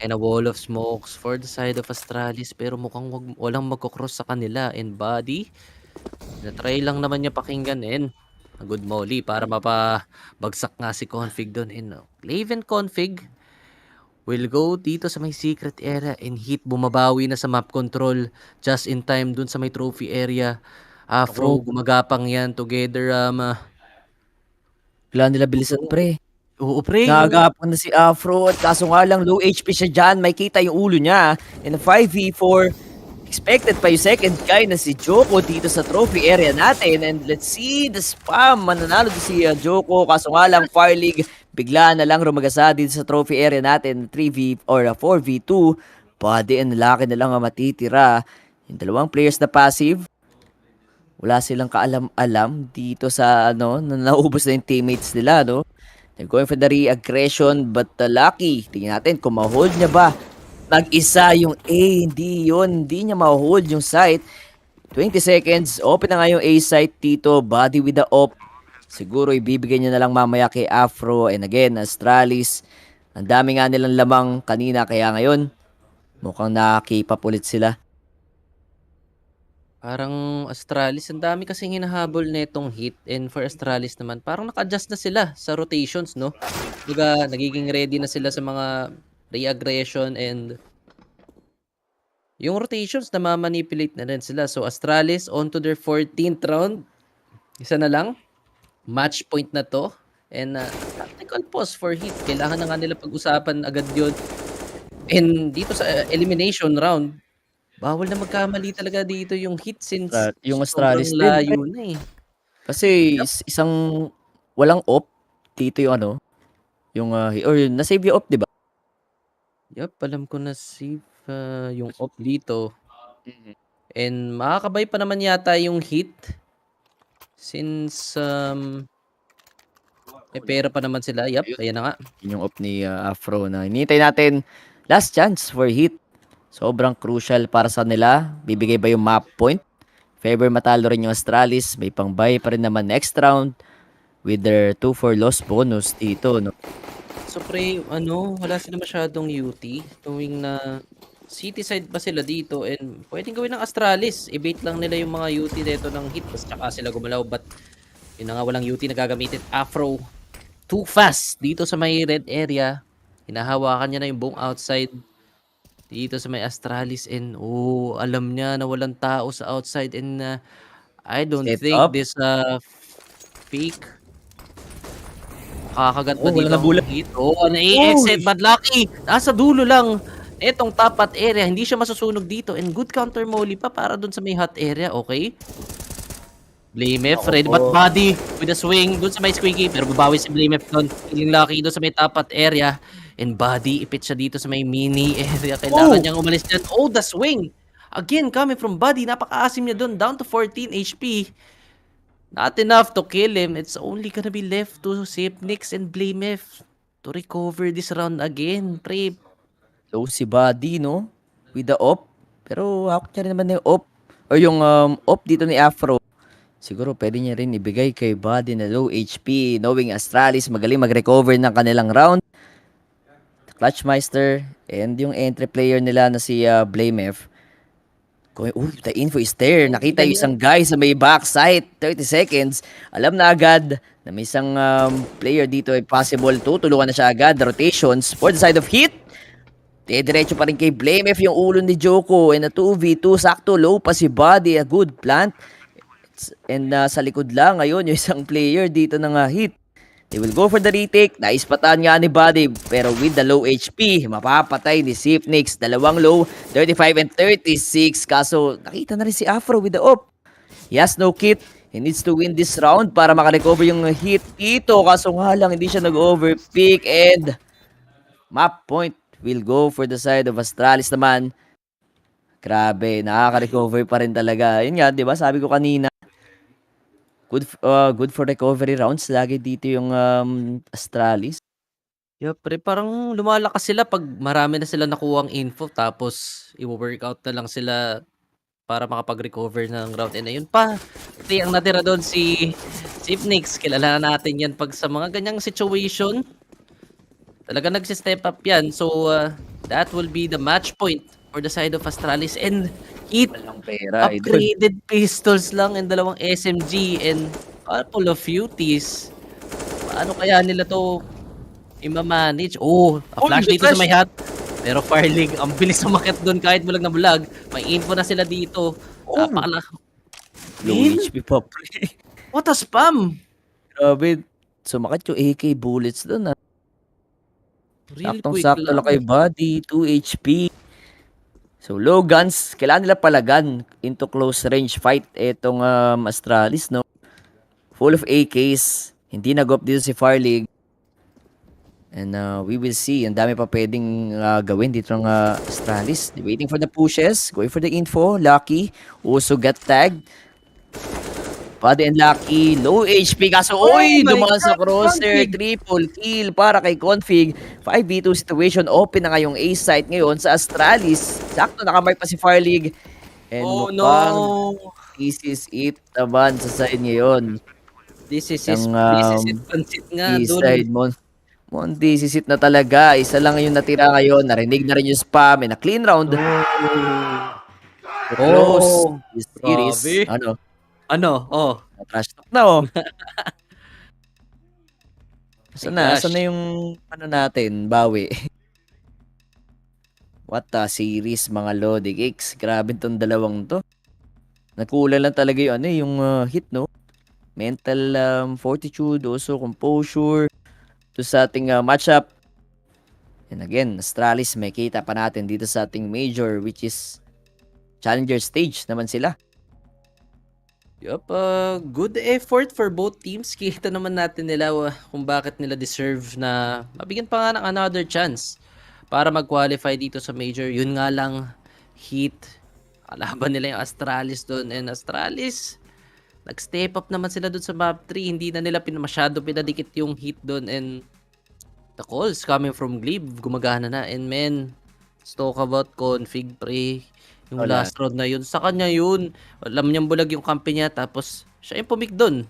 And a wall of smokes for the side of Astralis. Pero mukhang walang magkocross sa kanila. And Body, na-try lang naman niya pakinggan a good molly para mapabagsak nga si Config doon. And Laven Config will go dito sa may secret area and Heat bumabawi na sa map control just in time dun sa may trophy area. Afro, gumagapang yan together. Kailangan nila bilisan pre. Oo, pre. Nagagapang na si Afro at kaso nga lang low HP siya dyan. May kita yung ulo niya. In a 5v4, expected pa yung second guy na si Joko dito sa trophy area natin. And let's see the spam. Mananalo si Joko. Kaso nga lang Farlig bigla na lang rumagasa dito sa trophy area natin. 3v or 4v2. Body and Lucky na lang ang matitira. Yung dalawang players na passive. Wala silang kaalam-alam dito sa na naubos na yung teammates nila, no? They're going for the re-aggression but Lucky, tingnan natin kung ma-hold niya ba. Mag-isa yung A, hindi niya ma-hold yung site. 20 seconds, open na nga yung A site dito, Body with the op. Siguro ibibigay niya na lang mamaya kay Afro and again, Astralis. Ang dami nga nilang lamang kanina kaya ngayon, mukhang nakakip up ulit sila. Parang Astralis, ang dami kasing hinahabol netong Heat. And for Astralis naman, parang naka-adjust na sila sa rotations, no? Diba, nagiging ready na sila sa mga re-aggression and yung rotations na ma-manipulate na rin sila. So Astralis on to their 14th round. Isa na lang. Match point na to. And tactical pause for Heat. Kailangan na nga nila pag-usapan agad yun. And dito sa elimination round, bawal na magkamali talaga dito yung Heat since Yung Astralis sobrang din, layo na Kasi isang walang op dito yung yung or na-save yung op, 'di ba? Yup, alam ko na save yung op dito. And makakabay pa naman yata yung Heat since pera pa naman sila. Yup, ayan na nga. Yun yung op ni Afro na hinihintay natin. Last chance for Heat. Sobrang crucial para sa nila. Bibigay ba yung map point? If ever matalo rin yung Astralis, may pang-buy pa rin naman next round with their 2-4 loss bonus dito, no? So pre, wala sila masyadong UT. Tuwing na city side pa sila dito and pwedeng gawin ng Astralis. I-bait lang nila yung mga UT dito ng Heat. Tapos tsaka sila gumalaw. But yun na nga, walang UT na gagamitin. Afro, too fast dito sa may red area. Hinahawakan niya na yung buong outside. Dito sa may Astralis and alam niya na walang tao sa outside and I don't Set think up. this fake kakagat ba Wala dito na bulat. ang Heat? Na-exit but Lucky nasa dulo lang etong top hot area, hindi siya masusunog dito and good counter molly pa para dun sa may hot area. Okay, Blamef ready but Body with a swing dun sa may squeaky pero babawi si Blamef dun, yung Lucky dun sa may top hot area. And Body, ipit siya dito sa may mini area. Kailangan niyang umalis dyan. The swing! Again, coming from Body. Napaka-asim niya dun. Down to 14 HP. Not enough to kill him. It's only gonna be left to Sipnix and Blamef to recover this round again. Pre, So si Buddy, no? With the op. Pero hawak niya rin naman yung op. Or yung op dito ni Afro. Siguro pwede niya rin ibigay kay Buddy na low HP. Knowing Astralis magaling mag-recover ng kanilang round. Clutchmeister and yung entry player nila na si Blamef. The info is there. Nakita yung isang guy sa may backside. 30 seconds. Alam na agad na may isang player dito ay possible. Tutulungan na siya agad. Rotations for the side of HEET. Diretso pa rin kay Blamef yung ulo ni Joko. And a 2v2. Sakto low pa si Buddy. A good plant. And sa likod lang ngayon yung isang player dito ng HEET. They will go for the retake. Naispatan nga ni Buddy. Pero with the low HP, mapapatay ni Sipnix. Dalawang low, 35 and 36. Kaso nakita na rin si Afro with the op. He has no kit. He needs to win this round para makarecover yung HEET dito. Kaso nga lang, hindi siya nag-overpick. And map point will go for the side of Astralis naman. Grabe, nakaka-recover pa rin talaga. Yun nga, di ba? Sabi ko kanina, good for recovery rounds. Lagi dito yung Astralis. Yup, pre, parang lumalakas sila pag marami na sila nakuhang info tapos i-workout na lang sila para makapag-recover ng round. And ayun pa, pre, ang natira doon si Sipnix. Kilala natin yan pag sa mga ganyang situation. Talaga nagsistep up yan. So, that will be the match point for the side of Astralis. And HEET, Walang pera. Idol. upgraded pistols lang and dalawang SMG and couple of UTs. Paano kaya nila to i-manage? Oh, a flash dito sa may hat. Pero Firelig, ang bilis umakit doon kahit bulag na bulag. May info na sila dito. Napakala. Low HP pa, pre. What a spam! Grabe. Sumakit yung AK bullets doon. Real quick Saktong-sakto lang kay Buddy. 2 HP. So, low guns. Kailangan nila palagan into close range fight. Etong Astralis, no? Full of AKs. Hindi nag-up dito si Firelig. And we will see. Ang dami pa pwedeng gawin dito ng Astralis. Waiting for the pushes. Going for the info. Lucky. Also got tagged. Buddy and Lucky. Low HP. Kaso, dumaan sa crosshair. Triple kill para kay Config. 5v2 situation. Open na nga yung A site ngayon sa Astralis. Sakto nakamark pa si Firelig. And mukhang this is it naman sa side ngayon. This is it. Pansit nga doon. This is it na talaga. Isa lang yung natira ngayon. Narinig na rin yung spam. And a clean round. Close. This series. Ano? Trash talk na, Saan na yung natin, bawi? What a series, mga Lodi Geeks. Grabe tong dalawang to. Nakulang lang talaga yung HEET, no? Mental fortitude, also composure. To sa ating matchup. And again, Astralis, may kita pa natin dito sa ating major, which is challenger stage naman sila. Yup, good effort for both teams. Kita naman natin nila kung bakit nila deserve na mabigyan pa nga ng another chance para mag-qualify dito sa major. Yun nga lang, HEET, kalaban nila yung Astralis doon. And Astralis, nag-step up naman sila doon sa map 3. Hindi na nila masyado pinadikit yung HEET doon. And the calls coming from Glebe, gumagana na. And men, let's talk about Config, pre. Yung last round na yun, sa kanya yun. Alam niyang bulag yung kampi niya, tapos siya yung pumik doon.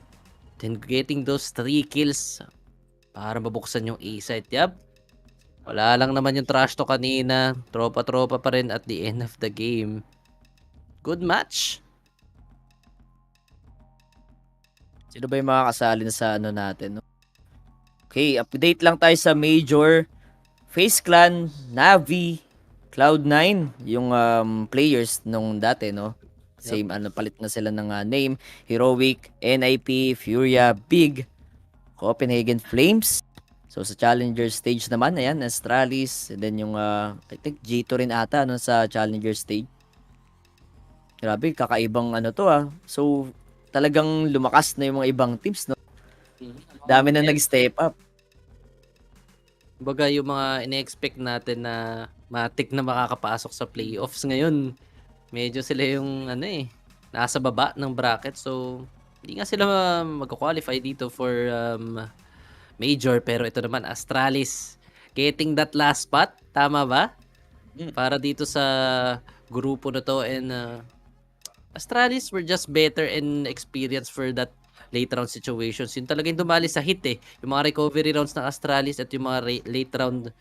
Then getting those 3 kills para mabuksan yung A-site. Yup. Wala lang naman yung trash to kanina. Tropa-tropa pa rin at the end of the game. Good match. Sino ba yung mga kasali na sa natin? No? Okay, update lang tayo sa major. Face Clan, Navi, Cloud9, yung players nung dati, no? Same, palit na sila ng name. Heroic, NIP, Furia, Big, Copenhagen Flames. So, sa Challenger stage naman, ayan, Astralis, and then yung, I think, G2 rin ata, no, sa Challenger stage. Grabe, kakaibang So, talagang lumakas na yung mga ibang teams, no? Dami na nag-step up. Baga yung mga ine-expect natin na matik na makakapasok sa playoffs ngayon, medyo sila yung nasa baba ng bracket. So, hindi nga sila mag-qualify dito for major. Pero ito naman, Astralis getting that last spot. Tama ba? para dito sa grupo na to, and Astralis were just better in experience for that late round situations. Yun talagang dumali sa hit yung mga recovery rounds ng Astralis at yung mga late round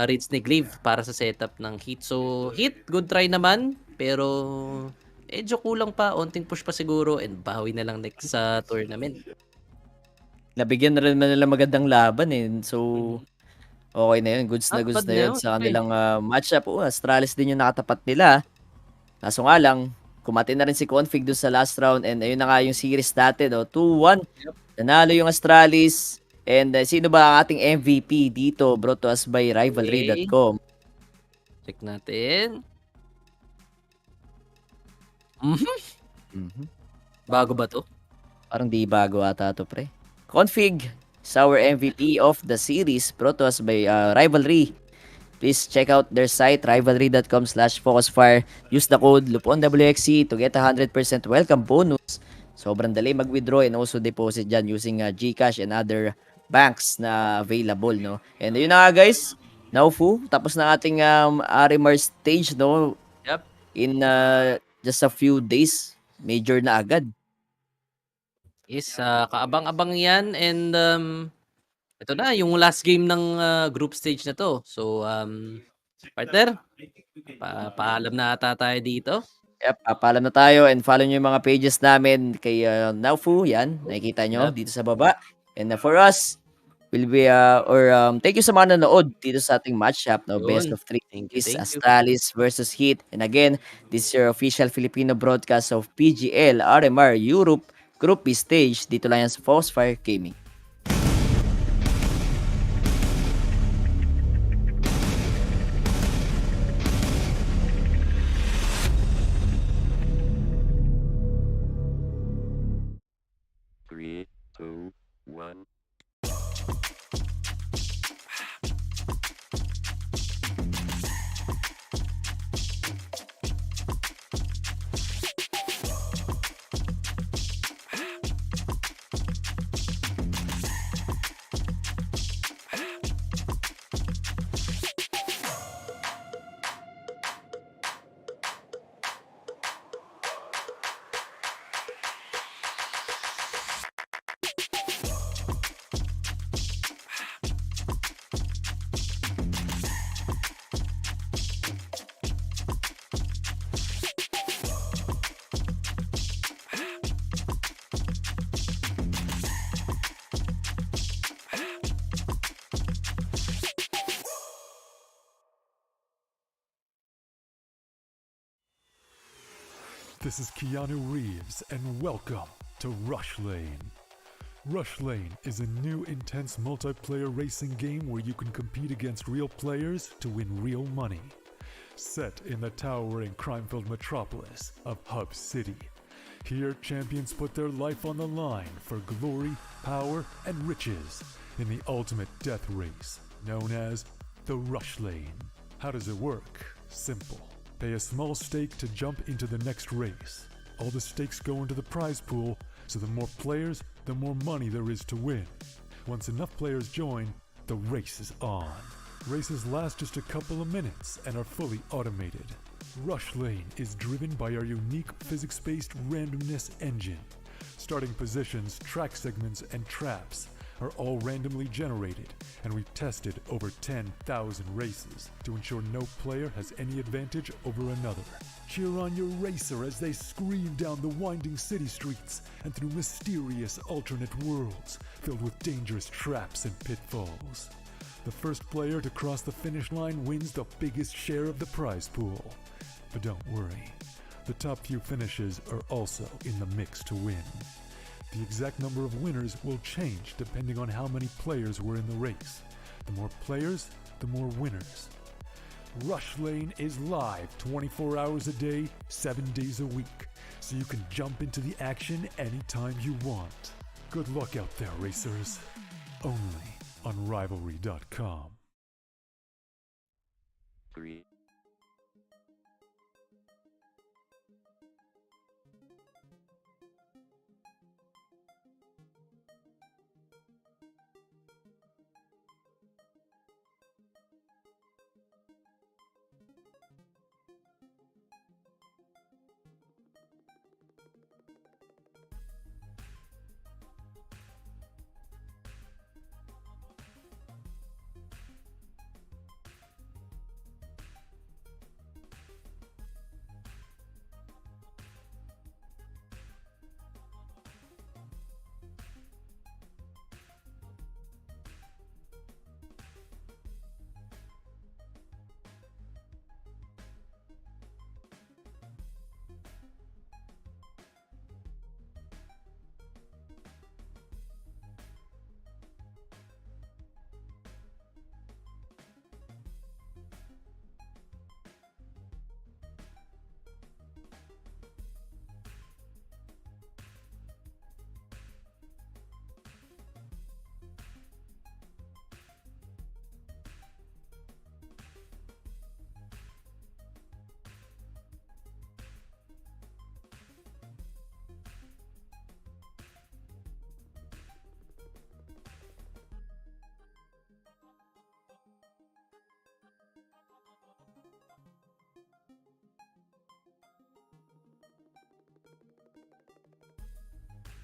reads ni Glaive para sa setup ng Heat. So Heat, good try naman, pero medyo kulang pa, onting push pa siguro, and bawi na lang next sa tournament. Nabigyan na rin nila magandang laban So, okay na yun. Goods na goods Bad na na yun yun, sa pre. kanilang matchup. Astralis din yung nakatapat nila. Kaso nga lang, kumati na rin si Config doon sa last round, and ayun na nga yung series natin. 2-1. Nanalo yung Astralis. And sino ba ang ating MVP dito? Brought to us by rivalry.com. Check natin. Bago ba to? Parang di bago ata to, pre. Config is our MVP of the series, brought to us by Rivalry. Please check out their site, rivalry.com/focusfire. Use the code LUPONWXC to get 100% welcome bonus. Sobrang dali mag-withdraw and also deposit dyan using GCash and other banks na available, no? And yun na nga, guys. Now, tapos na ating RMR stage, no? Yep. In just a few days, major na agad. Kaabang-abang yan, and ito na yung last game ng group stage na to. So partner, paalam na ata tayo dito. Yep, paalam na tayo, and follow nyo yung mga pages namin kay Naufu, yan, nakikita nyo Yep. dito sa baba. And for us, will be, thank you sa mga nanood dito sa ating matchup, no? Yun. Best of 3 Thank you, is thank you. Astralis versus HEET. And again, this is your official Filipino broadcast of PGL RMR Europe Group B stage. Dito lang yan sa Fire Gaming. Three, two, one. This is Keanu Reeves, and welcome to Rush Lane. Rush Lane is a new intense multiplayer racing game where you can compete against real players to win real money. Set in the towering crime-filled metropolis of Hub City, here champions put their life on the line for glory, power, and riches in the ultimate death race known as the Rush Lane. How does it work? Simple. Pay a small stake to jump into the next race. All the stakes go into the prize pool, so the more players, the more money there is to win. Once enough players join, the race is on. Races last just a couple of minutes and are fully automated. Rush Lane is driven by our unique physics-based randomness engine. Starting positions, track segments, and traps are all randomly generated, and we've tested over 10,000 races to ensure no player has any advantage over another. Cheer on your racer as they scream down the winding city streets and through mysterious alternate worlds filled with dangerous traps and pitfalls. The first player to cross the finish line wins the biggest share of the prize pool. But don't worry, the top few finishes are also in the mix to win. The exact number of winners will change depending on how many players were in the race. The more players, the more winners. Rush Lane is live 24 hours a day, 7 days a week, so you can jump into the action anytime you want. Good luck out there, racers. Only on Rivalry.com. 3,